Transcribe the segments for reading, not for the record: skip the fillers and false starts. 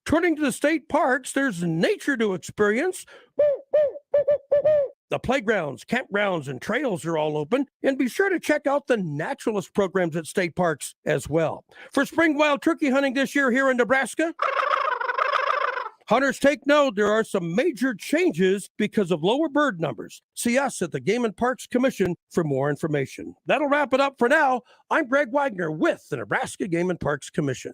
Turning to the state parks, there's nature to experience. The playgrounds, campgrounds, and trails are all open, and be sure to check out the naturalist programs at state parks as well. For spring wild turkey hunting this year here in Nebraska, hunters take note, there are some major changes because of lower bird numbers. See us at the Game and Parks Commission for more information. That'll wrap it up for now. I'm Greg Wagner with the Nebraska Game and Parks Commission.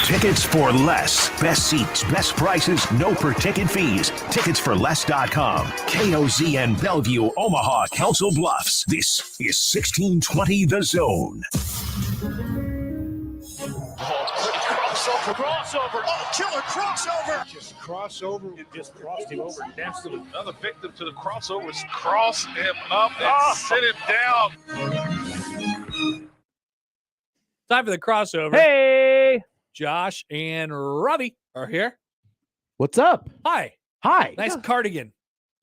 Tickets for Less. Best seats, best prices, no per-ticket fees. Ticketsforless.com. KOZN Bellevue, Omaha, Council Bluffs. This is 1620 The Zone. Crossover. Oh, killer crossover. Just crossover. It just crossed him over. Danced to another victim to the crossovers. Cross him up and sit him down. Time for the crossover. Hey, Josh and Robbie are here. what's up? Hi. Hi. Nice cardigan.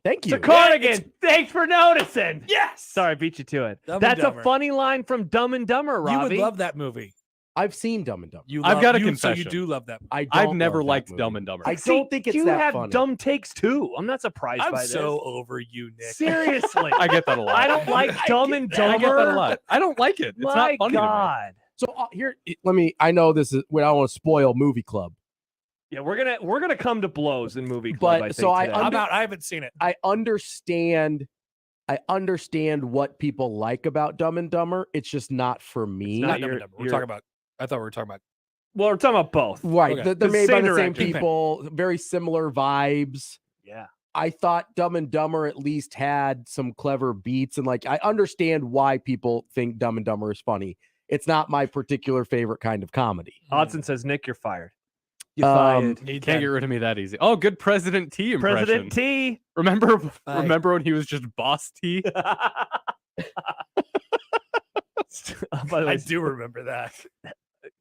Thank you. The cardigan. Thanks for noticing. Yes. Sorry, I beat you to it. Dumb and That's a Dumber. funny line from Dumb and Dumber, Robbie. You would love that movie. I've seen Dumb and Dumber. I've got a So confession. you do love that. I've never liked Dumb and Dumber. I See, don't think it's you that have funny. dumb takes too. I'm not surprised I'm by this. so over you, Nick. Seriously. I get that a lot. I don't like Dumb and Dumber. I get that a lot. I don't like it. It's My not funny God. So here, I know this is when I don't want to spoil movie club. Yeah, we're gonna come to blows in movie But club. I think so I today. I'm out. I haven't seen it. I understand what people like about Dumb and Dumber. It's just not for me. Not your- Dumb and Dumber. We're your- talking about. I thought we were talking about. Well, we're talking about both. Right. Okay. They're The made by same the same director. people, very similar vibes. Yeah. I thought Dumb and Dumber at least had some clever beats, and like I understand why people think Dumb and Dumber is funny. It's not my particular favorite kind of comedy. Hodson says, Nick, you're fired. You Um, fired. Can't get rid of me that easy. Oh, good President T impression. President T. Remember Bye. when he was just Boss T? By the way, I do remember that.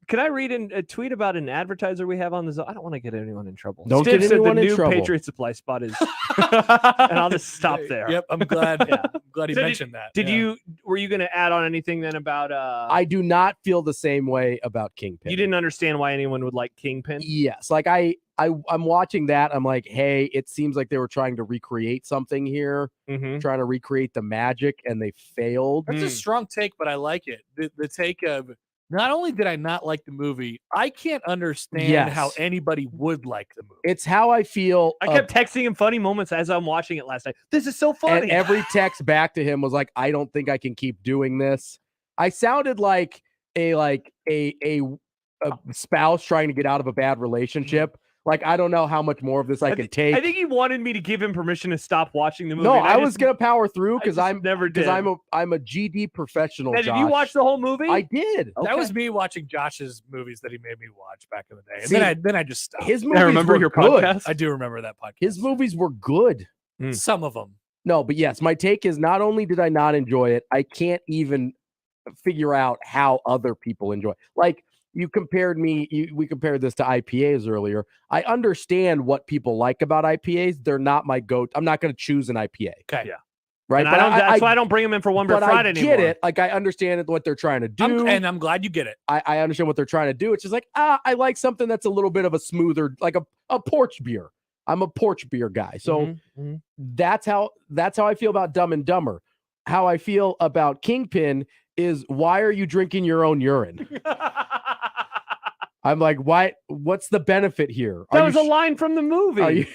Can I read a tweet about an advertiser we have on the zone? I don't want to get anyone in trouble. Don't Steve get said anyone the in new trouble. Patriot Supply spot is, and I'll just stop there. Yep. I'm glad. Yeah. I'm glad he So mentioned that. Did Yeah. were you going to add on anything then about? I do not feel the same way about Kingpin. You didn't understand why anyone would like Kingpin. Yes, like I'm watching that. I'm like, hey, it seems like they were trying to recreate something here, Mm-hmm. trying to recreate the magic, and they failed. That's a strong take, but I like it. The take of not only did I not like the movie, I can't understand Yes. how anybody would like the movie. It's how I feel. I kept texting him funny moments as I'm watching it last night. This is so funny. And every text back to him was like, I don't think I can keep doing this. I sounded like a spouse trying to get out of a bad relationship. Like, I don't know how much more of this I could take. I think he wanted me to give him permission to stop watching the movie. No, and I was gonna power through because I'm a GD professional. Now, did you Josh. watch the whole movie? I did. That was me watching Josh's movies that he made me watch back in the day. And See, then I just stopped. His movies I remember were your good. podcast. I do remember that podcast. His movies were good. Some of them. No, but yes, my take is not only did I not enjoy it, I can't even figure out how other people enjoy it. Like we compared this to IPAs earlier. I understand what people like about IPAs. They're not my go. I'm not going to choose an IPA. Okay. Yeah. Right. And But that's why I don't bring him in for One Beer but Friday I anymore. get it. Like I understand what they're trying to do. I'm glad you get it. I understand what they're trying to do. It's just like, I like something that's a little bit of a smoother, like a porch beer. I'm a porch beer guy. So that's how I feel about Dumb and Dumber. How I feel about Kingpin is, why are you drinking your own urine? I'm like, why? What's the benefit here? That was a line from the movie.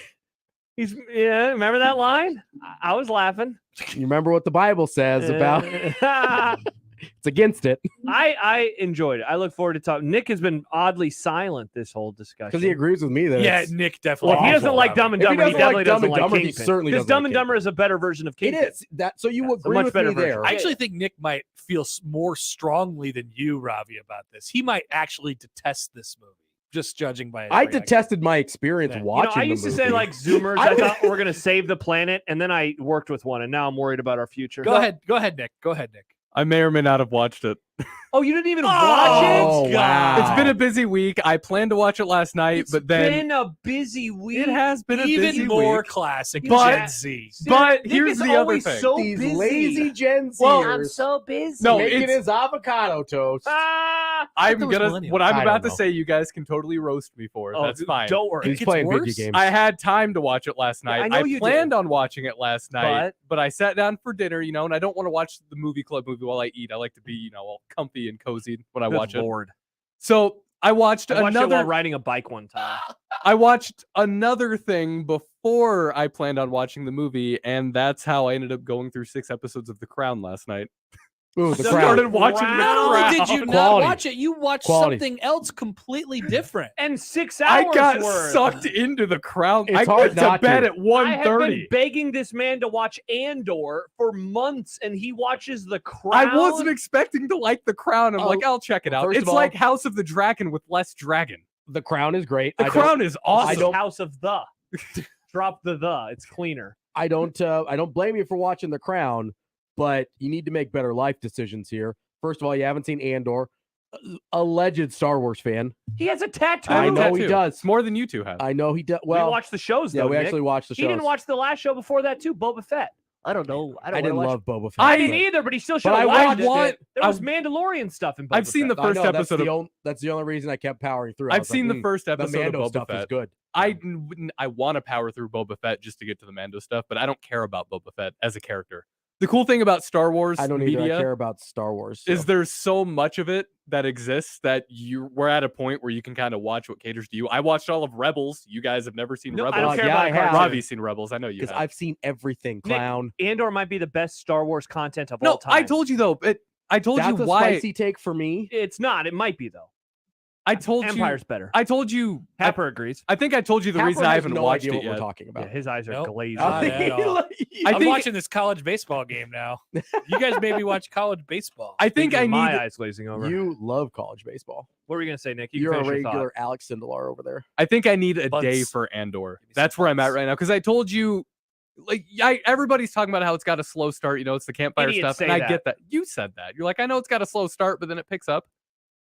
You Remember that line? I was laughing. remember what the Bible says about it's against it I enjoyed it. I look forward to talking. Nick has been oddly silent this whole discussion. because he agrees with me that Yeah, it's- Nick definitely. Well, he doesn't like Dumb and If he Dumber. He doesn't definitely like Dumb doesn't and like Dumber, he Kingpin. certainly Because doesn't Dumb like and Dumber is a better version of it Kingpin. is that. So you Yeah, it's a agree much with better me there? version. I actually think Nick might feel more strongly than you, Ravi, about this. He might actually detest this movie, just judging by. I detested my experience Yeah. watching. I used the to say movie. like Zoomers. I thought we're gonna save the planet, and then I worked with one, and now I'm worried about our future. Go ahead, Nick. Go ahead, Nick. I may or may not have watched it. Oh, you didn't even Oh, watch it? Oh, wow. It's been a busy week. I planned to watch it last night, It's but then been a busy week. it has been a busy Even more week. classic But- Gen Z. But Nick here's is the other always thing. So These busy. lazy Gen Zers. Well, I'm so busy. No, making it's- his avocado toast. Ah! I'm thought it was gonna millennial. what I'm I about don't to know. say. You guys can totally roast me for. Oh, That's fine. Don't worry. He's gets playing worse. video games. I had time to watch it last Yeah, night. I know you planned did. on watching it last night, But- but I sat down for dinner, and I don't want to watch the movie club movie while I eat. I like to be, all comfy and cozy when I Good watch it. Lord. So I watched I watched it another. while riding a bike one time. I watched another thing before I planned on watching the movie, and that's how I ended up going through 6 episodes of The Crown last night. Ooh, the So Crown. started watching The Not only did Crown. you not Quality. watch it, you watched Quality. something else completely different. And 6 hours I got worth. sucked into The Crown. It's I hard went to not bed to. at I have been 1:30. begging this man to watch Andor for months, and he watches The Crown. I wasn't expecting to like The Crown. I'm Oh, like, I'll check it out. first of It's all- like House of the Dragon with less dragon. The Crown is great. The Crown is awesome. don't- House of the. Drop the. It's cleaner. I don't blame you for watching The Crown, but you need to make better life decisions here. First of all, you haven't seen Andor. Alleged Star Wars fan. He has a tattoo. I have a know he tattoo. does. It's more than you two have. I know he does. We Well, watched the shows, yeah, though, we Nick. actually watched the He shows. didn't watch the last show before that, too, Boba Fett. I don't know. I didn't love Boba Fett. I didn't but- either, but he still should But have I watched want- it. There was I- Mandalorian stuff in Boba I've seen Fett. the I first know, that's episode the of. only, that's the only reason I kept powering through. I I've was seen like, the first the episode of Mando Boba stuff is Fett. good. I want to power through Boba Fett just to get to the Mando stuff, but I don't care about Boba Fett as a character. The cool thing about Star Wars I don't either. I media care about Star Wars. is so. there's so much of it that exists that we're at a point where you can kind of watch what caters to you. I watched all of Rebels. You guys have never seen No, Rebels. I don't care yeah, about I a have. cartoon. Ravi's seen Rebels. I know you Because have. I've seen everything, Nick, clown. Andor might be the best Star Wars content of No, all time. I told you though. I told That's you a why. spicy take for me. It's not. It might be, though. I told Empire's you. better. I told you. Happer agrees. I think I told you the Happer reason I has haven't no watched idea it what we're yet. talking about. Yeah, his eyes are Nope. glazed. Not at all. I I'm think- watching this college baseball game now. You guys made me watch college baseball. I think I my need. eyes glazing over. You love college baseball. What were you gonna say, Nick? You You're a can finish your thought. regular Alex Sindelar over there. I think I need a Buds. day for Andor. Give me some That's where I'm at buds. right now because I told you. Like everybody's talking about how it's got a slow start. It's the campfire Idiots stuff, say and I that. get that. You said that. You're like, I know it's got a slow start, but then it picks up.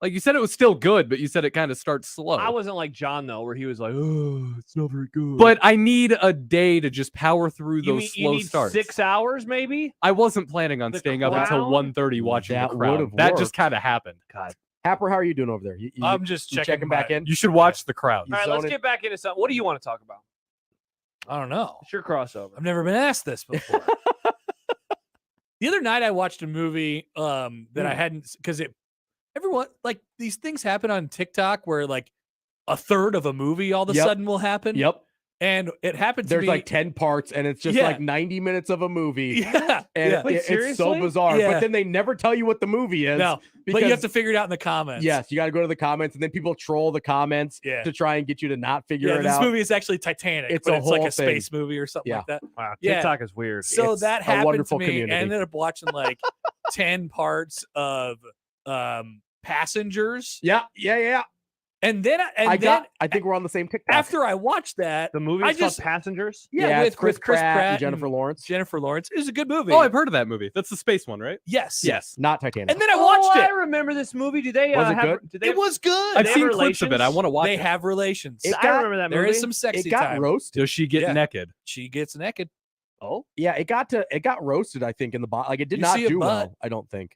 Like you said, it was still good, but you said it kind of starts slow. I wasn't like John though, where he was like, "Oh, it's not very good." But I need a day to just power through you, those mean, slow you need starts. 6 hours, maybe. I wasn't planning on The staying up until Crown? 1:30 watching That The Crown. would've That just worked. kind of happened. God. Happer, how are you doing over there? You I'm just you checking back my- in? You should watch The Crown. You All right, let's zoning- get back into something. What do you want to talk about? I don't know. It's your crossover. I've never been asked this before. The other night I watched a movie that I hadn't because everyone like these things happen on TikTok where like a third of a movie all of a Yep. sudden will happen. Yep. And it happened to There's me. like 10 parts, and it's just Yeah. like 90 minutes of a movie. yeah. And yeah. Wait, it's so seriously? bizarre. Yeah. But then they never tell you what the movie is. No, but you have to figure it out in the comments. Yes, you got to go to the comments, and then people troll the comments Yeah. to try and get you to not figure Yeah, it this out. movie is actually Titanic. It's but a it's like whole a space movie or something Yeah. like that. Wow, Yeah. TikTok is weird. So It's that a happened to wonderful me. community. I ended up watching like 10 parts of Passengers. Yeah. And then I think we're on the same TikTok. after I watched that, the movie I is called just- Passengers. yeah, with it's Chris Pratt and Jennifer Lawrence. Jennifer Lawrence. It was a good movie. Oh, I've heard of that movie. That's the space one, right? yes. Yes, not Titanic. And then I watched I it. remember this movie. Do they Was it have? good? Do they It was good. I've they seen have clips of it. I relations? want to watch They it. have relations. It I got- remember that There movie. is some sexy it got time. roasted. Does she get Yeah. naked? She gets naked. Oh, Yeah, it got roasted. I think in the bottom. Like it did You not see a do butt. well. I don't think.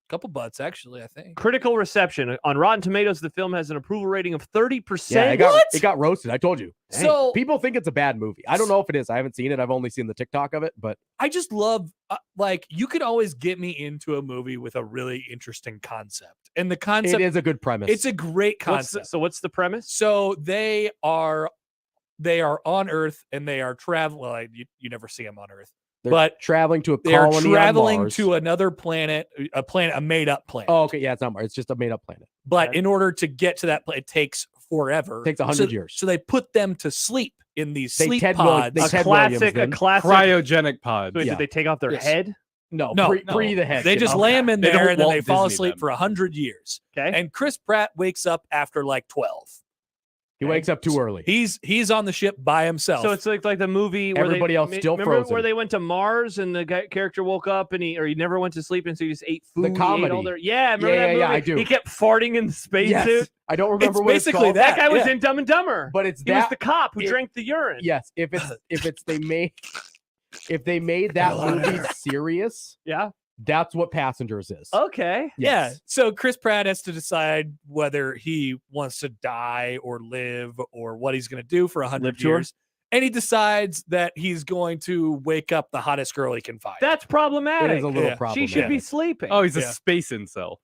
Couple butts, actually, I think. critical reception on Rotten Tomatoes. The film has an approval rating of 30%. Yeah, it got roasted. I told you. So People think it's a bad movie. I don't know if it is. I haven't seen it. I've only seen the TikTok of it, but I just love, like, you could always get me into a movie with a really interesting concept. And the concept, it is a good premise. it's a great What's concept. so what's the premise? So they are on Earth and they are traveling. Well, you never see them on Earth, They're but traveling to a they are colony traveling on Mars. to another planet, a made up planet. Oh, okay. Yeah, it's not Mars. It's just a made up planet. But Okay. in order to get to that planet, it takes forever. Takes 100 years. So they put them to sleep in these They sleep Ted Williams- pods. they A Ted classic. Williams A then. classic. Cryogenic pod. Wait, Yeah. Did they take off their Yes. head? No, No, pre the head. They shit. just Okay. lay them in They there don't and then they Walt fall Disney asleep them. for 100 years. Okay. And Chris Pratt wakes up after like 12. He wakes up too early. He's on the ship by himself. So it's like the movie where Everybody else still remember frozen. where they went to Mars and the character woke up and he never went to sleep and so he just ate food. The he ate comedy. all yeah, remember that movie? Yeah, I do. He kept farting in the spacesuit. Yes. I don't remember what it's basically called. That guy was Yeah. in Dumb and Dumber. But it's he was that the cop who it- drank the urine. Yes, if they made that movie serious, Yeah. that's what Passengers is. Okay. Yeah. Yes. So Chris Pratt has to decide whether he wants to die or live or what he's going to do for 100 Live tour? years. And he decides that he's going to wake up the hottest girl he can find. That's problematic. It is a little Yeah. problematic. She should be sleeping. Oh, he's a Yeah. space incel.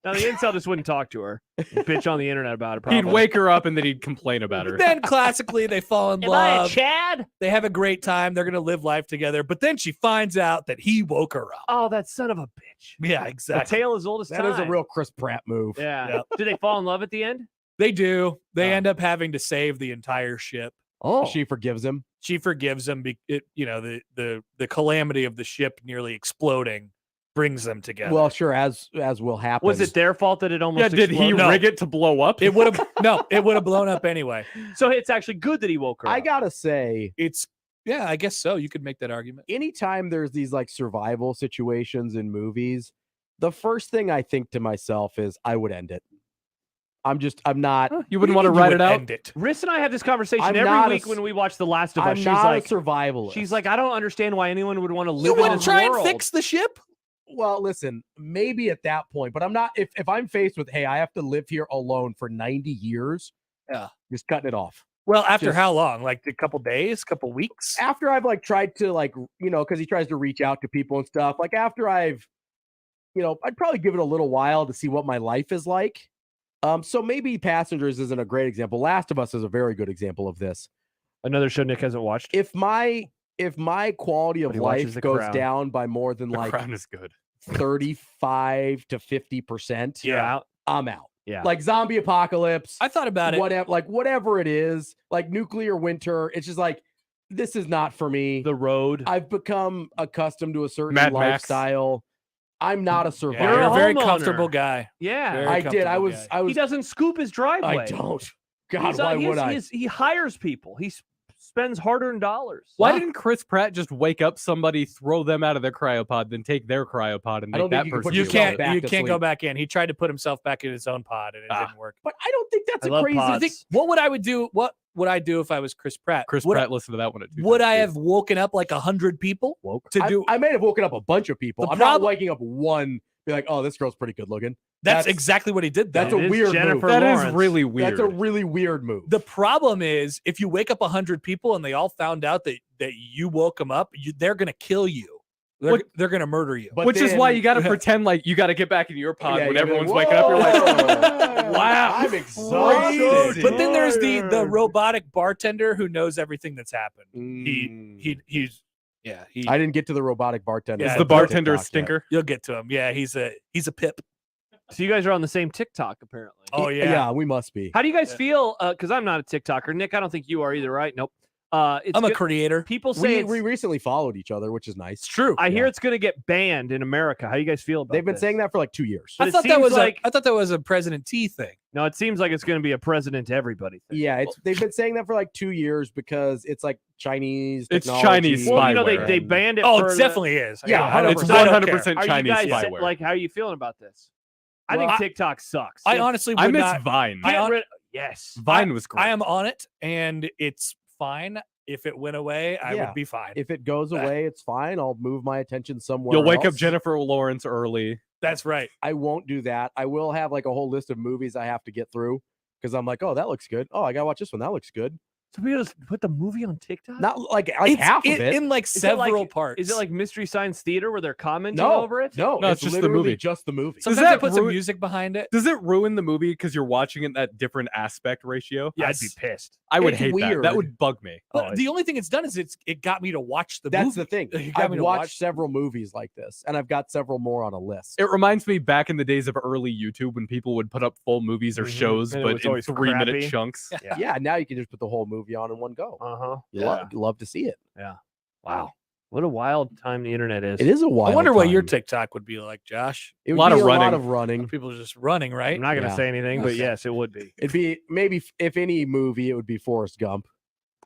Now the incel just wouldn't talk to her. Bitch on the internet about it. Probably. He'd wake her up and then he'd complain about her. Then classically they fall in Am I a love. Chad? They have a great time. They're going to live life together. But then she finds out that he woke her up. Oh, that son of a bitch. Yeah, A exactly. tale as old as That time. is a real Chris Pratt move. Yeah. Yeah. Do they fall in love at the end? They do. They Oh. end up having to save the entire ship. Oh. She forgives him. She forgives him. The calamity of the ship nearly exploding brings them together. Well, sure, as will happen. Was it their fault that it almost Yeah, did he exploded? No. rig it to blow up? it would have it would have blown up anyway. So it's actually good that he woke her I up. gotta say, Yeah, I guess so. You could make that argument. anytime there's these like survival situations in movies, the first thing I think to myself is I would end it. I'm not. You wouldn't want to write it out? End it. Riss and I have this conversation I'm every not a week s- when we watch The Last of Us. I'm She's not like, a survivalist. she's like, I don't understand why anyone would want to You live in wouldn't this try world. and fix the ship? Well, listen, maybe at that point, but I'm not. If I'm faced with, hey, I have to live here alone for 90 years, Yeah. just cutting it off. Well, after Just- how long? Like a couple days, couple weeks? After I've like tried to because he tries to reach out to people and stuff. Like after I've, I'd probably give it a little while to see what my life is like. So maybe Passengers isn't a great example. Last of Us is a very good example of this. Another show Nick hasn't watched. If my quality of But he watches life The goes Crown. down by more than The like Crown is good. 35 to 50%, You're out. I'm out. Yeah. Like zombie apocalypse, I thought about it. whatever it is, like nuclear winter. It's just like, this is not for me. The Road. I've become accustomed to a certain Mad Max. lifestyle. I'm not a Yeah, survivor. you're You're a a very homeowner. comfortable guy. yeah. Very I did. I comfortable was. guy. I He was. doesn't scoop his driveway. I don't. God, He's, why would I? He hires people. He spends hard-earned dollars. Why Huh? didn't Chris Pratt just wake up somebody, throw them out of their cryopod, then take their cryopod and I make don't think that you can person? put You yourself can't. back You to can't go sleep. back in. He tried to put himself back in his own pod, and it Ah. didn't work. But I don't think that's I a love crazy. pods. I think what would I would do? What would I do if I was Chris Pratt? Chris would, Pratt listened to that one at 2. Would I have woken up like 100 people to I, do? I may have woken up a bunch of people. The I'm not problem- waking up one. Be like, oh, this girl's pretty good looking. that's exactly what he did. That's though. a It is weird Jennifer move. That is Lawrence. really weird. That's a really weird move. The problem is if you wake up 100 people and they all found out that you woke them up, they're gonna kill you. They're gonna murder you. But Which is why then- you got to pretend like you got to get back in your pod Yeah, when you're everyone's like, waking up. You're like, "Whoa, wow, I'm exhausted. But then there's the robotic bartender who knows everything that's happened. Mm. He I didn't get to the robotic bartender. Yeah, is I the did bartender a TikTok yet. stinker? you'll get to him. Yeah, he's a pip. So you guys are on the same TikTok, apparently. Oh yeah. Yeah, we must be. How do you guys feel? Because I'm not a TikToker. Nick, I don't think you are either, right? Nope. It's I'm a good- creator. People say We it's, recently followed each other, which is nice. It's true. I hear yeah. it's going to get banned in America. How do you guys feel about They've been this? saying that for like 2 years. But I it thought that seems was like- I thought that was a President T thing. No, it seems like it's going to be a president to everybody thing. Yeah, they've been saying that for like 2 years because it's like Chinese. It's technology. Chinese Well, you know, spyware. they banned it. Oh, for it the- definitely is. Yeah, I don't- It's I don't 100% Are you Chinese guys spyware. like? How are you feeling about this? I Well, think TikTok sucks. I If- honestly I would miss not. Vine. I get hon- rid- yes. Vine was great. I am on it, and it's fine. If it went away, I Yeah. would be fine. If it goes away, it's fine. I'll move my attention somewhere. You'll wake up else. Jennifer Lawrence early. That's right. I won't do that. I will have like a whole list of movies I have to get through because I'm like, oh, that looks good. Oh, I gotta watch this one. That looks good. So we just put the movie on TikTok? Not like It's half of it. in like Is it like- several parts. Is it like Mystery Science Theater where they're commenting no, over it? no, No, it's just the literally movie. Just the movie. Does sometimes I that put some ruin- music behind it? Does it ruin the movie because you're watching it in that different aspect ratio? Yeah, I'd be pissed. I would It's hate that. weird. That would bug me. But the only thing it's done is it got me to watch the That's movie. the thing. It got I've me to watched watch- several movies like this, and I've got several more on a list. It reminds me back in the days of early YouTube when people would put up full movies or Mhm. shows, And it but was in always 3-minute crappy. chunks. Yeah, now you can just put the whole movie on in one go. Uh huh. You love to see it. Wow. What a wild time the internet is. It is a wild I wonder what your time. TikTok would be like, Josh. It would lot be of a running. lot of running. People are just running, right? I'm not going to Yeah. say anything, but Okay. yes, it would be. It'd be maybe if any movie, it would be Forrest Gump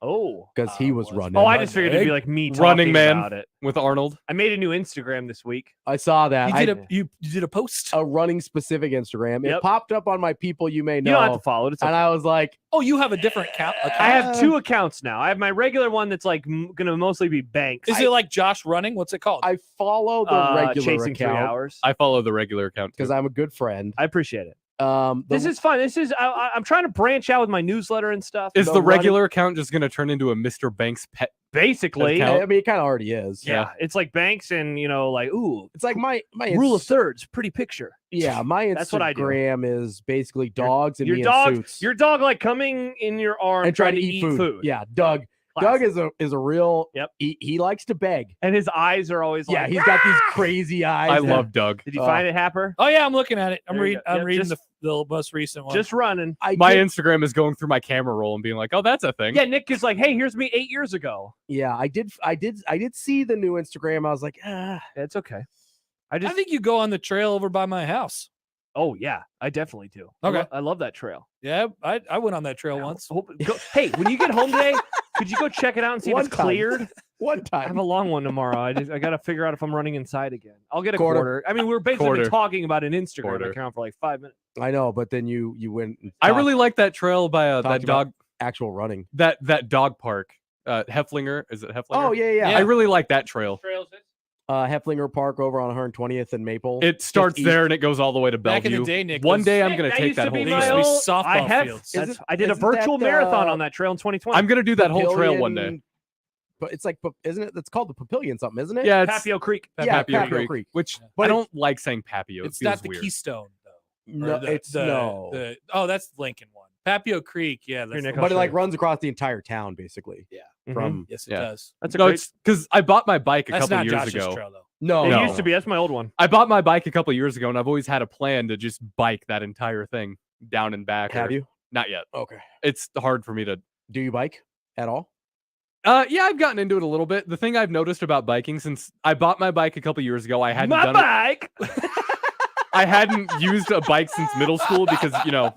Oh. because he was running. Oh, I just figured it'd be like me talking Running Man. about it. with Arnold. I made a new Instagram this week. I saw that. You did a post. a running specific Instagram. It Yep. popped up on my people you may You know. don't have to follow it. It's and okay. I was like, Oh, you have a different account. I have 2 accounts now. I have my regular one that's like going to mostly be banks. Is it like Josh running? What's it called? I follow the regular chasing 3 account hours. I follow the regular account because I'm a good friend. I appreciate it. The- This is fun. This is I'm trying to branch out with my newsletter and stuff. Is the the running- regular account just going to turn into a Mr. Banks pet? Basically, account? I mean, it kind of already is. yeah, it's like banks and like ooh, It's like my rule of Inst- thirds, pretty picture. Yeah, my That's what I do. Instagram is basically dogs and Your me dog, in suits your dog, like coming in your arm and trying to eat food. Yeah, Doug. Doug is a real. Yep. He likes to beg. and his eyes are always Yeah, like. he's got these crazy eyes. I that- love Doug. Did you find it, Happer? Oh yeah, I'm looking at it. I'm There you reading. go. I'm Yep, reading just- the most recent one. Just running. My did- Instagram is going through my camera roll and being like, "Oh, that's a thing." Yeah, Nick is like, hey, here's me 8 years ago. Yeah, I did see the new Instagram. I was like, It's okay. I think you go on the trail over by my house. Oh yeah, I definitely do. Okay. I love that trail. Yeah, I went on that trail once. Hey, when you get home today, could you go check it out and see One if it's time. cleared? one I have time. a long one tomorrow. I got to figure out if I'm running inside again. I'll get a Quarter. quarter. I mean, we're basically Quarter. talking about an Instagram Quarter. account for like 5 minutes. I know, but then you went. And I talked really like that trail by talked that about dog actual running. that dog park. Hefflinger, is it Hefflinger? Oh yeah. I really like that trail. Hefflinger Park over on 120th and Maple. It starts east. there and it goes all the way to Back in Bellevue. the day, Nick, One those- day I'm Nick, going to that take used to that be whole There my used to be trail. old- softball I have. fields. I did a Isn't virtual that, marathon on that trail in 2020. I'm going to do that whole trail one day. Papillion- But it's like, isn't it? That's called the Papillion something, isn't it? Yeah, it's Papio Creek. Yeah, Papio Papio Creek, Creek. which But I it- don't like saying Papio. It's it feels not the weird. Keystone though. No, Or it's no. Oh, that's Lincoln one. Papio Creek. Yeah, that's Nick, the I'll But it show like you. runs across the entire town, basically. Mhm. From Yes, it Yeah. does. That's a No, great. it's because I bought my bike a That's couple not years Josh's ago. trail though. no, It No. used to be. That's my old one. I bought my bike a couple years ago, and I've always had a plan to just bike that entire thing down and back. Have or- you? Not yet. Okay. It's hard for me to. Do you bike at all? Yeah, I've gotten into it a little bit. The thing I've noticed about biking since I bought my bike a couple years ago, I hadn't My done it. bike. I hadn't used a bike since middle school because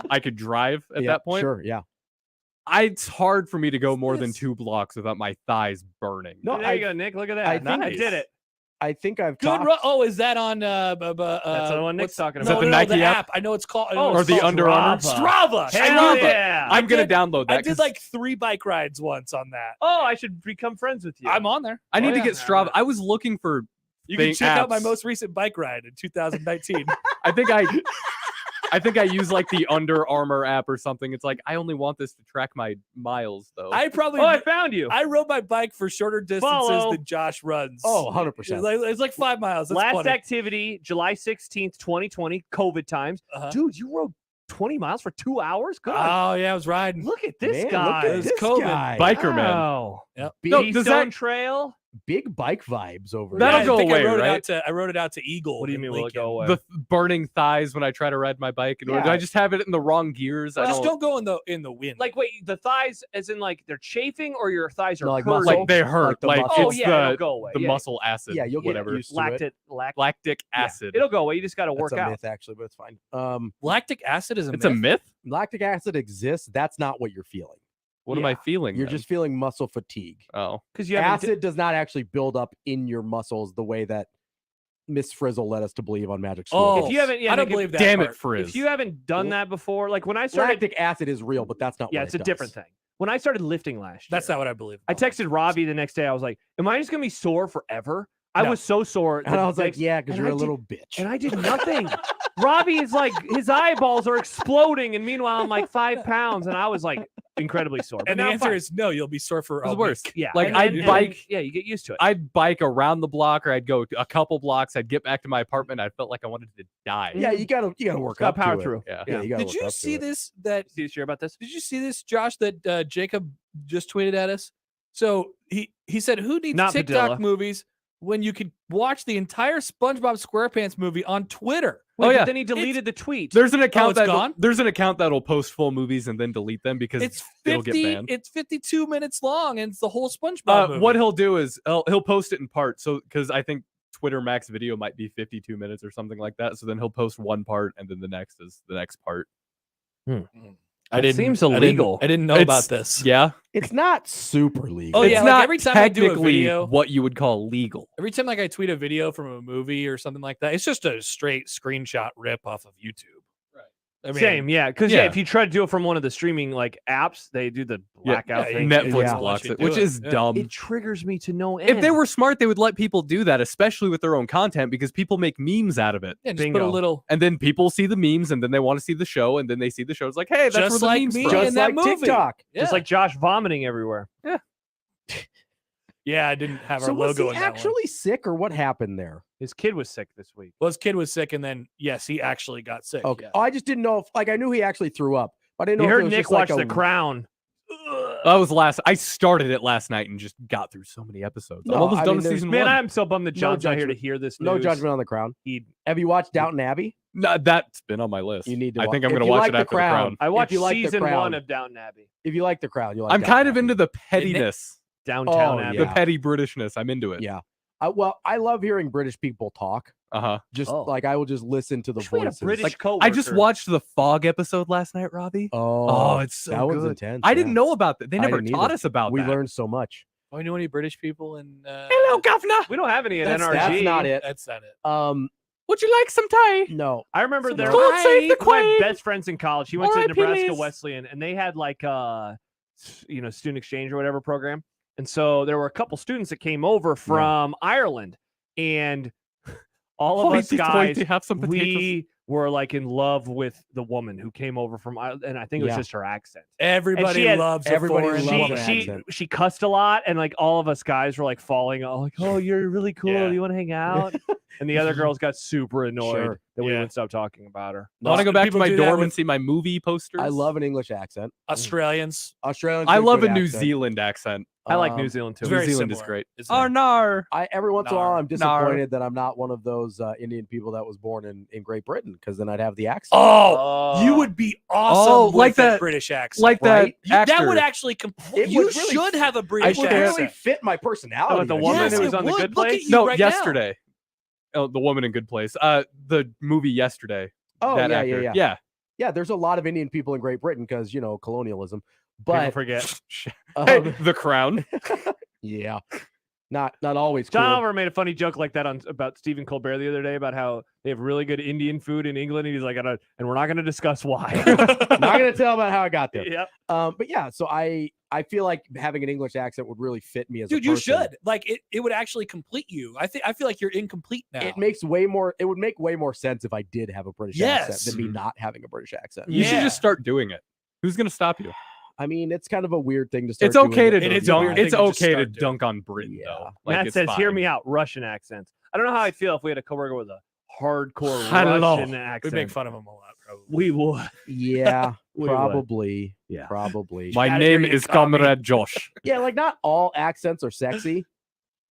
I could drive at Yeah, that point. Sure. Yeah. It's hard for me to go more than 2 blocks without my thighs burning. No, there you go, Nick. Look at that. I think- I did it. I think I've Good. talked. Oh, is that on? That's the one Nick's what's- talking Is No, that about. the no, Nike the app? I know it's called. I Oh, know Or it's the called Under Armour? Strava. I Hell love it. yeah. I'm gonna did- download that. I did 'cause like 3 bike rides once on that. Oh, I should become friends with you. I'm on there. I need Oh, to yeah. get Strava. I was looking for. You can thing- check out my apps. most recent bike ride in 2019. I think I use like the Under Armour app or something. It's like I only want this to track my miles though. I probably Oh, I found you. I rode my bike for shorter distances Follow. than Josh runs. Oh, 100%. It's like 5 miles. That's Last plenty. activity, July 16th, 2020, COVID times. Uh-huh. Dude, you rode 20 miles for 2 hours? Good. Oh yeah, I was riding. Look at this Man, guy. Look at It's this COVID. guy. Biker man. Wow. Yep. Big, No, does Keystone that- Trail. big bike vibes over That'll there. go I think away, I rode right? it out to I rode it out to Eagle. What do you in mean will it Lincoln. go away? The burning thighs when I try to ride my bike. And Yeah. I just have it in the wrong gears. I Just don't don't go in the wind. Like, wait, the thighs, as in like they're chafing, or your thighs are No, like hurting? muscle. like they hurt. the Like, muscle. Oh it's yeah, it'll the go away. the Yeah. muscle acid. Yeah, you'll get whatever. used to it. Lactic Yeah. acid. It'll go away. You just got to That's work a out. myth, actually, but it's fine. lactic acid is It's a myth. Lactic acid exists. That's not what you're feeling. What am I Yeah. feeling? You're then? just feeling muscle fatigue. Oh, Because you haven't. Acid does not actually build up in your muscles the way that Miss Frizzle led us to believe on Magic School. Oh, If you haven't, yeah, I don't Nick, if- believe that. damn it, part. Frizz. If you haven't done that before, like when I started, lactic acid is real, but that's not. yeah, what it's it a different does. thing. When I started lifting last year, That's not what I believe. I texted Robbie the next day. I was like, "Am I just gonna be sore forever?" I No. was so sore. And I was like, next- yeah, because and you're I a did- little bitch. and I did nothing. Robbie is like, his eyeballs are exploding, and meanwhile I'm like 5 pounds, and I was like incredibly sore. But And the now I'm answer fine. is no. You'll be sore for It's a worse. week. yeah. like, and- I'd and- bike- yeah, you get used to it. I'd bike around the block, or I'd go a couple blocks. I'd get back to my apartment. I felt like I wanted to die. yeah, you gotta work Gotta up power to it. through. Yeah. Yeah, you gotta Did work you up to see it. this? That See this year about this? Did you see this, Josh? That Jacob just tweeted at us. So he said, "Who needs Not TikTok Padilla. movies when you could watch the entire SpongeBob SquarePants movie on Twitter?" Wait, yeah. but then he deleted the tweet. There's an account it's gone? there's an account that'll post full movies and then delete them because It's it'll get 50. banned. It's 52 minutes long, and it's the whole SpongeBob movie. What he'll do is he'll post it in parts. So because I think Twitter max video might be 52 minutes or something like that. So then he'll post one part and then the next is the next part. It seems illegal. I didn't know about this. Yeah, It's not super legal. Oh, it's yeah, like not every time I do a technically video- what you would call legal. Every time I tweet a video from a movie or something like that, it's just a straight screenshot rip off of YouTube. Right. I mean, Same, yeah. Because yeah. if you try to do it from one of the streaming apps, they do the blackout yeah, thing. Netflix Yeah. blocks Let you it, do which it. is Yeah. dumb. It triggers me to no end. If they were smart, they would let people do that, especially with their own content, because people make memes out of it. Yeah, just put a Bingo. little. And then people see the memes, and then they want to see the show, and then they see the show. It's like, hey, that's Just where the like memes me from. in Just that like movie. TikTok. Yeah. Just like Josh vomiting everywhere. Yeah, I didn't have So our was logo he in that one. actually sick, or what happened there? His kid was sick this week. Well, his kid was sick, and then yes, he actually got sick. Okay. yeah. Oh, I just didn't know if, like, I knew he actually threw up, but I didn't know You if it heard was Nick just like watch a, The Crown. That was I started it last night and just got through so many episodes. I'm No, almost I done mean, with there's- season Man, 1. I'm so bummed that No John's not here to judgment. hear this news. No judgment on The Crown. He, Have you watched Downton Abbey? No, that's been on my list. You need to I wa- think I'm if going to you watch like it The after The Crown. I watched you like The season Crown- 1 of Downton Abbey. If you like The Crown, you like. I'm kind of Downton into the pettiness, Downtown Oh, Abbey. the yeah. petty Britishness. I'm into it. Abbey. Yeah. Well, I love hearing British people talk. Uh-huh. Just Oh. like I will just listen to the Wish we had a voices. British Like, coworker. I just watched the Fog episode last night, Robbie. Oh, it's so that one's good. intense. I didn't yeah. know about that. They I never didn't taught either. us about We that. learned so much. Do I know any British people in? Hello, governor. We don't have any at That's- NRG. That's not it. That's not it. Would you like some tea? No. I remember there God save the my Queen. best friends in college. He went to R.I.P. Nebraska Liz. Wesleyan, and they had like student exchange or whatever program. And so there were a couple students that came over from Ireland, and all of us guys, have some potatoes. we were like in love with the woman who came over from Ireland, and I think it was Yeah. just her accent. Everybody had- loves everybody a foreign loves woman. an She accent. she cussed a lot, and like all of us guys were like falling, like, "Oh, you're really cool. Yeah. Do you want to hang out?" And the other girls got super annoyed Sure. that we Yeah. wouldn't stop talking about her. I want to go back to People my do that dorm with- and see my movie posters. I love an English accent. Australians. Australians. I do love a good New accent. Zealand accent. I like New Um, Zealand too. It's New very Zealand is similar, great. isn't it? Oh, nar. Every once in a while, Nar. I'm disappointed that I'm not one of those Indian people that was born in Great Britain, because then I'd have the accent. Oh, you would be awesome Oh, with like a that- British accent. Like Right? that That actor. would actually. It You would really should have a It British would accent. really fit my personality. Oh, the I woman guess. who was it on The would. Good Look at Place? you No, right now. yesterday. Oh, the woman in Good Place. The movie Yesterday. Oh, that yeah, actor. yeah, yeah. Yeah, there's a lot of Indian people in Great Britain because, colonialism. People But forget. Hey, The Crown. yeah, not always John cool. Oliver made a funny joke like that about Stephen Colbert the other day about how they have really good Indian food in England, and he's like, and we're not going to discuss why. Not gonna tell about how I got there. Yep. But yeah, so I feel like having an English accent would really fit me as a Dude, you person. should. Like it would actually complete you. I feel like you're incomplete now. It would make way more sense if I did have a British accent than me not having a British accent. You should Yeah. just start doing it. Who's going to stop you? I mean, it's kind of a weird thing to start. It's okay to It is a dunk. weird thing It's to just okay to start doing. dunk on Britain, Yeah. though. Like, Matt it's says, "Hear fine. me out, Russian accents." I don't know how I'd feel if we had a coworker with a hardcore Hello. Russian We accent. make fun of him a lot, probably. We would. Yeah, We would. probably. Yeah. Probably. My Gotta name hear you is call me. Comrade Josh. Yeah, like not all accents are sexy.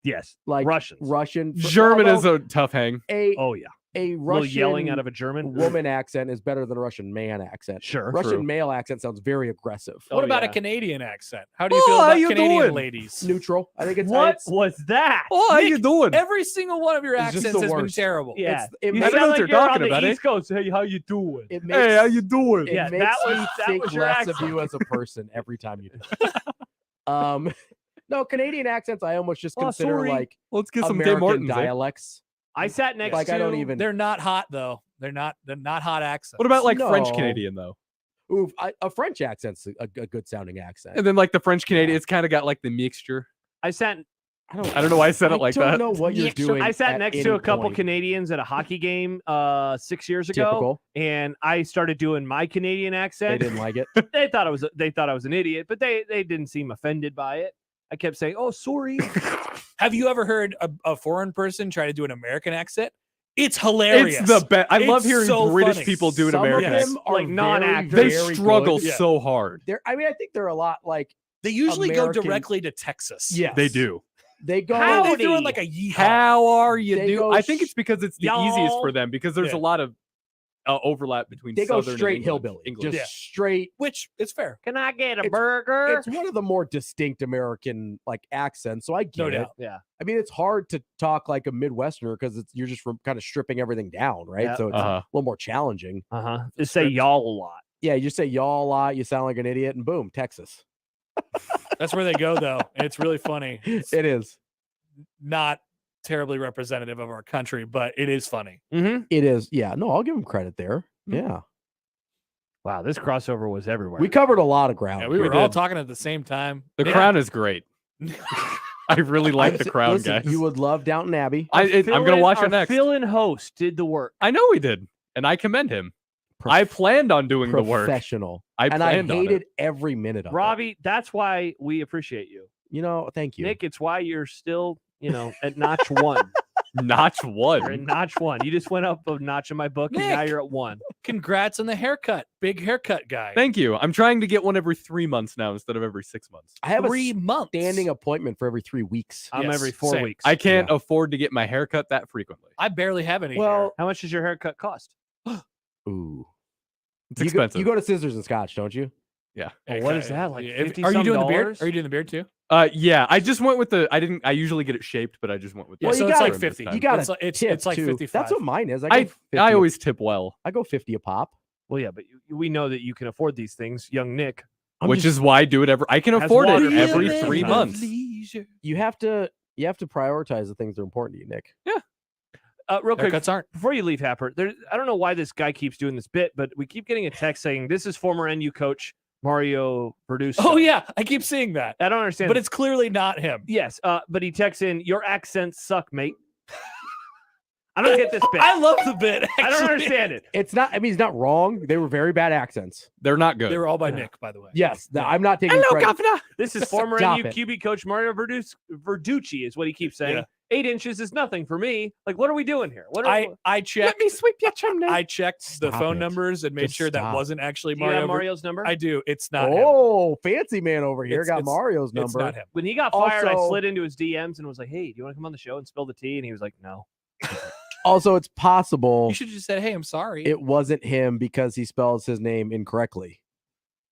Yes. Like Russians. Russian. German is although a tough hang. a Oh yeah. a Little Russian yelling out of a German woman accent is better than a Russian man accent. Sure. Russian True. male accent sounds very aggressive. What Oh, about yeah. a Canadian accent? How do you Oh, feel how about you Canadian doing? ladies? Neutral. I think it's What it's, was that? Oh, how you doing? Every single one of your It's just accents the has been worst. terrible. Yeah. it You makes- I don't know sound what like you're you're on talking the about, eh? East Coast. Hey, how you doing? it makes Hey, how you doing? it Yeah, makes that was- me that think was your less of accent. you as a person every time you do it. No, Canadian accents I almost just Oh, consider sorry. like Let's get some Tim American Hortons. Eh? dialects. I sat next Like to. I don't even. They're not hot though. They're not hot accents. What about like French No. Canadian though? Ooh, a French accent's a good sounding accent. And then like the French Canadian, it's kind of got like the mixture. I sat. I don't know why I said it like I that. don't know what you're doing. I sat at next any to a couple point. Canadians at a hockey game 6 years ago, Typical. and I started doing my Canadian They accent. didn't like it. They thought I was an idiot, but they didn't seem offended by it. I kept saying, "Oh, sorry." Have you ever heard a foreign person try to do an American accent? It's hilarious. It's the best. I love It's hearing so British funny. people do an Some American of accent. them are Like non-actors. They very struggle good. Yeah. so hard. I mean, I think they're a lot like They usually go American- directly to Texas. yes, They do. They go. How they throw in Howdy. like a yeehaw. How are you They doing? go I think it's because it's the easiest y'all. for them because there's Yeah. a lot of overlap between They go Southern and straight English. hillbilly. English. Just straight. Which it's fair. Can I get a It's- burger? It's one of the more distinct American like accents, so I get No it. doubt. Yeah. I mean, it's hard to talk like a Midwesterner because you're just kind of stripping everything down, right? Yeah. So it's a little more challenging. Just say y'all a lot. Yeah, you just say y'all a lot, you sound like an idiot, and boom, Texas. That's where they go, though. And it's really funny. It's It is. not terribly representative of our country, but it is funny. Mm-hmm. It is. Yeah. No, I'll give him credit there. Yeah. Wow, this crossover was everywhere. We covered a lot of ground. Yeah, we We were all did. talking at the same time. The Yeah. Crown is great. I really like the Crown, Listen, guys. you would love Downton Abbey. I'm going to watch it our next. Fill-in host did the work. I know he did, and I commend him. I planned on doing the work. Professional. I And I planned on hated it. every minute of it. Robbie, that's why we appreciate you. You know, thank you. Nick, it's why you're still, at notch 1. Notch You're at one. notch 1. You just went up a notch in my book, and now Nick. you're at 1. Congrats on the haircut. Big haircut guy. Thank you. I'm trying to get one every 3 months now instead of every 6 months. I have 3 a months. standing appointment for every 3 weeks. I'm Yes, every 4 same. weeks. I can't afford to get my hair cut that frequently. I barely have any. Well, How much does your haircut cost? ooh. It's You expensive. go to Scissors and Scotch, don't you? yeah. Well, what is that, like Are you 50-some doing the beard? dollars? Are you doing the beard too? Yeah. I just went with I usually get it shaped, but I just went with Yeah, Well, so you it's gotta- like 50. You got it's, to like- it's, tip it's like too. 55. That's what mine is. I 50 always tip well, I go 50 a pop. Well, yeah, but we know that you can afford these things, young Nick. which is why I do it I can Has afford it water every in it. 3 months. you have to prioritize the things that are important to you, Nick. Real quick, Haircuts aren't. before you leave, Happer, I don't know why this guy keeps doing this bit, but we keep getting a text saying this is former NU coach Mario Verducci. Oh yeah, I keep seeing that, I don't understand. but it's clearly not him. yes, but he texts in, "Your accents suck, mate." I don't get this bit. I love the bit. I don't actually. understand it. It's not. I mean, he's not wrong. They were very bad accents. They're not good. They were all by Nick, by the way. Yes, I'm not taking credit. Governor. This is former Stop NU it. QB coach Mario Verducci is what he keeps saying. Yeah. 8 inches is nothing for me. Like, what are we doing here? What are I checked. sweep your chimney. I checked the Stop phone it. numbers and made Just sure that stop. wasn't actually do you have Mario. Mario's number? I do. It's not him. Oh, fancy man over here got It's- Mario's It's number. not him. When he got fired, I Also- slid into his DMs and was like, "Hey, do you want to come on the show and spill the tea?" And he was like, "No." Also, it's possible You should have just said, "Hey, I'm sorry." it wasn't him because he spells his name incorrectly.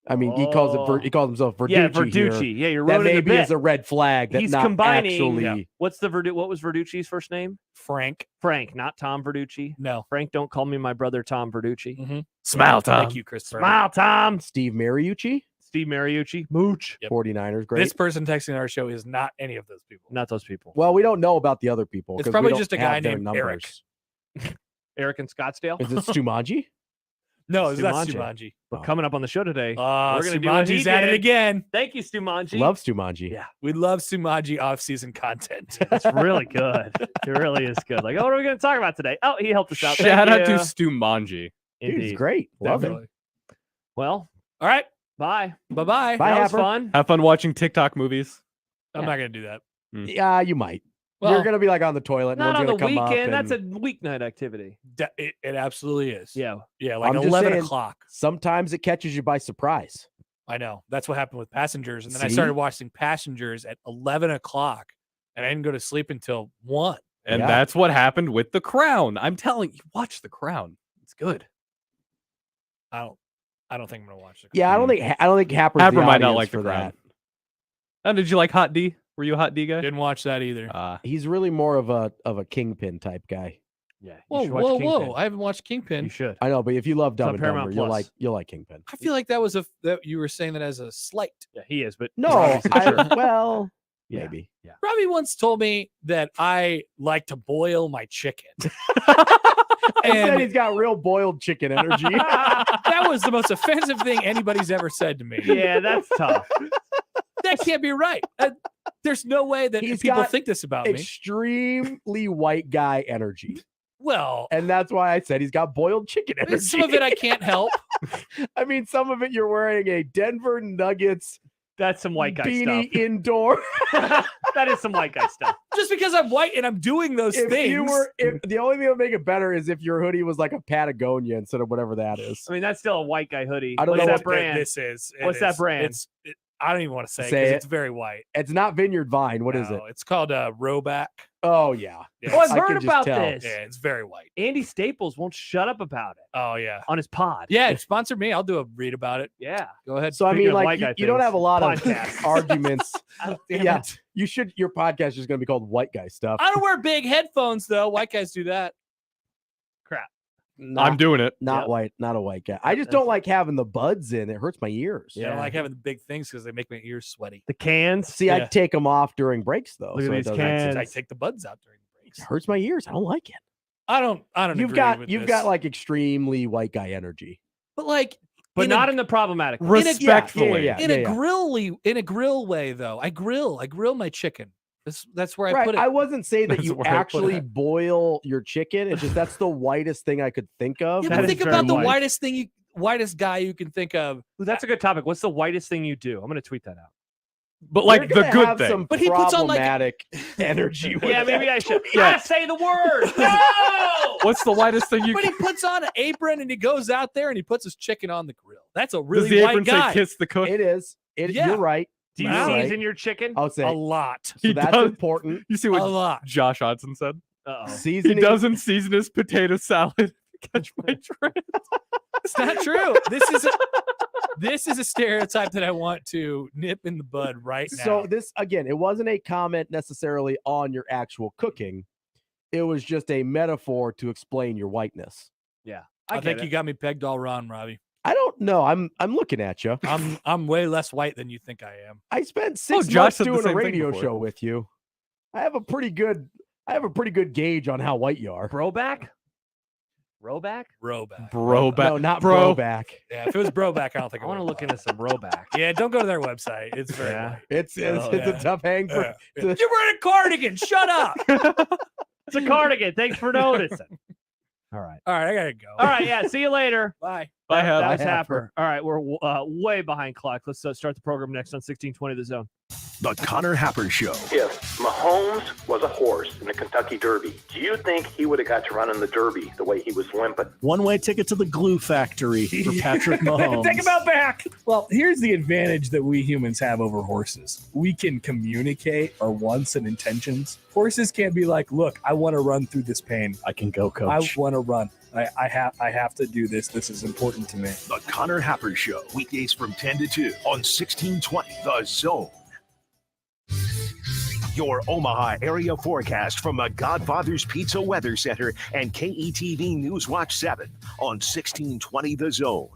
I mean, he calls Oh. himself Verducci. Yeah, here. Verducci. Yeah, you're That ruining the maybe bit. is a red flag. That He's not combining. actually. What's the What was Verducci's first name? Frank. Frank, not Tom Verducci. No. Frank, don't call me my brother Tom Verducci. Mm-hmm. Smile, Tom. Thank you, Christopher. Smile, Tom. Steve Mariucci, Steve Mariucci. Mooch. Yep. 49ers, great. This person texting our show is not any of those people. Not those people. Well, we don't know about the other people. It's 'cause we probably don't just a have guy their named Eric. numbers. Eric in Scottsdale. Is it Stumanji? No, it's not Stumanji. Stumanji. But coming up on the show today, we're We're gonna do what he Stumanji's at it did. again. Thank you, Stumanji. Love Stumanji. Yeah. We love Stumanji off-season content. It's really good. It really is good. Like, oh, what are we going to talk about today? Oh, he helped us out. Shout Thank out to you. Stu Manji. Dude, he's Indeed. great. Love it. Definitely. Well, All right. bye. Bye-bye. Bye, That was Happer. fun. Have fun watching TikTok movies. I'm not going to do that. Yeah, you might. Well, You're gonna be like on the toilet. And Not on one's the gonna come up weekend. and That's a weeknight activity. it absolutely is. Yeah. Yeah, like I'm just 11 saying- o'clock. sometimes it catches you by surprise. I know. That's what happened with Passengers. And then I See? started watching Passengers at 11 o'clock, and I didn't go to sleep until 1. And Yeah. that's what happened with The Crown. I'm telling you, watch The Crown. It's good. I don't think I'm going to watch it. Yeah, I don't think Happer's Happer the might not audience like for The Crown. that. Oh, did you like Hot D? Were you a Hot D guy? Didn't watch that either. He's really more of a Kingpin type guy. Yeah. You Whoa, should watch whoa, Kingpin. whoa. I haven't watched Kingpin. You should. I know, but if you love Dumb on and Paramount Dumber, Plus. you'll like Kingpin. I feel like that you were saying that as a slight. Yeah, he is. But No, Robbie's a jerk. well, Yeah. maybe. Yeah. Robbie once told me that I like to boil my chicken. He said And he's got real boiled chicken energy. that was the most offensive thing anybody's ever said to me. Yeah, that's tough. That can't be right. There's no way that He's people got think this about me. Extremely white guy energy. Well, And that's why I said he's got boiled chicken energy. some of it I can't help. I mean, some of it you're wearing a Denver Nuggets That's some white guy beanie stuff. indoor. That is some white guy stuff. Just because I'm white and I'm doing those If things. you were, the only thing that would make it better is if your hoodie was like a Patagonia instead of whatever that is. I mean, that's still a white guy hoodie. I don't What's know that what brand? This is. What's that brand? I don't even want to say Say because it. it's very white. It's not Vineyard Vine. What is it? No, it's called Roback. Oh, yeah. Yeah, Oh, I've I can heard just about tell. this. yeah, it's very white. Andy Staples won't shut up about it Oh yeah, on his pod. yeah. Sponsor me. I'll do a read about it. Yeah. Go ahead. So, I Speaking mean, of like, white guy you don't things, have a lot of podcasts. arguments. God damn Yeah. it. Your podcast is going to be called White Guy Stuff. I don't wear big headphones though. White guys do that. Crap. Not, I'm doing it. not Yep. white, not a white guy. I just don't like having the buds in. It hurts my ears. Yeah, I don't like having the big things because they make my ears sweaty. The cans. See, I Yeah. take them off during breaks, though. Look at so it these doesn't- cans. I take the buds out during breaks. It hurts my ears. I don't like it. I don't. You've agree got with you've this. got like extremely white guy energy. but like, but not in the problematic way. Respectfully. Yeah, in a grill way though. I grill my chicken. That's where I put it. I wasn't saying that That's you where I put actually it. boil your chicken. It's just that's the whitest thing I could think of. yeah, That but is think very about the white. whitest guy you can think of. Ooh, that's a good topic. What's the whitest thing you do? I'm going to tweet that out. But You're like the gonna good have thing. some But he puts on, like, problematic energy. with Yeah, maybe that I should. tweet. Yeah, say the word. No. What's the whitest thing you But he puts on an apron and he goes out there and he puts his chicken on the grill. That's a Does really the white apron guy. say kiss the cook? It is. Yeah. You're right. Do you You're right. season your chicken? I'll say A lot. so He that's does. important. You see A what lot. Josh Hodson said? Uh-oh. He Seasoning. doesn't season his potato salad. Catch my drift. It's not true. This is a stereotype that I want to nip in the bud right now. So this again, it wasn't a comment necessarily on your actual cooking. It was just a metaphor to explain your whiteness. I think you got me pegged all wrong, Robbie. I don't know. I'm looking at you. I'm way less white than you think I am. I spent 6 Josh months said the doing a same thing radio before. show with you. I have a pretty good gauge on how white you are. Broback? Roback? Roback. Broback. No, not bro. back. Yeah, if it was Broback, I don't think I want to look into some Roback. Yeah, don't go to their website. It's very Yeah. white. It's Oh, a yeah. tough hang for. Yeah. You're wearing a cardigan. Shut up. It's a cardigan. Thanks for noticing. All right. All right, I gotta go. All right. Yeah. See you later. Bye. Bye, That Hap. was Bye, Happer. All right. We're way behind clock. Let's start the program next on 1620 The Zone. The Connor Happer Show. If Mahomes was a horse in the Kentucky Derby, do you think he would have got to run in the Derby the way he was limping? One-way ticket to the glue factory for Patrick Mahomes. Take him out back. Well, here's the advantage that we humans have over horses. We can communicate our wants and intentions. Horses can't be like, look, I want to run through this pain. I can go, coach. I want to run. I have to do this. This is important to me. The Connor Happer Show. Weekdays from 10 to 2 on 1620 The Zone. Your Omaha area forecast from the Godfather's Pizza Weather Center and KETV News Watch 7 on 1620 The Zone.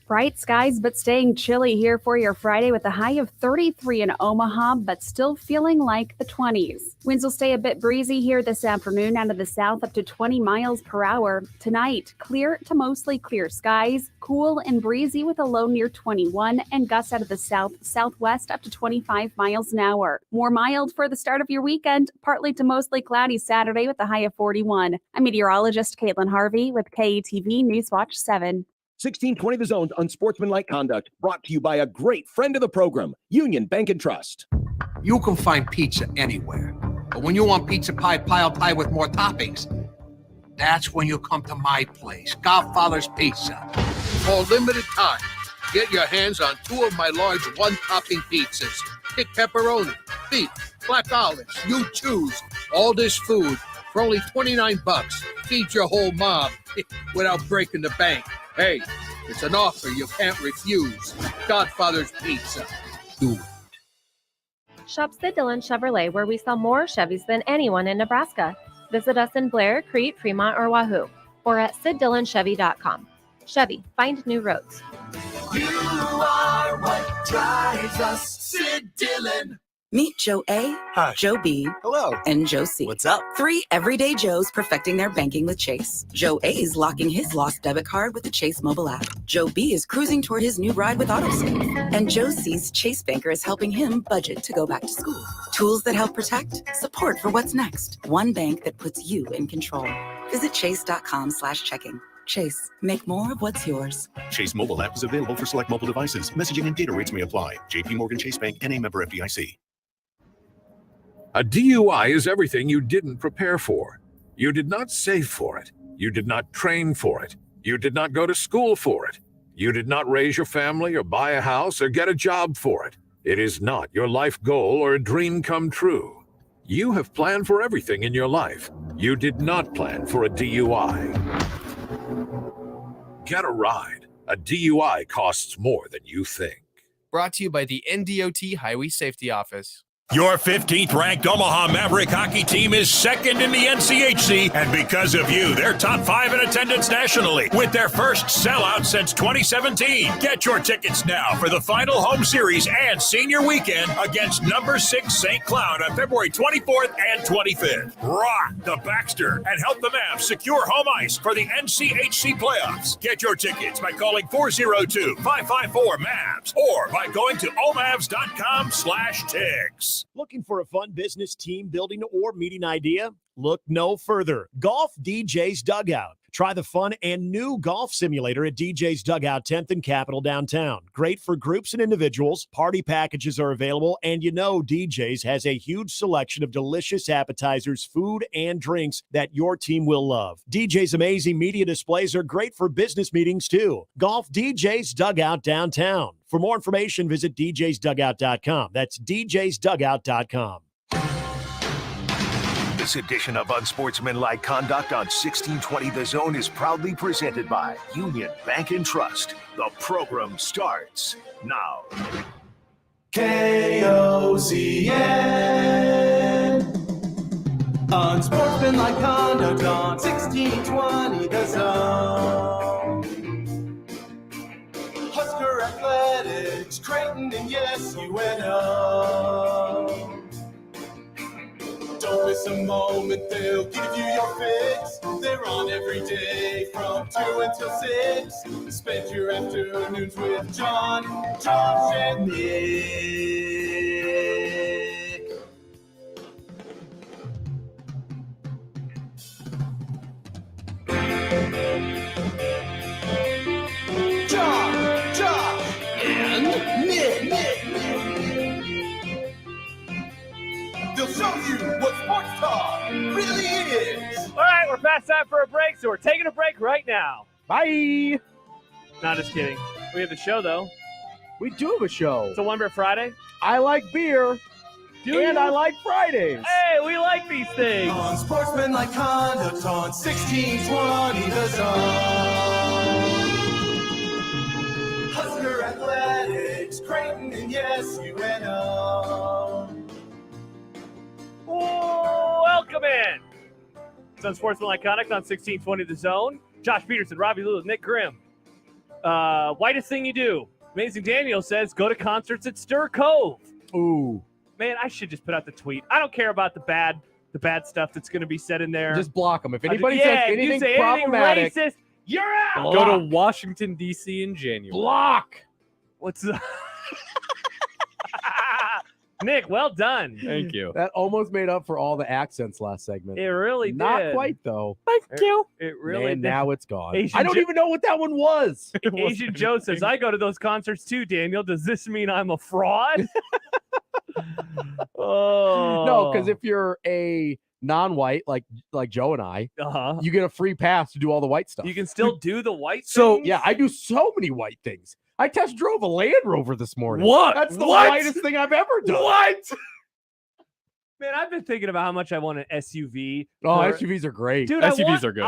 Bright skies, but staying chilly here for your Friday with a high of 33 in Omaha, but still feeling like the 20s. Winds will stay a bit breezy here this afternoon out of the south up to 20 miles per hour. Tonight, clear to mostly clear skies, cool and breezy with a low near 21 and gusts out of the southwest up to 25 miles an hour. More mild for the start of your weekend, partly to mostly cloudy Saturday with a high of 41. I'm meteorologist Caitlin Harvey with KETV News Watch 7. 1620 The Zone's Unsportsmanlike Conduct, brought to you by a great friend of the program, Union Bank and Trust. You can find pizza anywhere, but when you want pizza pie piled high with more toppings, that's when you come to my place, Godfather's Pizza. For a limited time, get your hands on 2 of my large one-topping pizzas. Pick pepperoni, beef, black olives, you choose. All this food for only $29. Feed your whole mob without breaking the bank. Hey, it's an offer you can't refuse. Godfather's Pizza. Do it. Shop Sid Dillon Chevrolet, where we sell more Chevys than anyone in Nebraska. Visit us in Blair, Crete, Fremont, or Wahoo, or at SidDillonChevy.com. Chevy, find new roads. You are what drives us, Sid Dillon. Meet Joe A, Hi. Joe B, Hello. and Joe C. What's up? 3 everyday Joes perfecting their banking with Chase. Joe A is locking his lost debit card with the Chase mobile app. Joe B is cruising toward his new ride with AutoSave. And Joe C's Chase banker is helping him budget to go back to school. Tools that help protect, support for what's next. One bank that puts you in control. Visit chase.com/checking. Chase, make more of what's yours. Chase mobile app is available for select mobile devices. Messaging and data rates may apply. JP Morgan Chase Bank, N.A. member FDIC. A DUI is everything you didn't prepare for. You did not save for it. You did not train for it. You did not go to school for it. You did not raise your family or buy a house or get a job for it. It is not your life goal or a dream come true. You have planned for everything in your life. You did not plan for a DUI. Get a ride. A DUI costs more than you think. Brought to you by the NDOT Highway Safety Office. Your 15th ranked Omaha Maverick hockey team is second in the NCHC, and because of you, they're top 5 in attendance nationally with their first sellout since 2017. Get your tickets now for the final home series and senior weekend against number 6 St. Cloud on February 24th and 25th. Rock the Baxter and help the Mavs secure home ice for the NCHC playoffs. Get your tickets by calling 402-554-MAVS or by going to omavs.com/tigs. Looking for a fun business team building or meeting idea? Look no further. Golf DJ's Dugout. Try the fun and new golf simulator at DJ's Dugout 10th and Capitol downtown. Great for groups and individuals. Party packages are available, and DJ's has a huge selection of delicious appetizers, food, and drinks that your team will love. DJ's amazing media displays are great for business meetings too. Golf DJ's Dugout downtown. For more information, visit djsdugout.com. That's djsdugout.com. This edition of Unsportsmanlike Conduct on 1620 The Zone is proudly presented by Union Bank and Trust. The program starts now. KOZN. Unsportsmanlike Conduct on 1620 The Zone. Husker Athletics, Creighton, and yes, UNO. Don't miss a moment, they'll give you your fix. They're on every day from 2 until 6. Spend your afternoons with John, Josh, and Nick. John, Josh, and Nick. They'll show you what sports talk really is. All right, we're past time for a break, so we're taking a break right now. Bye. Not just kidding. We have the show, though. We do have a show. It's a One Beer Friday. I like beer. And I like Fridays. Hey, we like these things. Unsportsmanlike Conduct on 1620 The Zone. Husker Athletics, Creighton, and yes, UNO. Welcome in. It's Unsportsmanlike Conduct on 1620 The Zone. Josh Peterson, Robbie Lewis, Nick Grimm. Whitest thing you do. Amazing Daniel says, go to concerts at Stir Cove. Ooh. Man, I should just put out the tweet. I don't care about the bad stuff that's going to be said in there. Just block them. If anybody says anything problematic, racist, you're out. Go to Washington, D.C. in January. Block. What's that? Nick, well done. Thank you. That almost made up for all the accents last segment. It really did. Not quite, though. Thank you. It really And did. now it's gone. Asian I don't even know what that one was. Asian Joe says, I go to those concerts too, Daniel. Does this mean I'm a fraud? Oh. No, because if you're a non-white like Joe and I, you get a free pass to do all the white stuff. You can still do the white So things? yeah, I do so many white things. I test drove a Land Rover this morning. What? That's the What? whitest thing I've ever done. What? Man, I've been thinking about how much I want an SUV. Oh, for- SUVs are great. Dude, SUVs are good.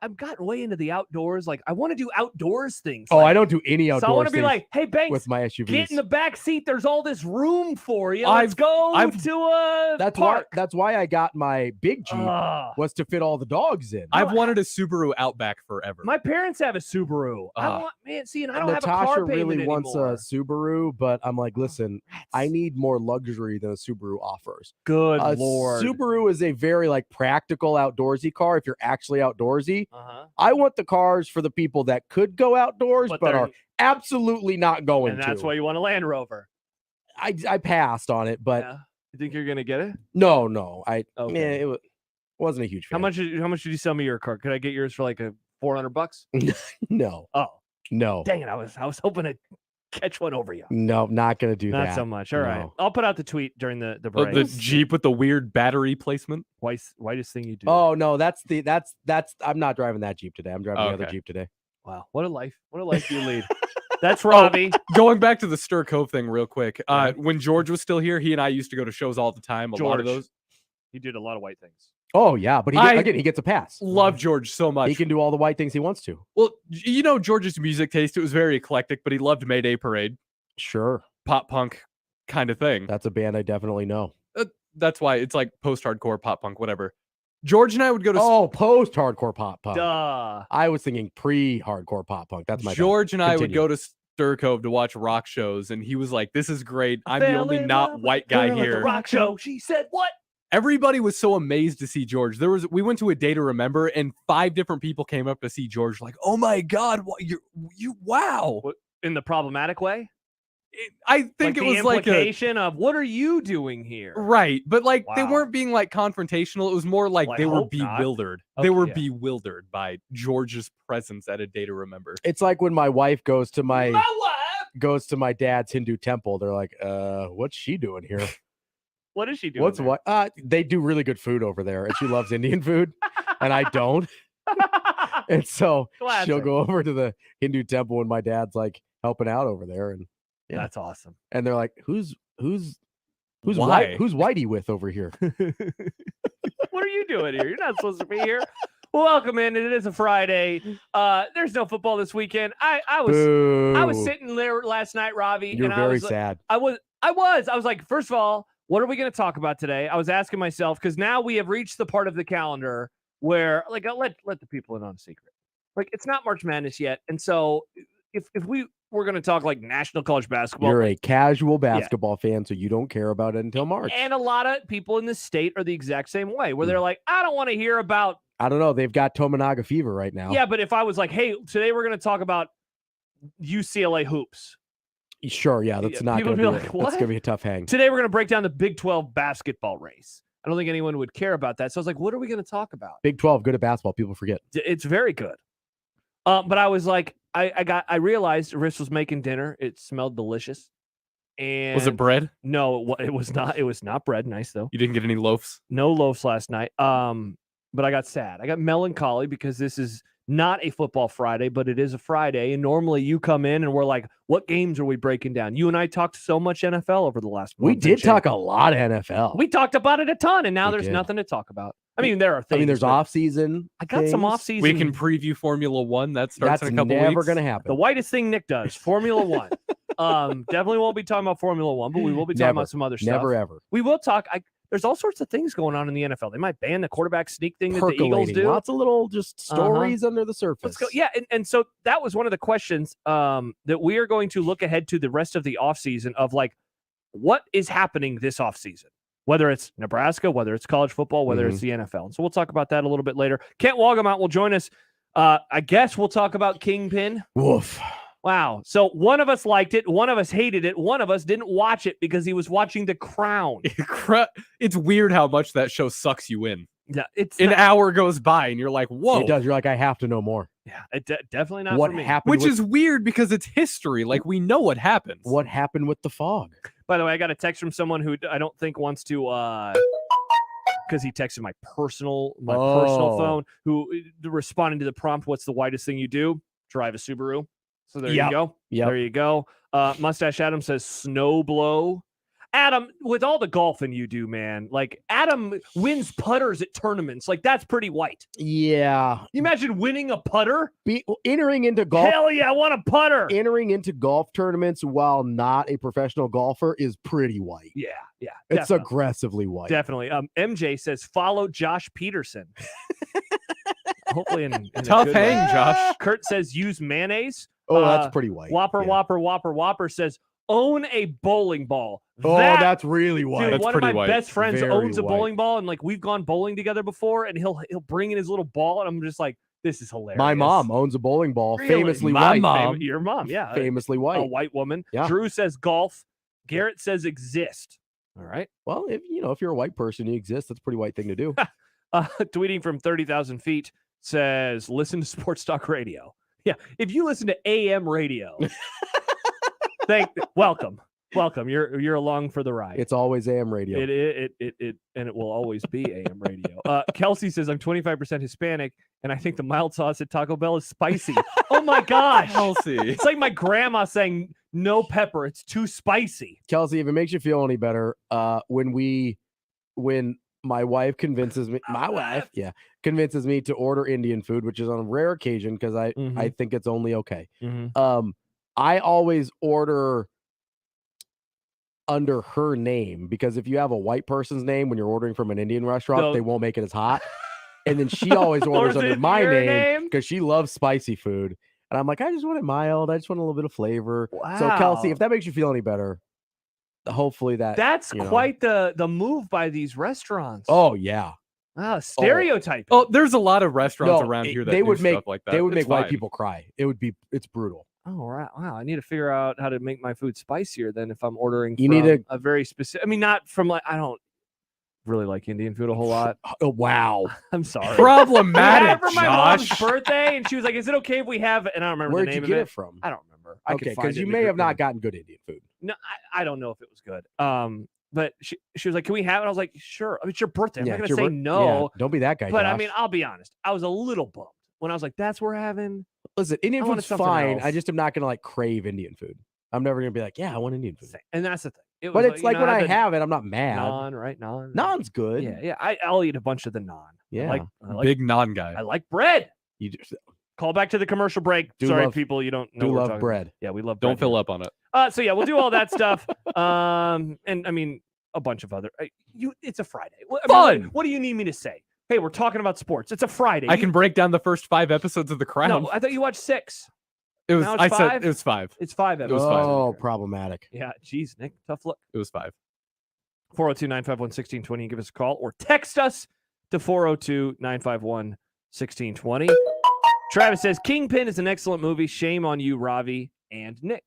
I've gotten way into the outdoors. Like, I want to do outdoors things. Oh, Like, I don't do any outdoors. so I want to be things like, hey, Banks, with my SUVs. get in the back seat. There's all this room for you. Let's go to a That's park. why I got my big Jeep Ah. was to fit all the dogs in. I've wanted a Subaru Outback forever. My parents have a Subaru. I Ah. want, man, see, and I don't have a Natasha car really payment wants anymore. a Subaru, but I'm like, listen, I need more luxury than a Subaru offers. Good A Lord. Subaru is a very like practical outdoorsy car if you're actually outdoorsy. Uh-huh. I want the cars for the people that could go outdoors But but they're- are absolutely not going And that's to. why you want a Land Rover. I passed on it, but Yeah. You think you're gonna get it? no. Okay. It wasn't a huge fan. How much did you sell me your car? Could I get yours for like a $400? No. Oh, No. dang it! I was hoping to catch one over you. No, not gonna do Not that. so much. All right, No. I'll put out the tweet during the Oh, break. the Jeep with the weird battery placement. Whitest thing you do. Oh no, that's I'm not driving that Jeep today. I'm driving the other Okay. Jeep today. Wow, what a life! What a life you lead. That's Robbie. Going back to the Stir Cove thing real quick. When George was still here, he and I used to go to shows all the time. A lot of those. He did a lot of white things. Oh yeah, but he gets a pass. Love George so much. He can do all the white things he wants to. Well, George's music taste, it was very eclectic, but he loved Mayday Parade. Sure. Pop punk kind of thing. That's a band I definitely know. That's why it's like post-hardcore, pop punk, whatever. George and I would go to... Oh, post-hardcore pop punk. Duh. I was thinking pre-hardcore pop punk. That's my George bad. and I would Continue. go to Stir Cove to watch rock shows, and he was like, this is great. I'm the only not white guy At the here. rock show. She said, what? Everybody was so amazed to see George. We went to a Day to Remember, and 5 different people came up to see George, like, "Oh my God, wow!" What, in the problematic way? I think it was like the implication of what are you doing here? Right, but like they Wow. weren't being like confrontational. It was more like Well, I they were hope not. bewildered. Okay, They were yeah. bewildered by George's presence at a Day to Remember. It's like when my wife goes to my dad's Hindu temple. They're like, what's she doing here? What is she doing? What's there? what? They do really good food over there, and she loves Indian food, and I don't. And so she'll Classic. go over to the Hindu temple when my dad's like helping out over there, and yeah. That's awesome. And they're like, who's Why? white? Who's whitey with over here? What are you doing here? You're not supposed to be here. Well, welcome in. It is a Friday. There's no football this weekend. I was Boo. sitting there last night, Robbie. You're and I very was like- sad. I was like, first of all, what are we going to talk about today? I was asking myself because now we have reached the part of the calendar where, like, I'll let the people in on a secret. Like, it's not March Madness yet, and so if we were going to talk like national college basketball, You're a casual basketball fan, so you don't care about it until March. and a lot of people in this state are the exact same way, where they're like, I don't want to hear about. I don't know. They've got Tominaga fever right now. Yeah, but if I was like, hey, today we're going to talk about UCLA hoops. Sure. Yeah, that's not People going to would be. be like, That's "What?" going to be a tough hang. Today we're going to break down the Big 12 basketball race. I don't think anyone would care about that. So I was like, what are we going to talk about? Big 12, good at basketball. People forget. It's very good. But I was like, I realized Riss was making dinner. It smelled delicious. And Was it bread? No, it was not. It was not bread. Nice though. You didn't get any loaves? No loaves last night. But I got sad. I got melancholy because this is not a football Friday, but it is a Friday. And normally you come in and we're like, what games are we breaking down? You and I talked so much NFL over the last month. We and did change. talk a lot of NFL. We talked about it a ton, and now We there's did. nothing to talk about. I mean, there are things. I mean, there's but off season. I got some off season. We can preview Formula One. That starts That's in a couple never weeks. going to happen. The whitest thing Nick does, Formula One. Definitely won't be talking about Formula One, but we will be talking Never. about some other stuff. Never ever. We will talk. There's all sorts of things going on in the NFL. They might ban the quarterback sneak thing that the Eagles Percolating. do. Lots of little just stories under the surface. Let's go. Yeah, and so that was one of the questions that we are going to look ahead to the rest of the offseason of like, what is happening this offseason? Whether it's Nebraska, whether it's college football, whether it's the NFL. And so we'll talk about that a little bit later. Kent Walgamount will join us. I guess we'll talk about Kingpin. Woof. Wow. So one of us liked it. One of us hated it. One of us didn't watch it because he was watching The Crown. It's weird how much that show sucks you in. Yeah, it's An hour goes by and you're like, whoa. It does. You're like, I have to know more. Yeah, definitely not What for me. happened? Which with, is weird because it's history. Like, we know what happens. what happened with the fog? By the way, I got a text from someone who I don't think wants to because he texted my personal phone, who responding to the prompt, what's the whitest thing you do? Drive a Subaru. So there you go. Yep. There you go. Mustache Adam says snow blow. Adam, with all the golfing you do, man, like Adam wins putters at tournaments. Like that's pretty white. Yeah. You imagine winning a putter? Entering into golf. Hell yeah, I want a putter. Entering into golf tournaments while not a professional golfer is pretty white. Yeah. It's definitely. aggressively white. Definitely. MJ says follow Josh Peterson. Hopefully in a Tough good hang, way. Josh. Kurt says use mayonnaise. Oh, that's pretty white. Whopper, Yeah. Whopper says own a bowling ball. Oh, that's really white. Dude, That's one of my pretty white. best friends Very owns a white. bowling ball, and like we've gone bowling together before, and he'll bring in his little ball, and I'm just like, this is hilarious. My mom owns a bowling ball, Really? famously My white. mom. Your mom, yeah, Famously a white. white woman. Yeah. Drew says golf. Garrett says exist. All right. Well, if you're a white person, you exist. That's a pretty white thing to do. Tweeting from 30,000 feet says, listen to Sports Talk Radio. Yeah, if you listen to AM radio, welcome. Welcome. You're along for the ride. It's always AM radio. It and it will always be AM radio. Kelsey says I'm 25% Hispanic, and I think the mild sauce at Taco Bell is spicy. Oh my gosh, Kelsey! It's like my grandma saying no pepper. It's too spicy. Kelsey, if it makes you feel any better, when my wife convinces me, convinces me to order Indian food, which is on a rare occasion because I think it's only okay. I always order under her name, because if you have a white person's name when you're ordering from an Indian restaurant, they won't make it as hot. And then she always orders under my name because she loves spicy food. And I'm like, I just want it mild. I just want a little bit of flavor. Wow. So Kelsey, if that makes you feel any better, hopefully that's quite the move by these restaurants. Oh yeah. Wow, stereotype. Oh, there's a lot of restaurants around here that they would do make stuff like that. They would It's make white fine. people cry. It's brutal. Oh wow! I need to figure out how to make my food spicier than if I'm ordering. You from need a very specific. I mean, not from like I don't really like Indian food a whole lot. Oh wow! I'm sorry. Problematic, We had it for my mom's Josh. birthday, and she was like, "Is it okay if we have?" And I don't remember Where'd the you name get of it from? I don't remember. I could Okay, find because it you in may the have group not now. gotten good Indian food. No, I don't know if it was good. But she was like, "Can we have it?" I was like, "Sure." I mean, it's your birthday. I'm not it's gonna your say bir- no. yeah, don't be that guy. But I Josh. mean, I'll be honest. I was a little bummed when I was like, "That's what we're having." Listen, Indian I wanted food's something fine. else. I just am not gonna like crave Indian food. I'm never gonna be like, yeah, I want Indian food. And that's the thing. It But was it's like when I had the have it, I'm not mad. naan, right? Naan. Naan's good. Yeah. I'll eat a bunch of the naan. Yeah. I like Big non guy. I like bread. You just Call back to the commercial break. Do Sorry, love- people, you don't know. do what we're love talking bread. about. Yeah, we love bread. Don't fill here. up on it. So yeah, we'll do all that stuff. And I mean a bunch of other. It's a Friday. Fun. What do you need me to say? Hey, we're talking about sports. It's a Friday. I can break down the first 5 episodes of The Crown. No, I thought you watched 6. It was. Now it's I said 5? it was 5. It's 5 It was episodes. 5. Oh, problematic. Yeah, geez, Nick, tough look. It was 5. 402-951-1620. Give us a call or text us to 402-951-1620. Travis says Kingpin is an excellent movie. Shame on you, Ravi and Nick.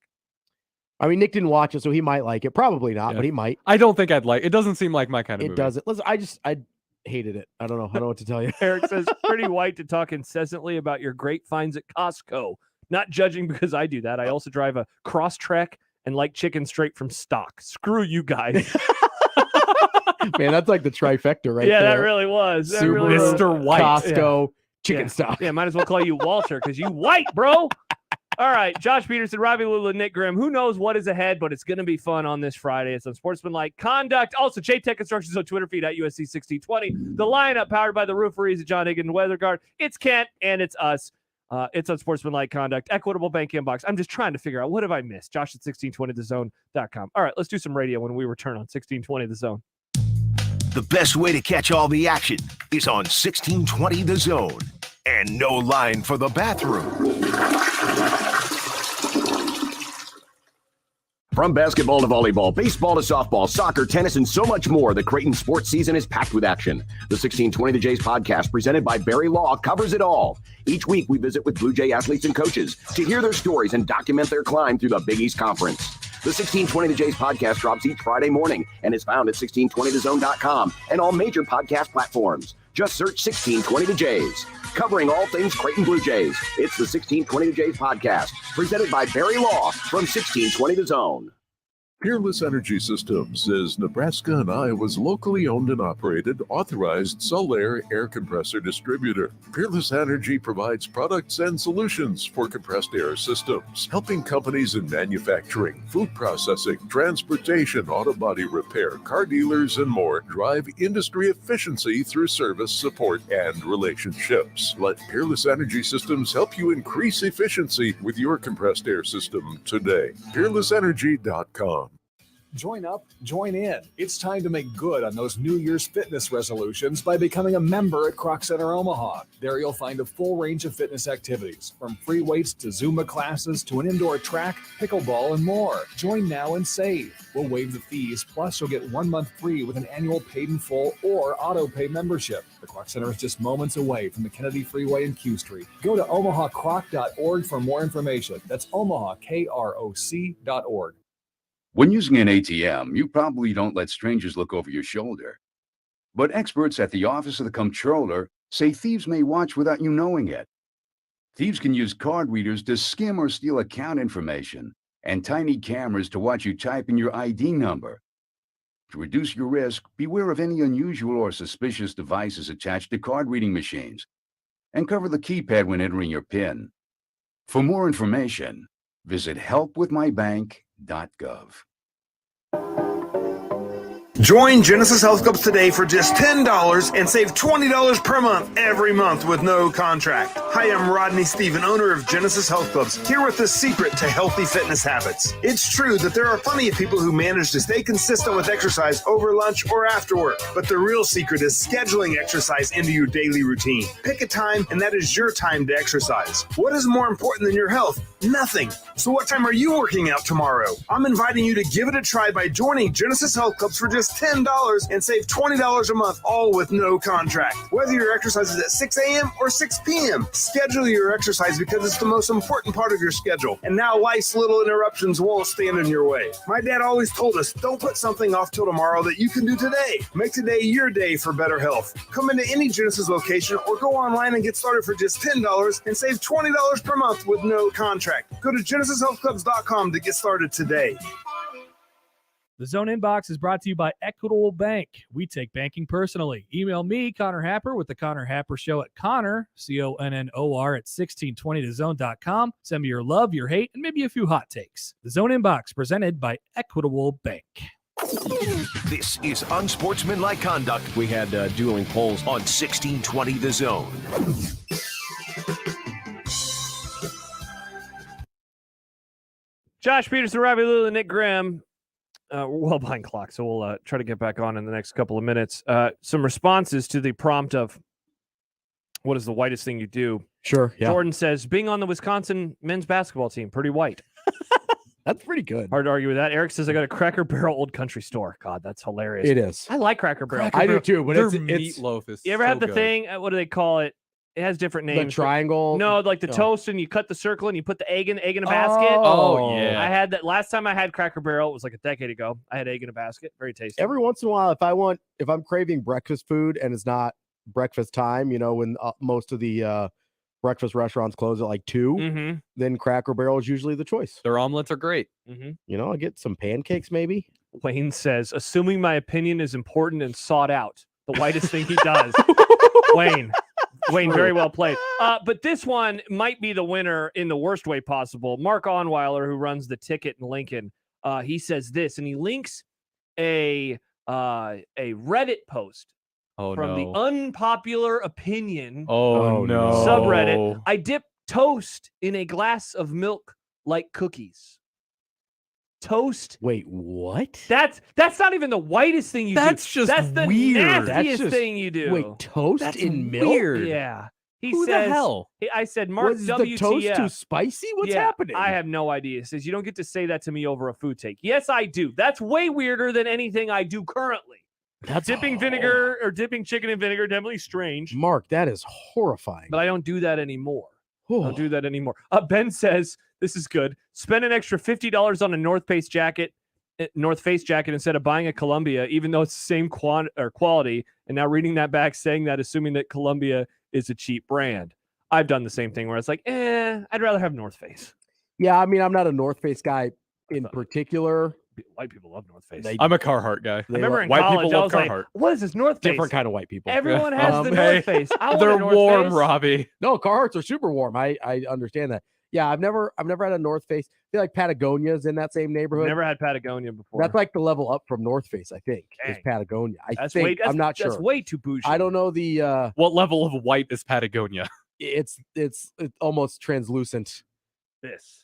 I mean, Nick didn't watch it, so he might like it. Probably not, Yeah. but he might. I don't think I'd like. It doesn't seem like my kind of It movie. doesn't. Listen, I hated it. I don't know. I don't know what to tell you. Eric says, pretty white to talk incessantly about your great finds at Costco. Not judging because I do that. I also drive a Cross-Trek and like chicken straight from stock. Screw you guys. Man, that's like the trifecta right Yeah, there. that really was. That Subaru, really was. Mr. White. Costco, chicken Yeah. stock. Yeah, might as well call you Walter because you white, bro. All right, Josh Peterson, Robbie Lula, Nick Grimm. Who knows what is ahead, but it's going to be fun on this Friday. It's Unsportsmanlike Conduct. Also, J-Tech Instructions on Twitter feed at USC 1620. The lineup powered by the Rooferys at John Higgin Weather Guard. It's Kent and it's us. It's Unsportsmanlike Conduct. Equitable Bank Inbox. I'm just trying to figure out what have I missed. Josh at 1620thezone.com. All right, let's do some radio when we return on 1620 The Zone. The best way to catch all the action is on 1620 The Zone. And no line for the bathroom. From basketball to volleyball, baseball to softball, soccer, tennis, and so much more, the Creighton sports season is packed with action. The 1620 The Jays podcast, presented by Barry Law, covers it all. Each week, we visit with Blue Jay athletes and coaches to hear their stories and document their climb through the Big East Conference. The 1620 The Jays podcast drops each Friday morning and is found at 1620thezone.com and all major podcast platforms. Just search 1620 The Jays. Covering all things Creighton Blue Jays, it's the 1620 The Jays podcast, presented by Barry Law from 1620 The Zone. Peerless Energy Systems is Nebraska and Iowa's locally owned and operated authorized Solaire air compressor distributor. Peerless Energy provides products and solutions for compressed air systems, helping companies in manufacturing, food processing, transportation, auto body repair, car dealers, and more drive industry efficiency through service, support, and relationships. Let Peerless Energy Systems help you increase efficiency with your compressed air system today. PeerlessEnergy.com. Join up, join in. It's time to make good on those New Year's fitness resolutions by becoming a member at Croc Center Omaha. There you'll find a full range of fitness activities, from free weights to Zumba classes to an indoor track, pickleball, and more. Join now and save. We'll waive the fees, plus you'll get 1 month free with an annual paid in full or auto pay membership. The Croc Center is just moments away from the Kennedy Freeway and Q Street. Go to omahacroc.org for more information. That's omahakroc.org. When using an ATM, you probably don't let strangers look over your shoulder. But experts at the Office of the Comptroller say thieves may watch without you knowing it. Thieves can use card readers to skim or steal account information and tiny cameras to watch you type in your ID number. To reduce your risk, beware of any unusual or suspicious devices attached to card reading machines, and cover the keypad when entering your PIN. For more information, visit helpwithmybank.gov. Join Genesis Health Clubs today for just $10 and save $20 per month every month with no contract. Hi, I'm Rodney Stephen, owner of Genesis Health Clubs, here with the secret to healthy fitness habits. It's true that there are plenty of people who manage to stay consistent with exercise over lunch or after work, but the real secret is scheduling exercise into your daily routine. Pick a time, and that is your time to exercise. What is more important than your health? Nothing. So what time are you working out tomorrow? I'm inviting you to give it a try by joining Genesis Health Clubs for just $10 and save $20 a month, all with no contract. Whether your exercise is at 6 a.m. or 6 p.m., schedule your exercise because it's the most important part of your schedule. And now life's little interruptions won't stand in your way. My dad always told us, don't put something off till tomorrow that you can do today. Make today your day for better health. Come into any Genesis location or go online and get started for just $10 and save $20 per month with no contract. Go to GenesisHealthClubs.com to get started today. The Zone Inbox is brought to you by Equitable Bank. We take banking personally. Email me, Connor Happer, with the Connor Happer Show at Connor, CONNOR, at 1620thezone.com. Send me your love, your hate, and maybe a few hot takes. The Zone Inbox, presented by Equitable Bank. This is Unsportsmanlike Conduct. We had dueling polls on 1620 The Zone. Josh Peterson, Robbie Lulu, Nick Grimm. We're well behind clock, so we'll try to get back on in the next couple of minutes. Some responses to the prompt of what is the whitest thing you do? Sure. Yeah. Jordan says, being on the Wisconsin men's basketball team, pretty white. That's pretty good. Hard to argue with that. Eric says, I got a Cracker Barrel Old Country Store. God, that's hilarious. It is. I like Cracker Barrel. I do too, but Their it's meatloaf is You ever so have the good. thing? What do they call it? It has different names. the triangle. No, like the Oh. toast, and you cut the circle, and you put the egg in a basket. Oh, yeah. I had that last time I had Cracker Barrel. It was like a decade ago. I had egg in a basket. Very tasty. Every once in a while, if I'm craving breakfast food and it's not breakfast time, when most of the breakfast restaurants close at like 2, then Cracker Barrel is usually the choice. Their omelets are great. I get some pancakes maybe. Wayne says, assuming my opinion is important and sought out, the whitest thing he does. Wayne, very well played. But this one might be the winner in the worst way possible. Mark Onweiler, who runs the Ticket in Lincoln, he says this, and he links a Reddit post from the unpopular opinion subreddit. I dip toast in a glass of milk like cookies. Toast. Wait, what? That's not even the whitest thing you do. That's just That's the weird. nastiest thing you do. Wait, toast That's in milk? weird. Yeah. He Who says, the hell? I said, Mark Was WTF. the toast too spicy? What's happening? I have no idea. He says, you don't get to say that to me over a food take. Yes, I do. That's way weirder than anything I do currently. That's dipping vinegar or dipping chicken in vinegar, definitely strange. Mark, that is horrifying. But I don't do that anymore. Don't do that anymore. Ben says, this is good. Spend an extra $50 on a North Face jacket instead of buying a Columbia, even though it's the same quality. And now reading that back, saying that, assuming that Columbia is a cheap brand. I've done the same thing where it's like, I'd rather have North Face. Yeah, I mean, I'm not a North Face guy in particular. White people love North Face. I'm a Carhartt guy. I remember in white college, people I love was like, Carhartt. what is this North Face? Different kind of white people. Everyone has the hey, North Face. I want they're a North warm, Face. Robbie. No, Carhartts are super warm. I understand that. Yeah, I've never had a North Face. I feel like Patagonia's in that same neighborhood. Never had Patagonia before. That's like the level up from North Face, I think, is Patagonia. I'm not sure. That's way too bougie. I don't know the What level of white is Patagonia? It's almost translucent.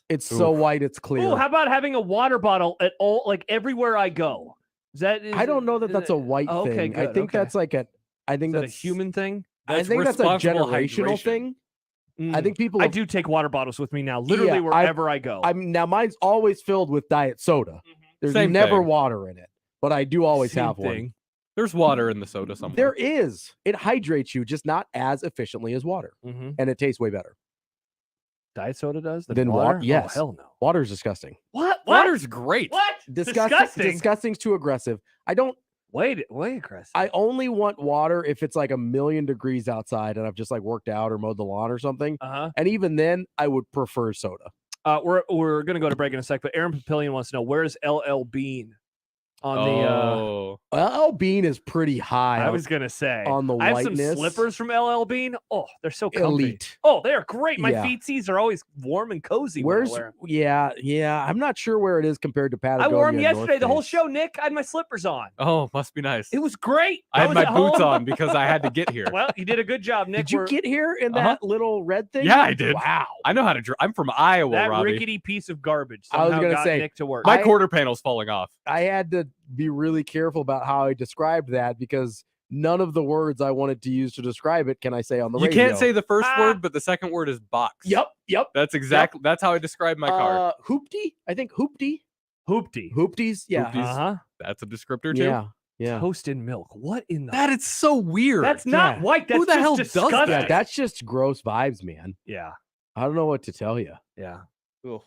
It's Oof. so white it's clear. Ooh, how about having a water bottle at all, like everywhere I go? I don't know that that's a white okay, thing. good, I think that's like Is that's that a human thing? I think that's a responsible generational hydration. thing. I think people. I do take water bottles with me now, literally wherever I go. Now mine's always filled with diet soda. There's Same never thing. water in it, but I do always Same have one. thing. There's water in the soda somewhere. There is. It hydrates you, just not as efficiently as water, and it tastes way better. Diet soda does Then water? Yes. Oh, hell no. Water's disgusting. What? Water's great. What? Disgusting. Disgusting's too aggressive. I don't. Way aggressive. I only want water if it's like 1,000,000 degrees outside and I've just like worked out or mowed the lawn or something. And even then, I would prefer soda. We're going to go to break in a sec, but Aaron Papillion wants to know, where's LL Bean on the LL Bean is pretty high. I was gonna say on the I have whiteness. some slippers from LL Bean. Oh, they're so comfy. Elite. Oh, they are great. My Yeah. feetsies are always warm and cozy. Where's when I wear 'em. yeah. I'm not sure where it is compared to I Patagonia. wore them and yesterday. North The whole Face. show, Nick. I had my slippers on. Oh, must be nice. It was great. I had was my at boots home. on because I had to get here. Well, you did a good job, Nick. Did you get here in that little red thing? Yeah, I did. Wow. I know how to drive. I'm from Iowa, that Robbie. rickety piece of garbage I was somehow gonna got say, Nick to work. My quarter panel's falling off. I had to be really careful about how I described that because none of the words I wanted to use to describe it can I say on the You radio. can't say the first word, but the second word is box. Yep. That's exactly. That's how I describe my car. Hoopty? I think hoopty. Hoopty. Hoopties? Yeah. Hoopties. That's a descriptor too. Yeah. Toast in milk. What in the? That is so weird. That's not white. That's Who the just hell disgusting. does Yeah, that? that's just gross vibes, man. Yeah. I don't know what to tell you. Yeah. Ugh.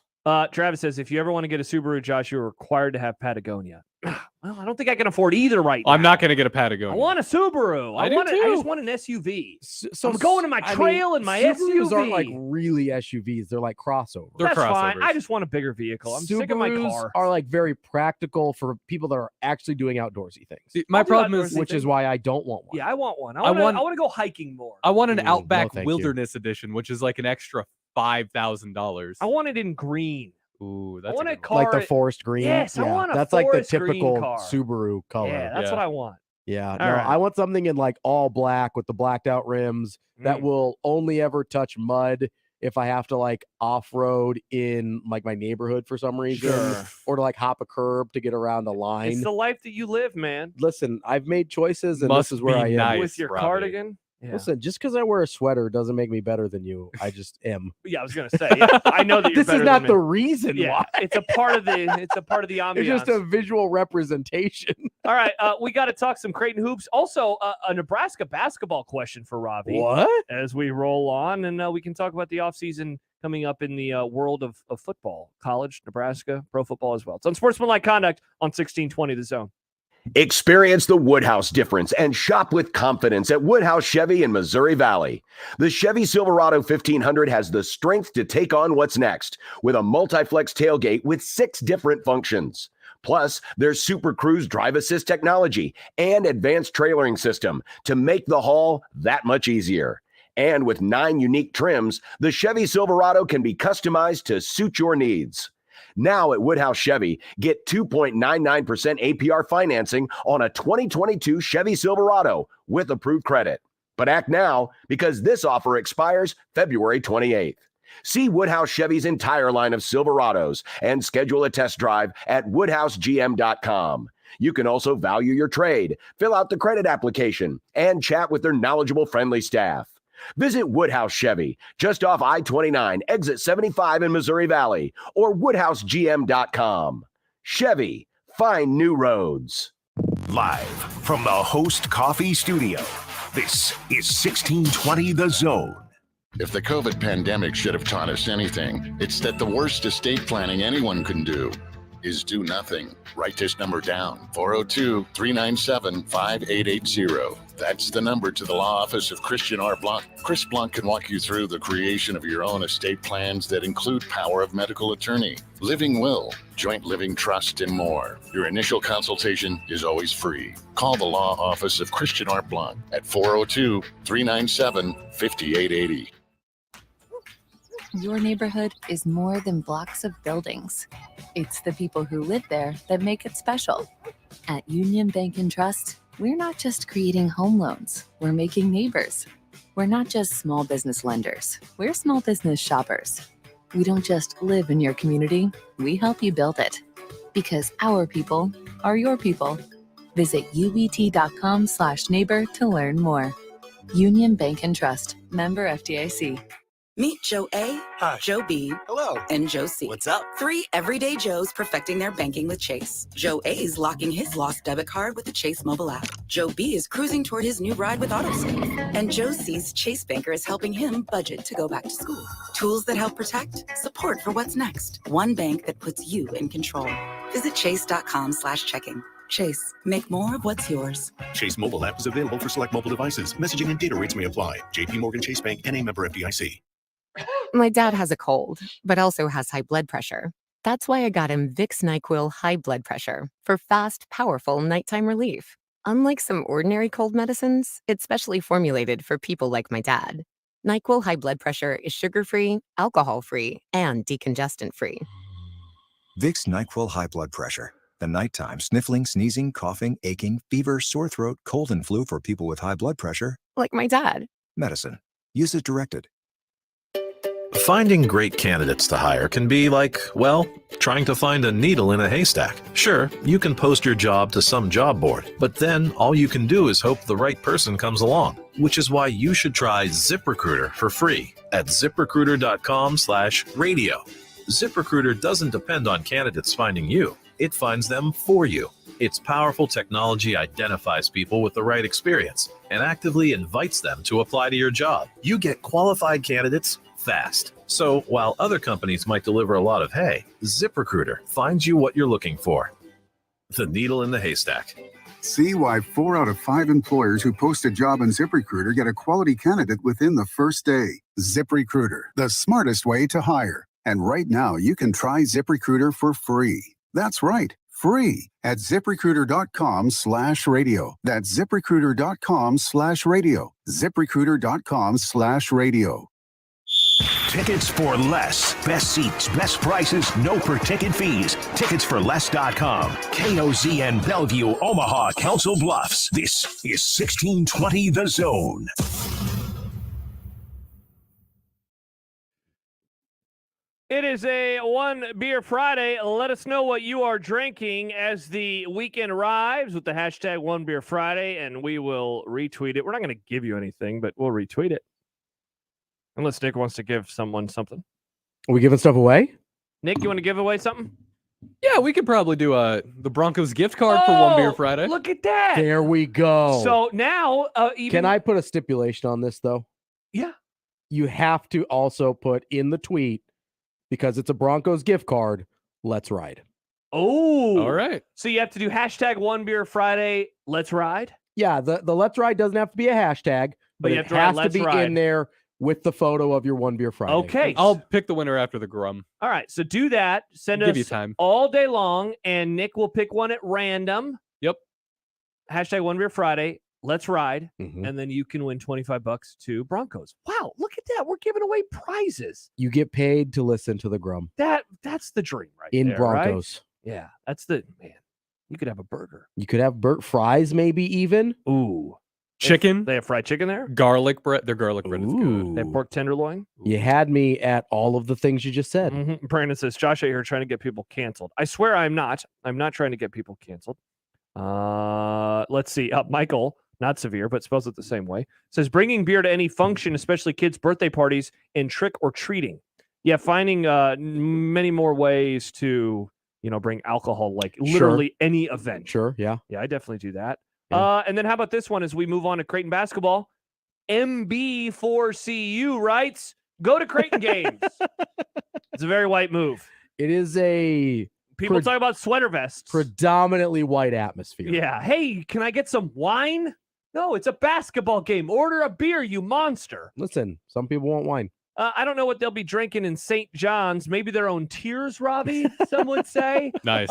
Travis says, if you ever want to get a Subaru, Josh, you're required to have Patagonia. Well, I don't think I can afford either right now. I'm not going to get a Patagonia. I want a Subaru. I do I too. just want an SUV. So I'm going to my trail and my Subarus SUV. aren't like really SUVs. They're like crossovers. They're That's fine. crossovers. I just want a bigger vehicle. I'm sick of my Subarus car. are like very practical for people that are actually doing outdoorsy things. See, my I'll do problem is, outdoorsy Which is why I don't want one. Yeah, I want one. I I want want- to go hiking more. I want an no, Outback thank you. Wilderness Edition, which is like an extra $5,000. I want it in green. Ooh, I that's want a a good car. Like the forest green. Yes, I want a that's like the forest green typical car. Subaru color. Yeah, that's what I want. Yeah, All no, right. I want something in like all black with the blacked out rims that will only ever touch mud if I have to like off road in like my neighborhood for some reason, Sure. or to like hop a curb to get around a line. It's the life that you live, man. Listen, I've made choices, and Must this is where be I am. nice, With your Robbie. cardigan. Yeah. Listen, just because I wear a sweater doesn't make me better than you. I just am. Yeah, I was gonna say. Yeah, I know that you're This is better not than the me. reason Yeah, why. it's a part of the. It's a part of the ambiance. It's just a visual representation. All right, we got to talk some Creighton hoops. Also, a Nebraska basketball question for Robbie. What? As we roll on, and we can talk about the offseason coming up in the world of football, college, Nebraska, pro football as well. It's Unsportsmanlike Conduct on 1620 The Zone. Experience the Woodhouse difference and shop with confidence at Woodhouse Chevy in Missouri Valley. The Chevy Silverado 1500 has the strength to take on what's next with a multi-flex tailgate with 6 different functions. Plus, there's Super Cruise drive assist technology and advanced trailering system to make the haul that much easier. And with 9 unique trims, the Chevy Silverado can be customized to suit your needs. Now at Woodhouse Chevy, get 2.99% APR financing on a 2022 Chevy Silverado with approved credit. But act now because this offer expires February 28th. See Woodhouse Chevy's entire line of Silverados and schedule a test drive at woodhousegm.com. You can also value your trade, fill out the credit application, and chat with their knowledgeable, friendly staff. Visit Woodhouse Chevy, just off I-29, exit 75 in Missouri Valley, or woodhousegm.com. Chevy, find new roads. Live from the Host Coffee Studio, this is 1620 The Zone. If the COVID pandemic should have taught us anything, it's that the worst estate planning anyone can do is do nothing. Write this number down, 402-397-5880. That's the number to the law office of Christian R. Blanc. Chris Blanc can walk you through the creation of your own estate plans that include power of medical attorney, living will, joint living trust, and more. Your initial consultation is always free. Call the law office of Christian R. Blanc at 402-397-5880. Your neighborhood is more than blocks of buildings. It's the people who live there that make it special. At Union Bank and Trust, we're not just creating home loans, we're making neighbors. We're not just small business lenders, we're small business shoppers. We don't just live in your community, we help you build it. Because our people are your people. Visit uet.com/neighbor to learn more. Union Bank and Trust, member FDIC. Meet Joe A, Hi. Joe B, Hello. and Joe C. What's up? 3 everyday Joes perfecting their banking with Chase. Joe A's locking his lost debit card with the Chase mobile app. Joe B is cruising toward his new ride with AutoSave. And Joe C's Chase banker is helping him budget to go back to school. Tools that help protect, support for what's next. One bank that puts you in control. Visit chase.com/checking. Chase, make more of what's yours. Chase mobile app is available for select mobile devices. Messaging and data rates may apply. JP Morgan Chase Bank, NA member FDIC. My dad has a cold, but also has high blood pressure. That's why I got him Vicks NyQuil High Blood Pressure for fast, powerful nighttime relief. Unlike some ordinary cold medicines, it's specially formulated for people like my dad. NyQuil High Blood Pressure is sugar-free, alcohol-free, and decongestant-free. Vicks NyQuil High Blood Pressure. The nighttime sniffling, sneezing, coughing, aching, fever, sore throat, cold, and flu for people with high blood pressure. Like my dad. Medicine. Use as directed. Finding great candidates to hire can be like, well, trying to find a needle in a haystack. Sure, you can post your job to some job board, but then all you can do is hope the right person comes along, which is why you should try ZipRecruiter for free at ziprecruiter.com/radio. ZipRecruiter doesn't depend on candidates finding you. It finds them for you. Its powerful technology identifies people with the right experience and actively invites them to apply to your job. You get qualified candidates fast. So while other companies might deliver a lot of hay, ZipRecruiter finds you what you're looking for. The needle in the haystack. See why 4 out of 5 employers who post a job on ZipRecruiter get a quality candidate within the first day. ZipRecruiter, the smartest way to hire. And right now, you can try ZipRecruiter for free. That's right, free at ziprecruiter.com/radio. That's ziprecruiter.com/radio. ziprecruiter.com/radio. Tickets for less. Best seats, best prices, no per ticket fees. Ticketsforless.com. KOZN Bellevue, Omaha, Council Bluffs. This is 1620 The Zone. It is a One Beer Friday. Let us know what you are drinking as the weekend arrives with the hashtag One Beer Friday, and we will retweet it. We're not going to give you anything, but we'll retweet it. Unless Nick wants to give someone something. Are we giving stuff away? Nick, you want to give away something? Yeah, we could probably do the Broncos gift card for One Beer Friday. Look at that. There we go. So now, Can I put a stipulation on this, though? Yeah. You have to also put in the tweet, because it's a Broncos gift card, let's ride. Oh. All right. So you have to do hashtag One Beer Friday, let's ride? Yeah, the let's ride doesn't have to be a hashtag, but you it have to write, has to "Let's be ride." in there with the photo of your One Beer Friday. Okay. I'll pick the winner after the Grum. All right. So do that. Send Give us you time. all day long, and Nick will pick one at random. Yep. Hashtag One Beer Friday. Let's ride. Mhm. And then you can win $25 to Broncos. Wow. Look at that. We're giving away prizes. You get paid to listen to the Grum That's the dream right in there, right? Broncos. Yeah. That's the, man, you could have a burger. You could have Burt fries, maybe even. Ooh. Chicken. They have fried chicken there? Garlic bread. Their garlic bread is good. They have pork tenderloin? You had me at all of the things you just said. Mm-hmm. Brandon says, Josh out here trying to get people canceled. I swear I'm not. I'm not trying to get people canceled. Let's see. Michael, not severe, but spells it the same way, says bringing beer to any function, especially kids' birthday parties, and trick or treating. Yeah, finding many more ways to, bring alcohol, like literally any event. Sure, yeah. Yeah, I definitely do that. Yeah. And then how about this one as we move on to Creighton basketball? MB4CU writes, go to Creighton games. It's a very white move. It is a People talk about sweater vests. predominantly white atmosphere. Yeah. Hey, can I get some wine? No, it's a basketball game. Order a beer, you monster. Listen, some people want wine. I don't know what they'll be drinking in St. John's. Maybe their own tears, Robbie, some would say. Nice.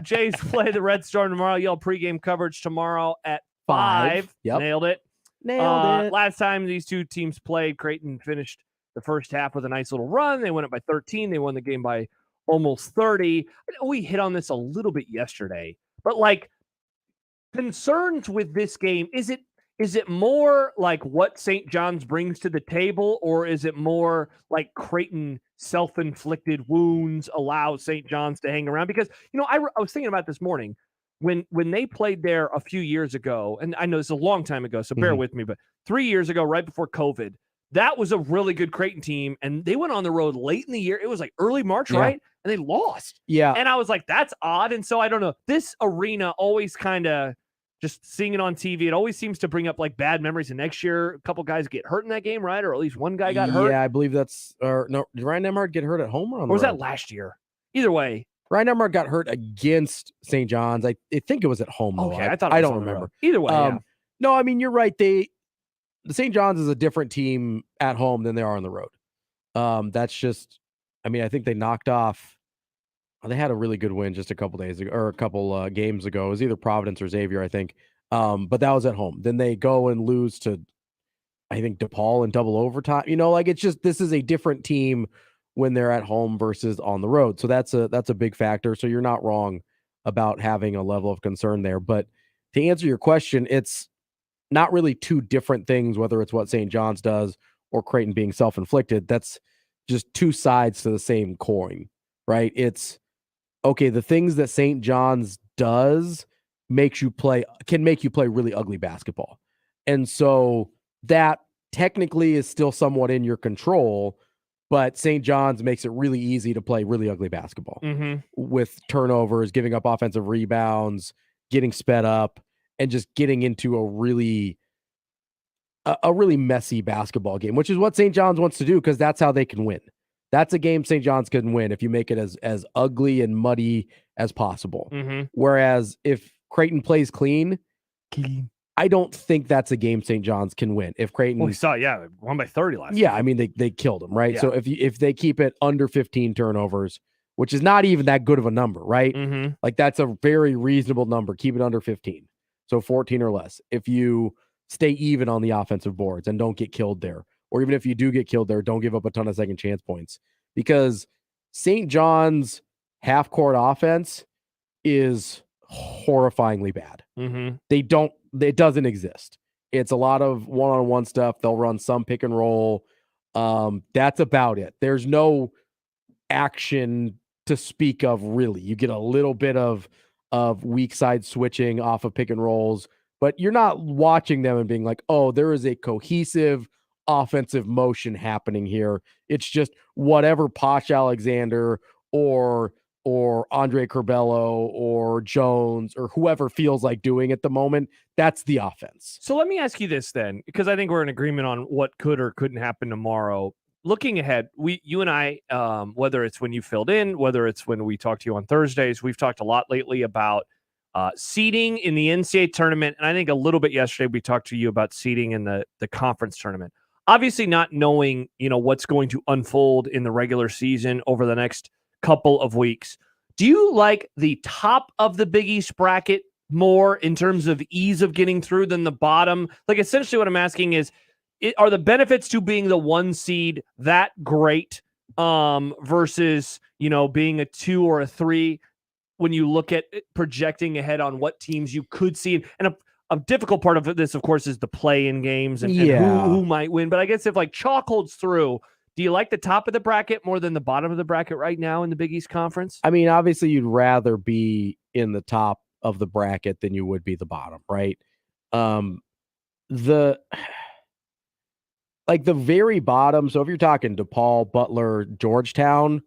Jays play the Red Storm tomorrow. Yell pregame coverage tomorrow at 5. Yep. Nailed it. Nailed it. Last time these two teams played, Creighton finished the first half with a nice little run. They won it by 13. They won the game by almost 30. I know we hit on this a little bit yesterday, but like concerns with this game, is it more like what St. John's brings to the table, or is it more like Creighton self-inflicted wounds allow St. John's to hang around? Because, I was thinking about this morning when they played there a few years ago, and I know it's a long time ago, so bear with me, but 3 years ago, right before COVID, that was a really good Creighton team, and they went on the road late in the year. It was like early March, right? And they lost. Yeah. And I was like, that's odd. And so I don't know. This arena always kind of, just seeing it on TV, it always seems to bring up like bad memories. And next year, a couple guys get hurt in that game, right? Or at least one guy got hurt. Yeah, I believe that's no. Did Ryan Emhart get hurt at home or on the Or was road? that last year? Either way. Ryan Emhart got hurt against St. John's. I think it was at home though. Okay, I thought it I was don't on the road. remember. Either way, yeah. No, I mean you're right. The St. John's is a different team at home than they are on the road. That's just, I mean, I think they knocked off. They had a really good win just a couple days ago, or a couple games ago. It was either Providence or Xavier, I think. But that was at home. Then they go and lose to, I think, DePaul in double overtime. Like it's just, this is a different team when they're at home versus on the road. So that's a big factor. So you're not wrong about having a level of concern there. But to answer your question, it's not really two different things, whether it's what St. John's does or Creighton being self-inflicted. That's just two sides to the same coin, right? It's, okay, the things that St. John's does can make you play really ugly basketball. And so that technically is still somewhat in your control, but St. John's makes it really easy to play really ugly basketball with turnovers, giving up offensive rebounds, getting sped up, and just getting into a really messy basketball game, which is what St. John's wants to do, because that's how they can win. That's a game St. John's can win if you make it as ugly and muddy as possible. Whereas if Creighton plays clean, I don't think that's a game St. John's can win. If Creighton, we saw, won by 30 last. Yeah, I mean they killed them, right? Yeah. So if they keep it under 15 turnovers, which is not even that good of a number, right? Like that's a very reasonable number. Keep it under 15, so 14 or less. If you stay even on the offensive boards and don't get killed there. Or even if you do get killed there, don't give up a ton of second chance points, because St. John's half-court offense is horrifyingly bad. It doesn't exist. It's a lot of one-on-one stuff. They'll run some pick and roll. That's about it. There's no action to speak of, really. You get a little bit of weak side switching off of pick and rolls, but you're not watching them and being like, oh, there is a cohesive offensive motion happening here. It's just whatever Posh Alexander or Andre Curbelo or Jones or whoever feels like doing at the moment, that's the offense. So let me ask you this then, because I think we're in agreement on what could or couldn't happen tomorrow. Looking ahead, you and I, whether it's when you filled in, whether it's when we talk to you on Thursdays, we've talked a lot lately about seeding in the NCAA tournament. And I think a little bit yesterday, we talked to you about seeding in the conference tournament. Obviously not knowing, what's going to unfold in the regular season over the next couple of weeks. Do you like the top of the Big East bracket more in terms of ease of getting through than the bottom? Like, essentially what I'm asking is, are the benefits to being the 1 seed that great versus, being a 2 or a 3 when you look at projecting ahead on what teams you could see? And a difficult part of this, of course, is the play-in games and who might win. But I guess if like chalk holds through, do you like the top of the bracket more than the bottom of the bracket right now in the Big East Conference? I mean, obviously you'd rather be in the top of the bracket than you would be the bottom, right? The very bottom. So if you're talking DePaul, Butler, Georgetown,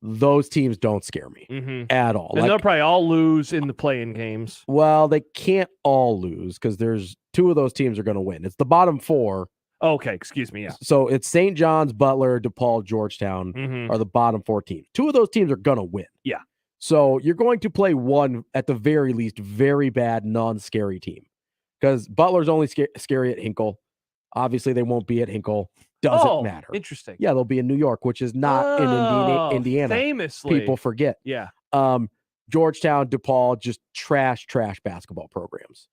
those teams don't scare me at all. And they'll probably all lose in the play-in games. Well, they can't all lose because there's 2 of those teams are going to win. It's the bottom 4. Okay, excuse me. Yeah. So it's St. John's, Butler, DePaul, Georgetown are the bottom 4 teams. 2 of those teams are going to win. Yeah. So you're going to play one, at the very least, very bad, non-scary team, because Butler's only scary at Hinkle. Obviously, they won't be at Hinkle. Doesn't matter. Interesting. Yeah, they'll be in New York, which is not in Indiana. Famously. People forget. Yeah. Georgetown, DePaul, just trash basketball programs.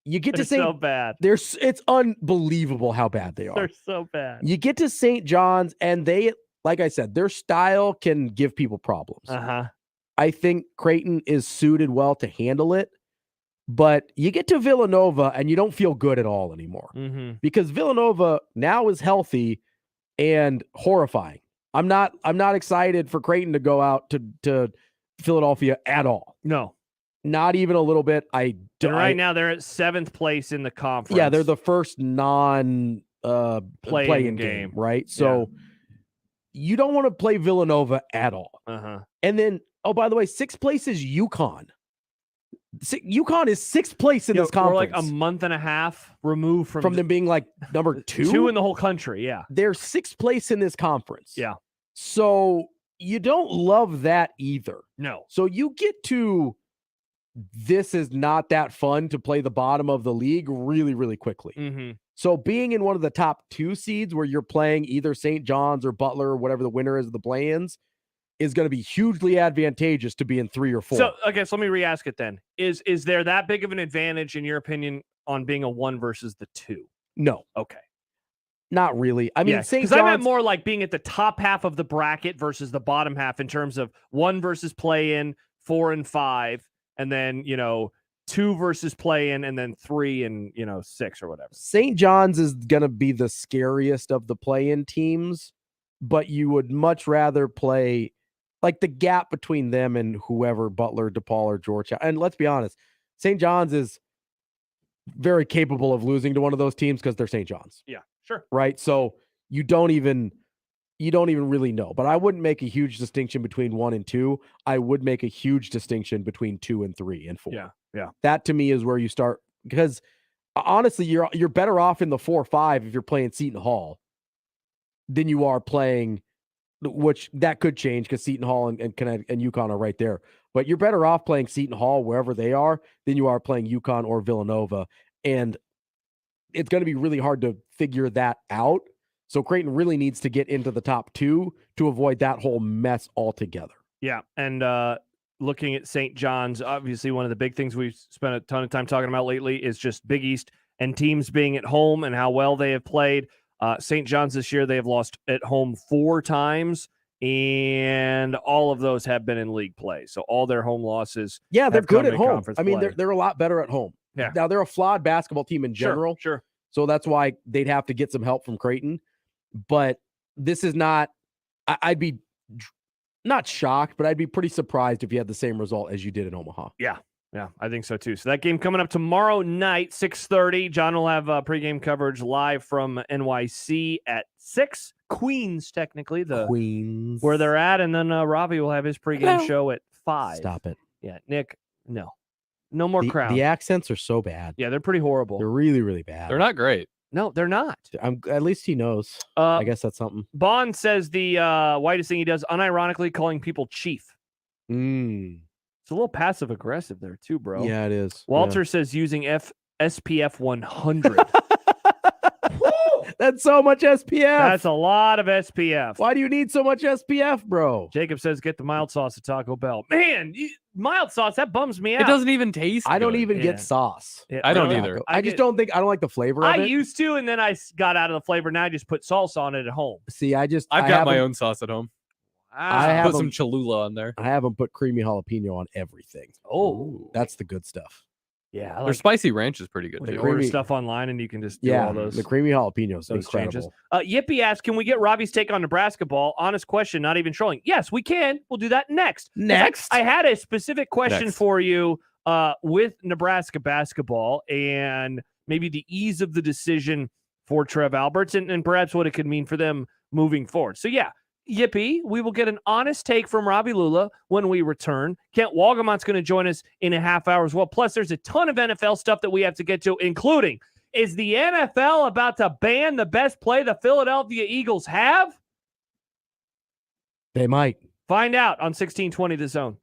You get to so bad. It's unbelievable how bad they are. They're so bad. You get to St. John's, and they, like I said, their style can give people problems. I think Creighton is suited well to handle it. But you get to Villanova and you don't feel good at all anymore because Villanova now is healthy and horrifying. I'm not excited for Creighton to go out to Philadelphia at all. No, not even a little bit. Right now they're at 7th place in the conference. Yeah, they're the first non play-in game, right? So you don't want to play Villanova at all. And then, oh, by the way, 6th place is UConn. UConn is 6th place in this conference. We're like a month and a half removed from them being like number 2? 2 in the whole country, yeah. They're 6th place in this conference. Yeah. So you don't love that either. No. So you get to, this is not that fun to play the bottom of the league really, really quickly. So being in one of the top 2 seeds where you're playing either St. John's or Butler or whatever the winner is of the play-ins is going to be hugely advantageous to be in 3 or 4. So, okay, so let me re-ask it then. Is there that big of an advantage, in your opinion, on being a 1 versus the 2? No. Okay. Not really. I mean, St. Because John's... I meant more like being at the top half of the bracket versus the bottom half in terms of 1 versus play-in, 4 and 5, and then, 2 versus play-in, and then 3 and, 6 or whatever. St. John's is going to be the scariest of the play-in teams, but you would much rather play like the gap between them and whoever, Butler, DePaul, or Georgetown. And let's be honest, St. John's is very capable of losing to one of those teams because they're St. John's. Yeah, sure. Right? So you don't even really know. But I wouldn't make a huge distinction between 1 and 2. I would make a huge distinction between 2 and 3 and 4. Yeah. That to me is where you start, because honestly, you're better off in the 4-5 if you're playing Seton Hall than you are playing, which that could change because Seton Hall and UConn are right there. But you're better off playing Seton Hall wherever they are than you are playing UConn or Villanova. And it's going to be really hard to figure that out. So Creighton really needs to get into the top 2 to avoid that whole mess altogether. Yeah, and looking at St. John's, obviously one of the big things we've spent a ton of time talking about lately is just Big East and teams being at home and how well they have played. St. John's this year, they have lost at home 4 times, and all of those have been in league play. So all their home losses. Yeah, they're good at home. I mean, play. they're a lot better at home. Yeah. Now, they're a flawed basketball team in general. Sure. So that's why they'd have to get some help from Creighton. But this is not, I'd be not shocked, but I'd be pretty surprised if you had the same result as you did in Omaha. Yeah, I think so too. So that game coming up tomorrow night, 6:30. John will have pregame coverage live from NYC at 6. Queens, technically, Queens, where they're at, and then Ravi will have his pregame show at 5. Stop it. Yeah, Nick, no more crowd. The accents are so bad. Yeah, they're pretty horrible. They're really, really bad. They're not great. No, they're not. At least he knows. I guess that's something. Bond says the whitest thing he does, unironically calling people chief. It's a little passive aggressive there too, bro. Yeah, it is. Walter says using SPF 100. That's so much SPF. That's a lot of SPF. Why do you need so much SPF, bro? Jacob says get the mild sauce at Taco Bell. Man, mild sauce, that bums me out. It doesn't even taste I don't good. even get sauce. Yeah, I don't really? either. I don't like the flavor of it. I used to, and then I got out of the flavor. Now I just put salsa on it at home. See, I've got my own sauce at home. I put some Cholula on there. I have them put creamy jalapeno on everything. Oh, that's the good stuff. Yeah, their spicy ranch is pretty good They too. order stuff online, and you can just do all those. The creamy jalapeno is those incredible. changes. Yippee asks, can we get Robbie's take on Nebraska ball? Honest question, not even trolling. Yes, we can. We'll do that next. I had a specific question for you with Nebraska basketball and maybe the ease of the decision for Trev Alberts and perhaps what it could mean for them moving forward. So, yeah, Yippee, we will get an honest take from Robbie Lula when we return. Kent Walgamont's going to join us in a half hour as well. Plus, there's a ton of NFL stuff that we have to get to, including, is the NFL about to ban the best play the Philadelphia Eagles have? They might. Find out on 1620 The Zone.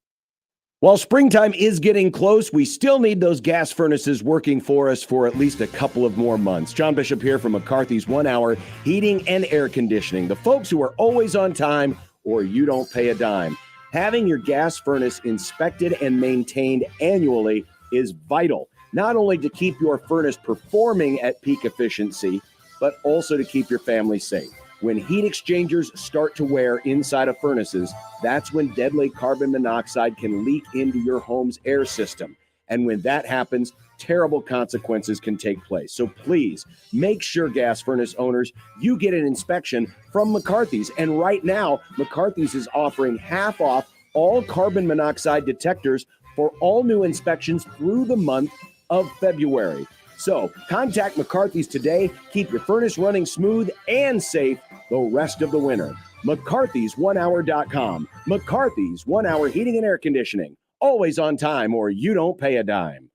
While springtime is getting close, we still need those gas furnaces working for us for at least a couple of more months. John Bishop here from McCarthy's 1 Hour Heating and Air Conditioning. The folks who are always on time or you don't pay a dime. Having your gas furnace inspected and maintained annually is vital, not only to keep your furnace performing at peak efficiency, but also to keep your family safe. When heat exchangers start to wear inside of furnaces, that's when deadly carbon monoxide can leak into your home's air system. And when that happens, terrible consequences can take place. So please make sure, gas furnace owners, you get an inspection from McCarthy's. And right now, McCarthy's is offering half off all carbon monoxide detectors for all new inspections through the month of February. So contact McCarthy's today. Keep your furnace running smooth and safe the rest of the winter. McCarthy's1hour.com. McCarthy's 1 Hour Heating and Air Conditioning. Always on time or you don't pay a dime.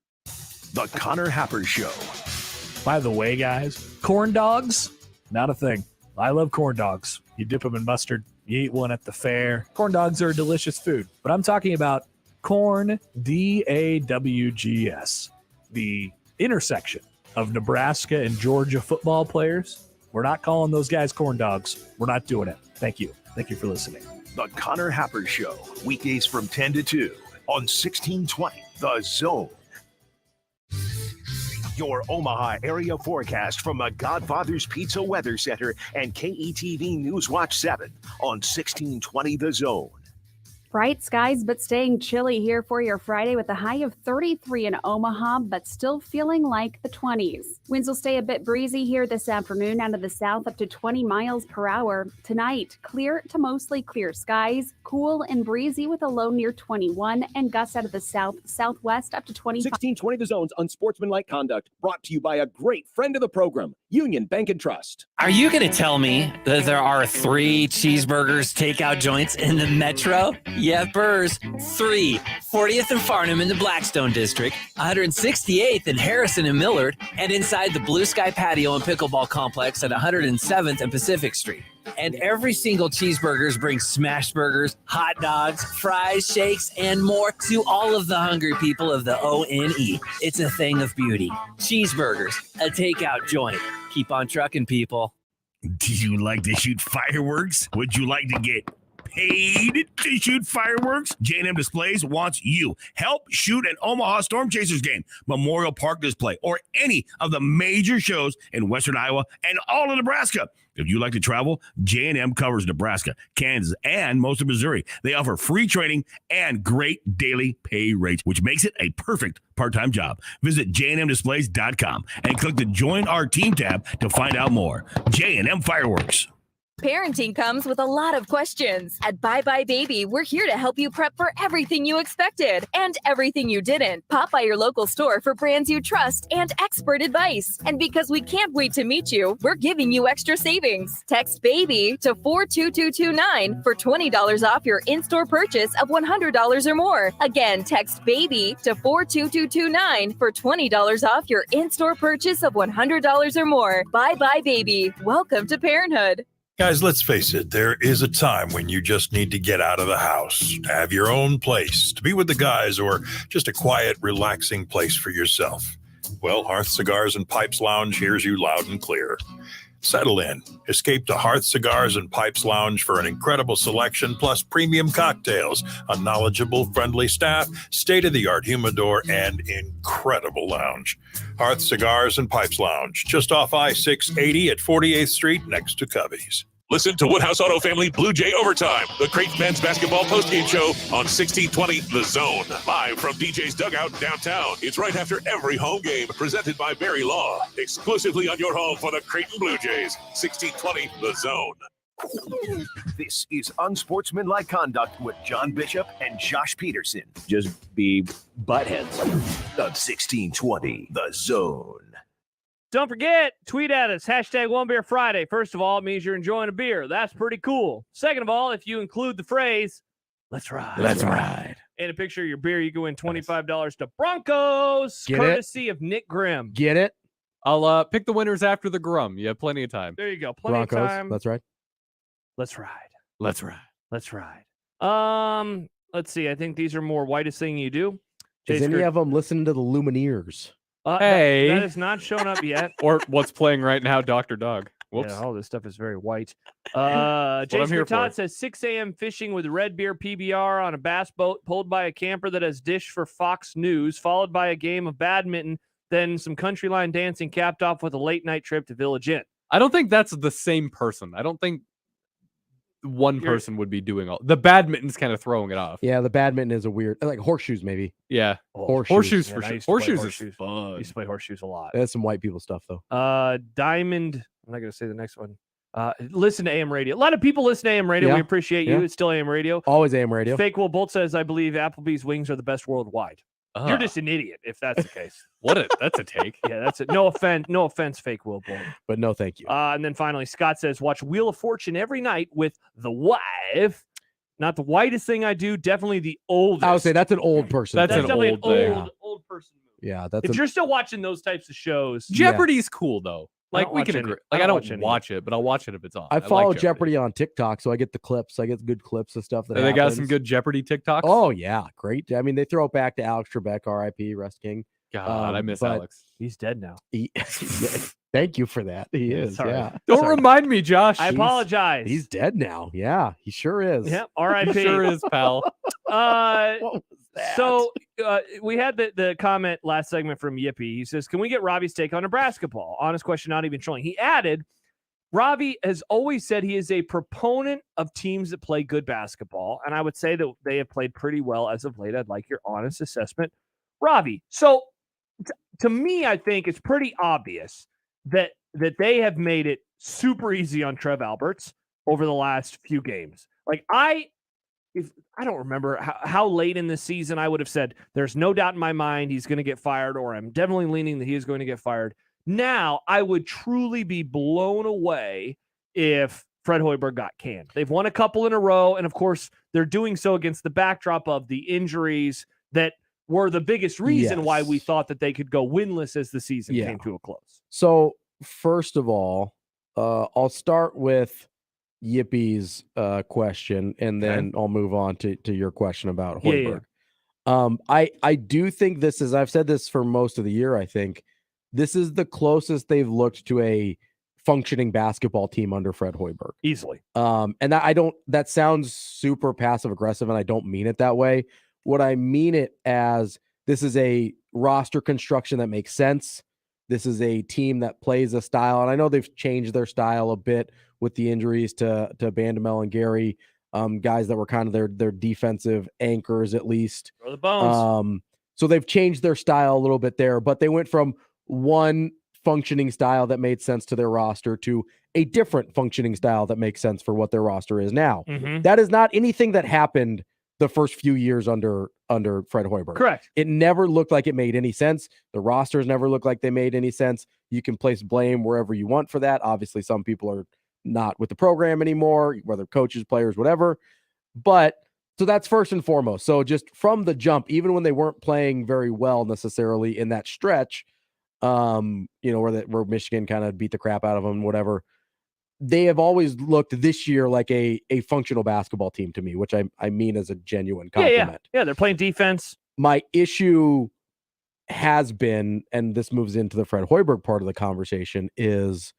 The Connor Happer Show. By the way, guys, corn dogs, not a thing. I love corn dogs. You dip them in mustard. You eat one at the fair. Corn dogs are a delicious food. But I'm talking about corn, DAWGS. The intersection of Nebraska and Georgia football players. We're not calling those guys corn dogs. We're not doing it. Thank you. Thank you for listening. The Connor Happer Show, weekdays from 10 to 2 on 1620 The Zone. Your Omaha area forecast from the Godfather's Pizza Weather Center and KETV News Watch 7 on 1620 The Zone. Bright skies, but staying chilly here for your Friday with a high of 33 in Omaha, but still feeling like the 20s. Winds will stay a bit breezy here this afternoon out of the south up to 20 miles per hour. Tonight, clear to mostly clear skies, cool and breezy with a low near 21 and gusts out of the southwest up to 25. 1620 The Zone's Unsportsmanlike Conduct, brought to you by a great friend of the program, Union Bank and Trust. Are you going to tell me that there are 3 cheeseburgers takeout joints in the metro? Yeah, Burrs. 3. 40th and Farnham in the Blackstone District, 168th in Harrison and Millard, and inside the Blue Sky Patio and Pickleball Complex at 107th and Pacific Street. And every single cheeseburgers brings smash burgers, hot dogs, fries, shakes, and more to all of the hungry people of the ONE. It's a thing of beauty. Cheeseburgers, a takeout joint. Keep on trucking, people. Do you like to shoot fireworks? Would you like to get paid to shoot fireworks? J&M Displays wants you. Help shoot an Omaha Storm Chasers game, Memorial Park display, or any of the major shows in Western Iowa and all of Nebraska. If you like to travel, J&M covers Nebraska, Kansas, and most of Missouri. They offer free training and great daily pay rates, which makes it a perfect part-time job. Visit jnmdisplays.com and click the Join Our Team tab to find out more. J&M Fireworks. Parenting comes with a lot of questions. At Bye Bye Baby, we're here to help you prep for everything you expected and everything you didn't. Pop by your local store for brands you trust and expert advice. And because we can't wait to meet you, we're giving you extra savings. Text BABY to 42229 for $20 off your in-store purchase of $100 or more. Again, text BABY to 42229 for $20 off your in-store purchase of $100 or more. Bye Bye Baby. Welcome to parenthood. Guys, let's face it, there is a time when you just need to get out of the house, to have your own place, to be with the guys, or just a quiet, relaxing place for yourself. Well, Hearth Cigars and Pipes Lounge hears you loud and clear. Settle in. Escape to Hearth Cigars and Pipes Lounge for an incredible selection, plus premium cocktails, a knowledgeable, friendly staff, state-of-the-art humidor, and incredible lounge. Hearth Cigars and Pipes Lounge, just off I-680 at 48th Street, next to Covey's. Listen to Woodhouse Auto Family Blue Jay Overtime, the Creighton men's basketball postgame show on 1620 The Zone. Live from DJ's Dugout downtown. It's right after every home game, presented by Barry Law. Exclusively on your home for the Creighton Blue Jays. 1620 The Zone. This is Unsportsmanlike Conduct with John Bishop and Josh Peterson. Just be buttheads. On 1620 The Zone. Don't forget, tweet at us, hashtag One Beer Friday. First of all, it means you're enjoying a beer. That's pretty cool. Second of all, if you include the phrase, let's ride. Let's ride. And a picture of your beer, you can win $25 to Broncos, Get courtesy of Nick Grimm. Get it? I'll pick the winners after the Grum. You have plenty of time. There you go. Plenty Broncos, of time. that's right. Let's ride. Let's ride. Let's ride. Let's see. I think these are more whitest thing you do. Is any of them listening to the Lumineers? Hey. That has not shown up yet. Or what's playing right now, Dr. Dog. Whoops. Yeah, all this stuff is very white. I'm Jason here Todd for. says 6 a.m. fishing with Red Beer PBR on a bass boat pulled by a camper that has dish for Fox News, followed by a game of badminton, then some country line dancing, capped off with a late night trip to Village Inn. I don't think that's the same person. I don't think one person would be doing all the badminton's kind of throwing it off. Yeah, the badminton is a weird, like horseshoes maybe. Yeah, horseshoes for sure. I used to play Horseshoes horseshoes. is fun. I used to play horseshoes a lot. That's some white people stuff though. Diamond. I'm not going to say the next one. Listen to AM radio. A lot of people listen to AM radio. Yeah, We appreciate you. yeah. It's still AM radio. Always AM radio. Fake Will Bolt says, I believe Applebee's wings are the best worldwide. You're just an idiot if that's the case. That's a take. Yeah, that's it. No offense, Fake Will Bolt. But no, thank you. And then finally, Scott says, watch Wheel of Fortune every night with the wife. Not the whitest thing I do, definitely the oldest. I would say that's an old person. That's an definitely old thing. old person movie. Yeah, that's If you're still watching those types of shows, Jeopardy's cool though. Like don't we watch can any- agree. I Like I don't don't watch any. watch it, but I'll watch it if it's on. I like follow Jeopardy. Jeopardy on TikTok, so I get the clips. I get good clips of stuff that They got happens. some good Jeopardy TikToks. Oh yeah, great. I mean, they throw it back to Alex Trebek, R.I.P. Rest King. God, I miss but Alex. He's dead now. Thank you for that. He is. Sorry. Yeah. Don't remind me, Josh. I apologize. He's dead now. Yeah, he sure is. Yep. R.I.P. Sure is, pal. What was that? So we had the comment last segment from Yippee. He says, "Can we get Robbie's take on Nebraska ball?" Honest question, not even trolling. He added, "Robbie has always said he is a proponent of teams that play good basketball, and I would say that they have played pretty well as of late. I'd like your honest assessment, Robbie." So to me, I think it's pretty obvious that they have made it super easy on Trev Alberts over the last few games. Like I don't remember how late in the season I would have said there's no doubt in my mind he's going to get fired, or I'm definitely leaning that he is going to get fired. Now I would truly be blown away if Fred Hoiberg got canned. They've won a couple in a row, and of course they're doing so against the backdrop of the injuries that were the biggest reason why we thought that they could go winless as the season came to a close. So first of all, I'll start with Yippie's question, and then I'll move on to your question about Hoiberg. I do think this is, I've said this for most of the year, I think this is the closest they've looked to a functioning basketball team under Fred Hoiberg. Easily. And that sounds super passive aggressive, and I don't mean it that way. What I mean it as, this is a roster construction that makes sense. This is a team that plays a style, and I know they've changed their style a bit with the injuries to Bandamel and Gary, guys that were kind of their defensive anchors at least. Throw the bones. So they've changed their style a little bit there, but they went from one functioning style that made sense to their roster to a different functioning style that makes sense for what their roster is now. That is not anything that happened the first few years under Fred Hoiberg. Correct. It never looked like it made any sense. The rosters never looked like they made any sense. You can place blame wherever you want for that. Obviously, some people are not with the program anymore, whether coaches, players, whatever. But so that's first and foremost. So just from the jump, even when they weren't playing very well necessarily in that stretch, where Michigan kind of beat the crap out of them, whatever, they have always looked this year like a functional basketball team to me, which I mean as a genuine compliment. Yeah, they're playing defense. My issue has been, and this moves into the Fred Hoiberg part of the conversation, is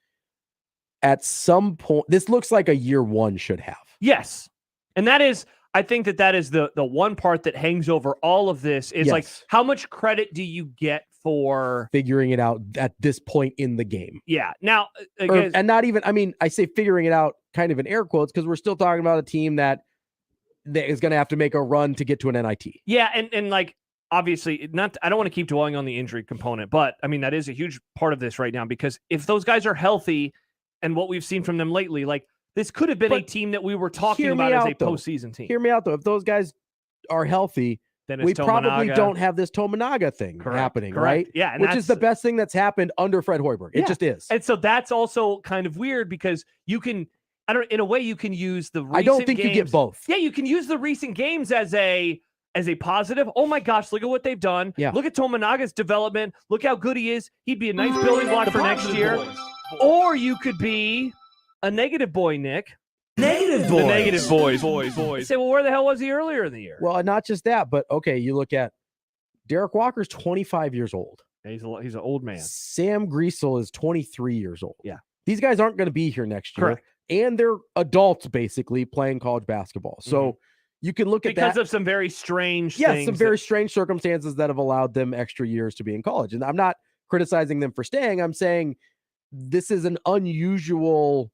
at some point, this looks like a year one should have. Yes. And that is, I think that is the one part that hangs over all of this is like, how much credit do you get for figuring it out at this point in the game? Yeah. Now, again, and not even, I mean, I say figuring it out kind of in air quotes, because we're still talking about a team that is going to have to make a run to get to an NIT. Yeah. And like, obviously I don't want to keep dwelling on the injury component, but I mean, that is a huge part of this right now, because if those guys are healthy and what we've seen from them lately, like this could have been a team that we were talking about as a postseason team. Hear me out though. If those guys are healthy, then it's we Tominaga. Probably don't have this Tominaga thing happening, right? Yeah. And which is the best thing that's happened under Fred Hoiberg. It just is. And so that's also kind of weird, because you can, in a way you can use the recent I don't think games, you get both. Yeah, you can use the recent games as a positive. Oh my gosh, look at what they've done. Yeah. Look at Tominaga's development. Look how good he is. He'd be a nice building block for next year. Or you could be a negative boy, Nick. Negative The negative boys. Say, well, where the hell was he earlier in the year? Well, not just that, but okay, you look at Derek Walker's 25 years old. He's an old man. Sam Griesel is 23 years old. Yeah. These guys aren't going to be here next year. Correct. And they're adults basically playing college basketball. So you can look at that. Because of some very strange things. Some very strange circumstances that have allowed them extra years to be in college. And I'm not criticizing them for staying. I'm saying this is an unusual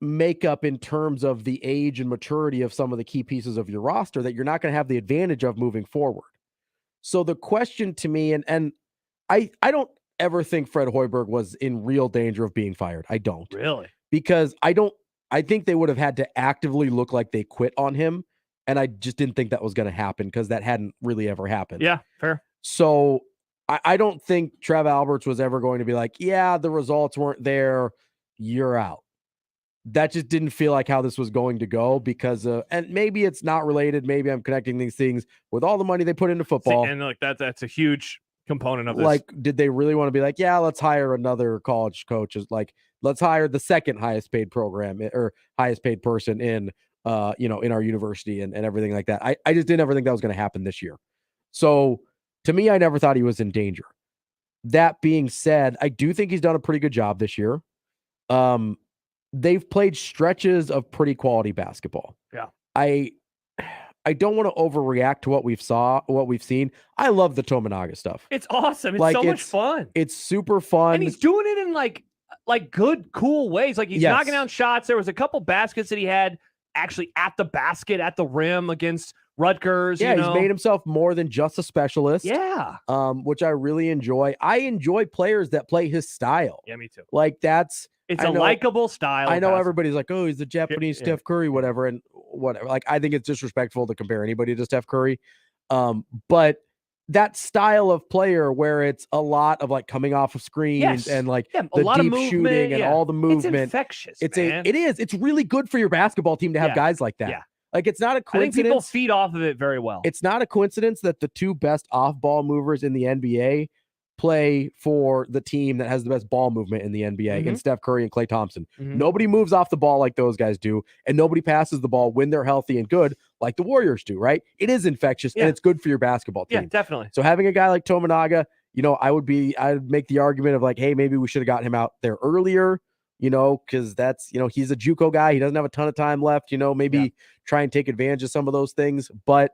makeup in terms of the age and maturity of some of the key pieces of your roster that you're not going to have the advantage of moving forward. So the question to me, and I don't ever think Fred Hoiberg was in real danger of being fired. I don't. Really? Because I think they would have had to actively look like they quit on him. And I just didn't think that was going to happen, because that hadn't really ever happened. Yeah, fair. So I don't think Trev Alberts was ever going to be like, yeah, the results weren't there, you're out. That just didn't feel like how this was going to go, because and maybe it's not related. Maybe I'm connecting these things with all the money they put into football. And like that's a huge component of this. Like, did they really want to be like, yeah, let's hire another college coach? Like, let's hire the second highest paid program or highest paid person in our university and everything like that. I just didn't ever think that was going to happen this year. So To me, I never thought he was in danger. That being said, I do think he's done a pretty good job this year. They've played stretches of pretty quality basketball. Yeah. I don't want to overreact to what we've seen. I love the Tominaga stuff. It's awesome. It's so much fun. It's super fun. And he's doing it in like good, cool ways. Like he's knocking down shots. There was a couple baskets that he had actually at the basket, at the rim against Rutgers. Yeah, he's made himself more than just a specialist. Yeah. Which I really enjoy. I enjoy players that play his style. Yeah, me too. Like it's a likable style. I know everybody's like, oh, he's the Japanese Steph Curry, whatever, and whatever. Like, I think it's disrespectful to compare anybody to Steph Curry. But that style of player where it's a lot of like coming off of screens and like the deep shooting and all the movement. It's infectious. It is. It's really good for your basketball team to have guys like that. Yeah. Like, it's not a coincidence. I think people feed off of it very well. It's not a coincidence that the two best off-ball movers in the NBA play for the team that has the best ball movement in the NBA, in Steph Curry and Klay Thompson. Nobody moves off the ball like those guys do, and nobody passes the ball when they're healthy and good like the Warriors do, right? It is infectious, and it's good for your basketball team. Yeah, definitely. So having a guy like Tominaga, I'd make the argument of like, hey, maybe we should have gotten him out there earlier, because that's, he's a JUCO guy. He doesn't have a ton of time left, maybe try and take advantage of some of those things, but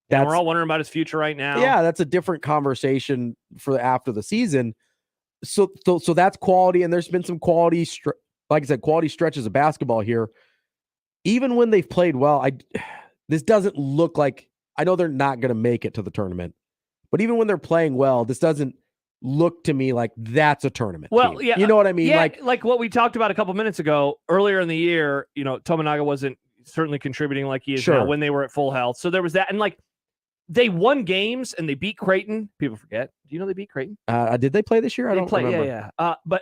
we're all wondering about his future right now. Yeah, that's a different conversation for after the season. So that's quality, and there's been some quality, like I said, quality stretches of basketball here. Even when they've played well, this doesn't look like, I know they're not going to make it to the tournament, but even when they're playing well, this doesn't look to me like that's a tournament team. Yeah, you know what I mean? Yeah, like what we talked about a couple minutes ago, earlier in the year, Tominaga wasn't certainly contributing like he is now when they were at full health. So there was that, and like, they won games and they beat Creighton. People forget. Do you know they beat Creighton? Did they play this year? I don't remember. Yeah. But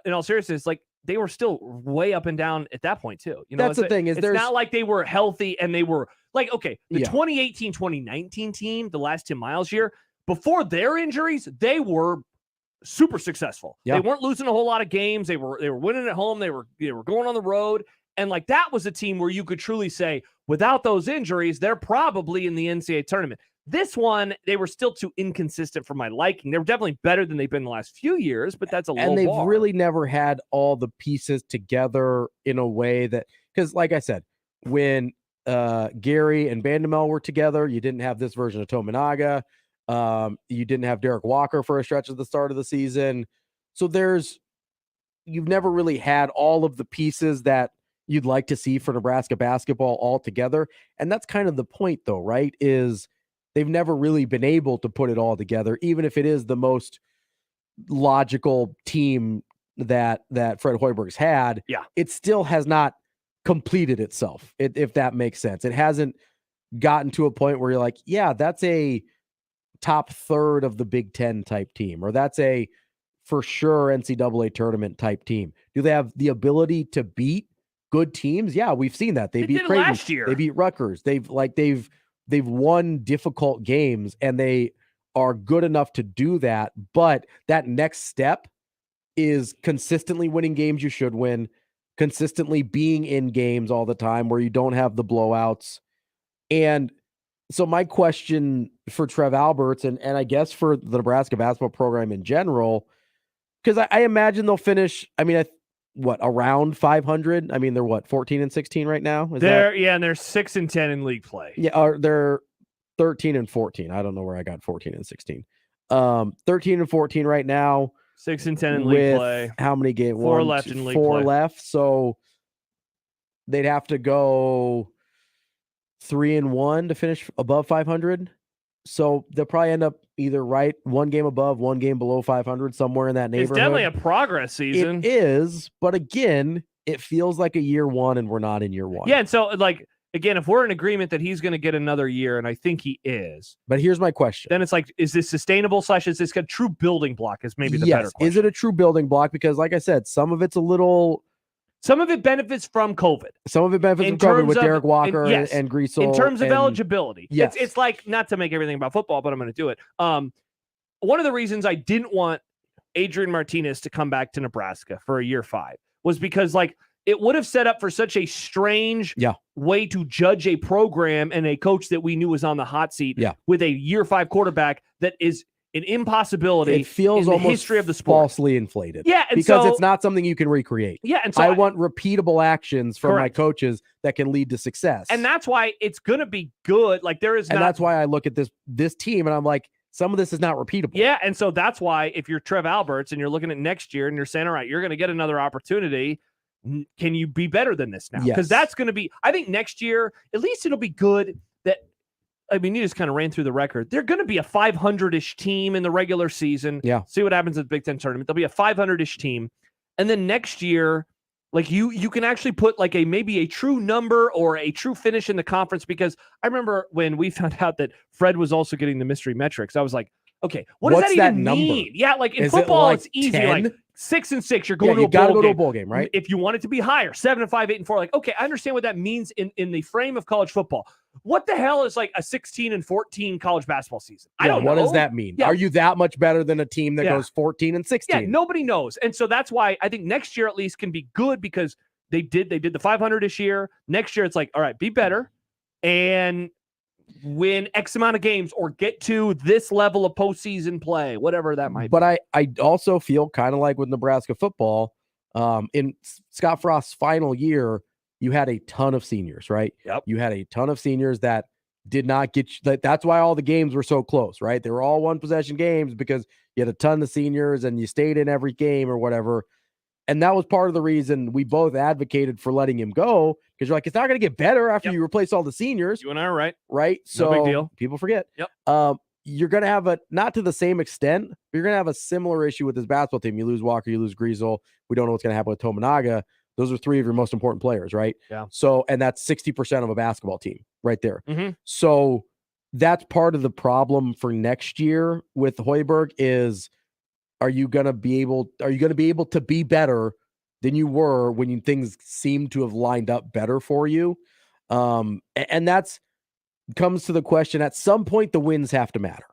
in all seriousness, like, they were still way up and down at that point too. That's the thing. It's not like they were healthy and they were like, okay, the 2018-2019 team, the last Tim Miles year, before their injuries, they were super successful. They weren't losing a whole lot of games. They were winning at home. They were going on the road. And like, that was a team where you could truly say, without those injuries, they're probably in the NCAA tournament. This one, they were still too inconsistent for my liking. They were definitely better than they've been the last few years, but that's a low bar. And they've really never had all the pieces together in a way that, because like I said, when Gary and Bandamel were together, you didn't have this version of Tominaga. You didn't have Derek Walker for a stretch at the start of the season. So you've never really had all of the pieces that you'd like to see for Nebraska basketball all together. And that's kind of the point though, right? Is they've never really been able to put it all together, even if it is the most logical team that Fred Hoiberg's had. Yeah. It still has not completed itself, if that makes sense. It hasn't gotten to a point where you're like, yeah, that's a top third of the Big Ten type team, or that's a for sure NCAA tournament type team. Do they have the ability to beat good teams? Yeah, we've seen that. They beat did Creighton last year. They beat Rutgers. They've won difficult games, and they are good enough to do that. But that next step is consistently winning games you should win, consistently being in games all the time where you don't have the blowouts. And so my question for Trev Alberts, and I guess for the Nebraska basketball program in general, because I imagine they'll finish, around 500? I mean, they're 14 and 16 right now? And they're 6 and 10 in league play. Yeah, they're 13 and 14. I don't know where I got 14 and 16. 13 and 14 right now. 6 and 10 in league play. How many games? 4 left in league play. 4 left. So they'd have to go 3-1 to finish above 500. So they'll probably end up either one game above, one game below 500, somewhere in that neighborhood. It's definitely a progress season. It is, but again, it feels like a year one, and we're not in year one. Yeah, and so again, if we're in agreement that he's going to get another year, and I think he is. But here's my question. Then it's like, is this sustainable / is this a true building block is maybe the better question. Is it a true building block? Because like I said, some of it benefits from COVID. Some of it benefits from COVID with Derek Walker and Griesel. In terms of eligibility. Yes. It's like, not to make everything about football, but I'm going to do it. One of the reasons I didn't want Adrian Martinez to come back to Nebraska for a year 5 was because, like, it would have set up for such a strange way to judge a program and a coach that we knew was on the hot seat with a year 5 quarterback that is an impossibility. It feels in the almost history of the sport. falsely inflated. Yeah, and because so, it's not something you can recreate. Yeah, and so I want repeatable actions from Correct. my coaches that can lead to success. And that's why it's going to be good. Like there is, and that's why I look at this team and I'm like, some of this is not repeatable. Yeah, and so that's why if you're Trev Alberts and you're looking at next year and you're saying, all right, you're going to get another opportunity. Can you be better than this now? Because that's going to be, I think next year, at least it'll be good that, I mean, you just kind of ran through the record. They're going to be a 500-ish team in the regular season. Yeah. See what happens at the Big Ten tournament. They'll be a 500-ish team. And then next year, like you can actually put like maybe a true number or a true finish in the conference, because I remember when we found out that Fred was also getting the mystery metrics, I was like, okay, what does that even mean? Yeah, like in football, it's easy. 10? Like 6-6, you're going you to a bowl go game. to a bowl game, right? If you want it to be higher, 7-5, 8-4, like, okay, I understand what that means in the frame of college football. What the hell is like a 16-14 college basketball season? I don't know. What does that mean? Yeah. Are you that much better than a team that goes 14-16? Yeah, nobody knows. And so that's why I think next year at least can be good, because they did the 500 this year. Next year, it's like, all right, be better and win X amount of games or get to this level of postseason play, whatever that might be. But I also feel kind of like with Nebraska football, in Scott Frost's final year, you had a ton of seniors, right? Yep. You had a ton of seniors that did not get you. That's why all the games were so close, right? They were all one possession games because you had a ton of seniors and you stayed in every game or whatever. And that was part of the reason we both advocated for letting him go, because you're like, it's not going to get better after you replace all the seniors. You and I are right. Right? So No big deal. People forget. Yep. You're going to have not to the same extent, but you're going to have a similar issue with this basketball team. You lose Walker, you lose Griesel. We don't know what's going to happen with Tominaga. Those are 3 of your most important players, right? Yeah. So, and that's 60% of a basketball team right there. Mm-hmm. So that's part of the problem for next year with Hoiberg is, are you going to be able to be better than you were when things seem to have lined up better for you? And that's comes to the question, at some point the wins have to matter,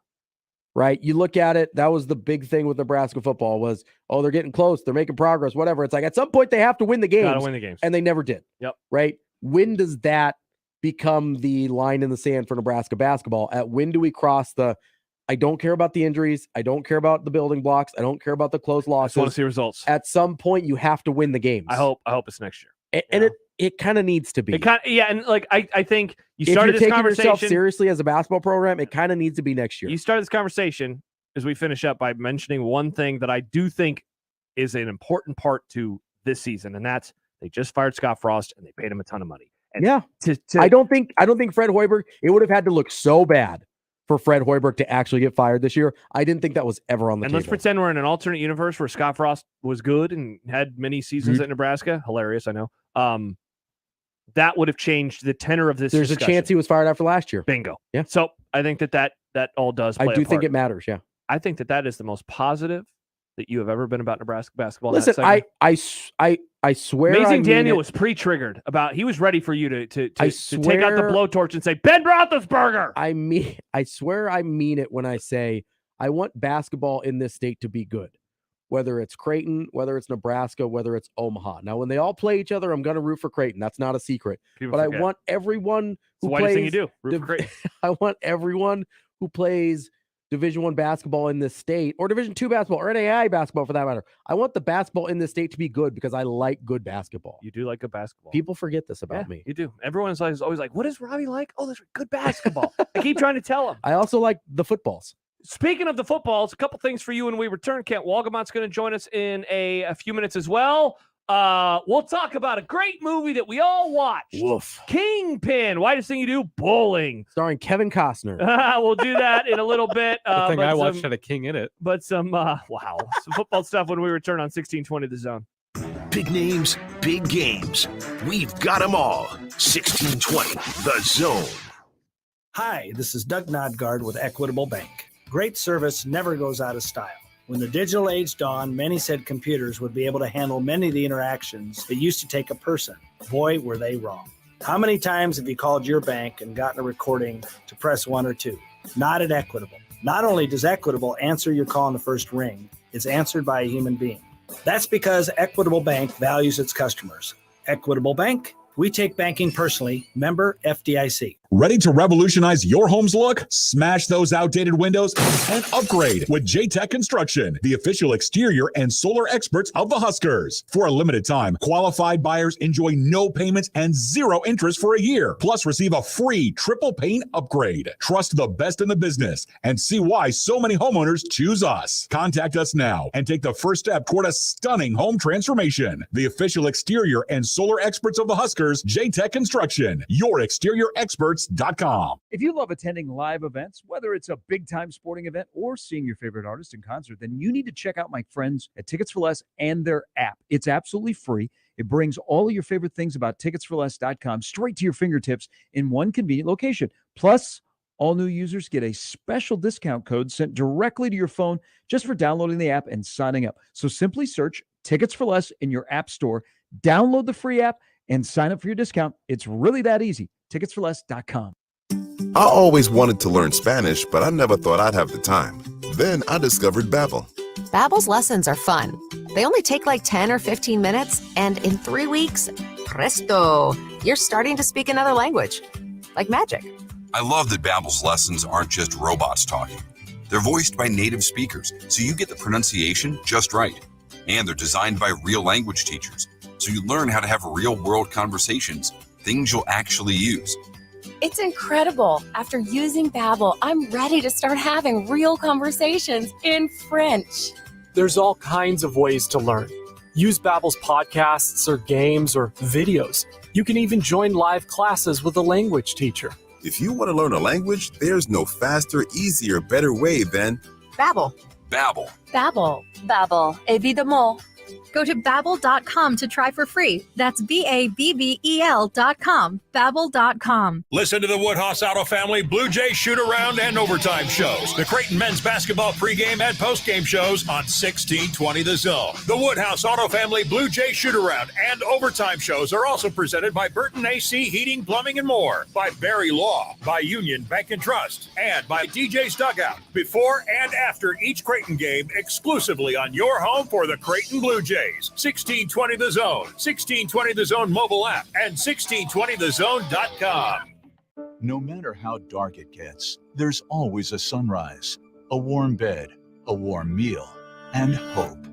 right? You look at it, that was the big thing with Nebraska football was, oh, they're getting close, they're making progress, whatever. It's like at some point they have to win the games. Gotta win the games. And they never did. Yep. Right? When does that become the line in the sand for Nebraska basketball? At when do we cross the, I don't care about the injuries, I don't care about the building blocks, I don't care about the close losses. I just want to see results. At some point you have to win the games. I hope it's next year. And it kind of needs to be. And like I think you if started you're this taking yourself conversation seriously as a basketball program, it kind of needs to be next year. You started this conversation as we finish up by mentioning one thing that I do think is an important part to this season, and that's they just fired Scott Frost and they paid him a ton of money. And I don't think Fred Hoiberg, it would have had to look so bad for Fred Hoiberg to actually get fired this year. I didn't think that was ever on the table. Let's pretend we're in an alternate universe where Scott Frost was good and had many seasons at Nebraska. Hilarious, I know. That would have changed the tenor of this. There's discussion. a chance he was fired after last year. Bingo. Yeah. So I think that all does play I do a think part. it matters. Yeah. I think that is the most positive that you have ever been about Nebraska basketball. Listen, I swear. Amazing Daniel was pre-triggered about. He was ready for you to take out the blowtorch and say Ben Roethlisberger. I swear I mean it when I say I want basketball in this state to be good, whether it's Creighton, whether it's Nebraska, whether it's Omaha. Now, when they all play each other, I'm going to root for Creighton. That's not a secret. People but forget. I want everyone who It's the plays. whitest thing you do. Root for Creighton. I want everyone who plays Division I basketball in this state, or Division II basketball, or NAIA basketball for that matter. I want the basketball in this state to be good because I like good basketball. You do like good basketball. People forget this about me. You do. Everyone's always like, what is Robbie like? Oh, there's good basketball. I keep trying to tell him. I also like the footballs. Speaking of the footballs, a couple things for you when we return. Kent Walgamont's going to join us in a few minutes as well. We'll talk about a great movie that we all watched. Woof. Kingpin. Whitest thing you do? Bowling. Starring Kevin Costner. We'll do that in a little bit. The thing I watched had a king in it. But some football stuff when we return on 1620 The Zone. Big names, big games. We've got them all. 1620 The Zone. Hi, this is Doug Nodgard with Equitable Bank. Great service never goes out of style. When the digital age dawned, many said computers would be able to handle many of the interactions that used to take a person. Boy, were they wrong. How many times have you called your bank and gotten a recording to press 1 or 2? Not at Equitable. Not only does Equitable answer your call in the first ring, it's answered by a human being. That's because Equitable Bank values its customers. Equitable Bank. We take banking personally. Member FDIC. Ready to revolutionize your home's look? Smash those outdated windows and upgrade with J-Tech Construction, the official exterior and solar experts of the Huskers. For a limited time, qualified buyers enjoy no payments and zero interest for a year. Plus, receive a free triple paint upgrade. Trust the best in the business and see why so many homeowners choose us. Contact us now and take the first step toward a stunning home transformation. The official exterior and solar experts of the Huskers, J-Tech Construction, your exterior experts. If you love attending live events, whether it's a big-time sporting event or seeing your favorite artist in concert, then you need to check out my friends at Tickets for Less and their app. It's absolutely free. It brings all of your favorite things about ticketsforless.com straight to your fingertips in one convenient location. Plus, all new users get a special discount code sent directly to your phone just for downloading the app and signing up. So simply search Tickets for Less in your app store, download the free app, and sign up for your discount. It's really that easy. Ticketsforless.com. I always wanted to learn Spanish, but I never thought I'd have the time. Then I discovered Babbel. Babbel's lessons are fun. They only take like 10 or 15 minutes, and in 3 weeks, presto, you're starting to speak another language. Like magic. I love that Babbel's lessons aren't just robots talking. They're voiced by native speakers, so you get the pronunciation just right. And they're designed by real language teachers, so you learn how to have real-world conversations, things you'll actually use. It's incredible. After using Babbel, I'm ready to start having real conversations in French. There's all kinds of ways to learn. Use Babbel's podcasts or games or videos. You can even join live classes with a language teacher. If you want to learn a language, there's no faster, easier, better way than Babbel. Babbel. Babbel. Babbel. Évidemment. Go to Babbel.com to try for free. That's Babbel.com. Babbel.com. Listen to the Woodhouse Auto Family Blue Jay shoot-around and overtime shows. The Creighton men's basketball pregame and postgame shows on 1620 The Zone. The Woodhouse Auto Family Blue Jay shoot-around and overtime shows are also presented by Burton AC Heating, Plumbing, and More, by Barry Law, by Union Bank and Trust, and by DJ's Dugout. Before and after each Creighton game, exclusively on your home for the Creighton Blue Jays. 1620 The Zone, 1620 The Zone mobile app, and 1620thezone.com. No matter how dark it gets, there's always a sunrise, a warm bed, a warm meal, and hope.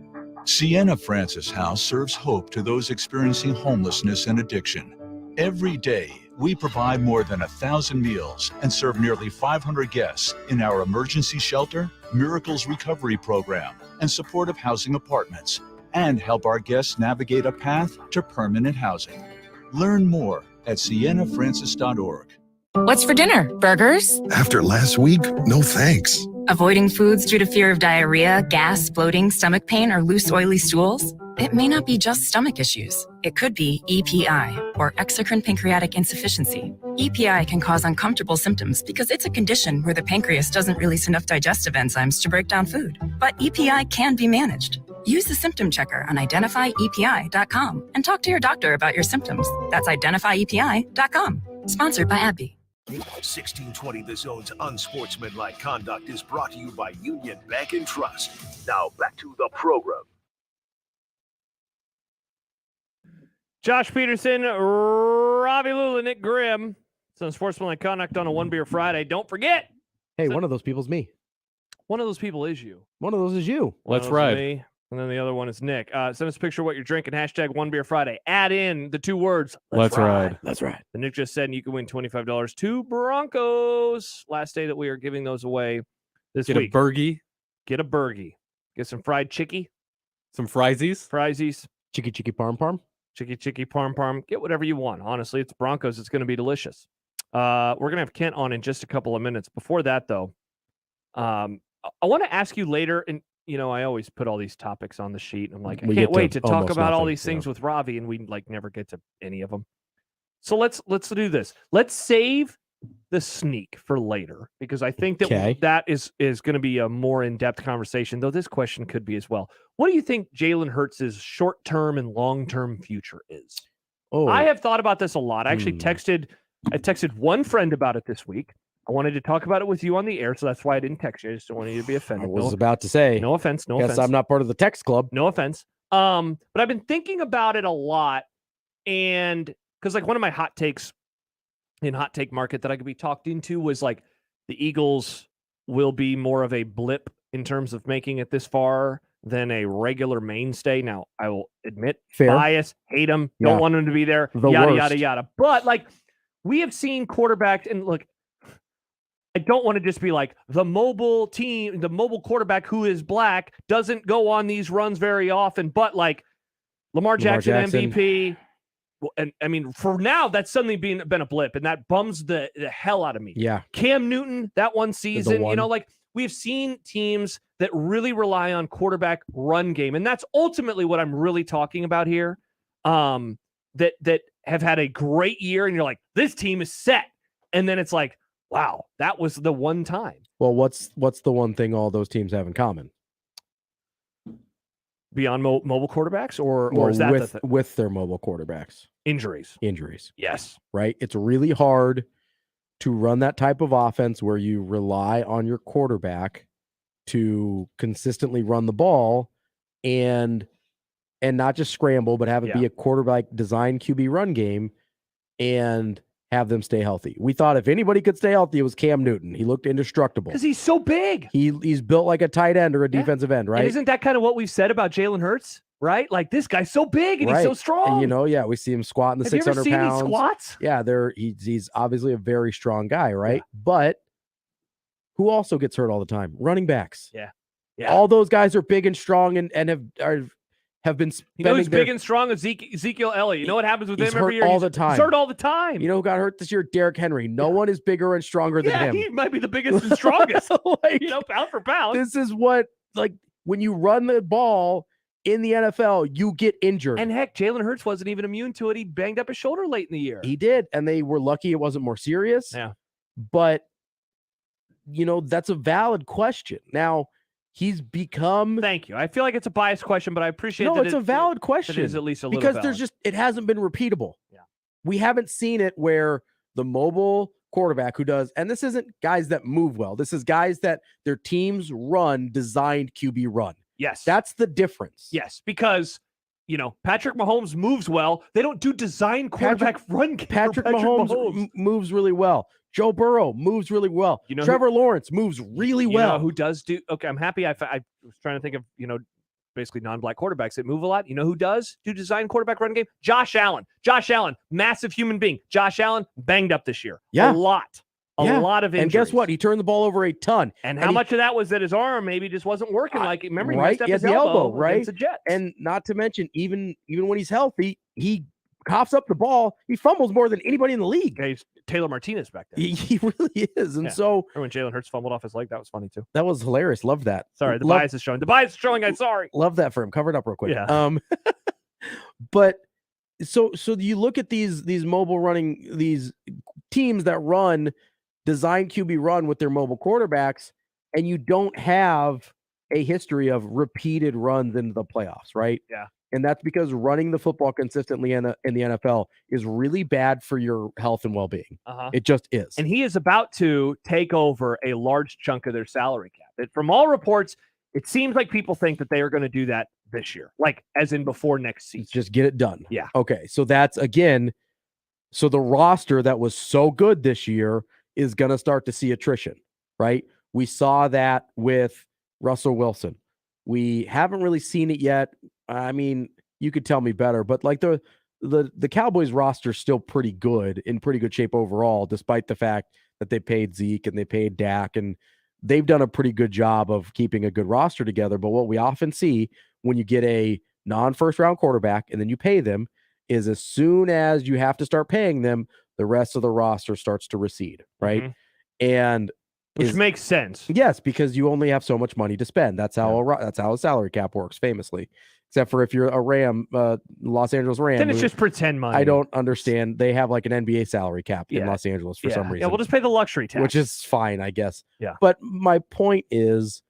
Sienna Francis House serves hope to those experiencing homelessness and addiction. Every day, we provide more than 1,000 meals and serve nearly 500 guests in our emergency shelter, Miracles Recovery Program, and supportive housing apartments, and help our guests navigate a path to permanent housing. Learn more at siennafrancis.org. What's for dinner? Burgers? After last week, no thanks. Avoiding foods due to fear of diarrhea, gas, bloating, stomach pain, or loose, oily stools? It may not be just stomach issues. It could be EPI, or exocrine pancreatic insufficiency. EPI can cause uncomfortable symptoms because it's a condition where the pancreas doesn't release enough digestive enzymes to break down food. But EPI can be managed. Use the symptom checker on identifyepi.com and talk to your doctor about your symptoms. That's identifyepi.com. Sponsored by AbbVie. 1620 The Zone's Unsportsmanlike Conduct is brought to you by Union Bank and Trust. Now back to the program. Josh Peterson, Robbie Lula, Nick Grimm. It's Unsportsmanlike Conduct on a One Beer Friday. Don't forget. Hey, one of those people's me. One of those people is you. One of those is you. Let's ride. And then the other one is Nick. Send us a picture of what you're drinking. Hashtag One Beer Friday. Add in the 2 words. Let's ride. Let's ride. The Nick just said, and you can win $25 to Broncos. Last day that we are giving those away this week. Get a burgie. Get some fried chickie. Some friesies. Chicky parm parm. Chicky parm parm. Get whatever you want. Honestly, it's Broncos. It's going to be delicious. We're going to have Kent on in just a couple of minutes. Before that, though, I want to ask you later, and I always put all these topics on the sheet. And I'm like, I can't wait to talk about all these things with Ravi, and we never get to any of them. So let's do this. Let's save the sneak for later, because I think that that is going to be a more in-depth conversation, though this question could be as well. What do you think Jalen Hurts' short-term and long-term future is? I have thought about this a lot. I actually texted one friend about it this week. I wanted to talk about it with you on the air, so that's why I didn't text you. I just don't want you to be offended. I was about to say. No offense. Guess I'm not part of the text club. No offense. But I've been thinking about it a lot, And because like one of my hot takes in Hot Take Market that I could be talked into was like the Eagles will be more of a blip in terms of making it this far than a regular mainstay. Now, I will admit, bias, hate them, don't want them to be there, yada, yada, yada. But like we have seen quarterbacks, and look, I don't want to just be like the mobile team, the mobile quarterback who is black doesn't go on these runs very often, but like Lamar Jackson. MVP. Well, and I mean, for now, that's suddenly been a blip, and that bums the hell out of me. Yeah. Cam Newton, that one season, you know, like we've seen teams that really rely on quarterback run game, and that's ultimately what I'm really talking about here. That have had a great year, and you're like, this team is set, and then it's like, wow, that was the one time. Well, what's the one thing all those teams have in common? Beyond mobile quarterbacks, or is that with their mobile quarterbacks? Injuries. Yes. Right. It's really hard to run that type of offense where you rely on your quarterback to consistently run the ball and not just scramble, but have it be a quarterback design QB run game and have them stay healthy. We thought if anybody could stay healthy, it was Cam Newton. He looked indestructible. Because he's so big. He's built like a tight end or a defensive end, right? And isn't that kind of what we've said about Jalen Hurts, right? Like, this guy's so big and he's so strong. And, we see him squatting the 600 pounds. Have you ever seen pounds. these squats? Yeah, he's obviously a very strong guy, right? Yeah. But who also gets hurt all the time? Running backs. Yeah. All those guys are big and strong and have been spending You know who's big and strong? Ezekiel Elliott. You know what happens with him every year? All the time. He's hurt all the time. You know who got hurt this year? Derrick Henry. No one is bigger and stronger than him. He might be the biggest and strongest. Pound for pound. This is what, like, when you run the ball in the NFL, you get injured. And heck, Jalen Hurts wasn't even immune to it. He banged up his shoulder late in the year. He did, and they were lucky it wasn't more serious. Yeah. But, that's a valid question. Now, he's become. Thank you. I feel like it's a biased question, but I appreciate that. No, it's a valid question. It is at least a little because it hasn't been repeatable. Yeah. We haven't seen it where the mobile quarterback who does, and this isn't guys that move well. This is guys that their teams run designed QB run. Yes. That's the difference. Yes, because Patrick Mahomes moves well. They don't do design quarterback run game. Patrick Mahomes moves really well. Joe Burrow moves really well. Trevor Lawrence moves really well. You know who does do? Okay, I'm happy. I was trying to think of basically non-black quarterbacks that move a lot. You know who does do design quarterback run game? Josh Allen. Josh Allen, massive human being. Josh Allen banged up this year. Yeah, a lot of injuries. And guess what? He turned the ball over a ton. And how much of that was that his arm maybe just wasn't working? Like, remember, he messed up he his has the elbow, right? against the Jets. And not to mention, even when he's healthy, he coughs up the ball. He fumbles more than anybody in the league. Yeah, he's Taylor Martinez back there. He really is. And so when Jalen Hurts fumbled off his leg, that was funny too. That was hilarious. Loved that. Sorry, the bias is showing. The bias is showing. I'm sorry. Love that for him. Cover it up real quick. Yeah. But so you look at these mobile running, these teams that run design QB run with their mobile quarterbacks, and you don't have a history of repeated runs into the playoffs, right? Yeah. And that's because running the football consistently in the NFL is really bad for your health and well-being. It just is. And he is about to take over a large chunk of their salary cap. From all reports, it seems like people think that they are going to do that this year, like as in before next season. Just get it done. Yeah. Okay. So that's, again, so the roster that was so good this year is going to start to see attrition, right? We saw that with Russell Wilson. We haven't really seen it yet. I mean, you could tell me better, but like the Cowboys roster is still pretty good, in pretty good shape overall, despite the fact that they paid Zeke and they paid Dak, and they've done a pretty good job of keeping a good roster together. But what we often see when you get a non-first round quarterback and then you pay them is as soon as you have to start paying them, the rest of the roster starts to recede, right? Mhm. And Which makes sense. Yes, because you only have so much money to spend. That's how a salary cap works, famously. Except for if you're a Ram, Los Angeles Ram. Then it's just pretend money. I don't understand. They have like an NBA salary cap in Los Angeles for some reason. Yeah, we'll just pay the luxury tax. Which is fine, I guess. Yeah. But my point is,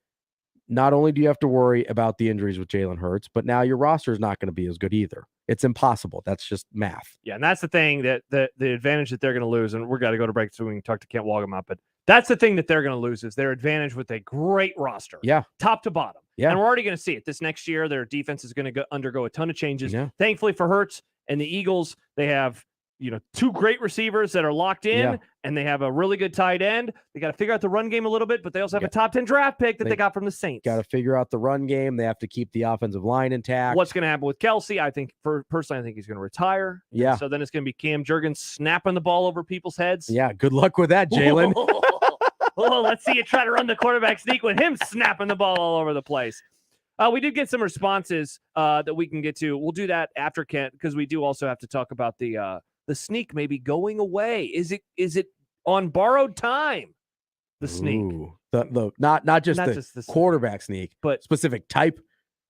not only do you have to worry about the injuries with Jalen Hurts, but now your roster is not going to be as good either. It's impossible. That's just math. Yeah, and that's the thing that the advantage that they're going to lose, and we're got to go to break so we can talk to Kent Walgam, but that's the thing that they're going to lose is their advantage with a great roster. Yeah. Top to bottom. Yeah. And we're already going to see it. This next year, their defense is going to undergo a ton of changes. Yeah. Thankfully for Hurts And the Eagles, they have, two great receivers that are locked in, and they have a really good tight end. They got to figure out the run game a little bit, but they also have a top 10 draft pick that they got from the Saints. Got to figure out the run game. They have to keep the offensive line intact. What's going to happen with Kelsey? I think, personally, I think he's going to retire. Yeah. So then it's going to be Cam Jurgens snapping the ball over people's heads. Yeah, good luck with that, Jalen. Oh, let's see you try to run the quarterback sneak with him snapping the ball all over the place. We did get some responses that we can get to. We'll do that after Kent, because we do also have to talk about the sneak maybe going away. Is it on borrowed time? The sneak. Ooh, not just the quarterback sneak, but specific type,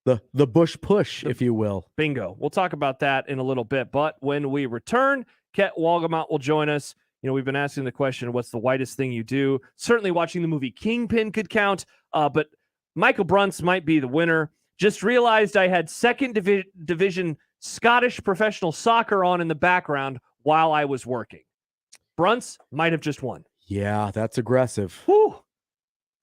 the bush push, if you will. Bingo. We'll talk about that in a little bit. But when we return, Ket Walgamot will join us. We've been asking the question, what's the whitest thing you do? Certainly watching the movie Kingpin could count, but Michael Bruntz might be the winner. Just realized I had second division Scottish professional soccer on in the background while I was working. Bruntz might have just won. Yeah, that's aggressive. Whew.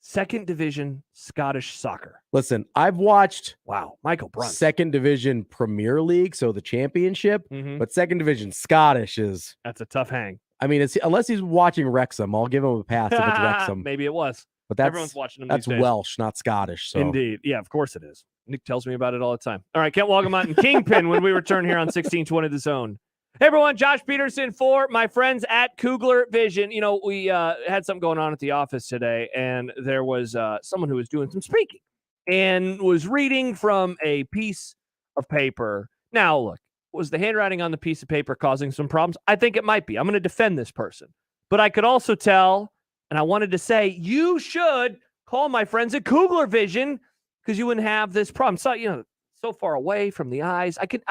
Second division Scottish soccer. Listen, I've watched Michael Bruntz. Second division Premier League, so the championship, but second division Scottish that's a tough hang. I mean, unless he's watching Wrexham, I'll give him a pass if it's Wrexham. Maybe it was. But everyone's watching them. That's these days. Welsh, not Scottish. So. Indeed. Yeah, of course it is. Nick tells me about it all the time. All right, Kent Walgamot and Kingpin when we return here on 1620 The Zone. Hey, everyone. Josh Peterson for my friends at Kugler Vision. We had something going on at the office today, and there was someone who was doing some speaking and was reading from a piece of paper. Now, look, was the handwriting on the piece of paper causing some problems? I think it might be. I'm going to defend this person. But I could also tell, and I wanted to say, you should call my friends at Kugler Vision, because you wouldn't have this problem. So, so far away from the eyes. I'm going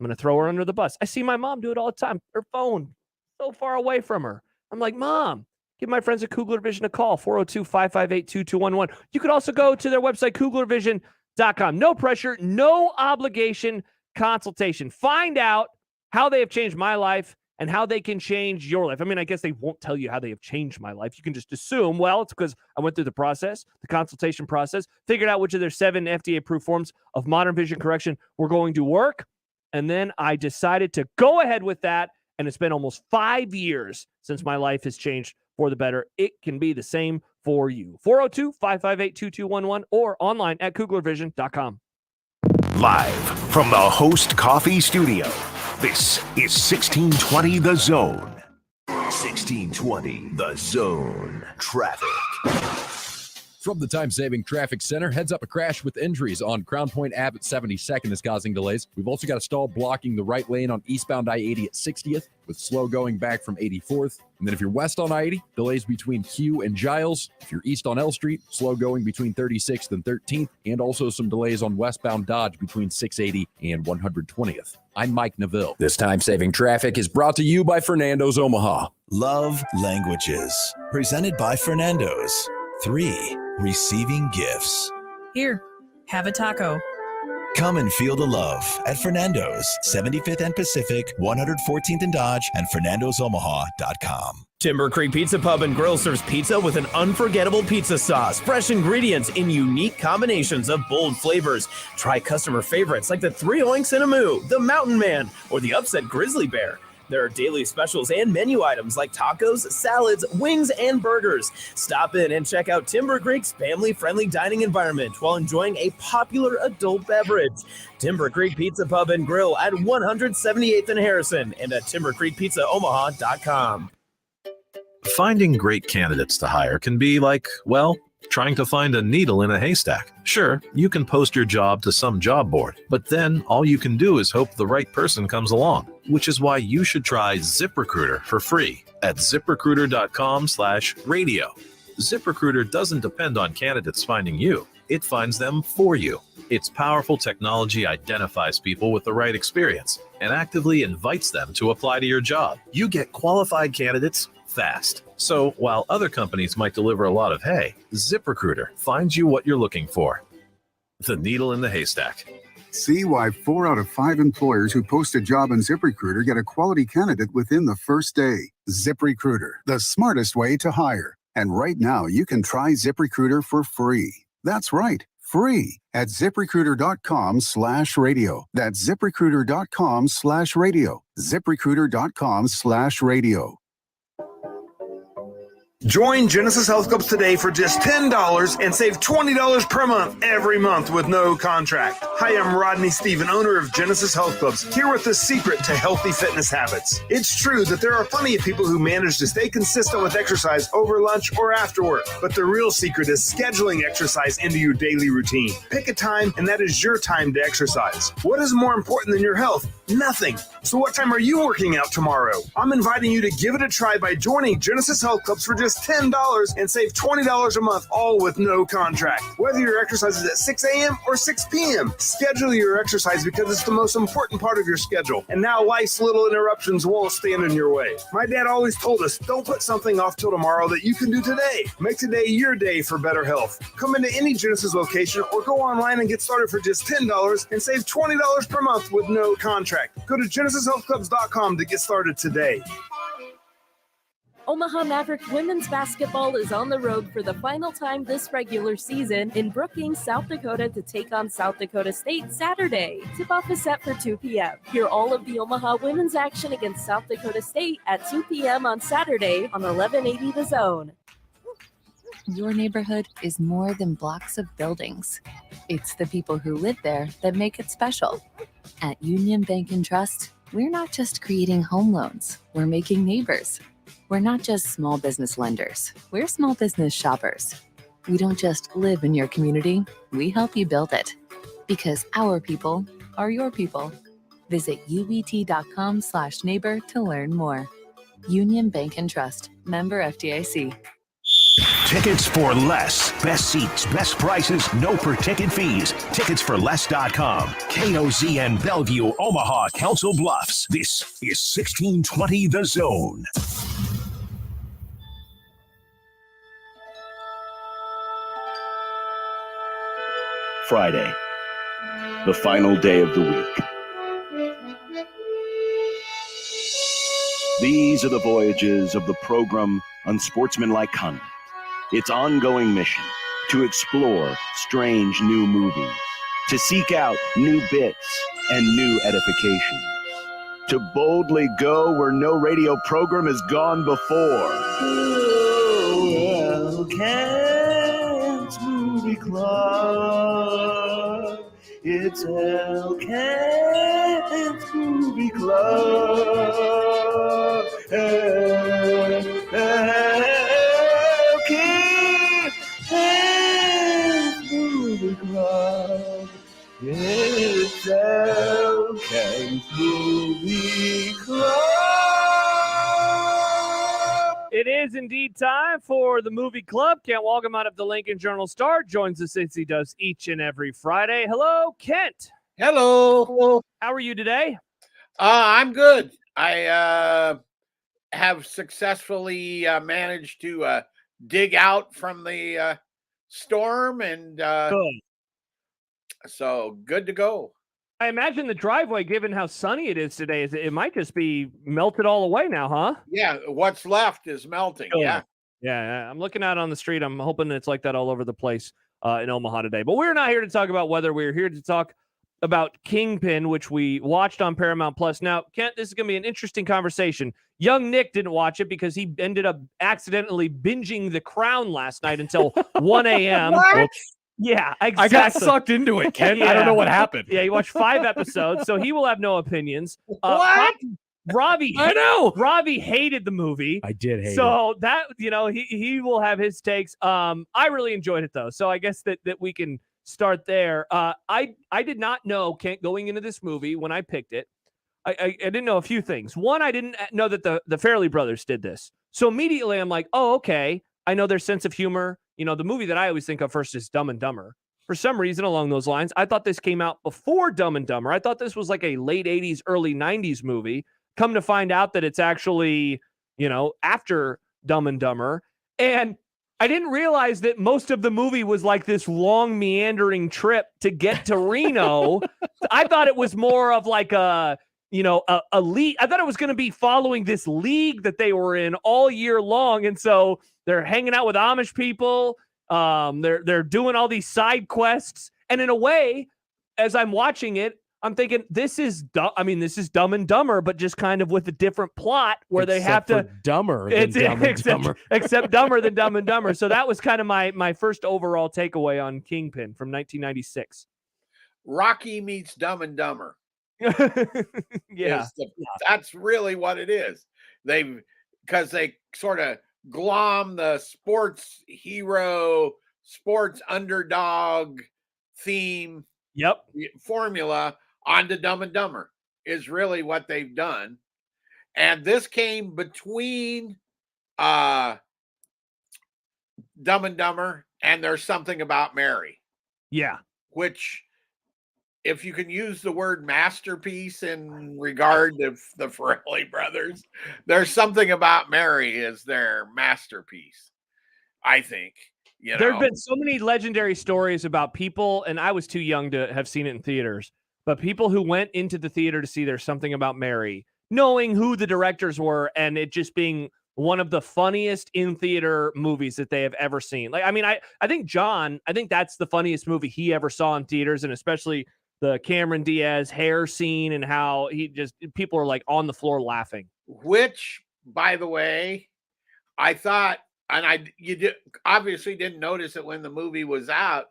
to throw her under the bus. I see my mom do it all the time. Her phone, so far away from her. I'm like, Mom, give my friends at Kugler Vision a call, 402-558-2211. You could also go to their website, kuglervision.com. No pressure, no obligation consultation. Find out how they have changed my life and how they can change your life. I mean, I guess they won't tell you how they have changed my life. You can just assume, well, it's because I went through the process, the consultation process, figured out which of their 7 FDA-approved forms of modern vision correction were going to work, and then I decided to go ahead with that, and it's been almost 5 years since my life has changed for the better. It can be the same for you. 402-558-2211 or online at kuglervision.com. Live from the Host Coffee Studio, this is 1620 The Zone. 1620 The Zone. Traffic. From the time-saving traffic center, heads up a crash with injuries on Crown Point Ave at 72nd is causing delays. We've also got a stall blocking the right lane on eastbound I-80 at 60th, with slow going back from 84th. And then if you're west on I-80, delays between Q and Giles. If you're east on L Street, slow going between 36th and 13th, and also some delays on westbound Dodge between 680 and 120th. I'm Mike Neville. This time-saving traffic is brought to you by Fernando's Omaha. Love Languages, presented by Fernando's. 3. Receiving gifts. Here, have a taco. Come and feel the love at Fernando's, 75th and Pacific, 114th and Dodge, and FernandosOmaha.com. Timber Creek Pizza Pub and Grill serves pizza with an unforgettable pizza sauce, fresh ingredients in unique combinations of bold flavors. Try customer favorites like the 3 Oinks and a Moo, the Mountain Man, or the Upset Grizzly Bear. There are daily specials and menu items like tacos, salads, wings, and burgers. Stop in and check out Timber Creek's family-friendly dining environment while enjoying a popular adult beverage. Timber Creek Pizza Pub and Grill at 178th and Harrison and at timbercreekpizzaomaha.com. Finding great candidates to hire can be like, well, trying to find a needle in a haystack. Sure, you can post your job to some job board, but then all you can do is hope the right person comes along, which is why you should try ZipRecruiter for free at ZipRecruiter.com/radio. ZipRecruiter doesn't depend on candidates finding you. It finds them for you. Its powerful technology identifies people with the right experience and actively invites them to apply to your job. You get qualified candidates fast. So while other companies might deliver a lot of hay, ZipRecruiter finds you what you're looking for. The needle in the haystack. See why 4 out of 5 employers who post a job on ZipRecruiter get a quality candidate within the first day. ZipRecruiter, the smartest way to hire. And right now, you can try ZipRecruiter for free. That's right, free at ZipRecruiter.com/radio. That's ZipRecruiter.com/radio. ZipRecruiter.com/radio. Join Genesis Health Clubs today for just $10 and save $20 per month every month with no contract. Hi, I'm Rodney Stephen, owner of Genesis Health Clubs, here with the secret to healthy fitness habits. It's true that there are plenty of people who manage to stay consistent with exercise over lunch or after work, but the real secret is scheduling exercise into your daily routine. Pick a time, and that is your time to exercise. What is more important than your health? Nothing. So what time are you working out tomorrow? I'm inviting you to give it a try by joining Genesis Health Clubs for just $10 and save $20 a month, all with no contract. Whether your exercise is at 6 a.m. or 6 p.m., schedule your exercise because it's the most important part of your schedule. And now life's little interruptions won't stand in your way. My dad always told us, don't put something off till tomorrow that you can do today. Make today your day for better health. Come into any Genesis location or go online and get started for just $10 and save $20 per month with no contract. Go to GenesisHealthClubs.com to get started today. Omaha Maverick women's basketball is on the road for the final time this regular season in Brookings, South Dakota to take on South Dakota State Saturday. Tip-off is set for 2 p.m. Hear all of the Omaha women's action against South Dakota State at 2 p.m. on Saturday on 1180 The Zone. Your neighborhood is more than blocks of buildings. It's the people who live there that make it special. At Union Bank and Trust, we're not just creating home loans, we're making neighbors. We're not just small business lenders, we're small business shoppers. We don't just live in your community, we help you build it. Because our people are your people. Visit ubt.com/neighbor to learn more. Union Bank and Trust, member FDIC. Tickets for less. Best seats, best prices, no per ticket fees. Ticketsforless.com. KOZN Bellevue, Omaha, Council Bluffs. This is 1620 The Zone. Friday, the final day of the week. These are the voyages of the program Unsportsmanlike Conduct. Its ongoing mission to explore strange new movies, to seek out new bits and new edifications, to boldly go where no radio program has gone before. Oh, Elkent's Movie Club. It's Elkent's Movie Club. Movie Club. It's Elkent's Movie Club. It is indeed time for the Movie Club. Kent Walgam out of the Lincoln Journal-Star joins us as he does each and every Friday. Hello, Kent. Hello. How are you today? I'm good. I have successfully managed to dig out from the storm, and so good to go. I imagine the driveway, given how sunny it is today, it might just be melted all away now, huh? Yeah, what's left is melting. Yeah. Yeah, I'm looking out on the street. I'm hoping it's like that all over the place in Omaha today. But we're not here to talk about weather. We're here to talk about Kingpin, which we watched on Paramount Plus. Now, Kent, this is going to be an interesting conversation. Young Nick didn't watch it because he ended up accidentally binging The Crown last night until 1 a.m. What? Yeah, exactly. I got sucked into it, Ken. I don't know what happened. Yeah, he watched 5 episodes, so he will have no opinions. What? Robbie, I know. Robbie hated the movie. I did hate it. So that, he will have his takes. I really enjoyed it though. So I guess that we can start there. I did not know, Kent, going into this movie when I picked it, I didn't know a few things. One, I didn't know that the Farrelly brothers did this. So immediately I'm like, oh, okay. I know their sense of humor. The movie that I always think of first is Dumb and Dumber. For some reason along those lines, I thought this came out before Dumb and Dumber. I thought this was like a late 80s, early 90s movie. Come to find out that it's actually, after Dumb and Dumber. And I didn't realize that most of the movie was like this long meandering trip to get to Reno. I thought it was more of like a league. I thought it was going to be following this league that they were in all year long. And so they're hanging out with Amish people. They're doing all these side quests, and in a way, as I'm watching it, I'm thinking this is Dumb and Dumber, but just kind of with a different plot where they have to dumber than Dumb and Dumber. except dumber than Dumb and Dumber. So that was kind of my first overall takeaway on Kingpin from 1996. Rocky meets Dumb and Dumber. Yeah. That's really what it is. Because they sort of glom the sports hero, sports underdog theme formula onto Dumb and Dumber is really what they've done. And this came between Dumb and Dumber and There's Something About Mary. Yeah. Which, if you can use the word masterpiece in regard to the Farrelly brothers, There's Something About Mary is their masterpiece, I think. There have been so many legendary stories about people, and I was too young to have seen it in theaters, but people who went into the theater to see There's Something About Mary, knowing who the directors were, and it just being one of the funniest in-theater movies that they have ever seen. Like, I mean, I think John, I think that's the funniest movie he ever saw in theaters, and especially the Cameron Diaz hair scene and how people are like on the floor laughing. Which, by the way, I thought, and you obviously didn't notice it when the movie was out,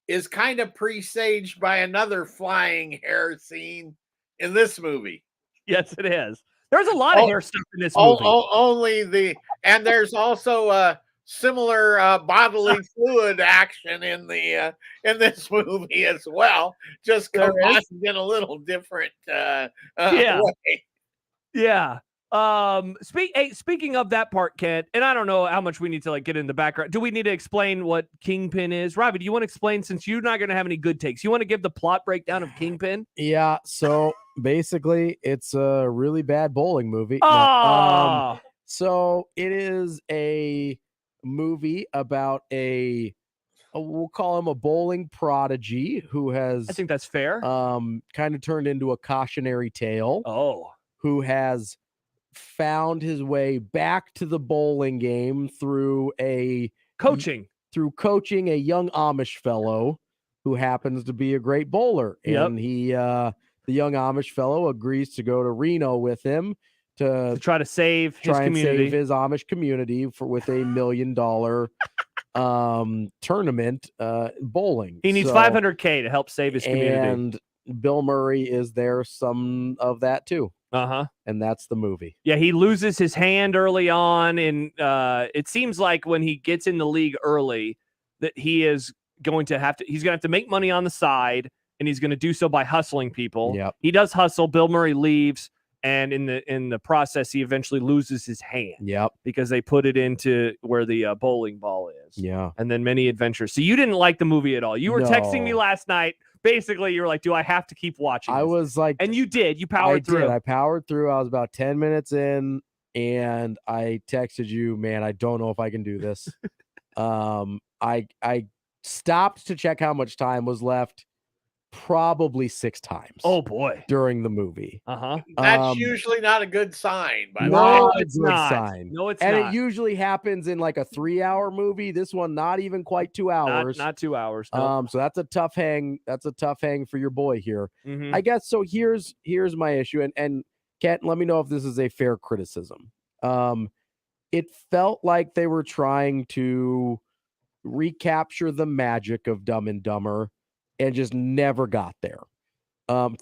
is kind of presaged by another flying hair scene in this movie. Yes, it is. There's a lot of hair stuff in this movie. And there's also a similar bodily fluid action in this movie as well, just combined in a little different way. Yeah. Speaking of that part, Kent, and I don't know how much we need to like get in the background. Do we need to explain what Kingpin is? Robbie, do you want to explain, since you're not going to have any good takes? You want to give the plot breakdown of Kingpin? Yeah. So basically, it's a really bad bowling movie. Oh. So it is a movie about we'll call him a bowling prodigy who has, I think that's fair. Kind of turned into a cautionary tale. Oh. Who has found his way back to the bowling game through coaching a young Amish fellow who happens to be a great bowler. And the young Amish fellow agrees to go to Reno with him to try to save his community, save his Amish community with $1 million tournament bowling. He needs $500K to help save his community. And Bill Murray is there some of that too. And that's the movie. Yeah, he loses his hand early on, and it seems like when he gets in the league early that he's going to have to make money on the side, and he's going to do so by hustling people. Yep. He does hustle. Bill Murray leaves, and in the process, he eventually loses his hand. Yep. Because they put it into where the bowling ball is. Yeah. And then many adventures. So you didn't like the movie at all. You were texting me last night. Basically, you were like, do I have to keep watching this? I was like... And you did. You powered through. I powered through. I was about 10 minutes in, and I texted you, man, I don't know if I can do this. I stopped to check how much time was left probably 6 times. Oh, boy. During the movie. That's usually not a good sign. Not a good sign. No, it's and not. It usually happens in like a 3-hour movie. This one, not even quite 2 hours. Not 2 hours. No. So that's a tough hang. That's a tough hang for your boy here. Mhm. I guess so. Here's my issue, and Kent, let me know if this is a fair criticism. It felt like they were trying to recapture the magic of Dumb and Dumber, and just never got there.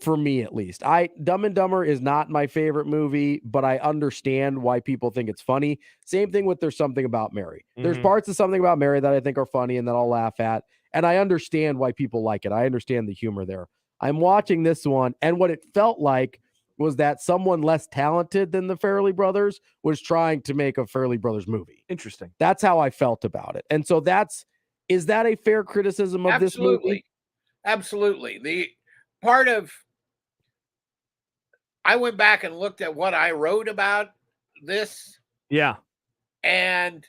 For me, at least. Dumb and Dumber is not my favorite movie, but I understand why people think it's funny. Same thing with There's Something About Mary. There's parts of Something About Mary that I think are funny and that I'll laugh at, and I understand why people like it. I understand the humor there. I'm watching this one, and what it felt like was that someone less talented than the Farrelly brothers was trying to make a Farrelly brothers movie. Interesting. That's how I felt about it. And so is that a fair criticism of this movie? Absolutely. The part of, I went back and looked at what I wrote about this. Yeah. And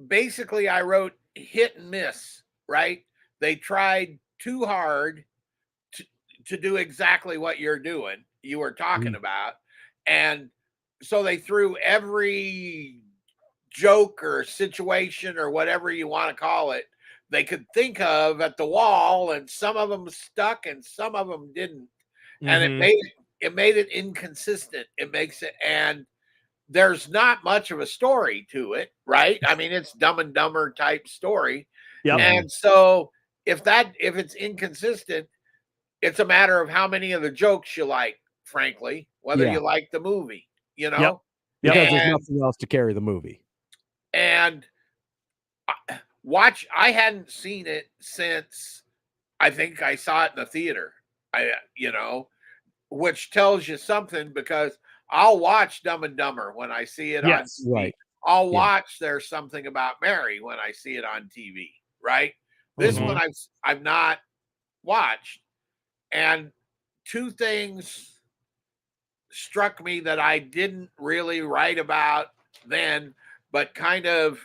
basically I wrote hit and miss, right? They tried too hard to do exactly what you were talking about. And so they threw every joke or situation or whatever you want to call it they could think of at the wall, and some of them stuck and some of them didn't. And it made it inconsistent. It makes it, and there's not much of a story to it, right? I mean, it's Dumb and Dumber type story. Yep. And so if it's inconsistent, it's a matter of how many of the jokes you like, frankly, whether you like the movie, you know? Because there's nothing else to carry the movie. And I hadn't seen it since I think I saw it in the theater. Which tells you something, because I'll watch Dumb and Dumber when I see it on TV. Right. I'll watch There's Something About Mary when I see it on TV, right? This one I've not watched. And two things struck me that I didn't really write about then, but kind of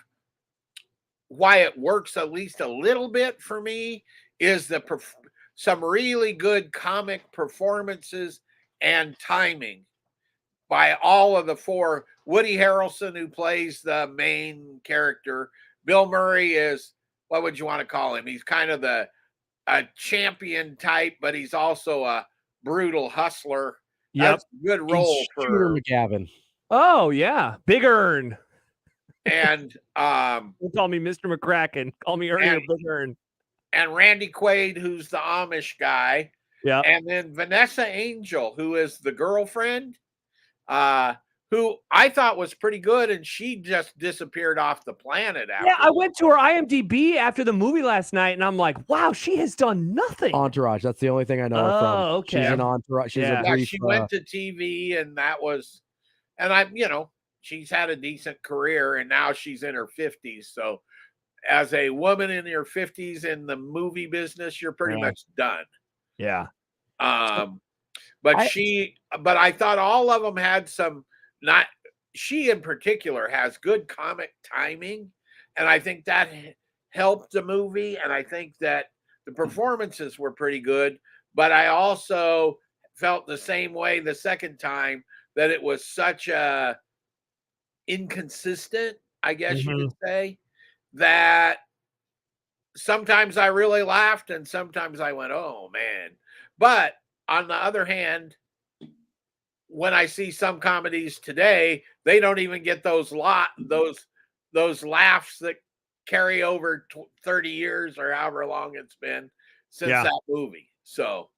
why it works at least a little bit for me is some really good comic performances and timing by all of the four. Woody Harrelson, who plays the main character. Bill Murray is, what would you want to call him? He's kind of a champion type, but he's also a brutal hustler. That's a good role for Shooter McGavin. Oh yeah, Big Earn. And don't call me Mr. McCracken. Call me Ernie or Big Earn. And Randy Quaid, who's the Amish guy. Yeah. And then Vanessa Angel, who is the girlfriend, who I thought was pretty good, and she just disappeared off the planet after. Yeah, I went to her IMDb after the movie last night, and I'm like, wow, she has done nothing. Entourage. That's the only thing I know her from. Okay. She's an Entourage. She's a brief, she went to TV, and that was, and she's had a decent career, and now she's in her 50s. So as a woman in your 50s in the movie business, you're pretty much done. Yeah. But I thought all of them had she in particular has good comic timing. And I think that helped the movie. And I think that the performances were pretty good, but I also felt the same way the second time, that it was such a inconsistent, I guess you could say, that sometimes I really laughed and sometimes I went, oh man. But on the other hand, when I see some comedies today, they don't even get those laughs that carry over 30 years or however long it's been since that movie. So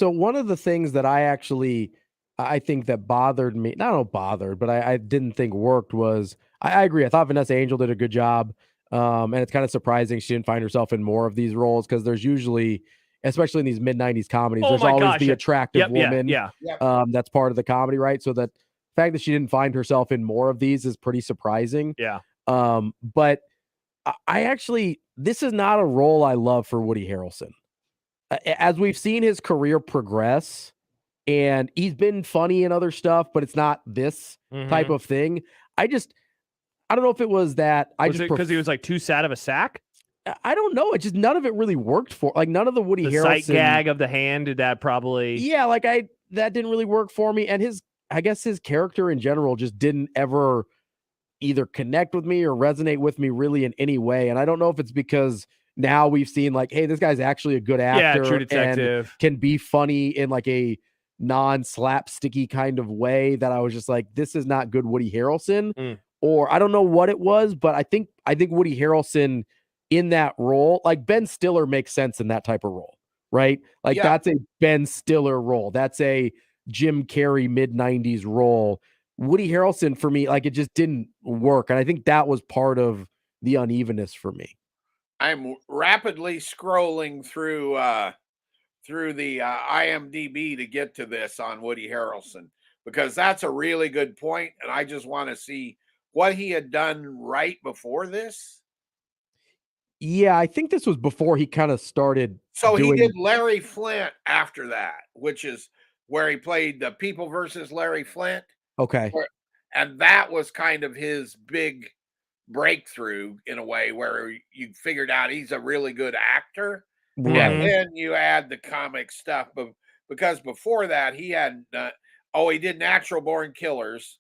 one of the things that I think that bothered me, but I didn't think worked was, I agree. I thought Vanessa Angel did a good job. And it's kind of surprising she didn't find herself in more of these roles, because there's usually, especially in these mid-90s comedies, there's always the attractive woman. That's part of the comedy, right? So that fact that she didn't find herself in more of these is pretty surprising. Yeah. But this is not a role I love for Woody Harrelson. As we've seen his career progress, and he's been funny in other stuff, but it's not this type of thing. I don't know if it was that because he was like too sad of a sack. I don't know. It just, none of it really worked for, like, none of the Woody Harrelson sight gag of the hand did that probably. Yeah, that didn't really work for me. And I guess his character in general just didn't ever either connect with me or resonate with me really in any way. And I don't know if it's because now we've seen, like, hey, this guy's actually a good actor, True Detective, and can be funny in like a non-slapsticky kind of way, that I was just like, this is not good Woody Harrelson. Or I don't know what it was, but I think Woody Harrelson in that role, like Ben Stiller makes sense in that type of role, right? Like that's a Ben Stiller role. That's a Jim Carrey mid-90s role. Woody Harrelson, for me, like, it just didn't work. And I think that was part of the unevenness for me. I'm rapidly scrolling through the IMDb to get to this on Woody Harrelson, because that's a really good point, and I just want to see what he had done right before this. Yeah, I think this was before he kind of started. So he did Larry Flint after that, which is where he played the People versus Larry Flint. Okay. And that was kind of his big breakthrough in a way, where you figured out he's a really good actor. Right. And then you add the comic stuff. But because before that he hadn't he did Natural Born Killers,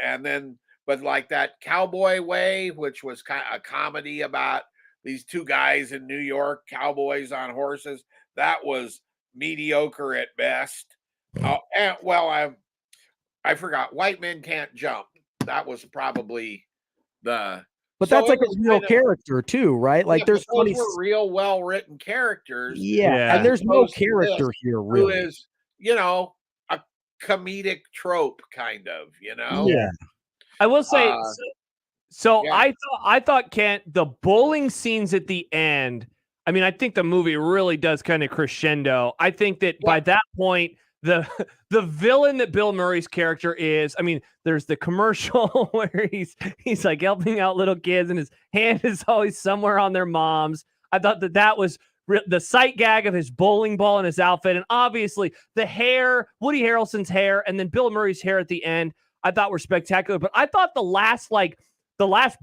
and then but like that Cowboy Way, which was kind of a comedy about these two guys in New York, cowboys on horses, that was mediocre at best. And well, I forgot. White Men Can't Jump. That was probably the. But so that's it like a was real kind of- character too, right? Like yeah, there's but those funny. were real well-written characters. Yeah, and as there's no opposed to character this, here, who really. is, a comedic trope, kind of, Yeah. I will say, Uh, so yeah. I thought Kent, the bowling scenes at the end. I mean, I think the movie really does kind of crescendo. I think that by that point, the villain that Bill Murray's character is. I mean, there's the commercial where he's like helping out little kids, and his hand is always somewhere on their mom's. I thought that was the sight gag of his bowling ball and his outfit, and obviously the hair, Woody Harrelson's hair, and then Bill Murray's hair at the end. I thought were spectacular. But I thought the last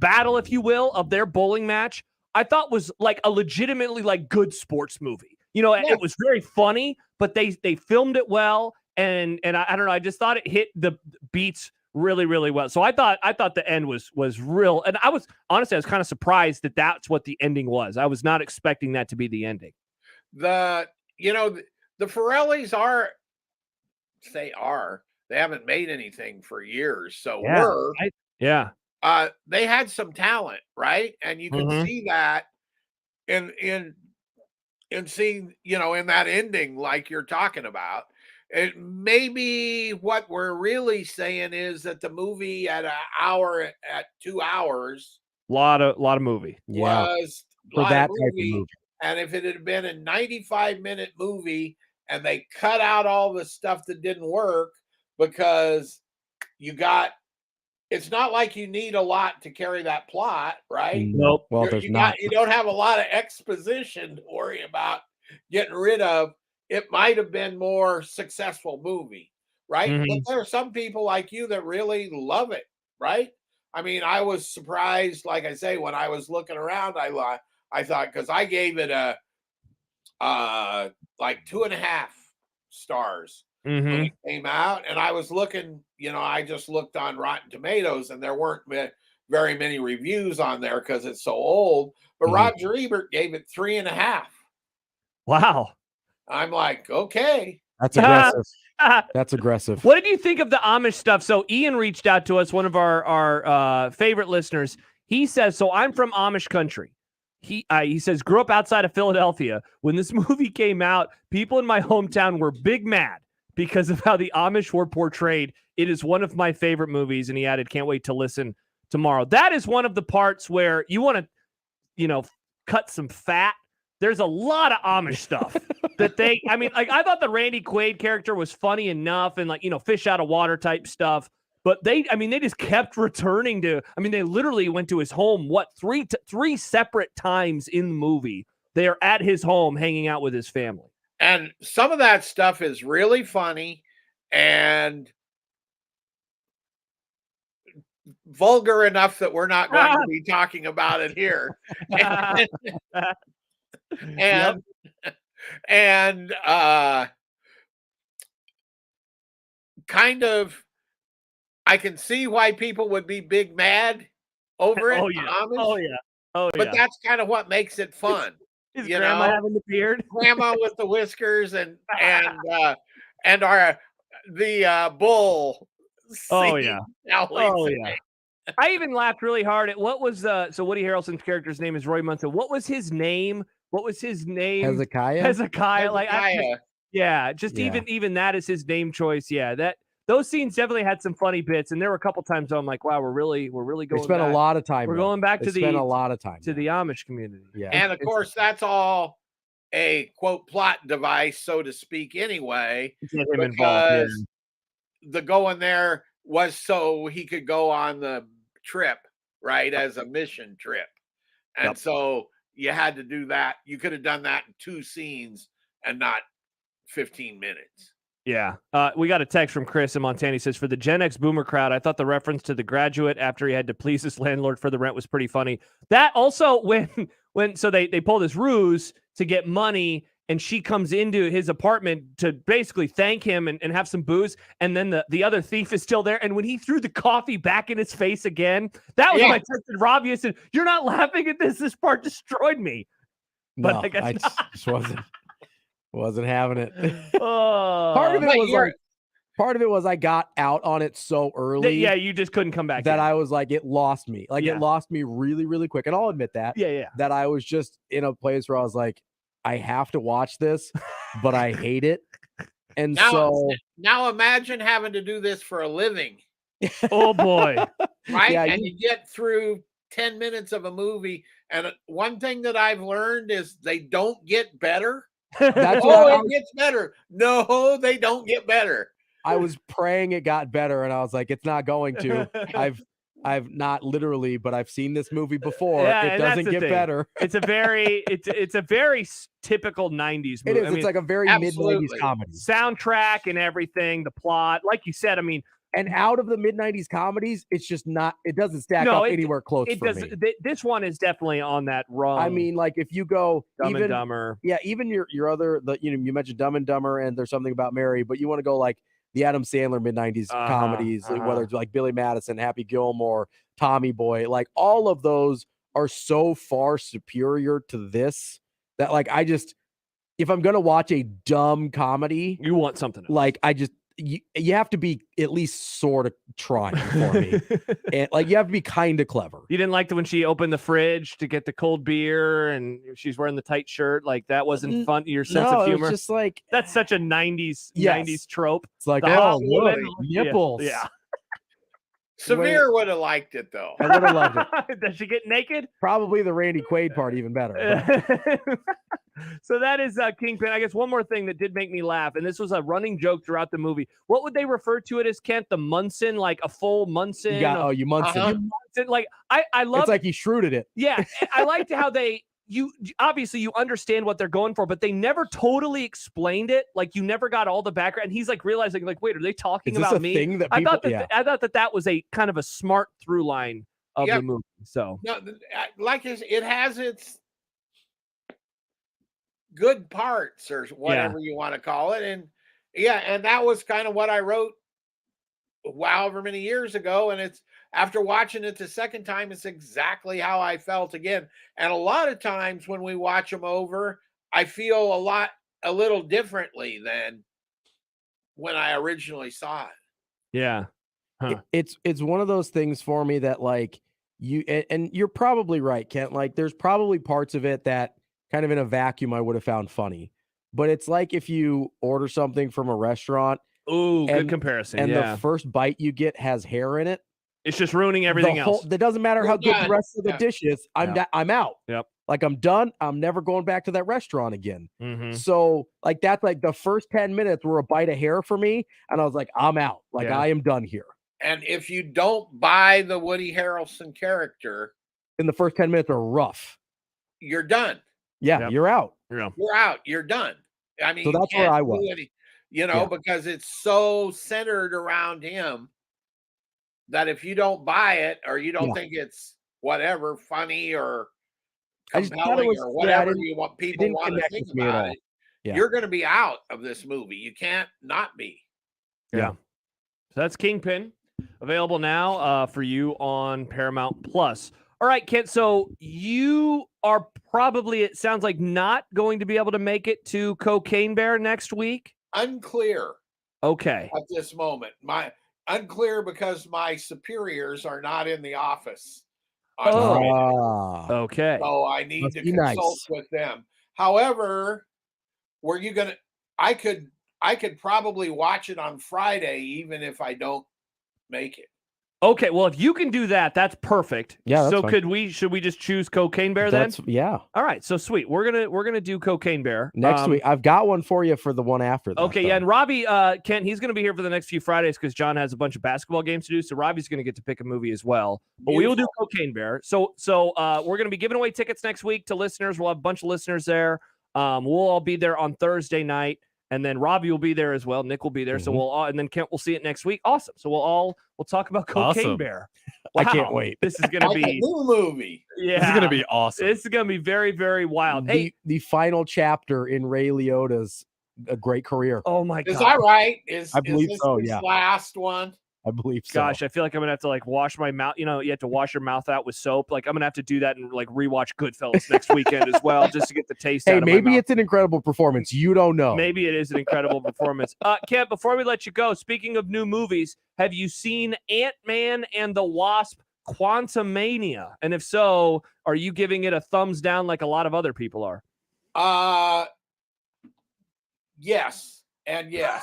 battle, if you will, of their bowling match, I thought was like a legitimately like good sports movie. It was very funny, but they filmed it well, and I don't know, I just thought it hit the beats really, really well. So I thought the end was real, and I was kind of surprised that that's what the ending was. I was not expecting that to be the ending. The Forellis they haven't made anything for years, so they had some talent, right? And you can see that in seeing, in that ending, like you're talking about. It maybe what we're really saying is that the movie at 2 hours, lot of movie, was for lot that of type of movie. movie. And if it had been a 95-minute movie and they cut out all the stuff that didn't work, because it's not like you need a lot to carry that plot, right? Nope. Well, there's not. You don't have a lot of exposition to worry about getting rid of. It might have been more successful movie, right? Mhm. But there are some people like you that really love it, right? I mean, I was surprised, like I say, when I was looking around, I thought, because I gave it a like 2.5 stars when it came out, and I was looking, I just looked on Rotten Tomatoes, and there weren't very many reviews on there because it's so old. But Roger Ebert gave it 3.5. Wow. I'm like, okay. That's aggressive. That's aggressive. What did you think of the Amish stuff? So Ian reached out to us, one of our favorite listeners. He says, so I'm from Amish country. He says, grew up outside of Philadelphia. When this movie came out, people in my hometown were big mad because of how the Amish were portrayed. It is one of my favorite movies. And he added, can't wait to listen tomorrow. That is one of the parts where you want to, cut some fat. There's a lot of Amish stuff that I thought the Randy Quaid character was funny enough and fish out of water type stuff. But they just kept returning to, they literally went to his home, three separate times in the movie. They are at his home hanging out with his family. And some of that stuff is really funny and vulgar enough that we're not going to be talking about it here. And kind of, I can see why people would be big mad over it. Oh yeah. But that's kind of what makes it fun. Is grandma having the beard? Grandma with the whiskers and the bull. Oh yeah. Singing. I even laughed really hard at what was so Woody Harrelson's character's name is Roy Munson. What was his name? Hezekiah. Even that is his name choice. Yeah, those scenes definitely had some funny bits, and there were a couple times I'm like, wow, we're really going. We spent back. a lot of time. We're going back to a lot of time to the Amish community. Yeah, and of course that's all a quote plot device, so to speak. Anyway, because the going there was so he could go on the trip, right, as a mission trip, and so you had to do that. You could have done that in 2 scenes and not 15 minutes. Yeah. We got a text from Chris in Montana. He says, for the Gen X boomer crowd, I thought the reference to The Graduate after he had to please his landlord for the rent was pretty funny. That also, when so they pull this ruse to get money, and she comes into his apartment to basically thank him and have some booze. And then the other thief is still there. And when he threw the coffee back in his face again, that was when I texted Robbie. I said, "You're not laughing at this. This part destroyed me." But No, I guess not. just wasn't having it. Oh. Part of it was I got out on it so early. Yeah, you just couldn't come back. That I was like, it lost me. Like it lost me really, really quick. And I'll admit that. Yeah. That I was just in a place where I was like, I have to watch this, but I hate it. And now imagine having to do this for a living. Oh boy. Right? Yeah, and you get through 10 minutes of a movie. And one thing that I've learned is they don't get better. That's it gets better. No, they don't get better. I was praying it got better, and I was like, it's not going to. I've not literally, but I've seen this movie before. Yeah, it doesn't get better. It's a very typical 90s movie. It is. It's like a very mid-90s comedy. Soundtrack and everything, the plot. Like you said, I mean, and out of the mid-90s comedies, it's just not, it doesn't stack up anywhere close for me. This one is definitely on that rung. I mean, like if you go Dumb and Dumber. Yeah, even your other, you mentioned Dumb and Dumber and There's Something About Mary, but you want to go like the Adam Sandler mid-90s comedies, whether it's like Billy Madison, Happy Gilmore, Tommy Boy, like all of those are so far superior to this that like if I'm gonna watch a dumb comedy, you want something else. Like you have to be at least sort of trying for me. And like you have to be kind of clever. You didn't like when she opened the fridge to get the cold beer and she's wearing the tight shirt. Like that wasn't fun. Your sense of humor. It was just like that's such a 90s trope. It's like, oh, look, nipples. Yeah. Severe would have liked it though. I would have loved it. Does she get naked? Probably the Randy Quaid part even better. So that is Kingpin. I guess one more thing that did make me laugh, and this was a running joke throughout the movie. What would they refer to it as, Kent? The Munson, like a full Munson? You Munson. You Munson. Like I love. It's like he shrewded it. Yeah, I liked how you obviously you understand what they're going for, but they never totally explained it. Like you never got all the background. And he's like realizing, like, wait, are they talking about me? Thing that I thought that was a kind of a smart through line of the movie. So no, like it has its good parts or whatever you want to call it, and and that was kind of what I wrote however many years ago, and it's after watching it the second time, it's exactly how I felt again. And a lot of times when we watch them over, I feel a little differently than when I originally saw it. Yeah. Huh. It's one of those things for me that like and you're probably right, Kent. Like there's probably parts of it that kind of in a vacuum I would have found funny. But it's like if you order something from a restaurant. Ooh, good comparison. And the first bite you get has hair in it. It's just ruining everything else. That doesn't matter how good the rest of the dish is. I'm out. Yep. Like I'm done. I'm never going back to that restaurant again. Mm-hmm. So like that's like the first 10 minutes were a bite of hair for me. And I was like, I'm out. Like I am done here. And if you don't buy the Woody Harrelson character, in the first 10 minutes are rough. You're done. Yeah, you're out. Yeah. You're out. You're done. I mean, so that's where I was. Because it's so centered around him that if you don't buy it or you don't think it's whatever funny or compelling or whatever you want people want to think about it, you're going to be out of this movie. You can't not be. Yeah. So that's Kingpin, available now for you on Paramount Plus. All right, Kent. So you are probably, it sounds like, not going to be able to make it to Cocaine Bear next week. Unclear. Okay. At this moment, unclear because my superiors are not in the office. Okay. So I need to consult with them. However, I could probably watch it on Friday, even if I don't make it. Okay, well, if you can do that, that's perfect. Yeah. So should we just choose Cocaine Bear then? Yeah. All right. So sweet. We're gonna do Cocaine Bear next week. I've got one for you for the one after that. Okay. Yeah. And Robbie, Kent, he's gonna be here for the next few Fridays because John has a bunch of basketball games to do. So Robbie's gonna get to pick a movie as well. But we will do Cocaine Bear. So we're gonna be giving away tickets next week to listeners. We'll have a bunch of listeners there. We'll all be there on Thursday night. And then Robbie will be there as well. Nick will be there. So we'll all, and then Kent will see it next week. Awesome. So we'll talk about Cocaine Awesome. Bear. I can't Wow. wait. This is going to Like a be new movie. Yeah. This is going to be awesome. This is going to be very, very wild. Hey, The final chapter in Ray Liotta's a great career. oh my Is God. that right? I believe is this so, his yeah. last one? I believe so. Gosh, I feel like I'm gonna have to like wash my mouth. You know, you have to wash your mouth out with soap. Like I'm gonna have to do that and like rewatch Goodfellas next weekend as well, just to get the taste out Hey, of my maybe mouth. it's an incredible performance. You don't know. Maybe it is an incredible performance. Kent, before we let you go, speaking of new movies, have you seen Ant-Man and the Wasp: Quantumania? And if so, are you giving it a thumbs down like a lot of other people are? Yes, and yes.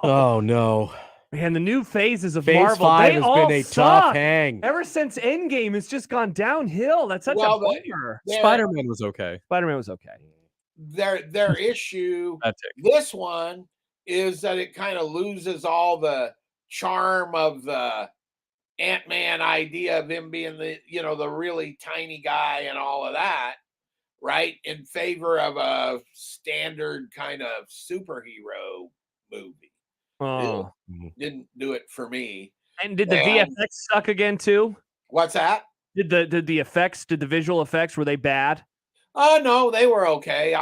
Oh no. Man, the new phases of Phase Marvel, 5 they has all been a suck. tough hang. Ever since Endgame, it's just gone downhill. That's such Well, a bummer. Spider-Man was okay. Spider-Man was okay. Their issue, That's it. this one, is that it kind of loses all the charm of the Ant-Man idea of him being the really tiny guy and all of that, right? In favor of a standard kind of superhero movie. Oh. Didn't do it for me. And did the VFX suck again too? What's that? Did the effects, did the visual effects, were they bad? Oh no, they were okay.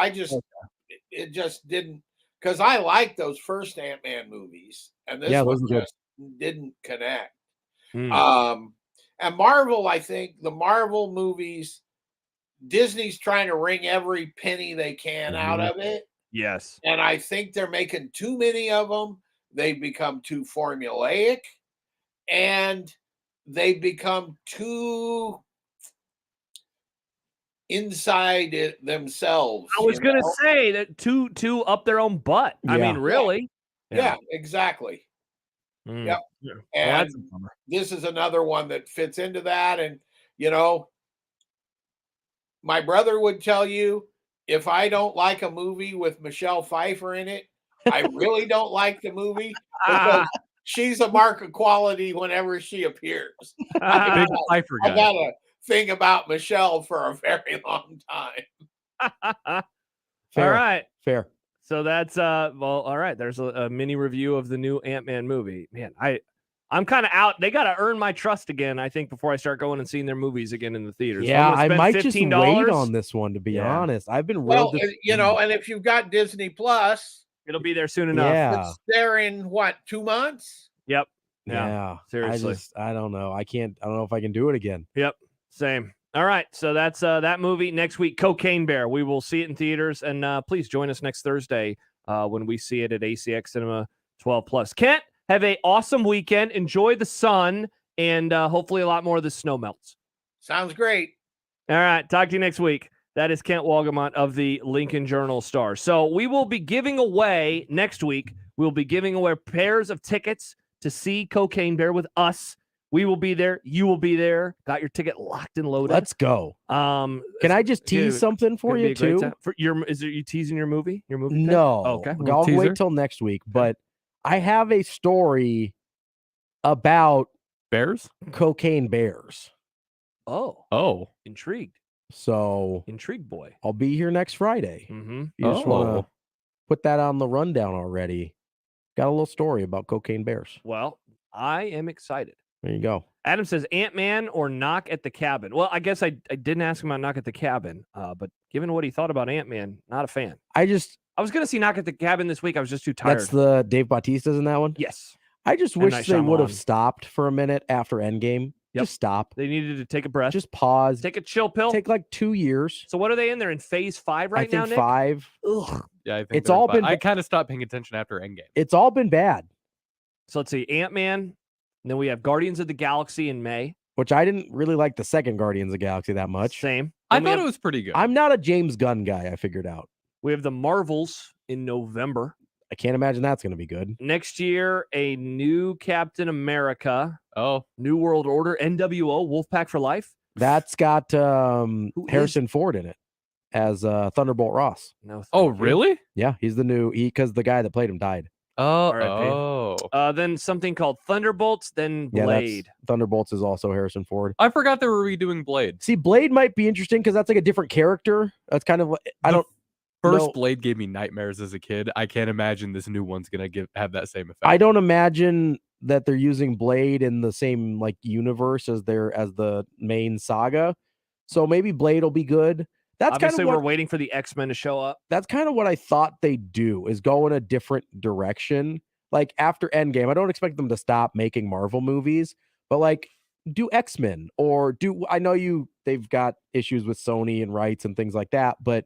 It just didn't, because I like those first Ant-Man movies, and this Yeah, one those were good. just didn't connect. Hmm. And Marvel, I think the Marvel movies, Disney's trying to wring every penny they can out of it. Yes. And I think they're making too many of them. They become too formulaic, and they become too inside it themselves. I was gonna know? say that too up their own butt. I Yeah. mean, really. Yeah, exactly. Mm. Yep. Yeah. Well, And that's a bummer. this is another one that fits into that. And, my brother would tell you, if I don't like a movie with Michelle Pfeiffer in it, I really don't like the movie, because she's a mark of quality whenever she appears. Big Pfeiffer I guy. got a thing about Michelle for a very long time. Fair. All right. Fair. So that's all right. There's a mini review of the new Ant-Man movie. Man, I'm kind of out. They got to earn my trust again, I think, before I start going and seeing their movies again in the theaters. Yeah, I might just $15. wait on this one, to be Yeah. honest. I've been Well, real and if you've got Disney Plus, It'll be there soon enough. Yeah. it's there in 2 months? Yep. Yeah. Seriously. I don't know. I don't know if I can do it again. Yep. Same. All right. So that's that movie. Next week, Cocaine Bear. We will see it in theaters. And please join us next Thursday when we see it at ACX Cinema 12+. Kent, have an awesome weekend. Enjoy the sun, and hopefully a lot more of the snow melts. Sounds great. All right. Talk to you next week. That is Kent Walgamont of the Lincoln Journal-Star. So we will be giving away next week. We'll be giving away pairs of tickets to see Cocaine Bear with us. We will be there. You will be there. Got your ticket locked and loaded. Let's go. Can I just tease something for you too? Is it you teasing your movie? Your movie? No. Oh, okay. I'll wait till next week. But I have a story about bears, cocaine bears. Oh, intrigued. So intrigued, boy. I'll be here next Friday. Mm-hmm. You just want to put that on the rundown already. Got a little story about cocaine bears. Well, I am excited. There you go. Adam says Ant-Man or Knock at the Cabin. Well, I guess I didn't ask him about Knock at the Cabin, but given what he thought about Ant-Man, not a fan. I was going to see Knock at the Cabin this week. I was just too tired. That's the Dave Bautista's in that one? Yes. I just And wish Night they would have Shyamalan. stopped for a minute after Endgame. Yep. Just stop. They needed to take a breath. Just pause. Take a chill pill. Take like 2 years. So what are they in? They're in phase 5 right I think now, Nick? 5. Ugh. Yeah, I think It's they're all fine. been I kind of stopped paying attention after Endgame. It's all been bad, So let's see. Ant-Man. And then we have Guardians of the Galaxy in May. which I didn't really like the second Guardians of the Galaxy that much. Same. I Then we thought have- it was pretty good. I'm not a James Gunn guy, I figured out. We have the Marvels in November. I can't imagine that's going to be good. Next year, a new Captain America. Oh. New World Order. NWO. Wolfpack for Life. That's got Harrison Ford in it as Thunderbolt Ross. No. Oh, really? Yeah, he's the new because the guy that played him died. Then something called Thunderbolts, then Yeah, Blade. Thunderbolts is also Harrison Ford. I forgot they were redoing Blade. See, Blade might be interesting because that's like a different character. That's kind of First Blade gave me nightmares as a kid. I can't imagine this new one's gonna have that same effect. I don't imagine that they're using Blade in the same like universe as the main saga. So maybe Blade will be good. That's Obviously, kind of we're waiting for the X-Men to show up. That's kind of what I thought they'd do, is go in a different direction. Like after Endgame, I don't expect them to stop making Marvel movies, but like do X-Men or I know they've got issues with Sony and rights and things like that, but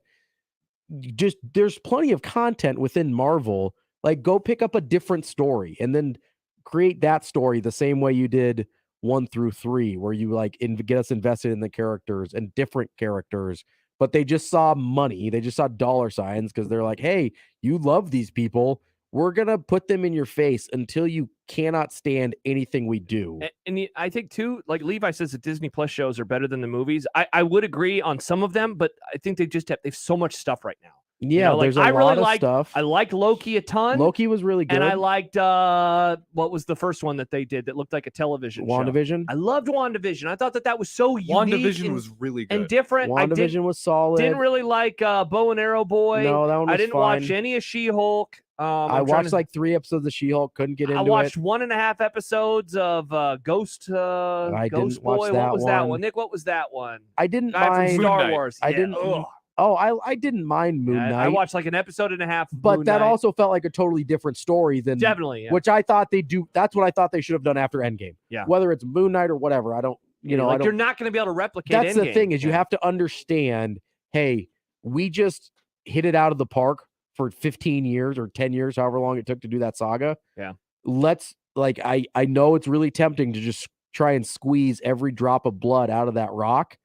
just there's plenty of content within Marvel. Like go pick up a different story and then create that story the same way you did 1 through 3, where you like get us invested in the characters and different characters. But they just saw money. They just saw dollar signs because they're like, hey, you love these people. We're going to put them in your face until you cannot stand anything we do. And I think, too, like Levi says, the Disney Plus shows are better than the movies. I would agree on some of them, but I think they have so much stuff right now. Yeah, there's a lot of stuff. I liked Loki a ton. Loki was really good. And I liked, what was the first one that they did that looked like a television WandaVision? show? I loved WandaVision. I thought that was so unique. WandaVision was really good. And different. WandaVision was solid. Didn't really like Bow and Arrow Boy. No, that one was I didn't fine. watch any of She-Hulk. I watched like 3 episodes of She-Hulk. Couldn't get into it. I watched 1.5 episodes of Ghost I Ghost didn't watch Boy. that What was that one. one? Nick, what was that one? I didn't Guy mind from Star Wars. I Yeah. didn't. Ugh. Oh, I didn't mind Moon Knight. I watched like an episode and a half. Of but Moon that Knight. also felt like a totally different story than Definitely, yeah. which I thought they do. That's what I thought they should have done after Endgame. Yeah. Whether it's Moon Knight or whatever, I don't. You know, like I don't, you're not going to be able to replicate. That's the Endgame. thing is you have to understand. Hey, we just hit it out of the park for 15 years or 10 years, however long it took to do that saga. Yeah. Let's like I know it's really tempting to just try and squeeze every drop of blood out of that rock,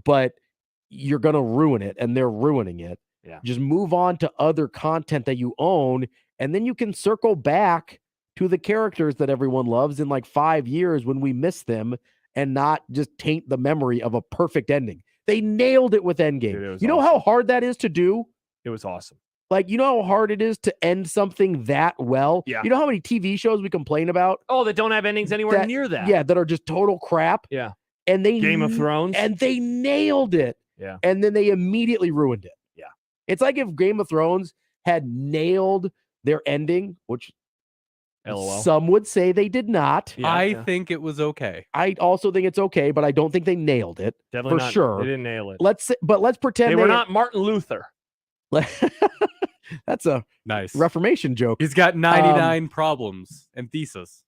but you're going to ruin it, and they're ruining it. Yeah. Just move on to other content that you own, and then you can circle back to the characters that everyone loves in like 5 years when we miss them, and not just taint the memory of a perfect ending. They nailed it with Endgame. Dude, you know how hard that is to do? It was awesome. Like, you know how hard it is to end something that well? Yeah. You know how many TV shows we complain about? Oh, that don't have endings anywhere near that. Yeah, that are just total crap. Yeah. And they Game of Thrones. And they nailed it. Yeah. And then they immediately ruined it. Yeah. It's like if Game of Thrones had nailed their ending, which LOL. some would say they did not. I think it was okay. I also think it's okay, but I don't think they nailed it. Definitely for not. sure. They didn't nail it. Let's pretend They were not Martin Luther. That's a nice Reformation joke. He's got 99 problems and thesis.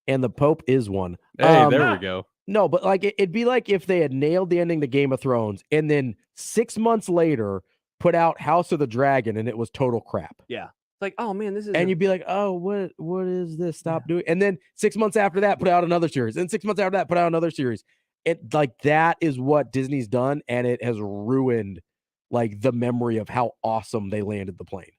And the Pope is one. Hey, there we go. No, but like it'd be like if they had nailed the ending to Game of Thrones and then 6 months later put out House of the Dragon and it was total crap. Yeah. It's like, oh man, this is. And you'd be like, oh, what is this? Stop doing. And then 6 months after that, put out another series. And 6 months after that, put out another series. It like that is what Disney's done, and it has ruined like the memory of how awesome they landed the plane.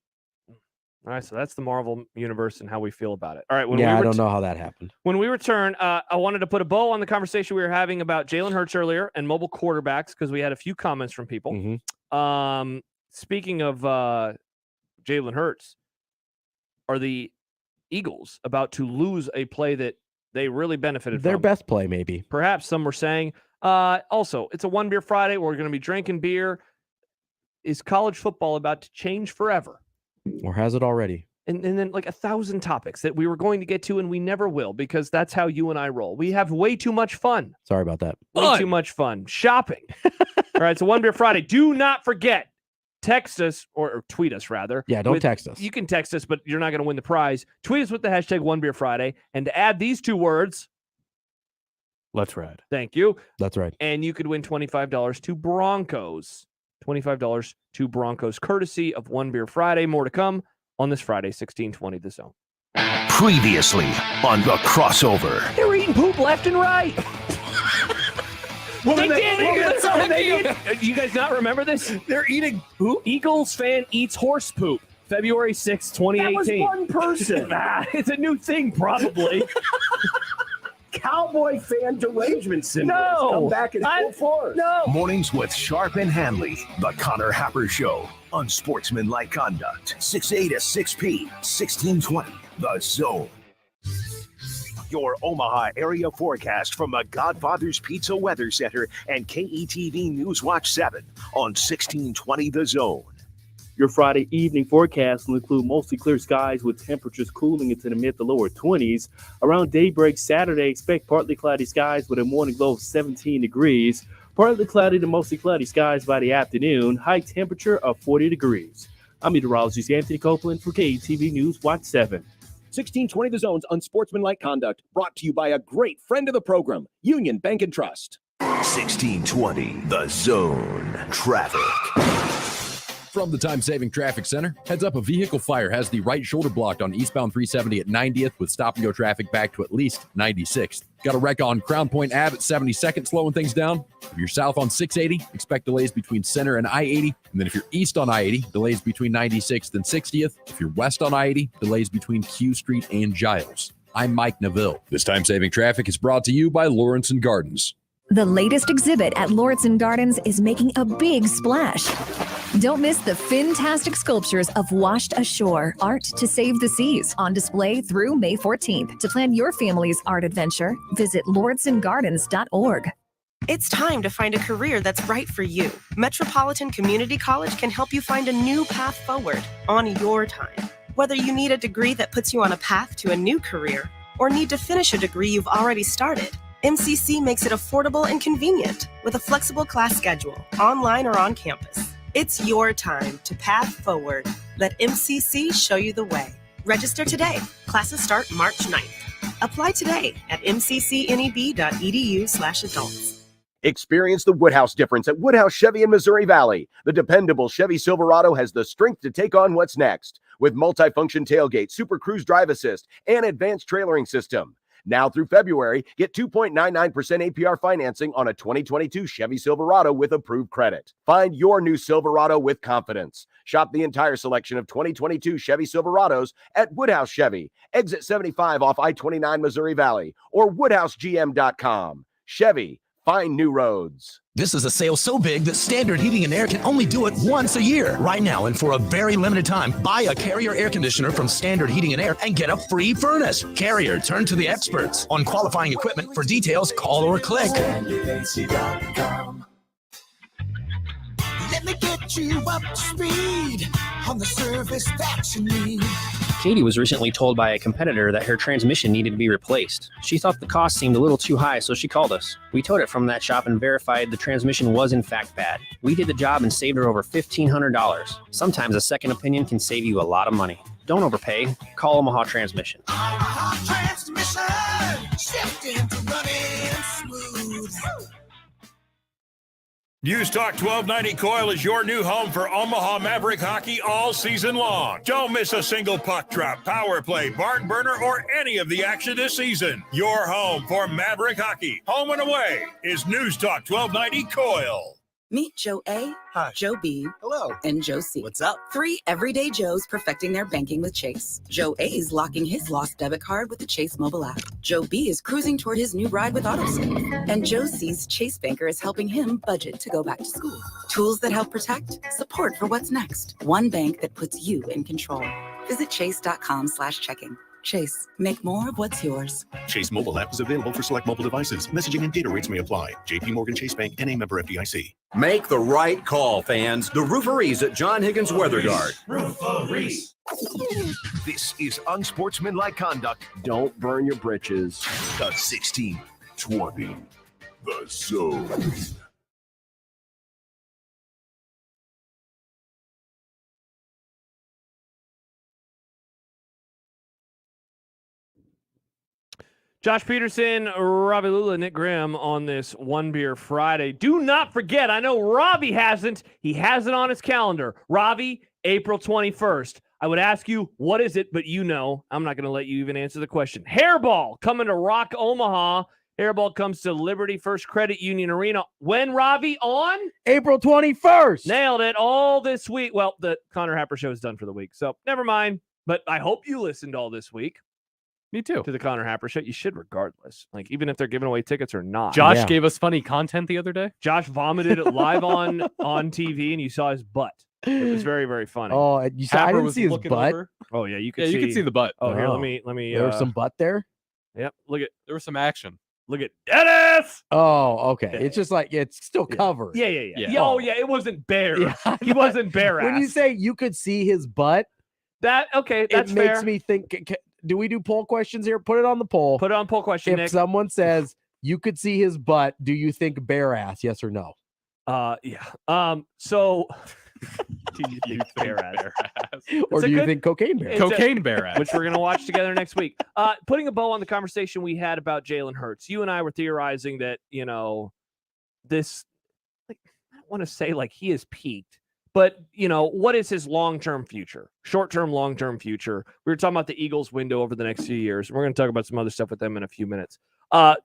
All right, so that's the Marvel universe and how we feel about it. All right, I don't know how that happened. When we return, I wanted to put a bow on the conversation we were having about Jalen Hurts earlier and mobile quarterbacks because we had a few comments from people. Mm-hmm. Speaking of Jalen Hurts, are the Eagles about to lose a play that they really benefited Their from? best play, maybe. Perhaps some were saying. Also, it's a one beer Friday. We're going to be drinking beer. Is college football about to change forever? Or has it already? And then like 1,000 topics that we were going to get to and we never will because that's how you and I roll. We have way too much fun. Sorry about that. Way too much fun. Shopping. All right, so One Beer Friday. Do not forget, text us or tweet us rather. Yeah, don't text us. You can text us, but you're not going to win the prize. Tweet us with the hashtag One Beer Friday and to add these 2 words. Let's ride. Thank you. That's right. And you could win $25 to Broncos. $25 to Broncos, courtesy of One Beer Friday. More to come on this Friday, 1620 The Zone. Previously on The Crossover. They're eating poop left and right. You guys not remember this? They're eating poop? Eagles fan eats horse poop. February 6th, 2018. That was one person. It's a new thing, probably. Cowboy fan derangement syndrome. No. Come back in full force. No. Mornings with Sharp and Hanley. The Connor Happer Show. Unsportsmanlike conduct. 6A to 6P. 1620. The Zone. Your Omaha area forecast from the Godfather's Pizza Weather Center and KETV Newswatch 7 on 1620 The Zone. Your Friday evening forecast will include mostly clear skies with temperatures cooling into the mid to lower 20s. Around daybreak Saturday, expect partly cloudy skies with a morning low of 17 degrees. Partly cloudy to mostly cloudy skies by the afternoon. High temperature of 40 degrees. I'm meteorologist Anthony Copeland for KTV News Watch 7. 1620 The Zone's Unsportsmanlike Conduct, brought to you by a great friend of the program, Union Bank and Trust. 1620 The Zone Traffic. From the time-saving traffic center, heads up, a vehicle fire has the right shoulder blocked on eastbound 370 at 90th with stop-and-go traffic back to at least 96th. Got a wreck on Crown Point Ave at 72nd, slowing things down. If you're south on 680, expect delays between Center and I-80. And then if you're east on I-80, delays between 96th and 60th. If you're west on I-80, delays between Q Street and Giles. I'm Mike Neville. This time-saving traffic is brought to you by Lawrence and Gardens. The latest exhibit at Lawrence and Gardens is making a big splash. Don't miss the fantastic sculptures of Washed Ashore, Art to Save the Seas, on display through May 14th. To plan your family's art adventure, visit lawrenceandgardens.org. It's time to find a career that's right for you. Metropolitan Community College can help you find a new path forward on your time. Whether you need a degree that puts you on a path to a new career or need to finish a degree you've already started, MCC makes it affordable and convenient with a flexible class schedule, online or on campus. It's your time to path forward. Let MCC show you the way. Register today. Classes start March 9th. Apply today at mccneb.edu/adults. Experience the Woodhouse difference at Woodhouse Chevy in Missouri Valley. The dependable Chevy Silverado has the strength to take on what's next with multifunction tailgate, Super Cruise drive assist, and advanced trailering system. Now through February, get 2.99% APR financing on a 2022 Chevy Silverado with approved credit. Find your new Silverado with confidence. Shop the entire selection of 2022 Chevy Silverados at Woodhouse Chevy, exit 75 off I-29 Missouri Valley, or woodhousegm.com. Chevy, find new roads. This is a sale so big that Standard Heating and Air can only do it once a year. Right now, and for a very limited time, buy a Carrier air conditioner from Standard Heating and Air and get a free furnace. Carrier, turn to the experts. On qualifying equipment, for details, call or click. Let me get you up to speed on the service that you need. Katie was recently told by a competitor that her transmission needed to be replaced. She thought the cost seemed a little too high, so she called us. We towed it from that shop and verified the transmission was in fact bad. We did the job and saved her over $1,500. Sometimes a second opinion can save you a lot of money. Don't overpay. Call Omaha Transmission. Omaha Transmission, shifting to running smooth. News Talk 1290 Coil is your new home for Omaha Maverick hockey all season long. Don't miss a single puck drop, power play, barn burner, or any of the action this season. Your home for Maverick hockey, home and away, is News Talk 1290 Coil. Meet Joe A, Hi. Joe B, Hello. and Joe C. What's up? 3 everyday Joes perfecting their banking with Chase. Joe A is locking his lost debit card with the Chase mobile app. Joe B is cruising toward his new ride with AutoSave. And Joe C's Chase banker is helping him budget to go back to school. Tools that help protect, support for what's next. One bank that puts you in control. Visit chase.com/checking. Chase, make more of what's yours. Chase mobile app is available for select mobile devices. Messaging and data rates may apply. JP Morgan Chase Bank, N.A. member FDIC. Make the right call, fans. The Rooferees at John Higgins Weather Guard. Rooferees. This is Unsportsmanlike Conduct. Don't burn your britches. The 1620 The Zone. Josh Peterson, Robbie Lula, Nick Grimm on this One Beer Friday. Do not forget, I know Robbie hasn't. He has it on his calendar. Robbie, April 21st. I would ask you, what is it? But you know, I'm not going to let you even answer the question. Hairball coming to Rock Omaha. Hairball comes to Liberty First Credit Union Arena. When, Robbie? On? April 21st. Nailed it all this week. Well, the Connor Happer show is done for the week, so never mind. But I hope you listened all this week. Me too. To the Connor Happer show. You should regardless. Like, even if they're giving away tickets or not. Josh gave us funny content the other day. Josh vomited it live on TV, and you saw his butt. It was very, very funny. Oh, you saw, I didn't see his butt. Over. Oh, yeah, you could see the butt. Oh, here, let me. There was some butt there? Yep, look at. There was some action. Look at Dennis. Oh, okay. It's just like it's still covered. Yeah. Oh, yeah. It wasn't bare. Yeah. He wasn't bare. When you say you could see his butt, that's it fair. makes me think. Do we do poll questions here? Put it on the poll. Put it on poll question. If Nick. someone says you could see his butt, do you think bare ass? Yes or no? Yeah. So. Do you think bare ass? Or do you think cocaine bare? Cocaine bare ass. Which we're gonna watch together next week. Putting a bow on the conversation we had about Jalen Hurts. You and I were theorizing that this. Like, I don't want to say like he has peaked, but what is his long-term future? Short-term, long-term future. We were talking about the Eagles' window over the next few years. We're going to talk about some other stuff with them in a few minutes.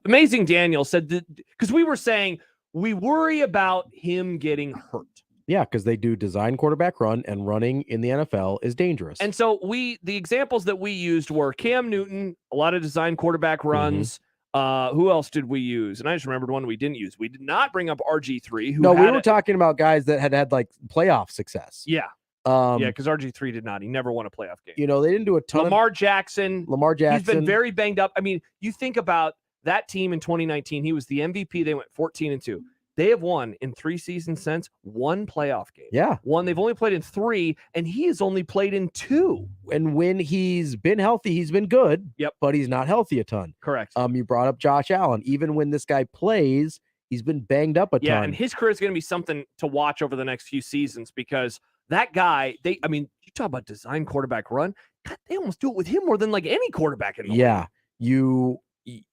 Amazing Daniel said that because we were saying we worry about him getting hurt. Yeah, because they do design quarterback run, and running in the NFL is dangerous. And so the examples that we used were Cam Newton, a lot of design quarterback runs. Who else did we use? And I just remembered one we didn't use. We did not bring up RG3. No, we were talking about guys that had like playoff success. Yeah. Because RG3 did not. He never won a playoff game. They didn't do a ton Lamar Jackson. He's been very banged up. I mean, you think about that team in 2019. He was the MVP. They went 14-2. They have won in 3 seasons since, 1 playoff game. Yeah. 1. They've only played in 3, and he has only played in 2. And when he's been healthy, he's been good. Yep. But he's not healthy a ton. Correct. You brought up Josh Allen. Even when this guy plays, he's been banged up a ton. Yeah, and his career is going to be something to watch over the next few seasons because that guy, you talk about design quarterback run, God, they almost do it with him more than like any quarterback in the league.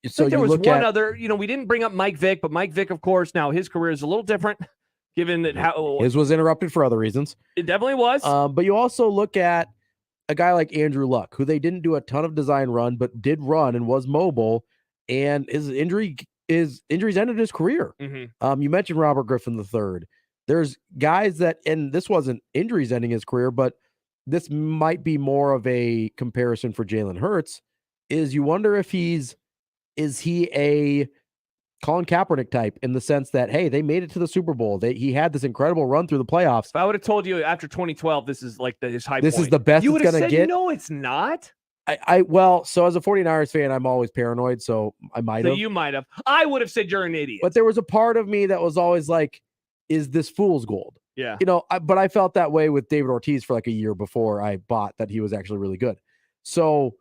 So there was one other, we didn't bring up Mike Vick, but Mike Vick, of course, now his career is a little different given that his was interrupted for other reasons. It definitely was. But you also look at a guy like Andrew Luck, who they didn't do a ton of design run, but did run and was mobile, and his injuries ended his career. Mm-hmm. You mentioned Robert Griffin III. There's guys that, and this wasn't injuries ending his career, but this might be more of a comparison for Jalen Hurts, is you wonder if is he a Colin Kaepernick type in the sense that, hey, they made it to the Super Bowl. He had this incredible run through the playoffs. If I would have told you after 2012, this is like his high point. This is the best you it's going to get. No, it's not. So as a 49ers fan, I'm always paranoid, so I might have. So you might have. I would have said you're an idiot. But there was a part of me that was always like, is this fool's gold? Yeah. But I felt that way with David Ortiz for like a year before I bought that he was actually really good. So,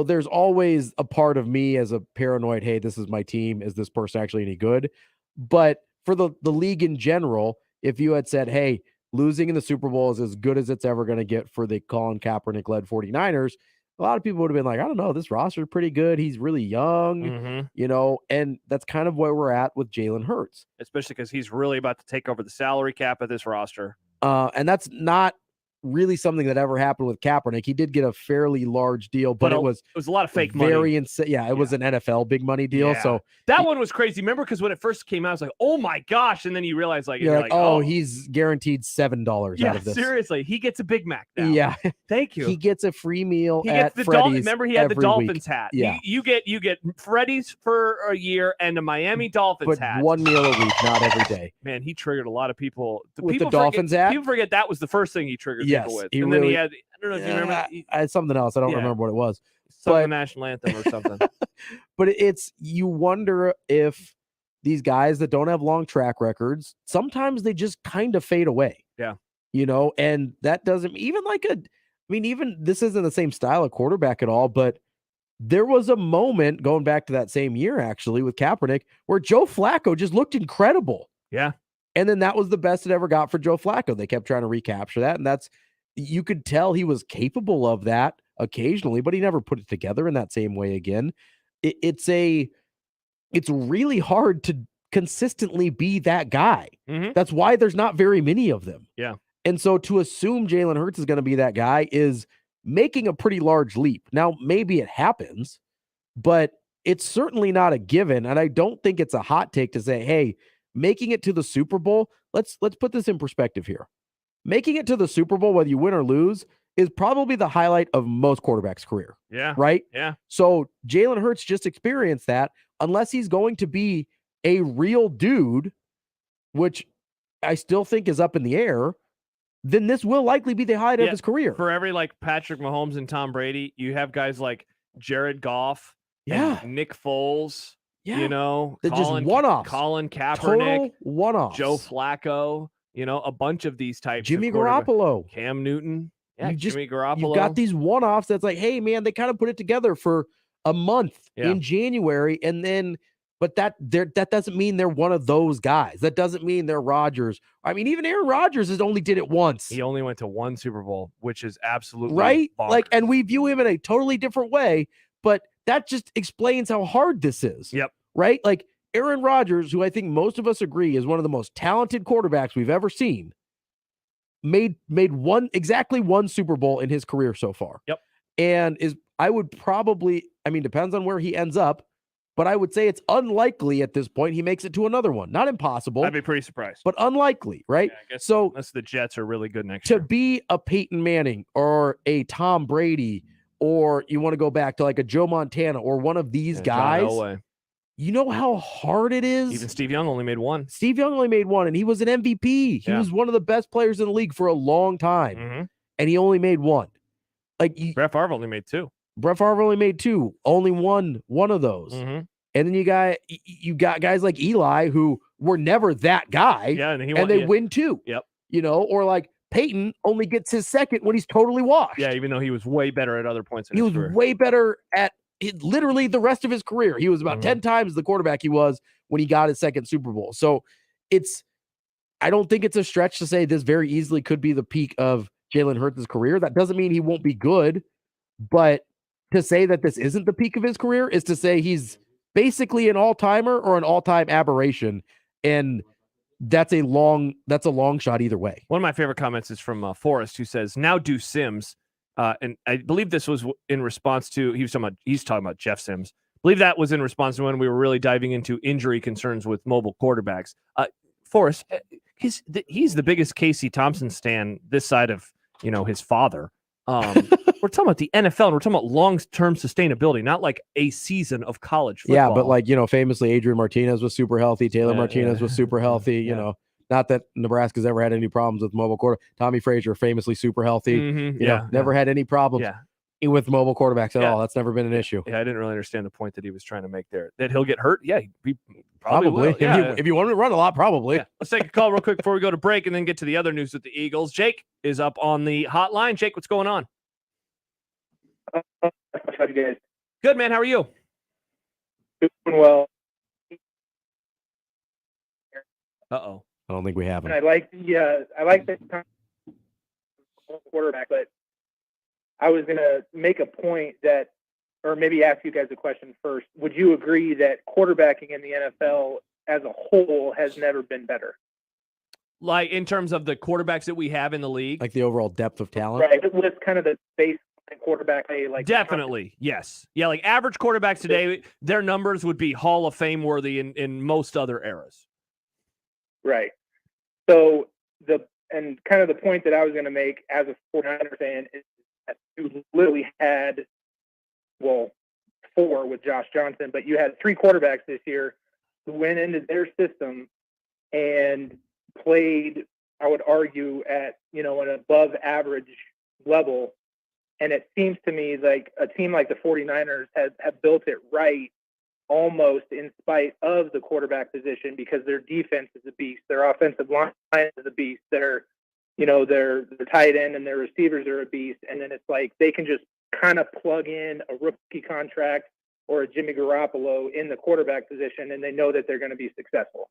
there's always a part of me as a paranoid, hey, this is my team. Is this person actually any good? But for the league in general, if you had said, hey, losing in the Super Bowl is as good as it's ever going to get for the Colin Kaepernick-led 49ers, a lot of people would have been like, I don't know, this roster is pretty good. He's really young, and that's kind of where we're at with Jalen Hurts. Especially because he's really about to take over the salary cap of this roster. And that's not really something that ever happened with Kaepernick. He did get a fairly large deal, but it was a lot of fake money. It was an NFL big money deal. Yeah. So that one was crazy. Remember, because when it first came out, I was like, oh my gosh. And then you realize you're like, oh, he's guaranteed $7 out of this. Seriously. He gets a Big Mac now. Yeah. Thank you. He gets a free meal he at gets the Freddy's. Remember, he had the Dolphins week. hat. Yeah. You get Freddy's for a year and a Miami Dolphins hat. 1 meal a week, not every day. Man, he triggered a lot of people. With the Dolphins hat? People forget that was the first thing he triggered people with. He and really, then he had, I don't know if you remember. I had something else. I don't remember what it was. The national anthem or something. But you wonder if these guys that don't have long track records, sometimes they just kind of fade away. Yeah. And that doesn't even this isn't the same style of quarterback at all, but there was a moment going back to that same year, actually, with Kaepernick, where Joe Flacco just looked incredible. Yeah. And then that was the best it ever got for Joe Flacco. They kept trying to recapture that. And you could tell he was capable of that occasionally, but he never put it together in that same way again. It's really hard to consistently be that guy. Mm-hmm. That's why there's not very many of them. Yeah. And so to assume Jalen Hurts is going to be that guy is making a pretty large leap. Now, maybe it happens, but it's certainly not a given. And I don't think it's a hot take to say, hey, making it to the Super Bowl, let's put this in perspective here. Making it to the Super Bowl, whether you win or lose, is probably the highlight of most quarterbacks' career. Yeah. Right? Yeah. So Jalen Hurts just experienced that. Unless he's going to be a real dude, which I still think is up in the air, then this will likely be the highlight of his career. For every Patrick Mahomes and Tom Brady, you have guys like Jared Goff, and Nick Foles. Yeah. You know, They're just one-offs. Colin Kaepernick, Total one-offs. Joe Flacco, you know, a bunch of these types. Jimmy of quarterback- Garoppolo. Cam Newton. Yeah, Jimmy Garoppolo. You've got these one-offs that's like, hey, man, they kind of put it together for a month Yeah. in January, and then, but that doesn't mean they're one of those guys. That doesn't mean they're Rodgers. I mean, even Aaron Rodgers has only did it once. He only went to one Super Bowl, which is absolutely Right? bonkers. Like, and we view him in a totally different way, but that just explains how hard this is. Yep. Right? Like Aaron Rodgers, who I think most of us agree is one of the most talented quarterbacks we've ever seen, made exactly one Super Bowl in his career so far. Yep. And I would probably, I mean, depends on where he ends up, but I would say it's unlikely at this point he makes it to another one. Not impossible. I'd be pretty surprised. But unlikely, right? I guess so unless the Jets are really good next to year. be a Peyton Manning or a Tom Brady, or you want to go back to like a Joe Montana or one of these guys, John Elway. you know how hard it is? Even Steve Young only made one. Steve Young only made one, and he was an MVP. He Yeah. was one of the best players in the league for a long time, Mm-hmm. and he only made one. Like Brett Favre only made two. Brett Favre only made two, only one of those. Mm-hmm. And then you got guys like Eli who were never that guy, Yeah, and they win two. Yep. You know, or like Peyton only gets his second when he's totally washed. Yeah, even though he was way better at other points in He his was career. way better at literally the rest of his career. He was about 10 times the quarterback he was when he got his second Super Bowl. So I don't think it's a stretch to say this very easily could be the peak of Jalen Hurts' career. That doesn't mean he won't be good, but to say that this isn't the peak of his career is to say he's basically an all-timer or an all-time aberration. And that's a long shot either way. One of my favorite comments is from Forrest, who says, "Now do Sims," and I believe this was in response to he's talking about Jeff Sims. I believe that was in response to when we were really diving into injury concerns with mobile quarterbacks. Forrest, he's the biggest Casey Thompson stan this side of his father. We're talking about the NFL, and we're talking about long-term sustainability, not like a season of college football. Yeah, but like, famously Adrian Martinez was super healthy. Taylor Martinez was super healthy. You know, not that Nebraska's ever had any problems with mobile quarter. Tommy Frazier, famously super healthy. You know, never had any problems with mobile quarterbacks at all. That's never been an issue. Yeah, I didn't really understand the point that he was trying to make there. That he'll get hurt? Yeah, he probably will. Probably. Yeah. If you want to run a lot, probably. Yeah. Let's take a call real quick before we go to break and then get to the other news with the Eagles. Jake is up on the hotline. Jake, what's going on? How you guys? Good, man. How are you? Doing well. Uh-oh. I don't think we have him. And I like the quarterback, but I was going to make a point that, or maybe ask you guys a question first. Would you agree that quarterbacking in the NFL as a whole has never been better? Like in terms of the quarterbacks that we have in the league? Like the overall depth of talent? Right. With kind of the base quarterback play, like definitely, yes. Yeah, like average quarterbacks today, their numbers would be Hall of Fame worthy in most other eras. Right. So kind of the point that I was going to make as a 49er fan is that you literally had, well, 4 with Josh Johnson, but you had 3 quarterbacks this year who went into their system and played, I would argue, at an above average level. And it seems to me like a team like the 49ers have built it right almost in spite of the quarterback position, because their defense is a beast. Their offensive line is a beast. Their tight end and their receivers are a beast. And then it's like they can just kind of plug in a rookie contract or a Jimmy Garoppolo in the quarterback position, and they know that they're going to be successful.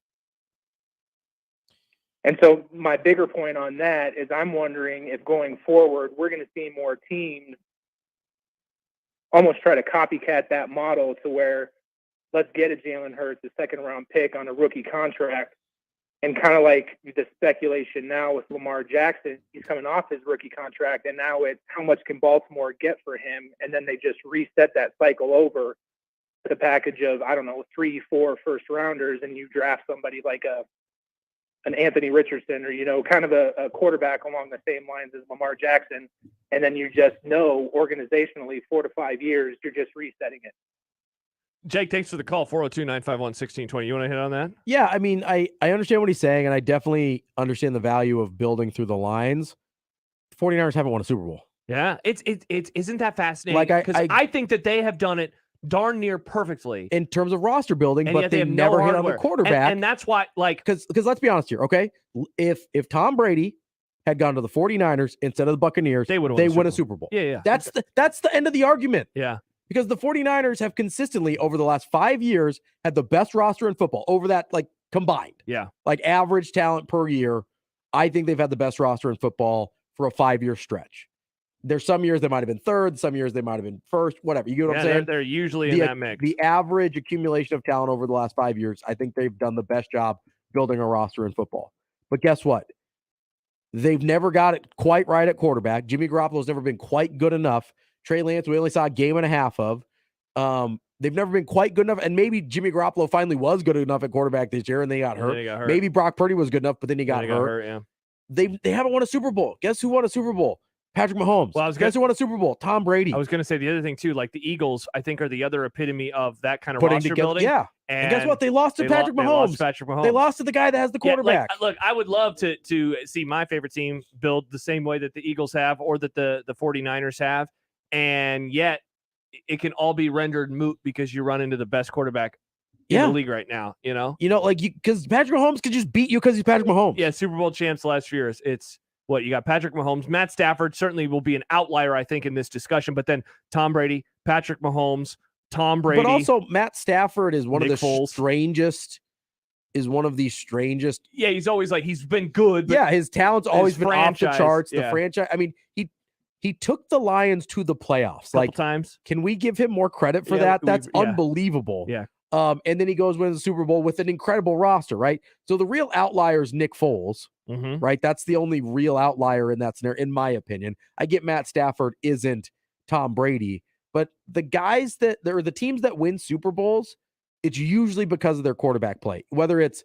And so my bigger point on that is I'm wondering if going forward, we're going to see more teams almost try to copycat that model to where let's get a Jalen Hurts, a second-round pick on a rookie contract, and kind of like the speculation now with Lamar Jackson, he's coming off his rookie contract, and now it's how much can Baltimore get for him, and then they just reset that cycle over with a package of, 3-4 first-rounders, and you draft somebody like an Anthony Richardson or, kind of a quarterback along the same lines as Lamar Jackson. And then you just know organizationally 4 to 5 years, you're just resetting it. Jake, thanks for the call. 402-951-1620. You want to hit on that? Yeah, I mean, I understand what he's saying, and I definitely understand the value of building through the lines. The 49ers haven't won a Super Bowl. Yeah, it's isn't that fascinating? Because I think that they have done it darn near perfectly in terms of roster building, and but yet they have no never hit on hardware. the quarterback. And that's why, like, because let's be honest here, okay? If Tom Brady had gone to the 49ers instead of the Buccaneers, they win a Super Bowl. Yeah. That's the end of the argument. Yeah. Because the 49ers have consistently over the last 5 years had the best roster in football over that, like, combined. Yeah. Like average talent per year. I think they've had the best roster in football for a 5-year stretch. There's some years they might have been third, some years they might have been first, whatever. You get what I'm saying? They're usually in that mix. The average accumulation of talent over the last 5 years, I think they've done the best job building a roster in football. But guess what? They've never got it quite right at quarterback. Jimmy Garoppolo's never been quite good enough. Trey Lance, we only saw a game and a half of. They've never been quite good enough. And maybe Jimmy Garoppolo finally was good enough at quarterback this year and they got hurt. Maybe Brock Purdy was good enough, but then he got hurt. Yeah. They haven't won a Super Bowl. Guess who won a Super Bowl? Patrick Mahomes. Well, Guess who won a Super Bowl? Tom Brady. I was going to say the other thing too, like the Eagles, I think are the other epitome of that kind of Putting roster together, building. yeah. And guess what? They lost to Patrick Mahomes. They lost to the guy that has the quarterback. Look, I would love to see my favorite team build the same way that the Eagles have or that the 49ers have. And yet it can all be rendered moot because you run into the best quarterback in the league right now, you know? Like because Patrick Mahomes could just beat you because he's Patrick Mahomes. Yeah, Super Bowl champs the last few years. It's what you got Patrick Mahomes. Matt Stafford certainly will be an outlier, I think, in this discussion. But then Tom Brady, Patrick Mahomes, Tom Brady. But also Matt Stafford is one Nick of the strangest. Yeah, he's always like he's been good. But yeah, his talent's always been off the charts. Yeah. The franchise. I mean, he took the Lions to the playoffs like times. Can we give him more credit for that? That's unbelievable. Yeah. And then he goes wins the Super Bowl with an incredible roster, right? So the real outlier is Nick Foles, right? That's the only real outlier in that scenario, in my opinion. I get Matt Stafford isn't Tom Brady, but the guys that there are the teams that win Super Bowls, it's usually because of their quarterback play. Whether it's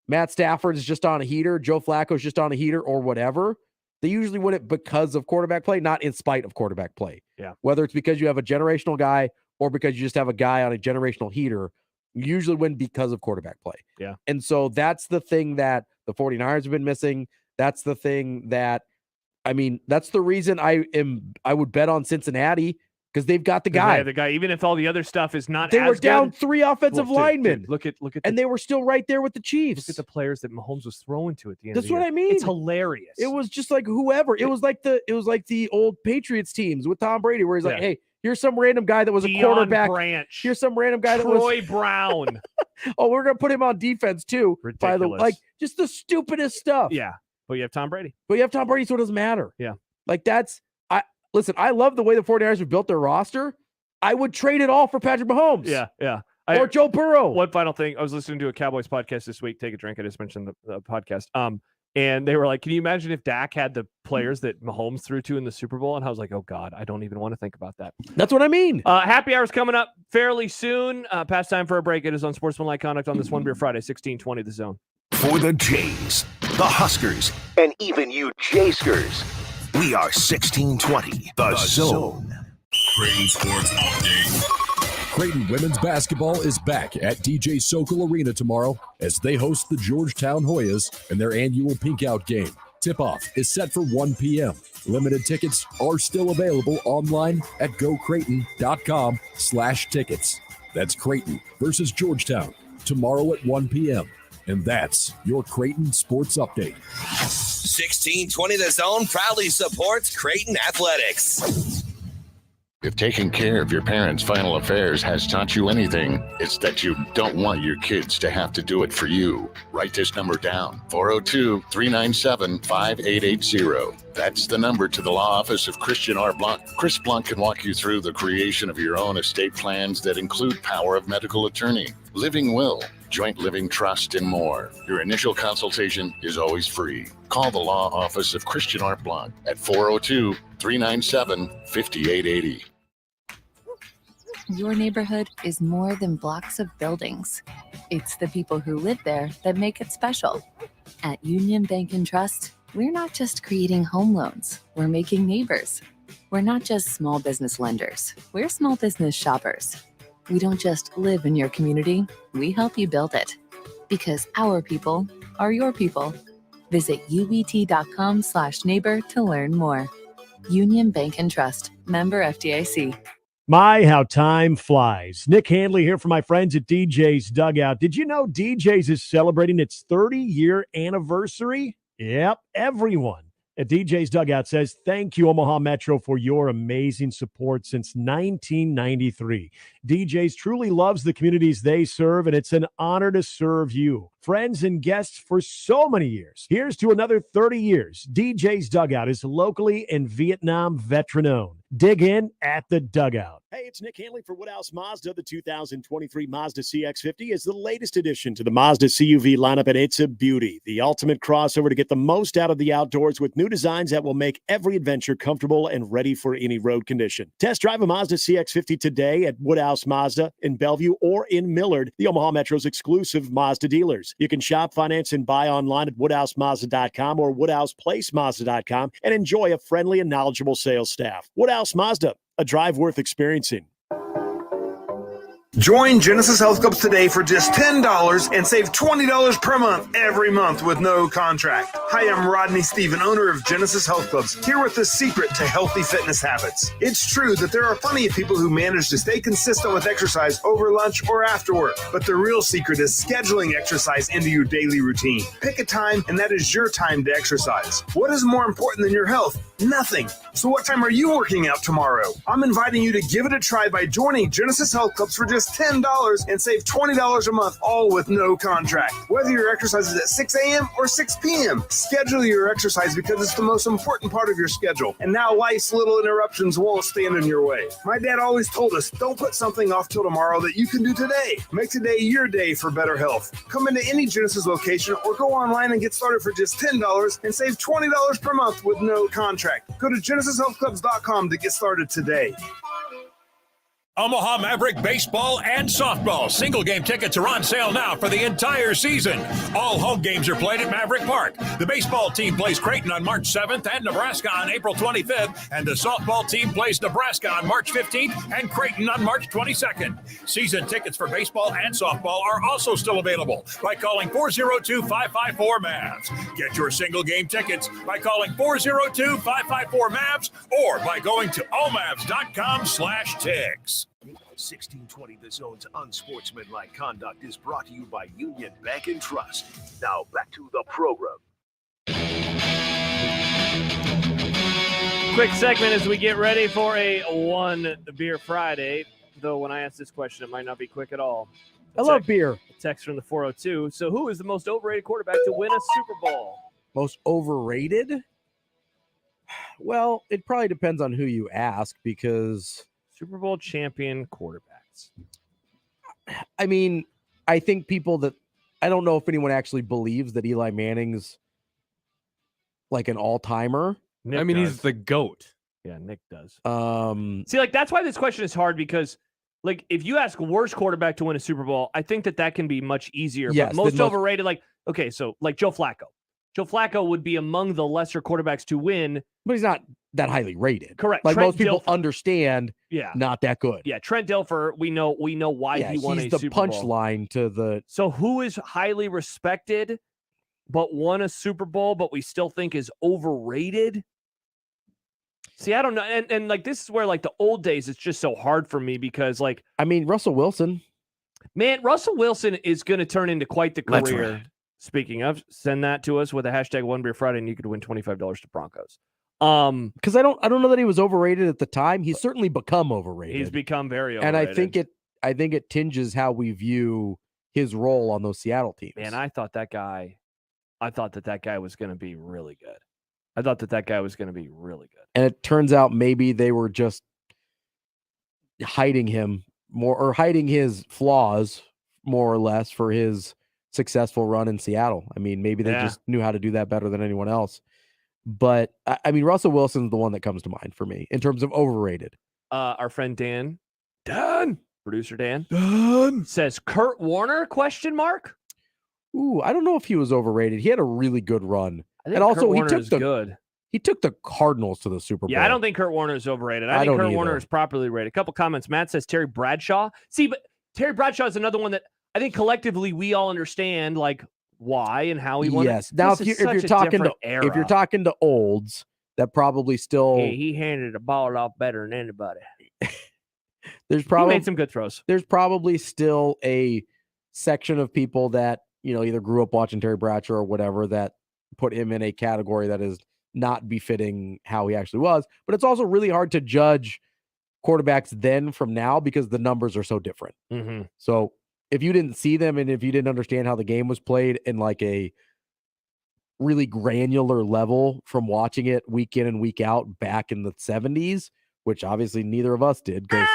Matt Stafford is just on a heater, Joe Flacco's just on a heater, or whatever, they usually win it because of quarterback play, not in spite of quarterback play. Yeah. Whether it's because you have a generational guy or because you just have a guy on a generational heater, you usually win because of quarterback play. Yeah. And so that's the thing that the 49ers have been missing. That's the thing that, I mean, that's the reason I would bet on Cincinnati because they've got the guy. The guy, even if all the other stuff is not they as were down good. 3 offensive linemen. Dude, look at and they were still right there with the Chiefs. Look at the players that Mahomes was throwing to at the end. That's of the what year. I mean. It's hilarious. It was just like whoever. It was like the old Patriots teams with Tom Brady, where he's like, hey, here's some random guy that was a quarterback. Branch. Here's some random guy that was Troy Brown. Oh, we're gonna put him on defense too. Ridiculous. By the like, just the stupidest stuff. Yeah, but you have Tom Brady. But you have Tom Brady, so it doesn't matter. Yeah, like that's listen. I love the way the 49ers have built their roster. I would trade it all for Patrick Mahomes. Yeah. Or Joe Burrow. One final thing. I was listening to a Cowboys podcast this week. Take a drink. I just mentioned the podcast. And they were like, can you imagine if Dak had the players that Mahomes threw to in the Super Bowl? And I was like, oh, God, I don't even want to think about that. That's what I mean. Happy hour's coming up fairly soon. Past time for a break. It is Unsportsmanlike Conduct on this One Beer Friday, 1620 The Zone. For the Jays, the Huskers, and even you Jayskers, we are 1620 The Zone. Creighton Sports Update. Creighton women's basketball is back at DJ Sokol Arena tomorrow as they host the Georgetown Hoyas in their annual Pink Out game. Tip-off is set for 1 p.m. Limited tickets are still available online at gocreighton.com/tickets. That's Creighton versus Georgetown tomorrow at 1 p.m. And that's your Creighton Sports Update. 1620 The Zone proudly supports Creighton Athletics. If taking care of your parents' final affairs has taught you anything, it's that you don't want your kids to have to do it for you. Write this number down, 402-397-5880. That's the number to the law office of Christian R. Blanc. Chris Blanc can walk you through the creation of your own estate plans that include power of medical attorney, living will, joint living trust, and more. Your initial consultation is always free. Call the law office of Christian R. Blanc at 402-397-5880. Your neighborhood is more than blocks of buildings. It's the people who live there that make it special. At Union Bank and Trust, we're not just creating home loans, we're making neighbors. We're not just small business lenders, we're small business shoppers. We don't just live in your community, we help you build it. Because our people are your people. Visit ubt.com/neighbor to learn more. Union Bank and Trust, member FDIC. My, how time flies. Nick Handley here for my friends at DJ's Dugout. Did you know DJ's is celebrating its 30-year anniversary? Yep, everyone at DJ's Dugout says thank you, Omaha Metro, for your amazing support since 1993. DJ's truly loves the communities they serve, and it's an honor to serve you, friends and guests, for so many years. Here's to another 30 years. DJ's Dugout is locally and Vietnam veteran-owned. Dig in at the Dugout. Hey, it's Nick Hanley for Woodhouse Mazda. The 2023 Mazda CX-50 is the latest addition to the Mazda CUV lineup, and it's a beauty. The ultimate crossover to get the most out of the outdoors with new designs that will make every adventure comfortable and ready for any road condition. Test drive a Mazda CX-50 today at Woodhouse Mazda in Bellevue or in Millard, the Omaha Metro's exclusive Mazda dealers. You can shop, finance, and buy online at WoodhouseMazda.com or WoodhousePlaceMazda.com and enjoy a friendly and knowledgeable sales staff. Woodhouse Mazda, a drive worth experiencing. Join Genesis Health Clubs today for just $10 and save $20 per month every month with no contract. Hi, I'm Rodney Stephen, owner of Genesis Health Clubs, here with the secret to healthy fitness habits. It's true that there are plenty of people who manage to stay consistent with exercise over lunch or after work, but the real secret is scheduling exercise into your daily routine. Pick a time, and that is your time to exercise. What is more important than your health? Nothing. So what time are you working out tomorrow? I'm inviting you to give it a try by joining Genesis Health Clubs for just $10 and save $20 a month, all with no contract. Whether your exercise is at 6 a.m. or 6 p.m., schedule your exercise because it's the most important part of your schedule. And now life's little interruptions won't stand in your way. My dad always told us, don't put something off till tomorrow that you can do today. Make today your day for better health. Come into any Genesis location or go online and get started for just $10 and save $20 per month with no contract. Go to GenesisHealthClubs.com to get started today. Omaha Maverick baseball and softball single game tickets are on sale now for the entire season. All home games are played at Maverick Park. The baseball team plays Creighton on March 7th and Nebraska on April 25th, and the softball team plays Nebraska on March 15th and Creighton on March 22nd. Season tickets for baseball and softball are also still available by calling 402-554-MAVS. Get your single game tickets by calling 402-554-MAVS or by going to omavs.com/tics. 1620 The Zone's Unsportsmanlike Conduct is brought to you by Union Bank and Trust. Now back to the program. Quick segment as we get ready for a One Beer Friday. Though when I ask this question, it might not be quick at all. I love beer. A text from the 402. So who is the most overrated quarterback to win a Super Bowl? Most overrated? Well, it probably depends on who you ask because Super Bowl champion quarterbacks. I mean, I think I don't know if anyone actually believes that Eli Manning's like an all-timer. I mean, he's the GOAT. Yeah, Nick does. See, like, that's why this question is hard because, like, if you ask worst quarterback to win a Super Bowl, I think that can be much easier. Yes, but most overrated, like, okay, so, like, Joe Flacco. Joe Flacco would be among the lesser quarterbacks to win. But he's not that highly rated. Correct. Like Trent most people Dilfer, understand, not that good. Yeah, Trent Dilfer, we know why he won a he's the Super Bowl. punchline to the. So who is highly respected but won a Super Bowl but we still think is overrated? See, I don't know. And like this is where like the old days it's just so hard for me because like I mean Russell Wilson. Man, Russell Wilson is going to turn into quite the That's career. right. Speaking of, send that to us with a hashtag One Beer Friday, and you could win $25 to Broncos. Because I don't know that he was overrated at the time. He's certainly become overrated. He's become very overrated. And I think it tinges how we view his role on those Seattle teams. Man, I thought that guy was going to be really good. And it turns out maybe they were just hiding him more or hiding his flaws more or less for his successful run in Seattle. I mean, maybe they just knew how to do that better than anyone else. But I mean, Russell Wilson's the one that comes to mind for me in terms of overrated. Our friend producer Dan says Kurt Warner ? Ooh, I don't know if he was overrated. He had a really good run. I think and also Kurt Warner is good. He took the Cardinals to the Super Bowl. Yeah, I don't think Kurt Warner is overrated. I think Kurt Warner is properly rated. A couple comments. Matt says Terry Bradshaw. See, but Terry Bradshaw is another one that I think collectively we all understand like why and how he won. Yes. Now, if you're talking to olds, that probably still he handed the ball off better than anybody. There's He probably made some good throws. There's probably still a section of people that, either grew up watching Terry Bradshaw or whatever that put him in a category that is not befitting how he actually was. But it's also really hard to judge quarterbacks then from now because the numbers are so different. Mm-hmm. So if you didn't see them and if you didn't understand how the game was played in like a really granular level from watching it week in and week out back in the 70s, which obviously neither of us did because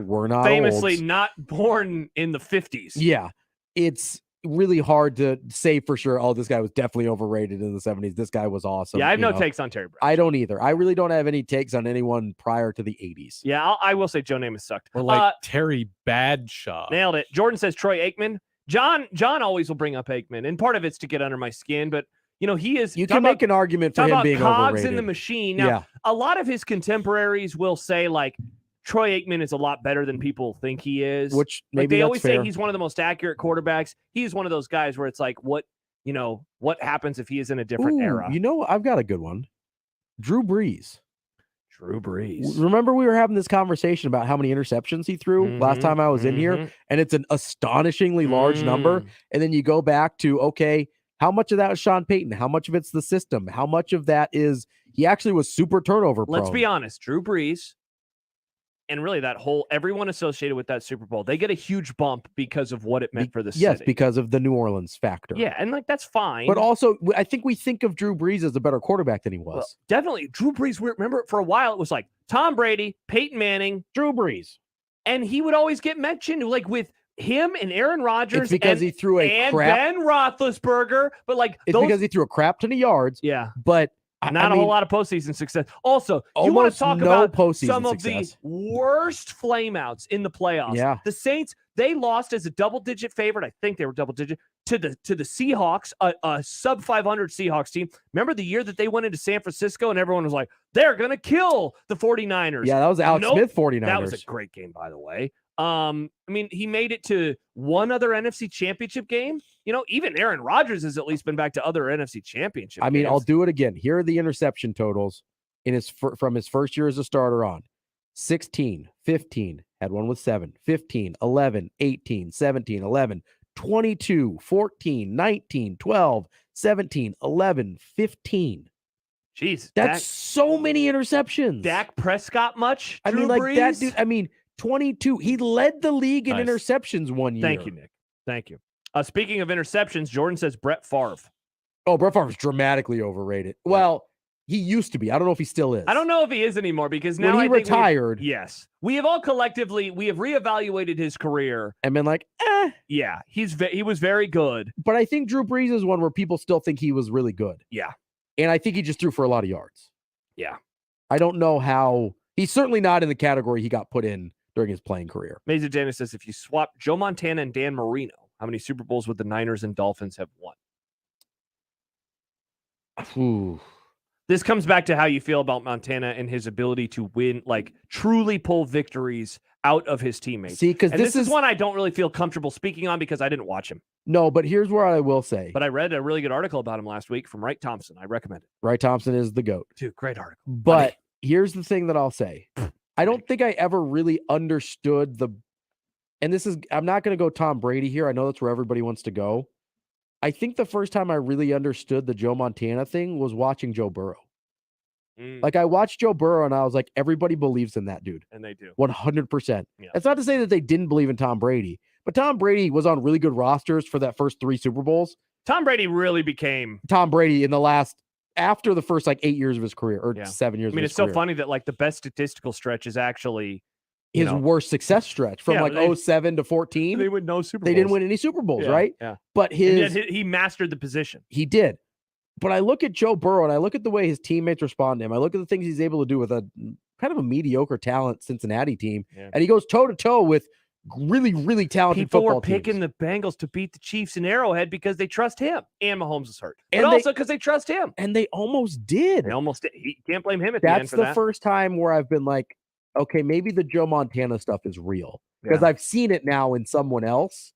we're not famously olds. not born in the 50s. Yeah, it's really hard to say for sure, oh, this guy was definitely overrated in the 70s. This guy was awesome. Yeah, I have no takes on Terry Bradshaw. I don't either. I really don't have any takes on anyone prior to the 80s. Yeah, I will say Joe Namath sucked. Or like Terry Bradshaw. Nailed it. Jordan says Troy Aikman. John always will bring up Aikman, and part of it's to get under my skin, but he is. You can make an argument for him being cogs overrated. in the machine. Now, a lot of his contemporaries will say like Troy Aikman is a lot better than people think he is. Which maybe they that's always fair. say he's one of the most accurate quarterbacks. He's one of those guys where it's like, what happens if he is in a different era? I've got a good one. Drew Brees. Drew Brees. Remember we were having this conversation about how many interceptions he threw last time I was in here, and it's an astonishingly large number. And then you go back to, okay, how much of that was Sean Payton? How much of it's the system? How much of that is he actually was super turnover prone? Let's be honest, Drew Brees and really that whole everyone associated with that Super Bowl, they get a huge bump because of what it meant for the city. Yes, because of the New Orleans factor. Yeah, and that's fine. But also, I think we think of Drew Brees as a better quarterback than he was. Well, definitely. Drew Brees, remember for a while it was like Tom Brady, Peyton Manning, Drew Brees. And he would always get mentioned like with him and Aaron Rodgers. It's because he threw and Ben Roethlisberger. But like it's because he threw a crap ton of yards. Yeah. But not a whole lot of postseason success. Also, you want to talk about some of the worst flameouts in the playoffs. Yeah. The Saints, they lost as a double-digit favorite. I think they were double-digit to the Seahawks, a sub 500 Seahawks team. Remember the year that they went into San Francisco and everyone was like, they're going to kill the 49ers. Yeah, that was Alex Smith 49ers. That was a great game, by the way. I mean, he made it to one other NFC championship game. Even Aaron Rodgers has at least been back to other NFC championship games. I'll do it again. Here are the interception totals from his first year as a starter on. 16, 15, had one with 7, 15, 11, 18, 17, 11, 22, 14, 19, 12, 17, 11, 15. Jeez. That's so many interceptions. Dak Prescott much? Drew Brees? That dude, 22. He led the league in Nice. interceptions one year. Thank you, Nick. Thank you. Speaking of interceptions, Jordan says Brett Favre. Oh, Brett Favre's dramatically overrated. Well, he used to be. I don't know if he still is. I don't know if he is anymore because now when he I think retired. Yes. We have all collectively, we have reevaluated his career. And been like, Yeah, he was very good. But I think Drew Brees is one where people still think he was really good. Yeah. And I think he just threw for a lot of yards. Yeah. I don't know how. He's certainly not in the category he got put in during his playing career. Major Janice says, if you swap Joe Montana and Dan Marino, how many Super Bowls would the Niners and Dolphins have won? Ooh. This comes back to how you feel about Montana and his ability to win, like truly pull victories out of his teammates. See, because this is one I don't really feel comfortable speaking on because I didn't watch him. No, but here's where I will say. But I read a really good article about him last week from Wright Thompson. I recommend it. Wright Thompson is the GOAT. Dude, great article. But here's the thing that I'll say. I don't think I ever really understood and this is, I'm not going to go Tom Brady here. I know that's where everybody wants to go. I think the first time I really understood the Joe Montana thing was watching Joe Burrow. Like I watched Joe Burrow and I was like, everybody believes in that dude. And they do. 100%. Yeah. It's not to say that they didn't believe in Tom Brady, but Tom Brady was on really good rosters for that first 3 Super Bowls. Tom Brady really became Tom Brady after the first 8 years of his career or 7 years. I mean, it's so funny that the best statistical stretch is actually his worst success stretch from 07 to 14. They win no Super Bowls. They didn't win any Super Bowls, right? Yeah. But he mastered the position. He did. But I look at Joe Burrow and I look at the way his teammates respond to him. I look at the things he's able to do with a kind of a mediocre talent Cincinnati team. Yeah. And he goes toe to toe with really, really talented People football were picking teams. the Bengals to beat the Chiefs in Arrowhead because they trust him. And Mahomes is hurt. But also because they trust him. And they almost did. They almost did. You can't blame him at the end for that. That's the first time where I've been like, okay, maybe the Joe Montana stuff is real. Because I've seen it now in someone else.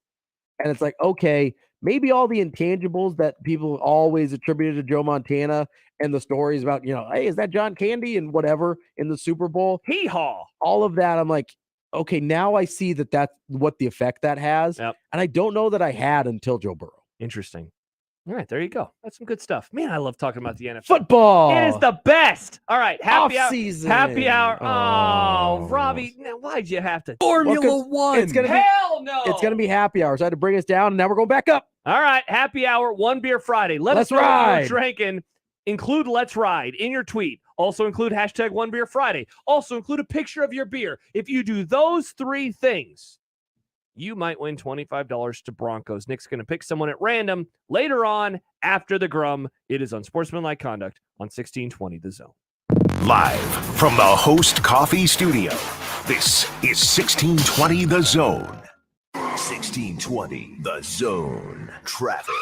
And it's like, okay, maybe all the intangibles that people always attributed to Joe Montana and the stories about, hey, is that John Candy and whatever in the Super Bowl? Hee-haw. All of that, I'm like, okay, now I see that that's what the effect that has. Yep. And I don't know that I had until Joe Burrow. Interesting. All right, there you go. That's some good stuff. Man, I love talking about the NFL. Football. It is the best. All right, happy hour. Off-season. Happy hour. Oh, Robbie, now why'd you have to? Formula One. It's gonna Hell no. It's going to be happy hours. I had to bring us down, and now we're going back up. All right, happy hour, One Beer Friday. Let Let's us know what ride. you're drinking. Include Let's Ride in your tweet. Also include hashtag One Beer Friday. Also include a picture of your beer. If you do those 3 things, you might win $25 to Broncos. Nick's going to pick someone at random later on after the Grum. It is Unsportsmanlike Conduct on 1620 The Zone. Live from the Host Coffee Studio, this is 1620 The Zone. 1620 The Zone. Traffic.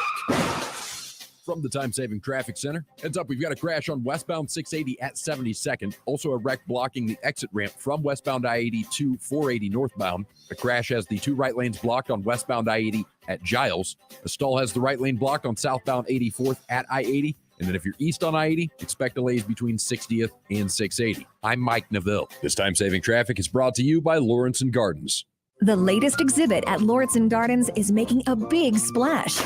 From the time-saving traffic center, heads up, we've got a crash on westbound 680 at 72nd. Also a wreck blocking the exit ramp from westbound I-80 to 480 northbound. The crash has the 2 right lanes blocked on westbound I-80 at Giles. The stall has the right lane blocked on southbound 84th at I-80. And then if you're east on I-80, expect delays between 60th and 680. I'm Mike Neville. This time-saving traffic is brought to you by Lawrence & Gardens. The latest exhibit at Lawrence & Gardens is making a big splash.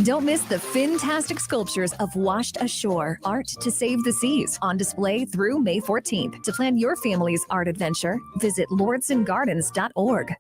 Don't miss the fantastic sculptures of Washed Ashore, Art to Save the Seas, on display through May 14th. To plan your family's art adventure, visit lawrencegardens.org.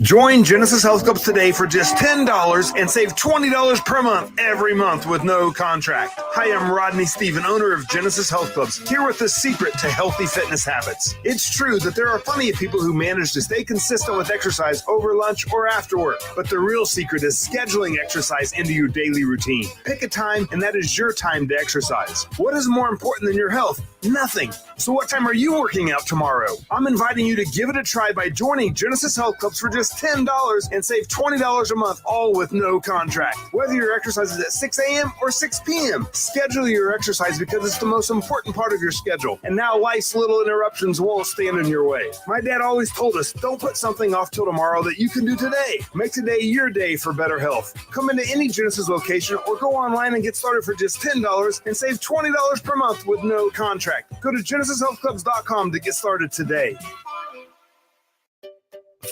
Join Genesis Health Clubs today for just $10 and save $20 per month every month with no contract. Hi, I'm Rodney Stephen, owner of Genesis Health Clubs, here with the secret to healthy fitness habits. It's true that there are plenty of people who manage to stay consistent with exercise over lunch or after work, but the real secret is scheduling exercise into your daily routine. Pick a time, and that is your time to exercise. What is more important than your health? Nothing. So what time are you working out tomorrow? I'm inviting you to give it a try by joining Genesis Health Clubs for just $10 and save $20 a month, all with no contract. Whether your exercise is at 6 a.m. or 6 p.m., schedule your exercise because it's the most important part of your schedule. And now life's little interruptions won't stand in your way. My dad always told us, don't put something off till tomorrow that you can do today. Make today your day for better health. Come into any Genesis location or go online and get started for just $10 and save $20 per month with no contract. Go to GenesisHealthClubs.com to get started today.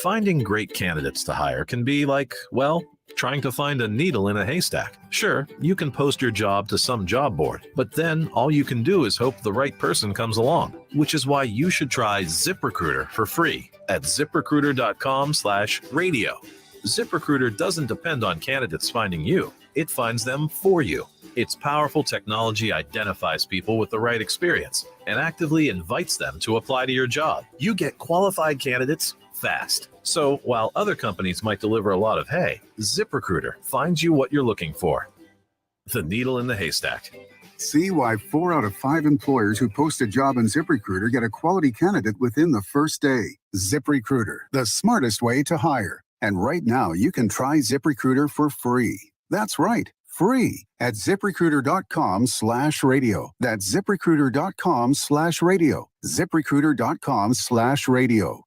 Finding great candidates to hire can be like, well, trying to find a needle in a haystack. Sure, you can post your job to some job board, but then all you can do is hope the right person comes along, which is why you should try ZipRecruiter for free at ZipRecruiter.com/radio. ZipRecruiter doesn't depend on candidates finding you. It finds them for you. Its powerful technology identifies people with the right experience and actively invites them to apply to your job. You get qualified candidates fast. So while other companies might deliver a lot of hay, ZipRecruiter finds you what you're looking for. The needle in the haystack. See why 4 out of 5 employers who post a job in ZipRecruiter get a quality candidate within the first day. ZipRecruiter, the smartest way to hire. And right now, you can try ZipRecruiter for free. That's right, free at ZipRecruiter.com/radio. That's ZipRecruiter.com/radio. ZipRecruiter.com/radio.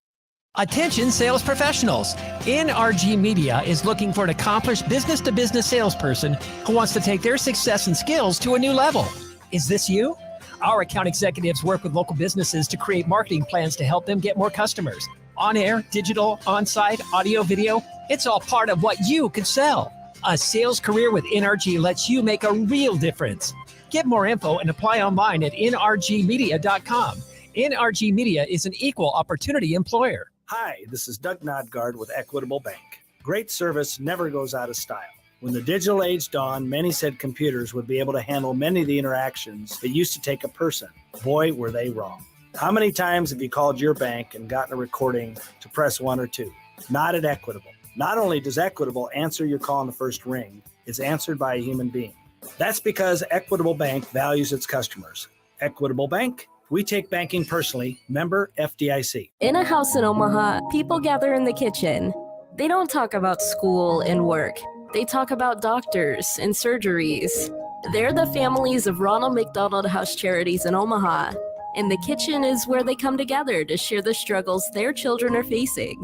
Attention sales professionals. NRG Media is looking for an accomplished business-to-business salesperson who wants to take their success and skills to a new level. Is this you? Our account executives work with local businesses to create marketing plans to help them get more customers. On air, digital, on-site, audio, video, it's all part of what you could sell. A sales career with NRG lets you make a real difference. Get more info and apply online at nrgmedia.com. NRG Media is an equal opportunity employer. Hi, this is Doug Nodgard with Equitable Bank. Great service never goes out of style. When the digital age dawned, many said computers would be able to handle many of the interactions that used to take a person. Boy, were they wrong. How many times have you called your bank and gotten a recording to press 1 or 2? Not at Equitable. Not only does Equitable answer your call on the first ring, it's answered by a human being. That's because Equitable Bank values its customers. Equitable Bank, we take banking personally. Member FDIC. In a house in Omaha, people gather in the kitchen. They don't talk about school and work. They talk about doctors and surgeries. They're the families of Ronald McDonald House Charities in Omaha. And the kitchen is where they come together to share the struggles their children are facing.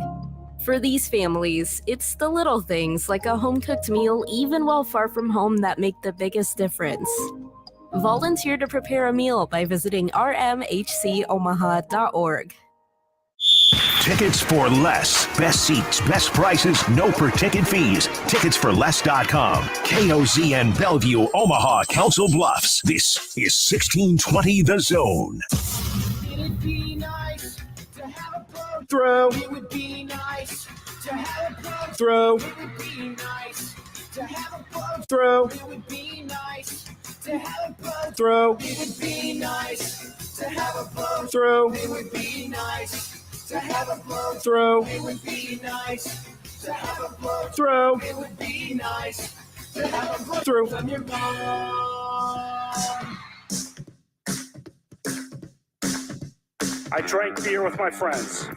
For these families, it's the little things like a home-cooked meal, even while far from home, that make the biggest difference. Volunteer to prepare a meal by visiting rmhcomaha.org. Tickets for less. Best seats, best prices, no per-ticket fees. Ticketsforless.com. KOZN Bellevue, Omaha, Council Bluffs. This is 1620 The Zone. It'd be nice to have a blow Throw. It would be nice to have a blow Throw. It would be nice to have a blow Throw. It would be nice to have a blow Throw. It would be nice to have a blow Throw. It would be nice to have a blow Throw. It would be nice to have a blow Throw. It would be nice to have a blow Throw. from your mom. I drank beer with my friends.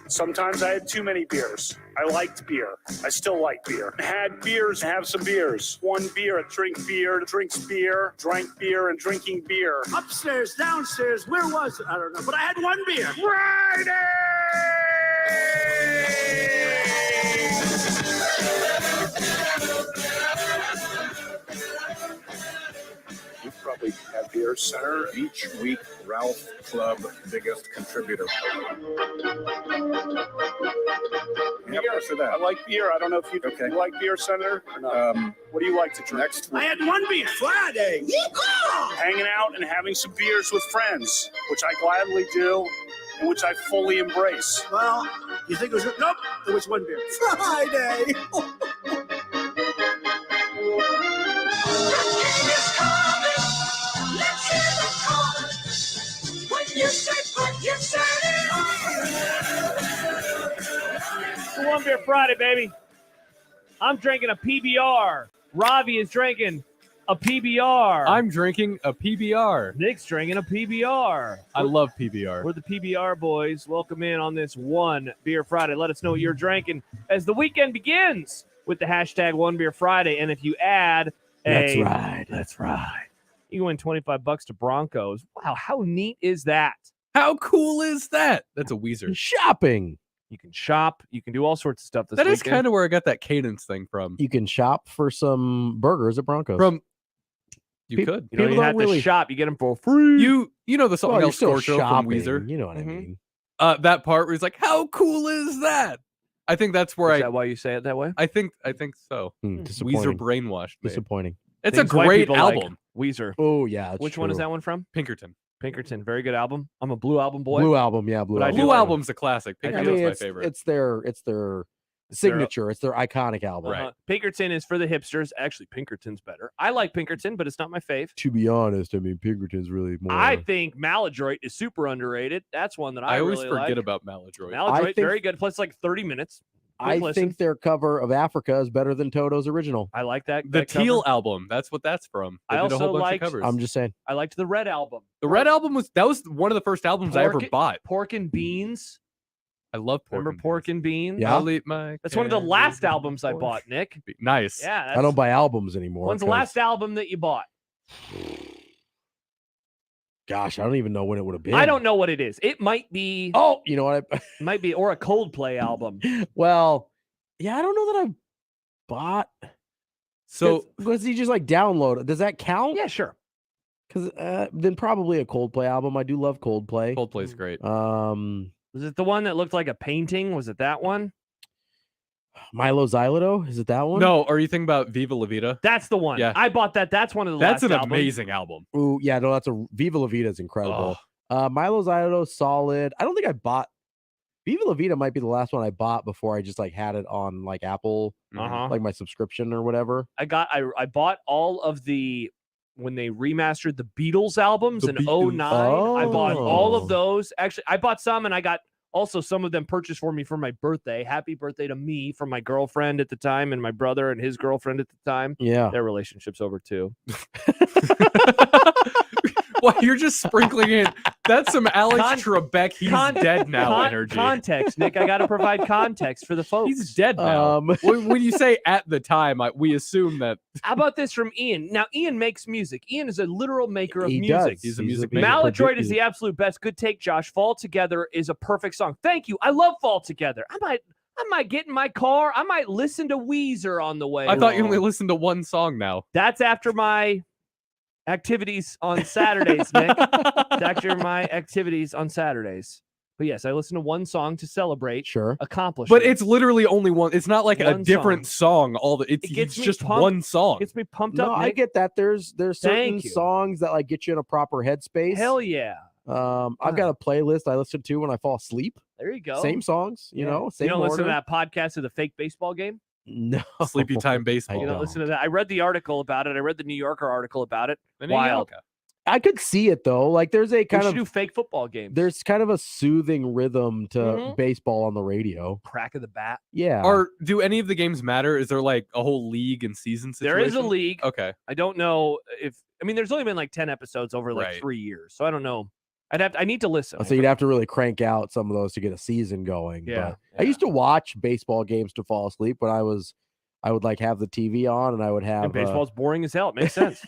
Sometimes I had too many beers. I liked beer. I still like beer. Had beers, have some beers. One beer, drink beer, drinks beer, drank beer, and drinking beer. Upstairs, downstairs, where was it? I don't know, but I had one beer. We probably have Beer Center each week. Ralph Club, biggest contributor. Beer. I like beer. I don't know if you like Beer Center or not. What do you like to drink? Next I had one beer. Friday. Hanging out and having some beers with friends, which I gladly do and which I fully embrace. Well, you think it was nope? It was one beer. Friday. One Beer Friday, baby. I'm drinking a PBR. Ravi is drinking a PBR. I'm drinking a PBR. Nick's drinking a PBR. I love PBR. We're the PBR boys. Welcome in on this One Beer Friday. Let us know what you're drinking as the weekend begins with the hashtag One Beer Friday. And if you add That's right. You win $25 to Broncos. Wow, how neat is that? How cool is that? That's a Weezer. Shopping. You can shop. You can do all sorts of stuff this That weekend. is kind of where I got that cadence thing from. You can shop for some burgers at Broncos. You could. You don't even have to shop. You get them for free. You know the song Well, you're else still Scorcho from shopping, Weezer. You know what I mean. That part where he's like, "How cool is that?" I think that's where Is that why you say it that way? I think so. Disappointing. Weezer brainwashed me. Disappointing. It's Things a white great people like. album. Weezer. Oh yeah. that's Which one is true. that one from? Pinkerton. Pinkerton. Very good album. I'm a Blue Album boy. Blue Album, yeah, Blue But I Album. do Blue like- Album's a classic. I Pinkerton's mean, my it's, favorite. it's their signature. It's their iconic album. Right. Pinkerton is for the hipsters. Actually, Pinkerton's better. I like Pinkerton, but it's not my fave. To be honest, I mean, Pinkerton's really more. I think Maladroit is super underrated. That's one that I always really forget like. about Maladroit. Maladroit, think- very good. Plus, like 30 minutes. Quick I listen. think their cover of Africa is better than Toto's original. I like that. The that cover. Teal album. That's what that's from. They I did a also whole bunch liked- of covers. I'm just saying. I liked the Red album. The Red album was one of the first albums I ever bought. Pork and Beans. I love pork. Remember Pork and Beans? Yeah. I'll eat my That's one of the candy last with albums I pork. bought, Nick. Nice. Yeah. I That's, don't buy albums anymore. when's the 'cause- last album that you bought? Gosh, I don't even know when it would have been. I don't know what it is. It might be. Oh, you know what? Might be or a Coldplay album. Well, yeah, I don't know that I bought. So was he just like download it? Does that count? Yeah, sure. Because then probably a Coldplay album. I do love Coldplay. Coldplay's great. Was it the one that looked like a painting? Was it that one? Milo Xyloto? Is it that one? No, are you thinking about Viva La Vida? That's the one. Yeah. I bought that. That's one of the That's last an albums. amazing album. Ooh, yeah, no, that's a Viva La Vida is incredible. Milo Xyloto, solid. I don't think I bought Viva La Vida. Might be the last one I bought before I just like had it on like Apple, like my subscription or whatever. I bought all of the when they remastered the Beatles albums in 2009. I bought all of those. Actually, I bought some and I got also some of them purchased for me for my birthday. Happy birthday to me from my girlfriend at the time and my brother and his girlfriend at the time. Yeah. Their relationship's over too. Well, you're just sprinkling in. That's some Alex Trebek. He's dead now energy. Context, Nick. I got to provide context for the folks. He's dead now. When you say at the time, we assume that. How about this from Ian? Now, Ian makes music. Ian is a literal maker of He music. does. He's a music maker. Maladroit is the absolute best. Good take, Josh. Fall Together is a perfect song. Thank you. I love Fall Together. I might get in my car. I might listen to Weezer on the way. I thought you home. only listened to one song now. That's after my activities on Saturdays, Nick. That's after my activities on Saturdays. But yes, I listen to one song to celebrate accomplishment. But it's literally only one. It's not like a One different song. It's just one song. Gets me pumped No, up. I Nick. get that. There's certain Thank you. songs that like get you in a proper headspace. Hell yeah. I've got a playlist I listen to when I fall asleep. There you go. Same songs, you know, same You don't listen to order. that podcast of the fake baseball game? No. Sleepy Time Baseball. You don't listen to that. I read the article about it. I read the New Yorker article about it. There you Wild. go. I could see it though. Like there's a We kind should of do fake football games. there's kind of a soothing rhythm to Mhm. baseball on the radio. Crack of the bat. Yeah. Do any of the games matter? Is there like a whole league and season situation? There is a league. Okay. I don't know if there's only been like 10 episodes over like Right. 3 years. So I don't know. I need to listen. So you'd have to really crank out some of those to get a season going. Yeah, But I used to watch baseball games to fall asleep when I would like have the TV on and I would have And baseball's boring as hell. It makes sense.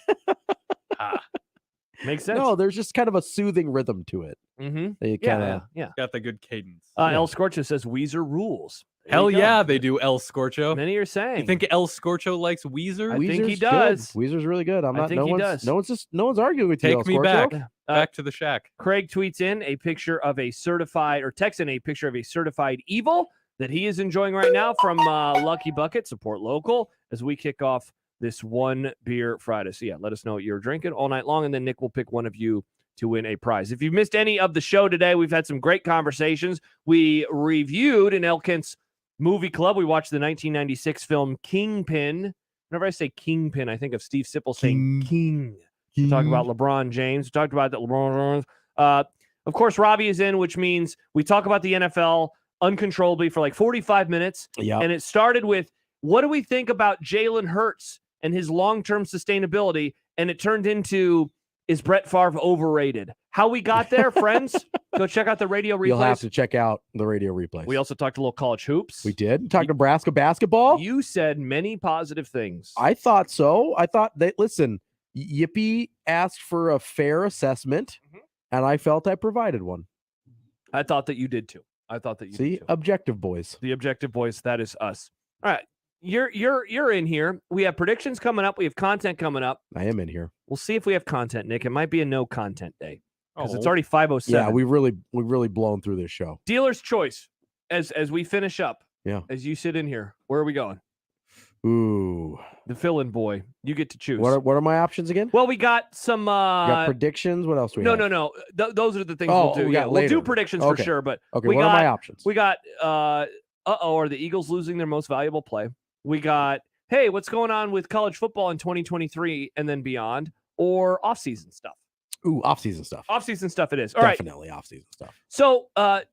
Makes sense. No, there's just kind of a soothing rhythm to it. Mm-hmm. You Yeah, kinda, yeah. Got the good cadence. El Scorcho says Weezer rules. There Hell you go. yeah, they do El Scorcho. Many are saying. You think El Scorcho likes Weezer? I think he Weezer's does. Good. Weezer's really good. I think he does. No one's arguing with you. Take El me Scorcho. back. Back to the shack. Craig tweets in a picture of a certified, or texts in a picture of a certified evil that he is enjoying right now from Lucky Bucket. Support local as we kick off this One Beer Friday. So yeah, let us know what you're drinking all night long, and then Nick will pick one of you to win a prize. If you've missed any of the show today, we've had some great conversations. We reviewed in Elkins Movie Club. We watched the 1996 film Kingpin. Whenever I say Kingpin, I think of Steve Sipple saying King. We talked about LeBron James. We talked about that LeBron James. Of course, Robbie is in, which means we talk about the NFL uncontrollably for like 45 minutes. Yep. And it started with, what do we think about Jalen Hurts and his long-term sustainability? And it turned into, is Brett Favre overrated? How we got there, friends, go check out the radio replays. You'll have to check out the radio replays. We also talked a little college hoops. We did. Talk Nebraska basketball. You said many positive things. I thought so. I thought that, listen, Yippee asked for a fair assessment, and I felt I provided one. I thought that you did too. I thought that you did See, too. objective boys. The objective boys, that is us. All right. You're in here. We have predictions coming up. We have content coming up. I am in here. We'll see if we have content, Nick. It might be a no content day because it's Oh. already 5:07. Yeah, we've really blown through this show. Dealer's choice as we finish up. Yeah. As you sit in here, where are we going? Ooh. The fill-in boy. You get to choose. What are my options again? Well, we got some. Got predictions. What else do we have? No. Those are the things Oh, we'll do. we Yeah, got we'll do later. predictions for Okay. sure. But Okay, we what got, are my options? We got. Are the Eagles losing their most valuable play? We got. Hey, what's going on with college football in 2023 and then beyond, or off-season stuff? Ooh, off-season stuff. Off-season stuff. It is. All right. Definitely off-season stuff. So, I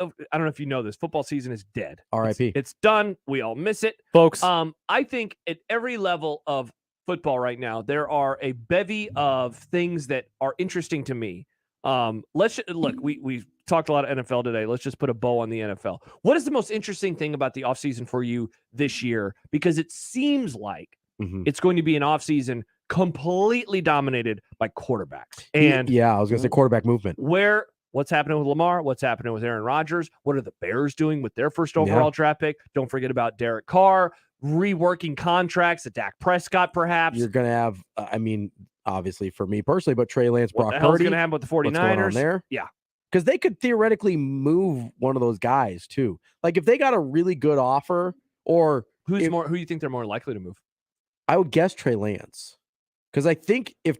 don't know if you know this. Football season is dead. R.I.P. It's done. We all miss it, folks. I think at every level of football right now, there are a bevy of things that are interesting to me. Look. We talked a lot of NFL today. Let's just put a bow on the NFL. What is the most interesting thing about the offseason for you this year? Because it seems like it's going to be an offseason completely dominated by quarterbacks. And yeah, I was going to say quarterback movement. What's happening with Lamar? What's happening with Aaron Rodgers? What are the Bears doing with their first overall draft pick? Don't forget about Derek Carr, reworking contracts at Dak Prescott, perhaps. You're going to have, obviously for me personally, but Trey Lance, Brock What the hell's Purdy. going to happen with the What's going on 49ers? there? Yeah. Because they could theoretically move one of those guys too. Like if they got a really good offer, or who do you think they're more likely to move? I would guess Trey Lance. Because I think if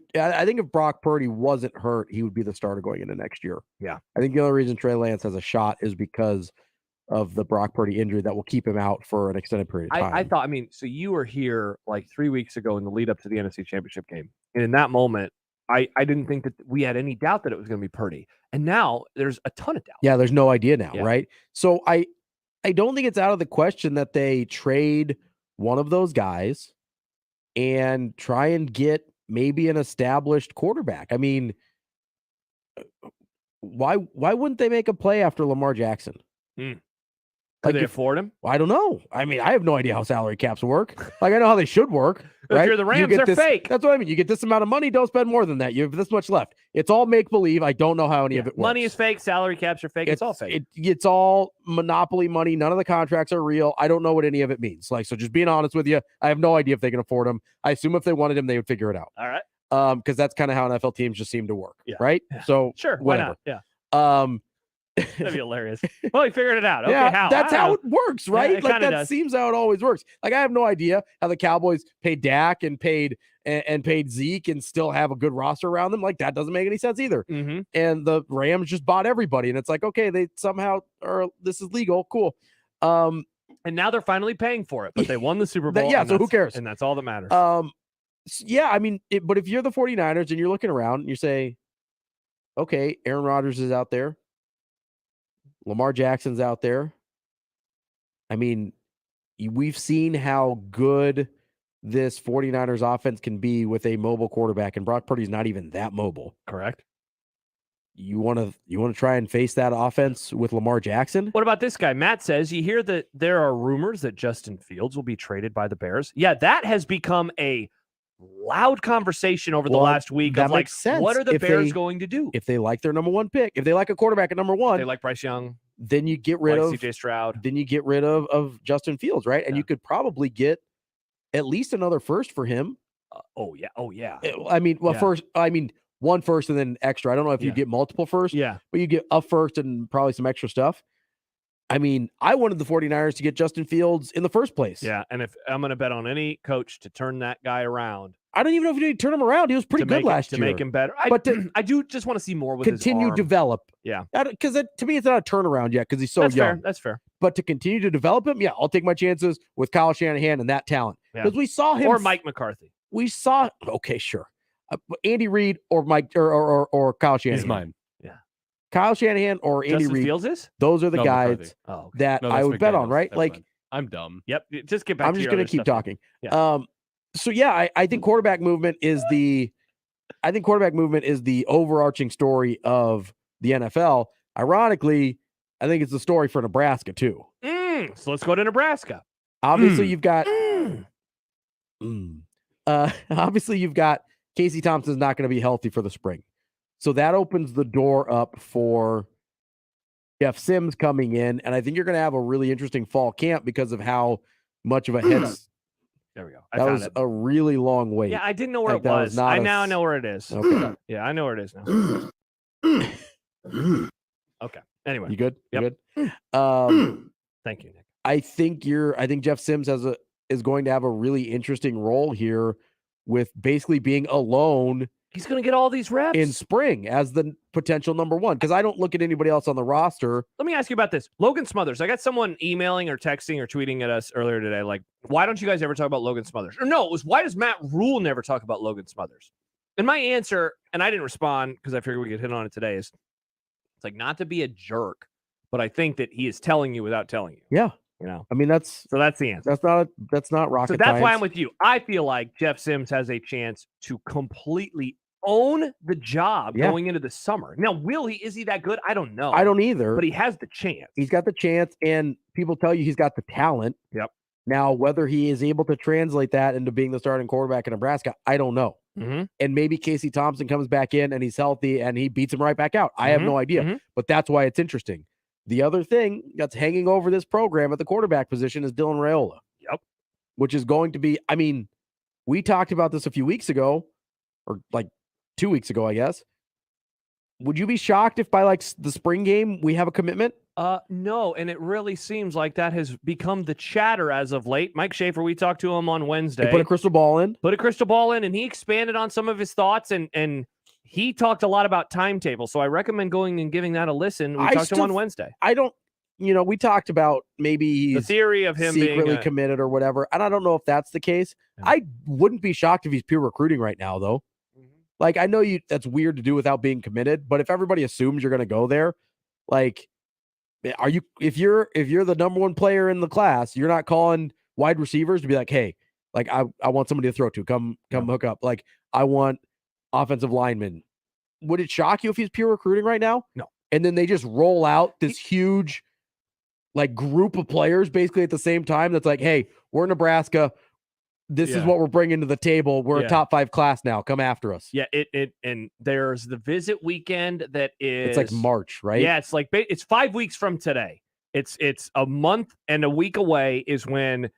Brock Purdy wasn't hurt, he would be the starter going into next year. Yeah. I think the only reason Trey Lance has a shot is because of the Brock Purdy injury that will keep him out for an extended period of time. So you were here like 3 weeks ago in the lead up to the NFC Championship game. And in that moment, I didn't think that we had any doubt that it was going to be Purdy. And now there's a ton of doubt. Yeah, there's no idea now, Yeah. right? So I don't think it's out of the question that they trade one of those guys and try and get maybe an established quarterback. I mean, why wouldn't they make a play after Lamar Jackson? Could they afford him? I don't know. I mean, I have no idea how salary caps work. Like, I know how they should work. If Right? you're the You Rams, get they're fake. That's what I mean. You get this amount of money, don't spend more than that. You have this much left. It's all make believe. I don't know how any of it works. Money is fake. Salary caps are fake. It's all fake. It's all monopoly money. None of the contracts are real. I don't know what any of it means. Like, so just being honest with you, I have no idea if they can afford him. I assume if they wanted him, they would figure it out. All right. Because that's kind of how NFL teams just seem to work. Yeah. Right. So Sure. Why whatever. not? Yeah. That'd be hilarious. Well, he figured it out. Okay, Yeah, how? that's how it works, right? it like kinda that does. seems how it always works. Like I have no idea how the Cowboys paid Dak and paid Zeke and still have a good roster around them. Like that doesn't make any sense either. Mm-hmm. And the Rams just bought everybody, and it's like, okay, they somehow are. This is legal, cool. And now they're finally paying for it, but they won the Super Bowl. Yeah, so who cares? And that's all that matters. Yeah, I mean, but if you're the 49ers and you're looking around and you say, okay, Aaron Rodgers is out there. Lamar Jackson's out there. I mean, we've seen how good this 49ers offense can be with a mobile quarterback, and Brock Purdy's not even that mobile. Correct. You want to try and face that offense with Lamar Jackson? What about this guy? Matt says, you hear that there are rumors that Justin Fields will be traded by the Bears. Yeah, that has become a loud conversation over the last week of like, what are the Bears going to do? If they like their number one pick, if they like a quarterback at number one, they like Bryce Young, then you get rid of CJ Stroud. Then you get rid of Justin Fields, right? And you could probably get at least another first for him. Oh yeah. I mean, one first and then extra. I don't know if you get multiple first, but you get a first and probably some extra stuff. I mean, I wanted the 49ers to get Justin Fields in the first place. Yeah, and if I'm going to bet on any coach to turn that guy around. I don't even know if you need to turn him around. He was pretty good last year. To make him better. I do just want to see more with continue his arm. Develop. Yeah. Because to me, it's not a turnaround yet because he's so young. That's fair. But to continue to develop him, I'll take my chances with Kyle Shanahan and that talent. Because we saw him. Or Mike McCarthy. We saw, okay, sure. Andy Reid or Mike or Kyle Shanahan. He's mine. Yeah. Kyle Shanahan or Andy Justin Reid. Fields is? Those are the guys McCarthy. that I would bet on, right? Like, I'm dumb. Yep. Just get back. I'm just going to keep talking. Yeah. So I think quarterback movement is the overarching story of the NFL. Ironically, I think it's the story for Nebraska too. So let's go to Nebraska. Obviously, you've got. Obviously, you've got Casey Thompson's not going to be healthy for the spring, so that opens the door up for Jeff Sims coming in, and I think you're going to have a really interesting fall camp because of how much of a head. There we go. That was a really long wait. Yeah, I didn't know where it was. I now know where it is. Okay. Yeah, I know where it is now. Okay. Anyway. You good? Yep. You good? Thank you, Nick. I think Jeff Sims is going to have a really interesting role here with basically being alone. He's going to get all these reps in spring as the potential number one because I don't look at anybody else on the roster. Let me ask you about this. Logan Smothers. I got someone emailing or texting or tweeting at us earlier today. Like, why don't you guys ever talk about Logan Smothers? Or no, it was why does Matt Rule never talk about Logan Smothers? And my answer, and I didn't respond because I figured we could hit on it today, is it's like not to be a jerk, but I think that he is telling you without telling you. Yeah. You know, I mean, that's the answer. That's not rocket So that's science. why I'm with you. I feel like Jeff Sims has a chance to completely own the job going into the summer. Now, is he that good? I don't know. I don't either. But he has the chance. He's got the chance, and people tell you he's got the talent. Yep. Now, whether he is able to translate that into being the starting quarterback in Nebraska, I don't know. Mm-hmm. And maybe Casey Thompson comes back in and he's healthy and he beats him right back out. I have no idea. But that's why it's interesting. The other thing that's hanging over this program at the quarterback position is Dylan Raiola. Yep. Which is going to be, I mean, we talked about this a few weeks ago, or like 2 weeks ago, I guess. Would you be shocked if by like the spring game we have a commitment? No, and it really seems like that has become the chatter as of late. Mike Schaefer, we talked to him on Wednesday. They put a crystal ball in. And he expanded on some of his thoughts, and he talked a lot about timetable. So I recommend going and giving that a listen. We talked to him on Wednesday. We talked about maybe the theory of him secretly being committed or whatever, and I don't know if that's the case. Yeah. I wouldn't be shocked if he's pure recruiting right now, though. Like, I know that's weird to do without being committed, but if everybody assumes you're going to go there, like, if you're the number one player in the class, you're not calling wide receivers to be like, hey, like I want somebody to throw to, come hook up. Like, I want offensive linemen. Would it shock you if he's pure recruiting right now? No. And then they just roll out this huge like group of players basically at the same time. That's like, hey, we're Nebraska. This is what we're bringing to the table. We're a top 5 class now. Come after us. Yeah, and there's the visit weekend that is. It's like March, right? Yeah, it's like it's 5 weeks from today. It's a month and a week away is when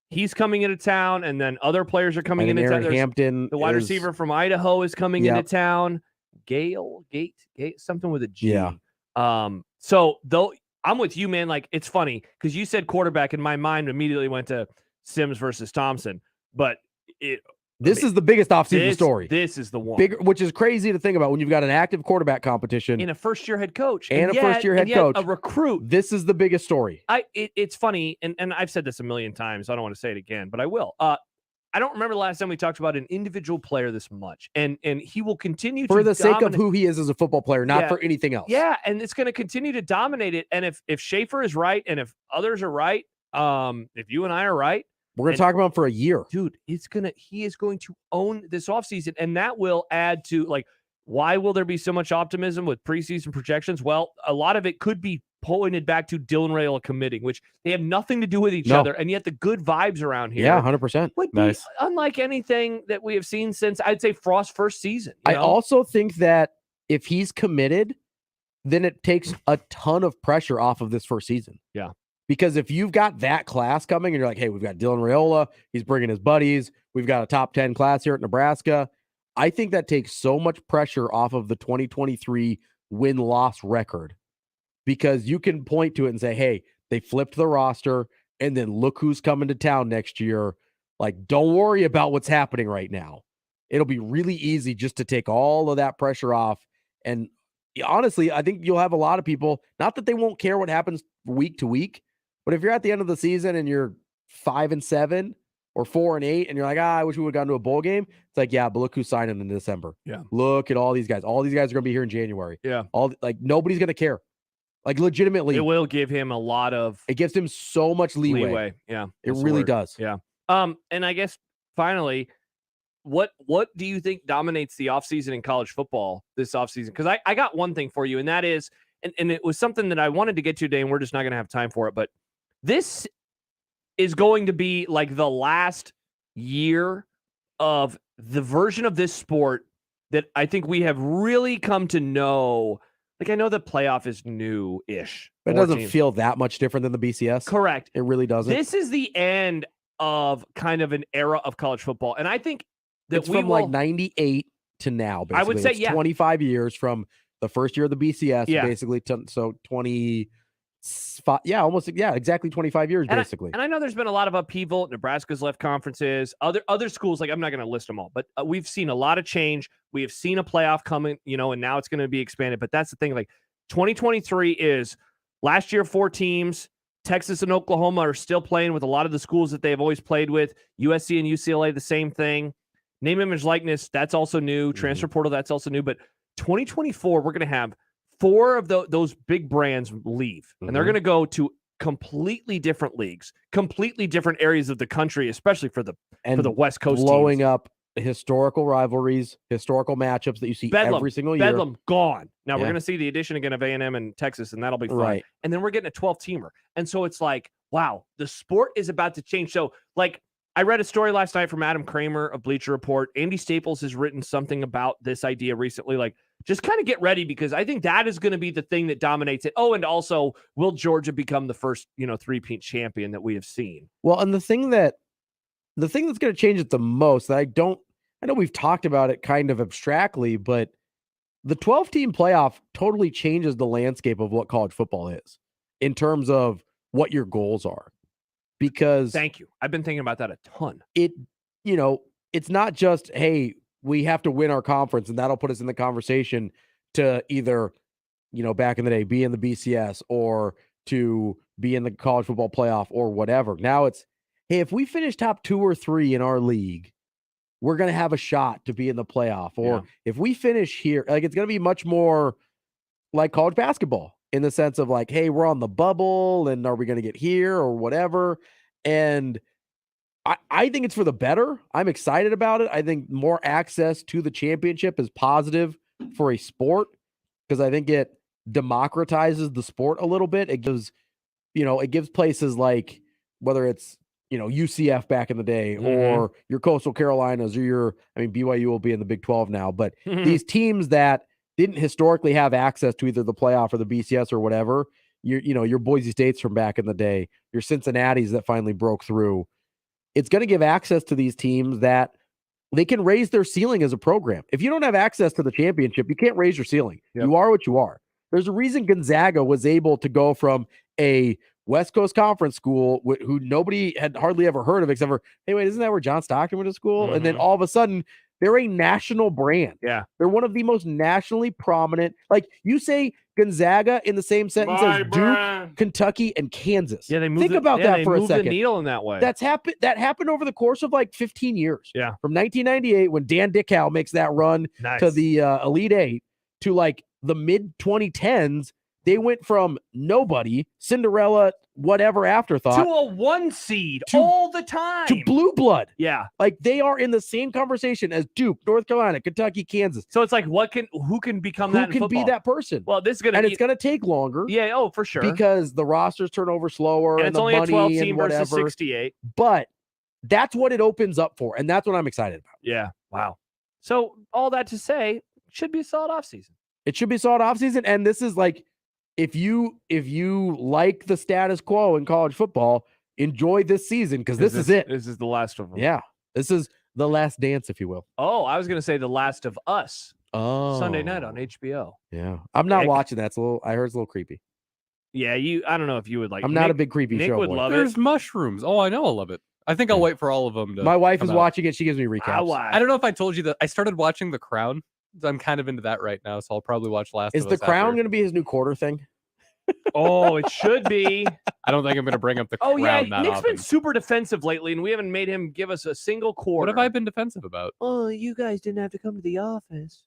he's coming into town, and then other players are coming into town. Hampton, the wide receiver from Idaho is coming into town. Gate, something with a G. Yeah. So though I'm with you, man. Like, it's funny because you said quarterback, and my mind immediately went to Sims versus Thompson. But this is the biggest offseason story. This is the one. Bigger, which is crazy to think about when you've got an active quarterback competition in a first-year head coach and a first-year head coach, a recruit. This is the biggest story. It's funny, and I've said this a million times. I don't want to say it again, but I will. I don't remember the last time we talked about an individual player this much, and he will continue for to the sake of who he is as a football player, not for anything else. Yeah, and it's going to continue to dominate it. And if Schaefer is right, and if others are right, if you and I are right, we're going to talk about him for a year, dude. He is going to own this offseason, and that will add to, like, why will there be so much optimism with preseason projections? Well, a lot of it could be pointed back to Dylan Raiola committing, which they have nothing to do with each other, and yet the good vibes around here, 100%, would be unlike anything that we have seen since, I'd say, Frost's first season. I also think that if he's committed, then it takes a ton of pressure off of this first season. Yeah. Because if you've got that class coming and you're like, hey, we've got Dylan Raiola, he's bringing his buddies, we've got a top 10 class here at Nebraska, I think that takes so much pressure off of the 2023 win-loss record, because you can point to it and say, hey, they flipped the roster, and then look who's coming to town next year. Like, don't worry about what's happening right now. It'll be really easy just to take all of that pressure off. And honestly, I think you'll have a lot of people, not that they won't care what happens week to week, but if you're at the end of the season and you're 5-7 or 4-8, and you're like, I wish we would have gone to a bowl game. It's like, yeah, but look who's signing in December. Yeah. Look at all these guys. All these guys are going to be here in January. Yeah. Nobody's going to care. Like, legitimately. It will give him a lot of. It gives him so much leeway. Yeah. It really does. Yeah. And I guess finally, what do you think dominates the offseason in college football this offseason? Because I got one thing for you, and that is, and it was something that I wanted to get to today, and we're just not going to have time for it, but this is going to be like the last year of the version of this sport that I think we have really come to know. Like, I know the playoff is new-ish. But it doesn't feel that much different than the BCS. Correct. It really doesn't. This is the end of kind of an era of college football. And I think that it's from like 98 to now, basically. I would say, it's 25 years from the first year of the BCS, basically. So 25, exactly 25 years, basically. And I know there's been a lot of upheaval. Nebraska's left conferences. Other schools, like, I'm not going to list them all, but we've seen a lot of change. We have seen a playoff coming, and now it's going to be expanded. But that's the thing. Like, 2023 is last year, 4 teams. Texas and Oklahoma are still playing with a lot of the schools that they've always played with. USC and UCLA, the same thing. Name, image, likeness, that's also new. Transfer portal, that's also new. But 2024, we're going to have 4 of those big brands leave, and they're going to go to completely different leagues, completely different areas of the country, especially for the West Coast blowing teams. Up historical rivalries, historical matchups that you see every single year. Bedlam gone. Now we're going to see the addition again of A&M and Texas, and that'll be fun. Right. And then we're getting a 12-teamer. And so it's like, wow, the sport is about to change. So, like, I read a story last night from Adam Kramer of Bleacher Report. Andy Staples has written something about this idea recently. Like, just kind of get ready, because I think that is going to be the thing that dominates it. Oh, and also, will Georgia become the first, 3-peat champion that we have seen? Well, and the thing that's going to change it the most, I know we've talked about it kind of abstractly, but the 12-team playoff totally changes the landscape of what college football is in terms of what your goals are. Because thank you. I've been thinking about that a ton. It's not just, hey, we have to win our conference and that'll put us in the conversation to either, back in the day, be in the BCS or to be in the college football playoff or whatever. Now it's, hey, if we finish top 2 or 3 in our league, we're going to have a shot to be in the playoff. Or if we finish here, like, it's going to be much more like college basketball in the sense of like, hey, we're on the bubble and are we going to get here or whatever? And I think it's for the better. I'm excited about it. I think more access to the championship is positive for a sport, because I think it democratizes the sport a little bit. It gives, it gives places like, whether it's, UCF back in the day or your Coastal Carolinas or BYU will be in the Big 12 now, but these teams that didn't historically have access to either the playoff or the BCS or whatever, your Boise States from back in the day, your Cincinnati's that finally broke through. It's going to give access to these teams that they can raise their ceiling as a program. If you don't have access to the championship, you can't raise your ceiling. Yep. You are what you are. There's a reason Gonzaga was able to go from a West Coast Conference school who nobody had hardly ever heard of except for, hey, wait, isn't that where John Stockton went to school? And then all of a sudden, they're a national brand. Yeah. They're one of the most nationally prominent. Like, you say Gonzaga in the same sentence as Duke, Kentucky, and Kansas. Yeah, they moved Think about that for a moved second. the needle in that way. That happened over the course of like 15 years. Yeah. From 1998, when Dan Dickau makes that run to the Elite Eight, to like the mid-2010s, they went from nobody, Cinderella, whatever afterthought, to a 1 seed all the time. to blue blood. Yeah. Like, they are in the same conversation as Duke, North Carolina, Kentucky, Kansas. So it's like, who can become that in Who can be football? that person? Well, this is going to And it's going to take longer. Yeah, oh, for sure. Because the rosters turn over slower And and it's the only a money 12 and team versus whatever. 68. But that's what it opens up for, and that's what I'm excited about. Yeah. Wow. So all that to say, it should be a solid offseason. It should be a solid offseason, and this is like, if you like the status quo in college football, enjoy this season, because this is it. This is the last of them. Yeah. This is the last dance, if you will. Oh, I was going to say The Last of Us. Oh. Sunday night on HBO. Yeah. I'm not Nick. watching that. I heard it's a little creepy. Yeah, I don't know if you would like. I'm not a big creepy Nick show would boy. love There's it. mushrooms. Oh, I know I'll love it. I think I'll wait for all of them. My wife come is out. watching it. She gives me recaps. I don't know if I told you that I started watching The Crown. I'm kind of into that right now, so I'll probably watch Last Is of The Us Crown after. going to be his new quarter thing? Oh, it should be. I don't think I'm going to bring up The Oh, Crown yeah. that Nick's often. been super defensive lately, and we haven't made him give us a single quarter. What have I been defensive about? Oh, you guys didn't have to come to the office.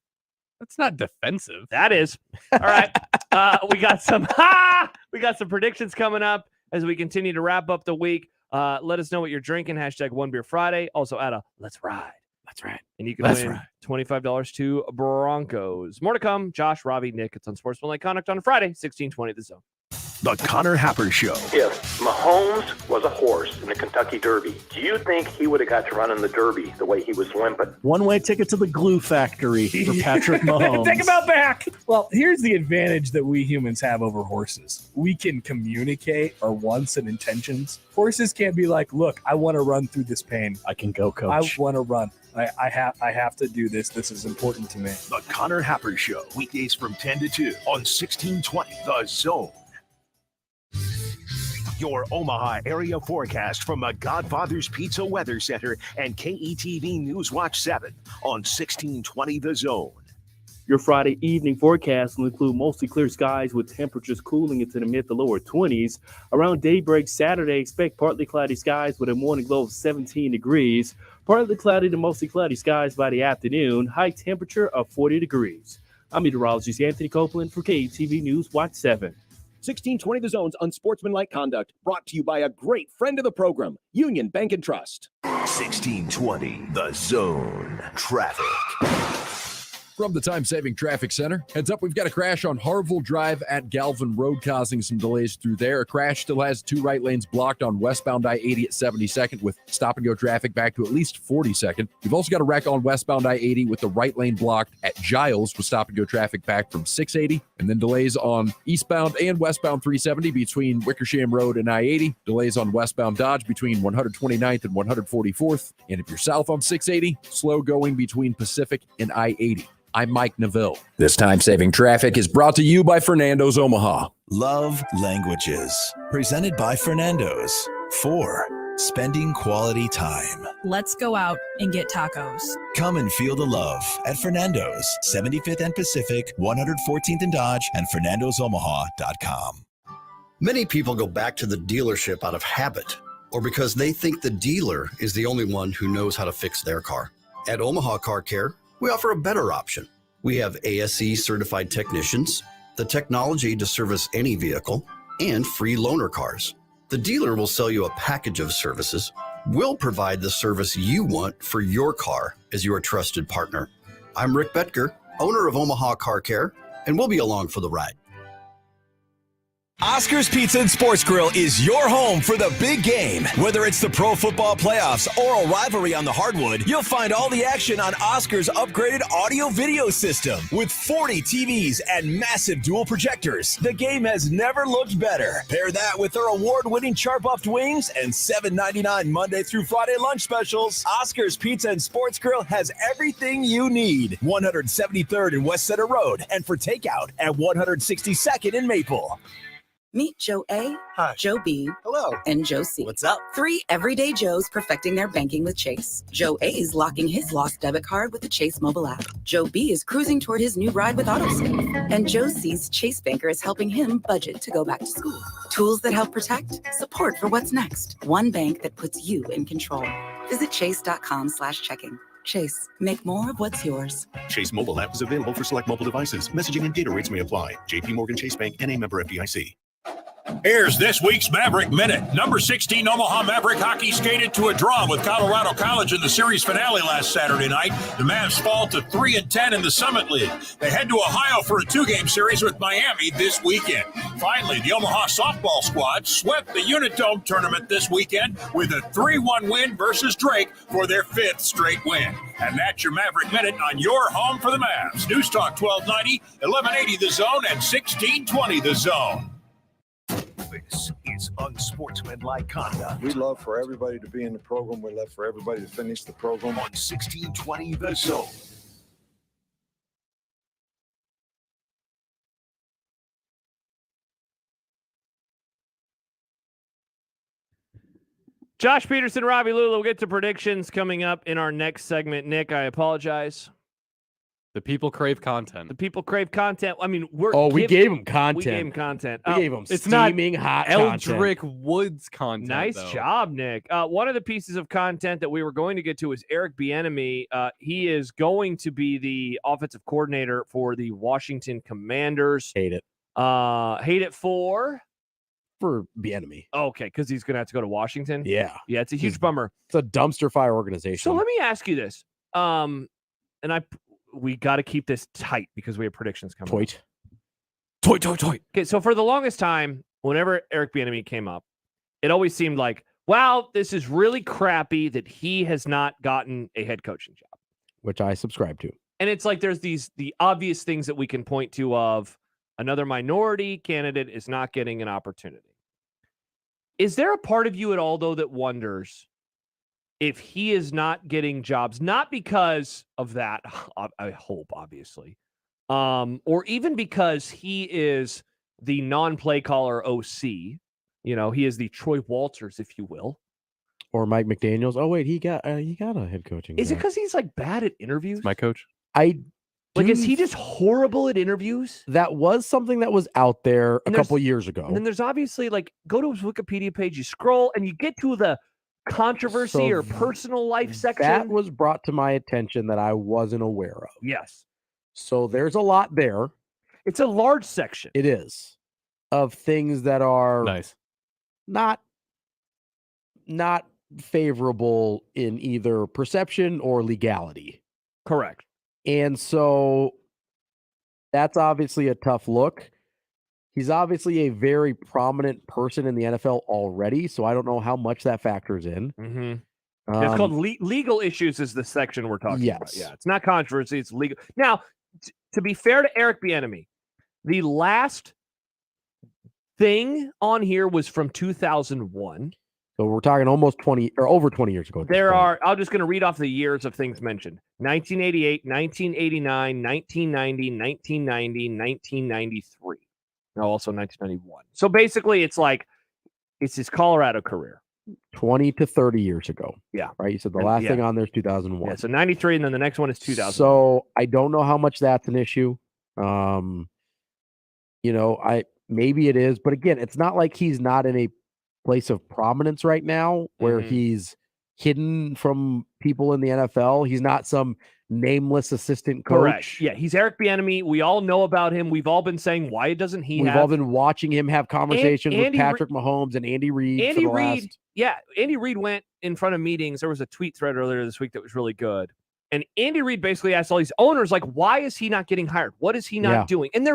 That's not defensive. That is. All right. We got some predictions coming up as we continue to wrap up the week. Let us know what you're drinking. Hashtag One Beer Friday. Also add a Let's Ride. Let's ride. And you can win $25 to Broncos. More to come. Josh, Robbie, Nick. It's Unsportsmanlike Conduct on Friday, 1620 The Zone. The Connor Happer Show. If Mahomes was a horse in the Kentucky Derby, do you think he would have got to run in the Derby the way he was limping? One-way ticket to the glue factory for Patrick Mahomes. Take him out back. Well, here's the advantage that we humans have over horses. We can communicate our wants and intentions. Horses can't be like, look, I want to run through this pain. I can go, coach. I want to run. I have to do this. This is important to me. The Connor Happer Show. Weekdays from 10 to 2 on 1620 The Zone. Your Omaha area forecast from the Godfather's Pizza Weather Center and KETV News Watch 7 on 1620 The Zone. Your Friday evening forecast will include mostly clear skies with temperatures cooling into the mid to lower 20s. Around daybreak Saturday, expect partly cloudy skies with a morning low of 17 degrees. Partly cloudy to mostly cloudy skies by the afternoon. High temperature of 40 degrees. I'm meteorologist Anthony Copeland for KETV News Watch 7. 1620 The Zone's Unsportsmanlike Conduct, brought to you by a great friend of the program, Union Bank and Trust. 1620 The Zone. Traffic. From the time-saving traffic center, heads up, we've got a crash on Harville Drive at Galvin Road, causing some delays through there. A crash still has 2 right lanes blocked on westbound I-80 at 72nd, with stop-and-go traffic back to at least 42nd. We've also got a wreck on westbound I-80 with the right lane blocked at Giles, with stop-and-go traffic back from 680, and then delays on eastbound and westbound 370 between Wickersham Road and I-80, delays on westbound Dodge between 129th and 144th, and if you're south on 680, slow going between Pacific and I-80. I'm Mike Neville. This time-saving traffic is brought to you by Fernando's Omaha. Love Languages, presented by Fernando's. For spending quality time. Let's go out and get tacos. Come and feel the love at Fernando's, 75th and Pacific, 114th and Dodge, and FernandosOmaha.com. Many people go back to the dealership out of habit or because they think the dealer is the only one who knows how to fix their car. At Omaha Car Care, we offer a better option. We have ASE certified technicians, the technology to service any vehicle, and free loaner cars. The dealer will sell you a package of services. We'll provide the service you want for your car as your trusted partner. I'm Rick Betker, owner of Omaha Car Care, and we'll be along for the ride. Oscar's Pizza and Sports Grill is your home for the big game. Whether it's the pro football playoffs or a rivalry on the hardwood, you'll find all the action on Oscar's upgraded audio-video system. With 40 TVs and massive dual projectors, the game has never looked better. Pair that with their award-winning char-buffed wings and $7.99 Monday through Friday lunch specials. Oscar's Pizza and Sports Grill has everything you need. 173rd and West Center Road, and for takeout at 162nd in Maple. Meet Joe A, Hi. Joe B, Hello. and Joe C. What's up? 3 everyday Joes perfecting their banking with Chase. Joe A is locking his lost debit card with the Chase mobile app. Joe B is cruising toward his new ride with AutoSave. And Joe C's Chase banker is helping him budget to go back to school. Tools that help protect, support for what's next. One bank that puts you in control. Visit chase.com/checking. Chase, make more of what's yours. Chase mobile app is available for select mobile devices. Messaging and data rates may apply. JP Morgan Chase Bank, N.A. member FDIC. Here's this week's Maverick Minute. Number 16 Omaha Maverick hockey skated to a draw with Colorado College in the series finale last Saturday night. The Mavs fall to 3-10 in the Summit League. They head to Ohio for a 2-game series with Miami this weekend. Finally, the Omaha softball squad swept the Unidome tournament this weekend with a 3-1 win versus Drake for their 5th straight win. And that's your Maverick Minute on your home for the Mavs. News Talk 1290, 1180 The Zone, and 1620 The Zone. This is unsportsmanlike conduct. We'd love for everybody to be in the program. We'd love for everybody to finish the program. On 1620 The Zone. Josh Peterson, Robbie Lula. We'll get to predictions coming up in our next segment. Nick, I apologize. The people crave content. The people crave content. I mean, we gave them content. We gave them content. We gave them it's steaming not hot Eldrick content. Woods content. Nice though. job, Nick. One of the pieces of content that we were going to get to is Eric Bieniemy. He is going to be the offensive coordinator for the Washington Commanders. Hate it. Hate it for Bieniemy. Okay, because he's going to have to go to Washington. Yeah. Yeah, it's a huge bummer. It's a dumpster fire organization. So let me ask you this. We got to keep this tight because we have predictions coming. Toy. Okay, so for the longest time, whenever Eric Bieniemy came up, it always seemed like, wow, this is really crappy that he has not gotten a head coaching job. Which I subscribe to. And it's like there's the obvious things that we can point to of another minority candidate is not getting an opportunity. Is there a part of you at all, though, that wonders if he is not getting jobs, not because of that, I hope, obviously, or even because he is the non-play caller OC, he is the Troy Walters, if you will. Or Mike McDaniels. Oh, wait, he got a head coaching Is it job. because he's like bad at interviews? My coach. Is he just horrible at interviews? That was something that was out there a couple years ago. And then there's obviously go to his Wikipedia page, you scroll, and you get to the controversy or personal life section. That was brought to my attention that I wasn't aware of. Yes. So there's a lot there. It's a large section. It is. Of things that are nice. Not favorable in either perception or legality. Correct. And so that's obviously a tough look. He's obviously a very prominent person in the NFL already, so I don't know how much that factors in. Mm-hmm. It's called legal issues is the section we're talking about. Yeah, it's not controversy, it's legal. Now, to be fair to Eric Bieniemy, the last thing on here was from 2001. So we're talking almost 20 or over 20 years ago. I'm just going to read off the years of things mentioned. 1988, 1989, 1990, 1990, 1993. Also 1991. So basically it's his Colorado career. 20 to 30 years ago. Yeah. Right? You said the last thing on there is 2001. Yeah, so 93 and then the next one is 2000. So I don't know how much that's an issue. Maybe it is, but again, it's not like he's not in a place of prominence right now where he's hidden from people in the NFL. He's not some nameless assistant coach. Correct. Yeah, he's Eric Bieniemy. We all know about him. We've all been saying, why doesn't he We've all been watching him have conversations with Patrick Mahomes and Andy Reid. Andy Reid went in front of meetings. There was a tweet thread earlier this week that was really good. And Andy Reid basically asked all these owners, why is he not getting hired? What is he not doing? And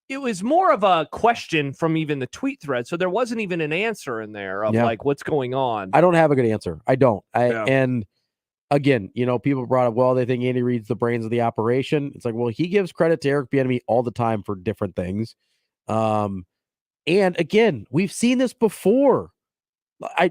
it was more of a question from even the tweet thread. So there wasn't even an answer in there of like what's going on. I don't have a good answer. I don't. And again, people brought up, well, they think Andy Reid's the brains of the operation. It's like, well, he gives credit to Eric Bieniemy all the time for different things. And again, we've seen this before.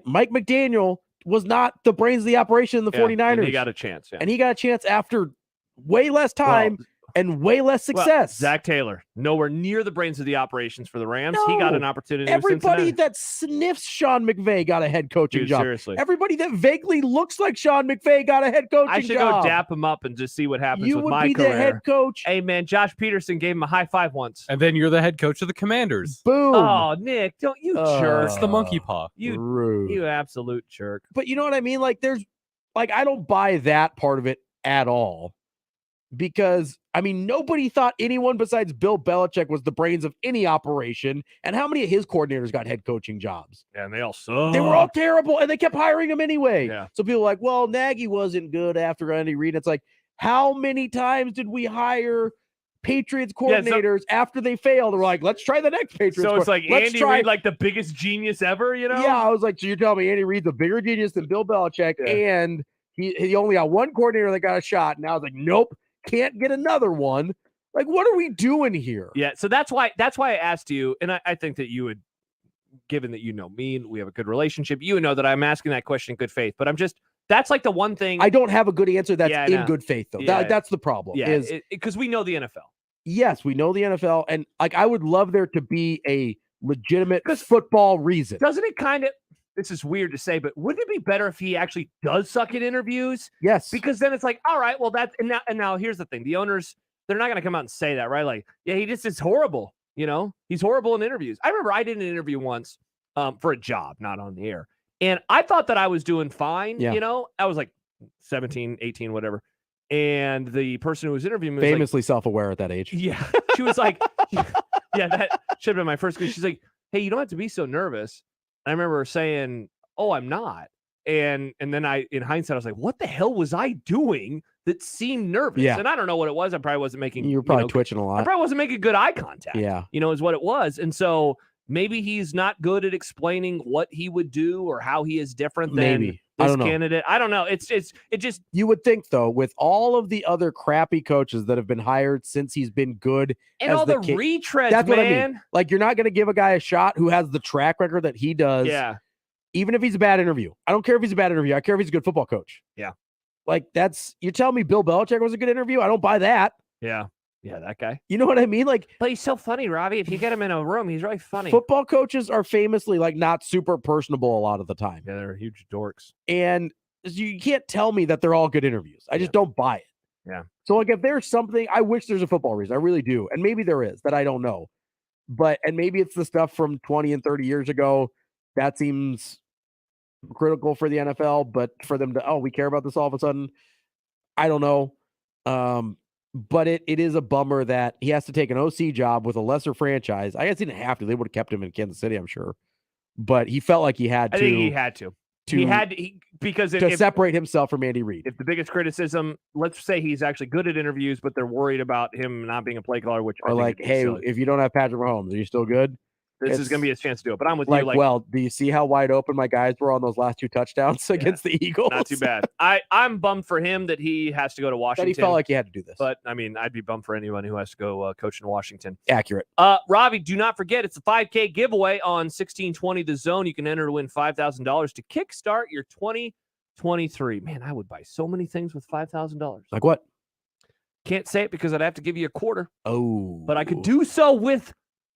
Mike McDaniel was not the brains of the operation in the 49ers. And he got a chance. And he got a chance after way less time and way less success. Zach Taylor, nowhere near the brains of the operations for the Rams. He got an opportunity. Everybody that sniffs Sean McVay got a head coaching job. Seriously. Everybody that vaguely looks like Sean McVay got a head coaching job. I should go dap him up and just see what happens with my career. You would be the head coach. Hey, man, Josh Peterson gave him a high five once. And then you're the head coach of the Commanders. Boom. Oh, Nick, don't you jerk. It's the monkey paw. You absolute jerk. But you know what I mean? Like, I don't buy that part of it at all. Because, nobody thought anyone besides Bill Belichick was the brains of any operation. And how many of his coordinators got head coaching jobs? Yeah, and they all suck. They were all terrible, and they kept hiring them anyway. Yeah. So people are like, well, Nagy wasn't good after Andy Reid. It's like, how many times did we hire Patriots coordinators after they failed? We're like, let's try the next Patriots. So it's like Andy Reid, like the biggest genius ever, Yeah, I was like, so you're telling me Andy Reid's a bigger genius than Bill Belichick, and he only got one coordinator that got a shot. And I was like, nope. Can't get another one. Like, what are we doing here? Yeah, so that's why I asked you, and I think that you would, given that you know me and we have a good relationship, you would know that I'm asking that question in good faith. But that's like the one thing. I don't have a good answer that's in good faith, though. Yeah, that's the problem. Yeah, because we know the NFL. Yes, we know the NFL, and like I would love there to be a legitimate football reason. Doesn't it kind of? This is weird to say, but wouldn't it be better if he actually does suck at interviews? Yes. Because then it's like, all right, well, and now here's the thing. The owners, they're not going to come out and say that, right? Like, yeah, he just is horrible. He's horrible in interviews. I remember I did an interview once for a job, not on the air. And I thought that I was doing fine. Yeah. I was like 17, 18, whatever. And the person who was interviewing me was famously self-aware at that age. Yeah. She was like, yeah, that should have been my first question. She's like, hey, you don't have to be so nervous. I remember saying, oh, I'm not. And then in hindsight, I was like, what the hell was I doing that seemed nervous? Yeah. And I don't know what it was. I probably wasn't making. You were probably twitching a lot. I probably wasn't making good eye contact. Yeah. Is what it was. And so maybe he's not good at explaining what he would do or how he is different than this candidate. I don't know. It just. You would think, though, with all of the other crappy coaches that have been hired since he's been good. And all the retreads, that's man. What I mean. Like, you're not going to give a guy a shot who has the track record that he does. Yeah. Even if he's a bad interview. I don't care if he's a bad interview. I care if he's a good football coach. Yeah. Like, you're telling me Bill Belichick was a good interview? I don't buy that. Yeah. Yeah, that guy. You know what I mean? Like, but he's so funny, Robbie. If you get him in a room, he's really funny. Football coaches are famously like not super personable a lot of the time. Yeah, they're huge dorks. And you can't tell me that they're all good interviews. I just don't buy it. Yeah. So like if there's something, I wish there's a football reason. I really do. And maybe there is that I don't know. And maybe it's the stuff from 20 and 30 years ago. That seems critical for the NFL, but for them to, we care about this all of a sudden. I don't know. But it is a bummer that he has to take an OC job with a lesser franchise. I guess he didn't have to. They would have kept him in Kansas City, I'm sure. But he felt like he had to. I think he had to. Because to separate himself from Andy Reid. If the biggest criticism, let's say he's actually good at interviews, but they're worried about him not being a play caller, which or like, hey, silly. If you don't have Patrick Mahomes, are you still good? This is going to be his chance to do it. But I'm with you. Like, well, do you see how wide open my guys were on those last 2 touchdowns against the Eagles? Not too bad. I'm bummed for him that he has to go to Washington. That he felt like he had to do this. But, I mean, I'd be bummed for anyone who has to go coach in Washington. Accurate. Robbie, do not forget, it's a 5K giveaway on 1620 The Zone. You can enter to win $5,000 to kickstart your 2023. Man, I would buy so many things with $5,000. Like what? Can't say it because I'd have to give you a quarter. Oh. But I could do so with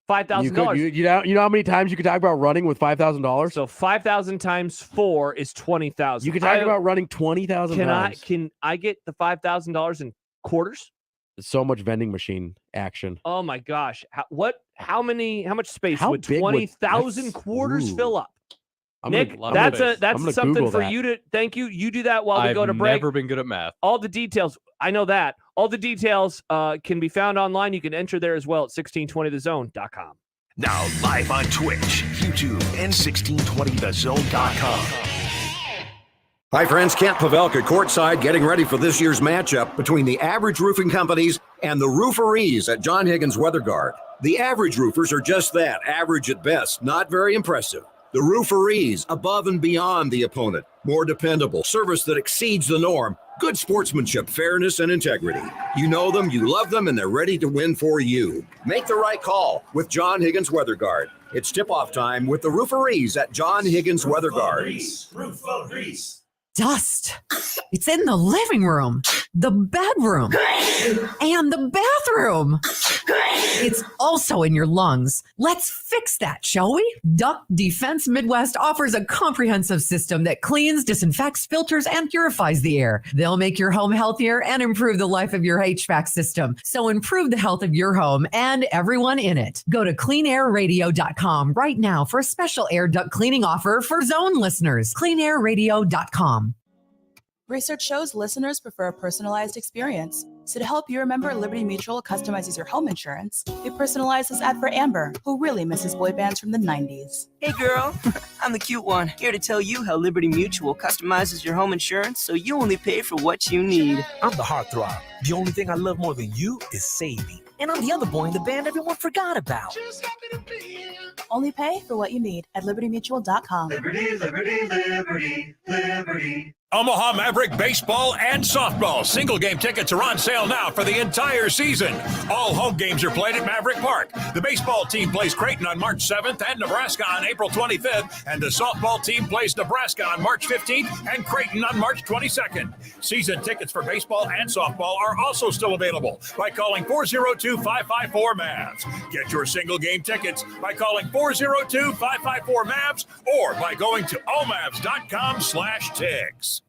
$5,000. You know how many times you could talk about running with $5,000? So 5,000 times 4 is 20,000. You could talk about running 20,000 times. Can I get the $5,000 in quarters? So much vending machine action. Oh my gosh! How much space would 20,000 quarters fill up? Nick, that's something for you to. Thank you. You do that while we go to break. I've never been good at math. All the details. I know that. All the details can be found online. You can enter there as well at 1620thezone.com. Now live on Twitch, YouTube, and 1620thezone.com. Hi, friends. Kent Pavelka courtside getting ready for this year's matchup between the Average Roofing Company's And the rooferees at John Higgins Weather Guard. The average roofers are just that, average at best, not very impressive. The rooferees, above and beyond the opponent, more dependable, service that exceeds the norm, good sportsmanship, fairness, and integrity. You know them, you love them, and they're ready to win for you. Make the right call with John Higgins Weather Guard. It's tip-off time with the rooferees at John Higgins Weather Guard. Rooferees. Dust. It's in the living room, the bedroom, and the bathroom. It's also in your lungs. Let's fix that, shall we? Duct Defense Midwest offers a comprehensive system that cleans, disinfects, filters, and purifies the air. They'll make your home healthier and improve the life of your HVAC system. So improve the health of your home and everyone in it. Go to cleanairradio.com right now for a special air duct cleaning offer for Zone listeners. cleanairradio.com. Research shows listeners prefer a personalized experience. So to help you remember, Liberty Mutual customizes your home insurance. We personalized this ad for Amber, who really misses boy bands from the 90s. Hey girl, I'm the cute one, here to tell you how Liberty Mutual customizes your home insurance so you only pay for what you need. I'm the heartthrob. The only thing I love more than you is saving. And I'm the other boy in the band everyone forgot about. Only pay for what you need at libertymutual.com. Liberty, liberty, liberty, liberty. Omaha Maverick baseball and softball single game tickets are on sale now for the entire season. All home games are played at Maverick Park. The baseball team plays Creighton on March 7th and Nebraska on April 25th, and the softball team plays Nebraska on March 15th and Creighton on March 22nd. Season tickets for baseball and softball are also still available by calling 402-554-MAVS. Get your single game tickets by calling 402-554-MAVS or by going to omavs.com/tigs.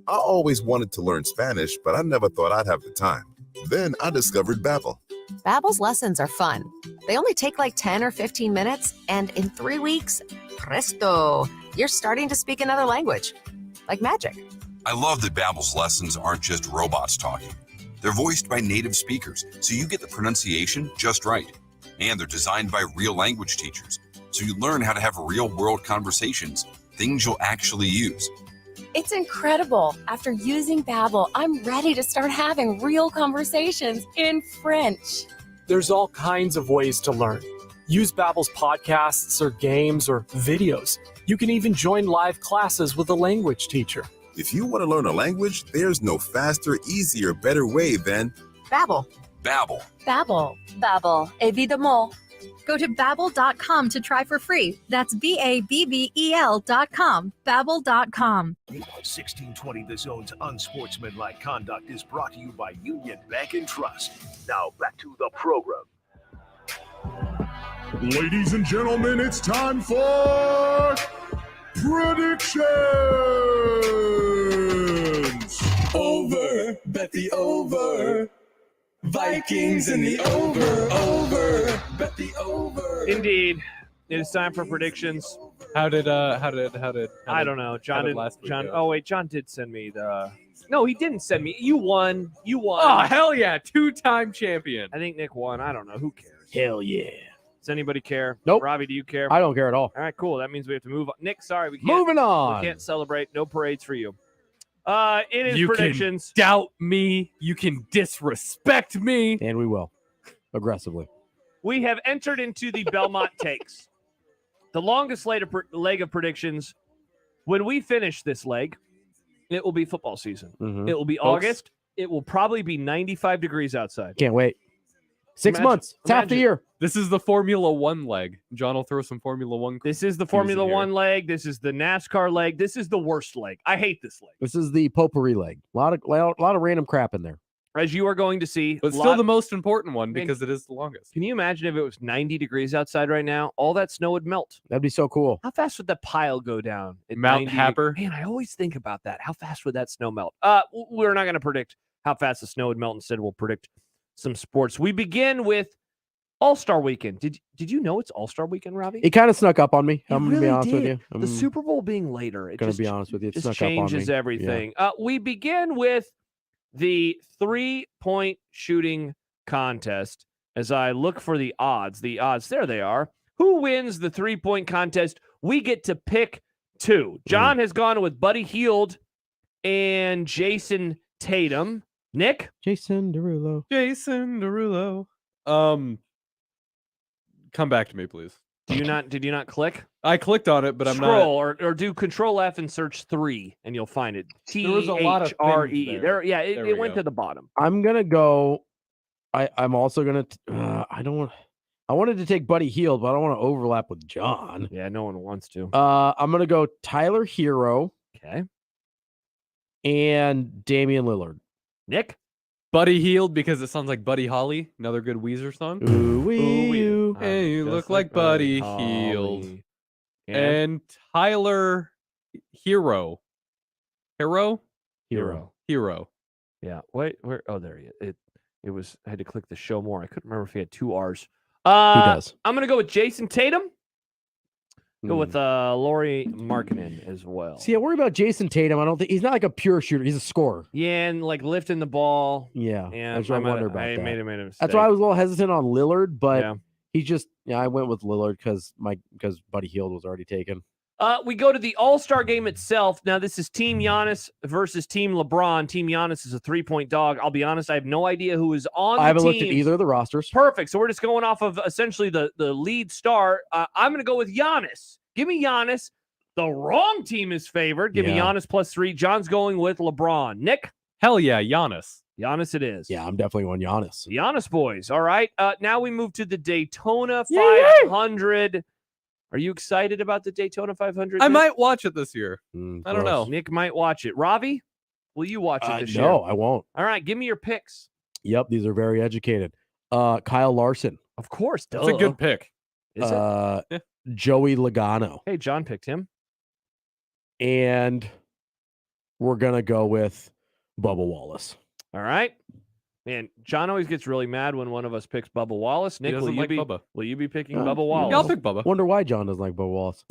I always wanted to learn Spanish, but I never thought I'd have the time. Then I discovered Babbel. Babbel's lessons are fun. They only take like 10 or 15 minutes, and in 3 weeks, presto, you're starting to speak another language. Like magic. I love that Babbel's lessons aren't just robots talking. They're voiced by native speakers, so you get the pronunciation just right. And they're designed by real language teachers, so you learn how to have real-world conversations, things you'll actually use. It's incredible. After using Babbel, I'm ready to start having real conversations in French. There's all kinds of ways to learn. Use Babbel's podcasts or games or videos. You can even join live classes with a language teacher. If you want to learn a language, there's no faster, easier, better way than Babbel. Babbel. Babbel. Babbel. Évidemment. Go to Babbel.com to try for free. That's BABBEL.com. Babbel.com. 1620 The Zone's Unsportsmanlike Conduct is brought to you by Union Bank and Trust. Now back to the program. Ladies and gentlemen, it's time for predictions. Over, bet the over. Vikings in the over, bet the over. Indeed, it is time for predictions. How did I don't know. John did send me the. No, he didn't send me. You won. Oh, hell yeah. 2-time champion. I think Nick won. I don't know. Who cares? Hell yeah. Does anybody care? Nope. Robbie, do you care? I don't care at all. All right, cool. That means we have to move on. Nick, sorry, we can't. Moving on. We can't celebrate. No parades for you. It is You predictions. can doubt me. You can disrespect me. And we will. Aggressively. We have entered into the Belmont Takes. The longest leg of predictions. When we finish this leg, it will be football season. Mhm. It will be Folks. August. It will probably be 95 degrees outside. Can't wait. 6 months. It's half the year. This is the Formula One leg. John will throw some Formula One. This is the Formula One leg. This is the NASCAR leg. This is the worst leg. I hate this leg. This is the potpourri leg. A lot of random crap in there. As you are going to see. But still the most important one because it is the longest. Can you imagine if it was 90 degrees outside right now? All that snow would melt. That'd be so cool. How fast would that pile go down? At Mount 90? Happer? Man, I always think about that. How fast would that snow melt? We're not going to predict how fast the snow would melt. Instead, we'll predict some sports. We begin with All-Star Weekend. Did you know it's All-Star Weekend, Robbie? It kind of snuck up on me. I'm Really going to be honest with did. you. The Super Bowl being later. Going to be honest with you. It just snuck up on me. changes everything. We begin with the 3-point shooting contest. As I look for the odds, there they are. Who wins the 3-point contest? We get to pick two. John has gone with Buddy Hield and Jason Tatum. Nick? Jason Derulo. Jason Derulo. Come back to me, please. Did you not click? I clicked on it, but I'm not. Scroll or do Control F and search 3, and you'll find it. There was a lot of THRE. things there. It went to the bottom. I'm gonna go. I'm also gonna. I don't want. I wanted to take Buddy Hield, but I don't want to overlap with John. Yeah, no one wants to. I'm gonna go Tyler Hero. Okay. And Damian Lillard. Nick? Buddy Hield because it sounds like Buddy Holly, another good Weezer song. Ooh, Hey, you look like Buddy Hield. And Tyler Hero. Hero. Yeah. Wait. Where? Oh, there he is. It was. I had to click the show more. I couldn't remember if he had 2 R's. He does. I'm gonna go with Jason Tatum. Go with Lauri Markkanen as well. See, I worry about Jason Tatum. I don't think he's not like a pure shooter. He's a scorer. Yeah, and like lifting the ball. Yeah, And that's what I wonder about. I that. made a mistake. That's why I was a little hesitant on Lillard, but Yeah. he just I went with Lillard because Buddy Hield was already taken. We go to the All-Star game itself. Now, this is Team Giannis versus Team LeBron. Team Giannis is a 3-point dog. I'll be honest, I have no idea who is on the I haven't looked at teams. either of the rosters. Perfect. So we're just going off of essentially the lead star. I'm going to go with Giannis. Give me Giannis. The wrong team is favored. Give me Yeah. Giannis +3. John's going with LeBron. Nick? Hell yeah, Giannis. Giannis it is. Yeah, I'm definitely going Giannis. Giannis boys. All right. Now we move to the Daytona 500. Are you excited about the Daytona 500? I Nick? might watch it this year. I don't know. Nick might watch it. Ravi, will you watch it this year? No, I won't. All right. Give me your picks. Yep, these are very educated. Kyle Larson. Of course. That's a good pick. Is it? Yeah. Joey Logano. Hey, John picked him. And we're gonna go with Bubba Wallace. All right. Man, John always gets really mad when one of us picks Bubba Wallace. Nick, doesn't like Bubba. will you be picking Bubba Wallace? Yeah, I'll pick Bubba. Wonder why John doesn't like Bubba Wallace.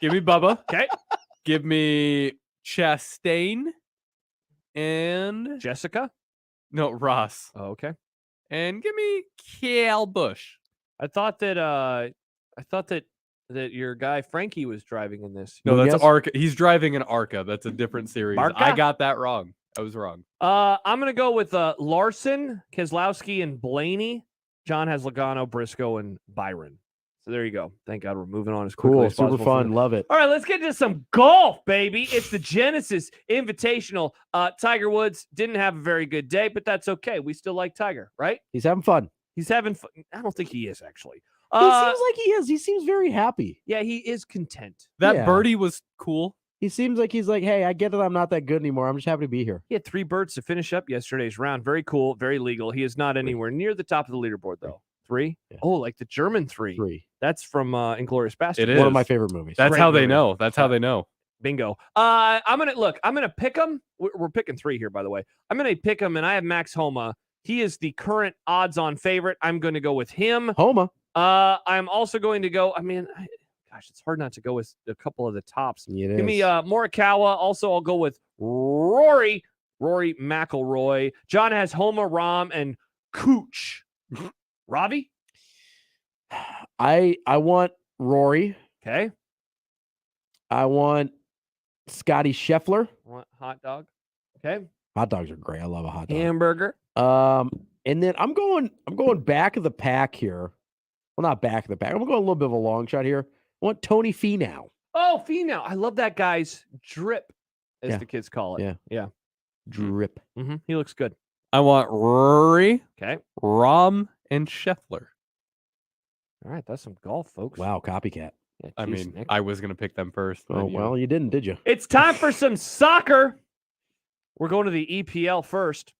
Give me Bubba. Okay. Give me Chastain and Jessica. No, Ross. Oh, okay. And give me Cal Busch. I thought that your guy Frankie was driving in this. No, that's Yes. Arca. He's driving an Arca. That's a different series. Barca? I got that wrong. I was wrong. I'm gonna go with Larson, Keselowski, and Blaney. John has Logano, Briscoe, and Byron. So there you go. Thank God we're moving on as quickly Cool, as possible. super fun. Love it. All right, let's get into some golf, baby. It's the Genesis Invitational. Tiger Woods didn't have a very good day, but that's okay. We still like Tiger, right? He's having fun. He's having fun. I don't think he is, actually. He seems like he is. He seems very happy. Yeah, he is content. That Yeah. birdie was cool. He seems like he's like, hey, I get that I'm not that good anymore. I'm just happy to be here. He had 3 birds to finish up yesterday's round. Very cool, very legal. He is not anywhere near the top of the leaderboard, though. 3? Yeah. Oh, like the German 3. 3. That's from Inglourious Basterds. It is One of my favorite movies. That's Great how they movie. know. That's how they know. Bingo. I'm gonna pick him. We're picking 3 here, by the way. I'm gonna pick him, and I have Max Homa. He is the current odds-on favorite. I'm going to go with him. Homa. I'm also going to go. Gosh, it's hard not to go with a couple of the tops. It Give me is. Morikawa. Also, I'll go with Rory McIlroy. John has Homa, Rahm, and Cooch. Ravi? I want Rory. Okay. I want Scotty Scheffler. Want hot dog? Okay. Hot dogs are great. I love a hot dog. Hamburger. And then I'm going back of the pack here. Well, not back of the pack. I'm going a little bit of a long shot here. I want Tony Finau. Oh, Finau. I love that guy's drip, as Yeah. the kids call it. Yeah. Drip. Mm-hmm. He looks good. I want Rory, Okay. Rahm, and Scheffler. All right. That's some golf, folks. Wow, copycat. Yeah, I geez, mean, Nick. I was going to pick them first. Oh, then you. well, you didn't, did you? It's time for some soccer. We're going to the EPL first.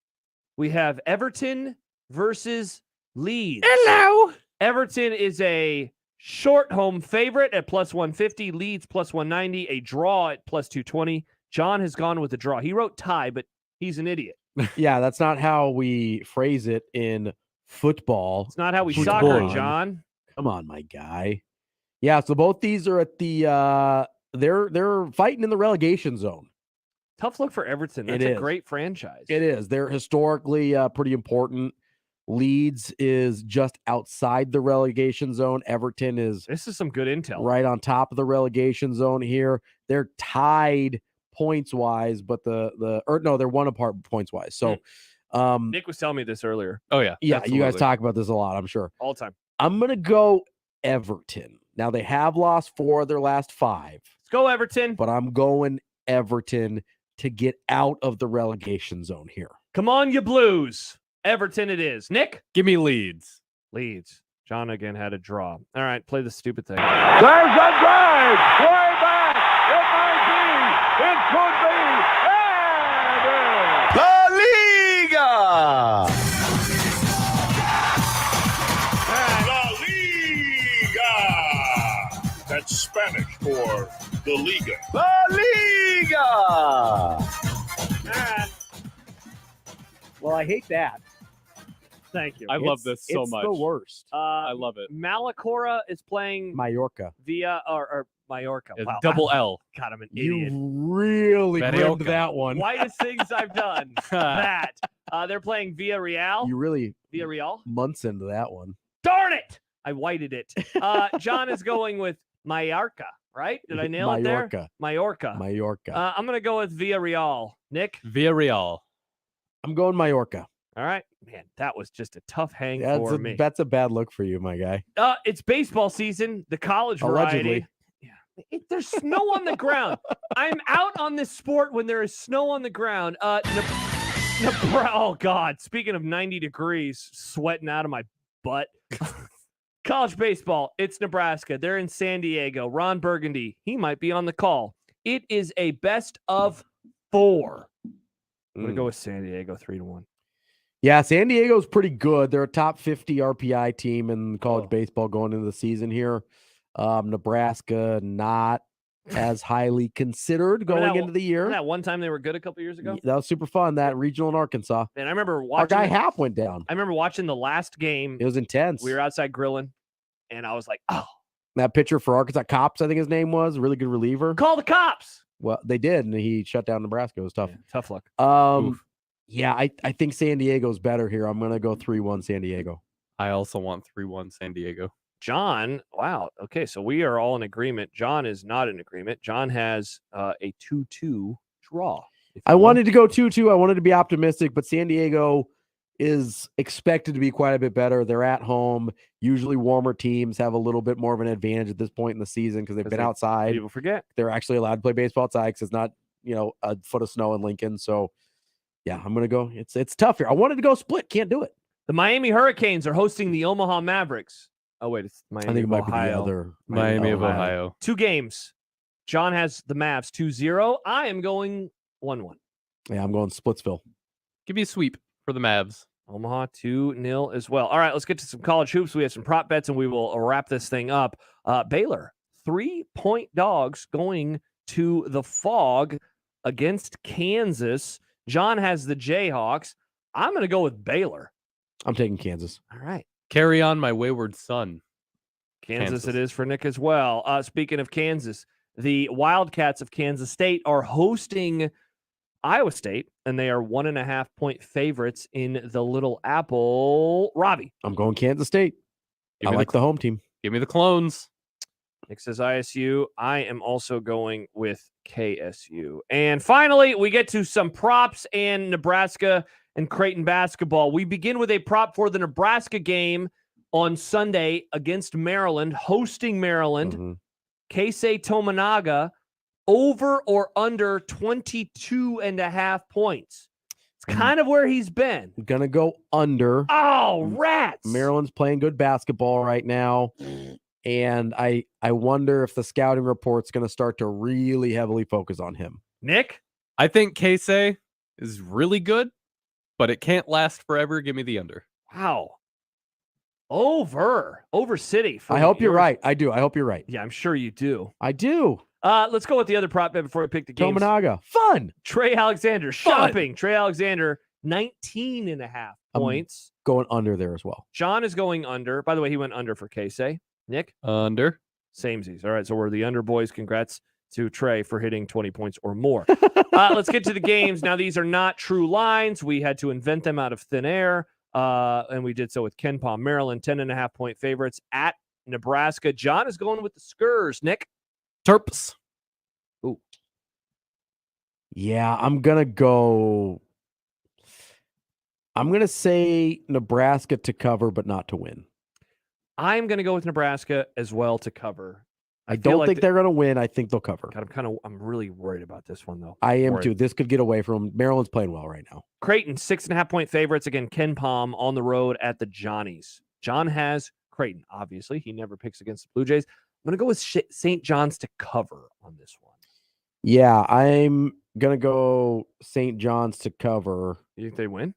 We have Everton versus Leeds. Hello. Everton is a short home favorite at +150. Leeds +190. A draw at +220. John has gone with the draw. He wrote tie, but he's an idiot. Yeah, that's not how we phrase it in football. It's not how we Football. soccer, John. Come on, my guy. Yeah, so both these are at the they're fighting in the relegation zone. Tough look for Everton. That's It a is. great franchise. It is. They're historically pretty important. Leeds is just outside the relegation zone. Everton is This is some good intel. right on top of the relegation zone here. They're tied points wise, but they're 1 apart points wise. So, Nick was telling me this earlier. Oh yeah, yeah, absolutely. you guys talk about this a lot, I'm sure. All the time. I'm gonna go Everton. Now they have lost 4 of their last 5. Let's go Everton. But I'm going Everton to get out of the relegation zone here. Come on, you Blues. Everton it is. Nick? Give me Leeds. Leeds. John again had a draw. All right, play the stupid thing. There's a drive. Way back. It might be. It could be. And La Liga. La Liga. That's Spanish for the Liga. La Liga. Well, I hate that. Thank you. I love this so it's much. the worst. I love it. Malacora is playing Mallorca. via or Mallorca. It's Wow. double L. God, I'm an You idiot. really Barioca. grimmed that one. Whitest things I've done. That. They're playing Villarreal. You really Villarreal. months into that one. Darn it! I whited it. John is going with Mallorca, right? Did I nail it there? Mallorca. Mallorca. I'm going to go with Villarreal. Nick? Villarreal. I'm going Mallorca. All right. Man, that was just a tough hang That's for a, me. that's a bad look for you, my guy. It's baseball season, the college variety. Allegedly. There's snow on the ground. I'm out on this sport when there is snow on the ground. Oh, God. Speaking of 90 degrees, sweating out of my butt. College baseball, it's Nebraska. They're in San Diego. Ron Burgundy, he might be on the call. It is a best of 4. I'm going to go with San Diego 3-1. Yeah, San Diego's pretty good. They're a top 50 RPI team in college baseball going into the season here. Nebraska, not as highly considered going into the year. Remember that one time they were good a couple years ago? That was super fun, that regional in Arkansas. And I remember watching. Our guy Hap went down. I remember watching the last game. It was intense. We were outside grilling, and I was like, oh. That pitcher for Arkansas, Cops, I think his name was, a really good reliever. Call the cops. Well, they did, and he shut down Nebraska. It was tough. Yeah, tough luck. Yeah, I think San Diego's better here. I'm going to go 3-1 San Diego. I also want 3-1 San Diego. John, wow. Okay, so we are all in agreement. John is not in agreement. John has a 2-2 draw. I wanted to go 2-2. I wanted to be optimistic, but San Diego is expected to be quite a bit better. They're at home. Usually warmer teams have a little bit more of an advantage at this point in the season because they've been outside. People forget. They're actually allowed to play baseball outside because it's not, a foot of snow in Lincoln. So, yeah, I'm going to go. It's tough here. I wanted to go split. Can't do it. The Miami Hurricanes are hosting the Omaha Mavericks. Oh, wait, it's Miami I think it of might Ohio. be the other. Miami of Ohio. 2 games. John has the Mavs 2-0. I am going 1-1. Yeah, I'm going Splitsville. Give me a sweep for the Mavs. Omaha 2-0 as well. All right, let's get to some college hoops. We have some prop bets, and we will wrap this thing up. Baylor, 3-point dogs going to the Fog against Kansas. John has the Jayhawks. I'm going to go with Baylor. I'm taking Kansas. All right. Carry on my wayward son. Kansas it is for Nick as well. Speaking of Kansas, the Wildcats of Kansas State are hosting Iowa State, and they are 1.5-point favorites in the Little Apple. Robbie. I'm going Kansas State. I like the home team. Give me the Clones. Nick says ISU. I am also going with KSU. And finally, we get to some props and Nebraska and Creighton basketball. We begin with a prop for the Nebraska game on Sunday against Maryland, hosting Maryland. Keisei Tominaga, over or under 22.5 points. It's kind of where he's been. I'm going to go under. Oh, rats. Maryland's playing good basketball right now. And I wonder if the scouting report's going to start to really heavily focus on him. Nick? I think Keisei is really good, but it can't last forever. Give me the under. Wow. Over City. I hope you're right. I do. I hope you're right. Yeah, I'm sure you do. I do. Let's go with the other prop bet before we pick the games. Tominaga. Fun. Trey Alexander. Shopping. Trey Alexander, 19.5 points. Going under there as well. John is going under. By the way, he went under for Keisei. Nick? Under. Samesies. All right, so we're the under boys. Congrats to Trey for hitting 20 points or more. Let's get to the games. Now, these are not true lines. We had to invent them out of thin air, and we did so with Ken Palm, Maryland, 10.5-point favorites at Nebraska. John is going with the Skurs. Nick? Terps. Ooh. Yeah, I'm going to say Nebraska to cover, but not to win. I'm going to go with Nebraska as well to cover. I don't think they're going to win. I think they'll cover. God, I'm really worried about this one, though. I am too. This could get away from them. Maryland's playing well right now. Creighton, 6.5-point favorites. Again, Ken Palm on the road at the Johnnies. John has Creighton, obviously. He never picks against the Blue Jays. I'm going to go with St. John's to cover on this one. Yeah, I'm going to go St. John's to cover. You think they win?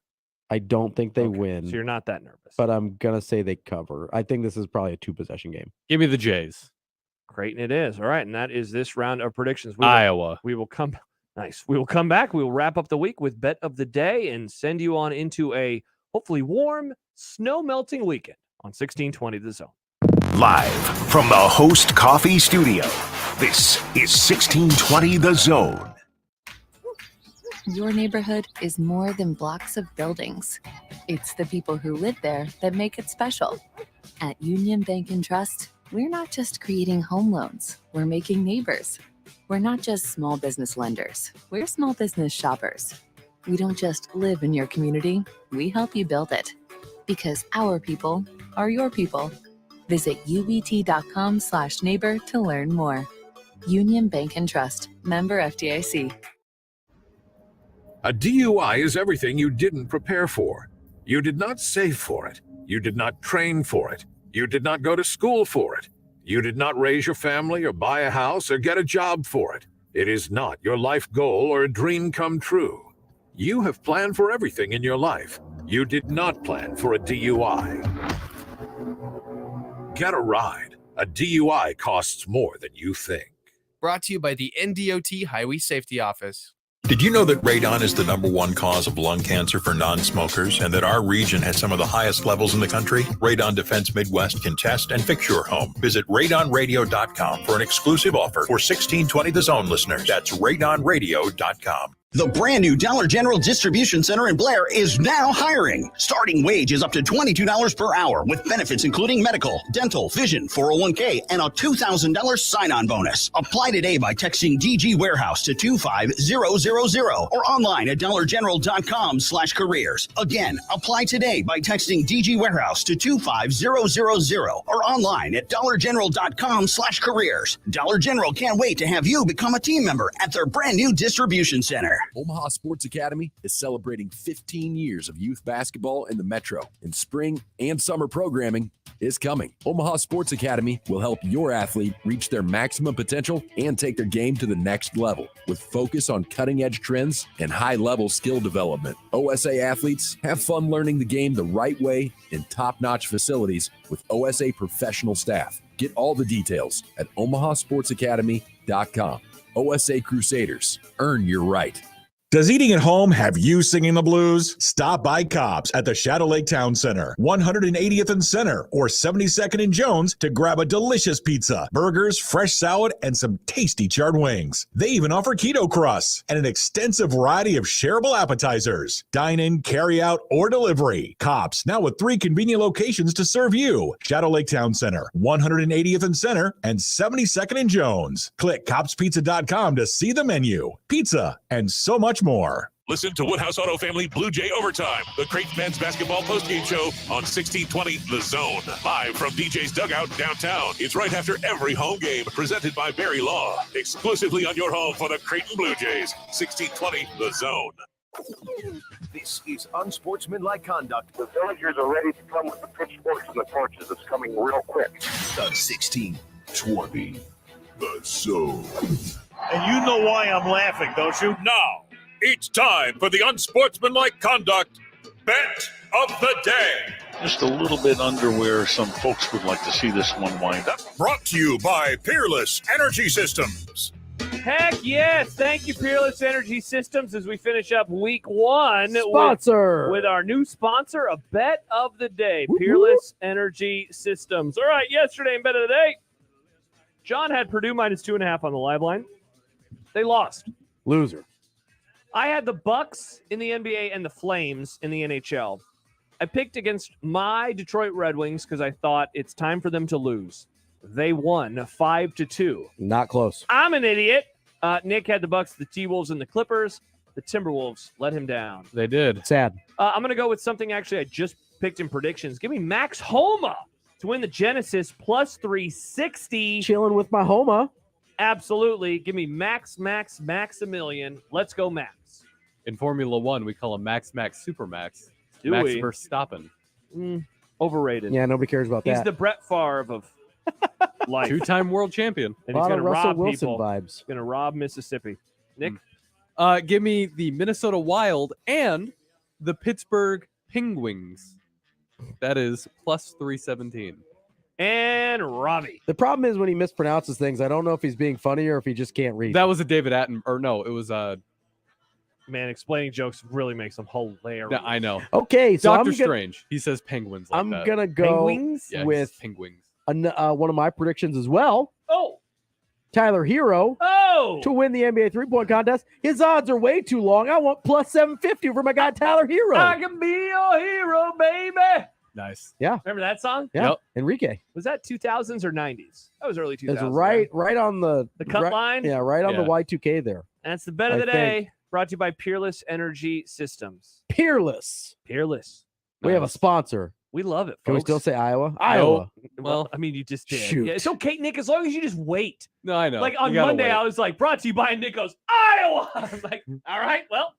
I don't think they win. So you're not that nervous. But I'm going to say they cover. I think this is probably a 2-possession game. Give me the Jays. Creighton it is. All right, and that is this round of predictions. Iowa. We will come nice. We will come back. We will wrap up the week with bet of the day and send you on into a hopefully warm, snow-melting weekend on 1620 The Zone. Live from the Host Coffee Studio, this is 1620 The Zone. Your neighborhood is more than blocks of buildings. It's the people who live there that make it special. At Union Bank and Trust, we're not just creating home loans, we're making neighbors. We're not just small business lenders, we're small business shoppers. We don't just live in your community, we help you build it. Because our people are your people. Visit ubt.com/neighbor to learn more. Union Bank and Trust, member FDIC. A DUI is everything you didn't prepare for. You did not save for it. You did not train for it. You did not go to school for it. You did not raise your family or buy a house or get a job for it. It is not your life goal or a dream come true. You have planned for everything in your life. You did not plan for a DUI. Get a ride. A DUI costs more than you think. Brought to you by the NDOT Highway Safety Office. Did you know that radon is the #1 cause of lung cancer for non-smokers and that our region has some of the highest levels in the country? Radon Defense Midwest can test and fix your home. Visit radonradio.com for an exclusive offer for 1620 The Zone listeners. That's radonradio.com. The brand new Dollar General Distribution Center in Blair is now hiring. Starting wage is up to $22 per hour with benefits including medical, dental, vision, 401k, and a $2,000 sign-on bonus. Apply today by texting DG Warehouse to 25000 or online at dollargeneral.com/careers. Again, apply today by texting DG Warehouse to 25000 or online at dollargeneral.com/careers. Dollar General can't wait to have you become a team member at their brand new distribution center. Omaha Sports Academy is celebrating 15 years of youth basketball in the Metro, and spring and summer programming is coming. Omaha Sports Academy will help your athlete reach their maximum potential and take their game to the next level with focus on cutting-edge trends and high-level skill development. OSA athletes have fun learning the game the right way in top-notch facilities with OSA professional staff. Get all the details at omahasportsacademy.com. OSA Crusaders, earn your right. Does eating at home have you singing the blues? Stop by Cobb's at the Shadow Lake Town Center, 180th and Center, or 72nd and Jones to grab a delicious pizza, burgers, fresh salad, and some tasty charred wings. They even offer keto crusts and an extensive variety of shareable appetizers. Dine in, carry out, or delivery. Cobb's, now with 3 convenient locations to serve you. Shadow Lake Town Center, 180th and Center, and 72nd and Jones. Click cobbspizza.com to see the menu, pizza, and so much more. Listen to Woodhouse Auto Family Blue Jay Overtime, the Creighton men's basketball postgame show on 1620 The Zone. Live from DJ's Dugout downtown. It's right after every home game, presented by Barry Law. Exclusively on your home for the Creighton Blue Jays. 1620 The Zone. This is unsportsmanlike conduct. The villagers are ready to come with the pitchforks and the torches. It's coming real quick. The 1620 The Zone. And you know why I'm laughing, don't you? Now, it's time for the unsportsmanlike conduct bet of the day. Just a little bit under where some folks would like to see this one wind up. Brought to you by Peerless Energy Systems. Heck yes. Thank you, Peerless Energy Systems, as we finish up week 1 Sponsor. with our new sponsor, a bet of the day, Peerless Energy Systems. All right, yesterday in bet of the day, John had Purdue minus 2.5 on the live line. They lost. Loser. I had the Bucks in the NBA and the Flames in the NHL. I picked against my Detroit Red Wings because I thought it's time for them to lose. They won 5-2. Not close. I'm an idiot. Nick had the Bucks, the T-Wolves, and the Clippers. The Timberwolves let him down. They did. Sad. I'm going to go with something actually I just picked in predictions. Give me Max Homa to win the Genesis plus 360. Chilling with my Homa. Absolutely. Give me Maximilian. Let's go, Max. In Formula One, we call him Max Supermax. Do Max we? Verstappen. Overrated. Yeah, nobody cares about He's that. the Brett Favre of life. Two-time world champion. And A he's lot going of to Russell rob Wilson people. vibes. Going to rob Mississippi. Nick? Give me the Minnesota Wild and the Pittsburgh Penguins. That is plus 317. And Robbie. The problem is when he mispronounces things, I don't know if he's being funny or if he just can't read. That was a David Attenborough. Or no, it was Man, explaining jokes really makes them hilarious. Yeah, I know. Okay, so Doctor I'm gonna, Strange. He says penguins. Like I'm that. gonna go Penguins? Yeah, with penguins. one of my predictions as well. Oh, Tyler Hero to win the NBA three-point contest. His odds are way too long. I want plus 750 for my guy Tyler Hero. I can be your hero, baby. Nice. Yeah. Remember that song? Yeah. Yep. Enrique. Was that 2000s or 90s? That was early 2000s. It's right on the cut line? Yeah, right on the Yeah. Y2K there. That's the bet of I the think. day. Brought to you by Peerless Energy Systems. Peerless. Peerless. We have a sponsor. We love it, folks. Can we still say Iowa? Iowa. Well, I mean, you just did. Shoot. Yeah, it's okay, Nick, as long as you just wait. No, I know. Like on You gotta Monday, wait. I was like, brought to you by, and Nick goes, Iowa. I'm like, all right, well,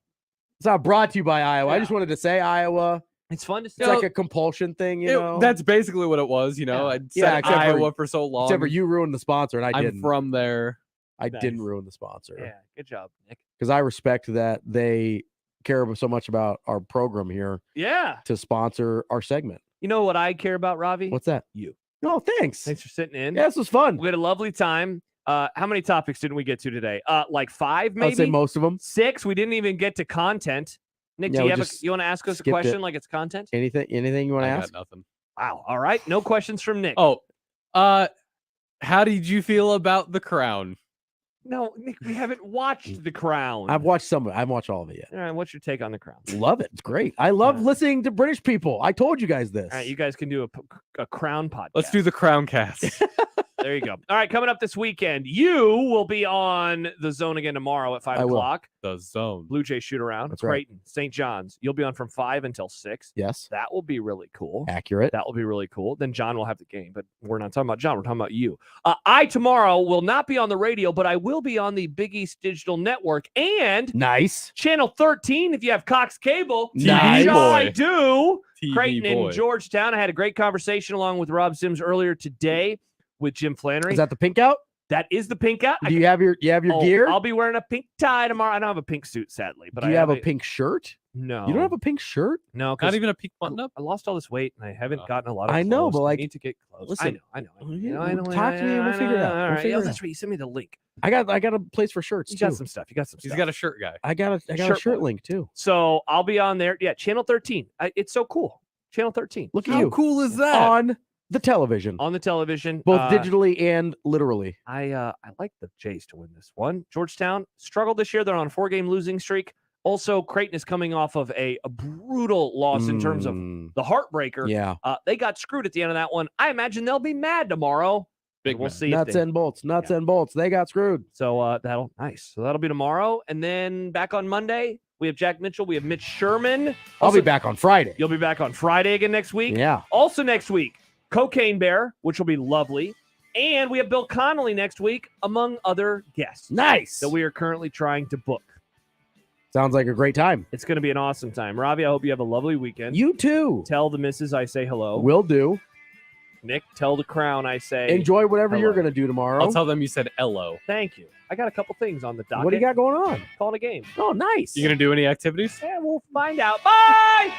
It's not brought to you by Iowa. I Yeah. just wanted to say Iowa. it's fun to see. It's like a compulsion thing, you know? That's basically what it was. You know, Yeah. I'd Yeah, said except for- Iowa for so long. Except for you ruined the sponsor, and I I'm didn't. from there. I Nice. didn't ruin the sponsor. Yeah, good job, Nick. Because I respect that they care so much about our program here Yeah. to sponsor our segment. You know what I care about, Ravi? What's that? You. No, thanks. Thanks for sitting in. Yeah, this was fun. We had a lovely time. How many topics didn't we get to today? Like 5, maybe? I'd say most of them. 6. We didn't even get to content. Nick, Yeah, do we you just you want to ask us a skipped question it. like it's content? Anything you want to I ask? got nothing. Wow. All right. No questions from Nick. Oh, how did you feel about The Crown? No, Nick, we haven't watched The Crown. I've watched some of it. I haven't watched all of it yet. All right, what's your take on The Crown? Love it. It's great. I love listening to British people. I told you guys this. All right, you guys can do a Crown podcast. Let's do the Crown cast. There you go. All right, coming up this weekend, you will be on the Zone again tomorrow at 5 I will. o'clock. The Zone. Blue Jay shoot around. That's right. Creighton, St. John's. You'll be on from 5 until 6. Yes. That will be really cool. Accurate. That will be really cool. Then John will have the game, but we're not talking about John. We're talking about you. I tomorrow will not be on the radio, but I will be on the Big East Digital Network and Nice. Channel 13 if you have Cox Cable. Nice. Which I do. TV Creighton boy. and Georgetown. I had a great conversation along with Rob Sims earlier today with Jim Flannery. Is that the pink out? That is the pink out. Do you have your gear? I'll be wearing a pink tie tomorrow. I don't have a pink suit, sadly, but Do I you have a pink shirt? No, You don't have a pink shirt? no. 'cause Not even a peak button up. I lost all this weight and I haven't gotten a lot of. I know, clothes. but, like, I need to get clothes. listen, I know. yeah, talk to me and we'll figure it out. We'll All right, figure yeah, it that's out. right. You send me the link. I got a place for shirts You too. got some stuff. You got some He's stuff. got a shirt guy. I got a Shirt shirt boy. link too. So I'll be on there. Yeah, Channel 13. It's so cool. Channel 13. Look at How you. cool is that? On the television. On the television. Both digitally and literally. I like the Jays to win this one. Georgetown struggled this year. They're on a 4-game losing streak. Also, Creighton is coming off of a brutal loss in terms of the heartbreaker. Yeah. They got screwed at the end of that one. I imagine they'll be mad tomorrow. Big We'll man. see. Nuts and bolts. They got screwed. So that'll be tomorrow. And then back on Monday, we have Jack Mitchell. We have Mitch Sherman. I'll be back on Friday. You'll be back on Friday again next week. Yeah. Also next week, Cocaine Bear, which will be lovely. And we have Bill Connolly next week, among other guests. Nice. That we are currently trying to book. Sounds like a great time. It's going to be an awesome time. Ravi, I hope you have a lovely weekend. You too. Tell the missus I say hello. Will do. Nick, tell the Crown I say Enjoy whatever hello. you're going to do tomorrow. I'll tell them you said hello. Thank you. I got a couple things on the docket. What do you got going on? Calling a game. Oh, nice. You gonna do any activities? Yeah, we'll find out. Bye!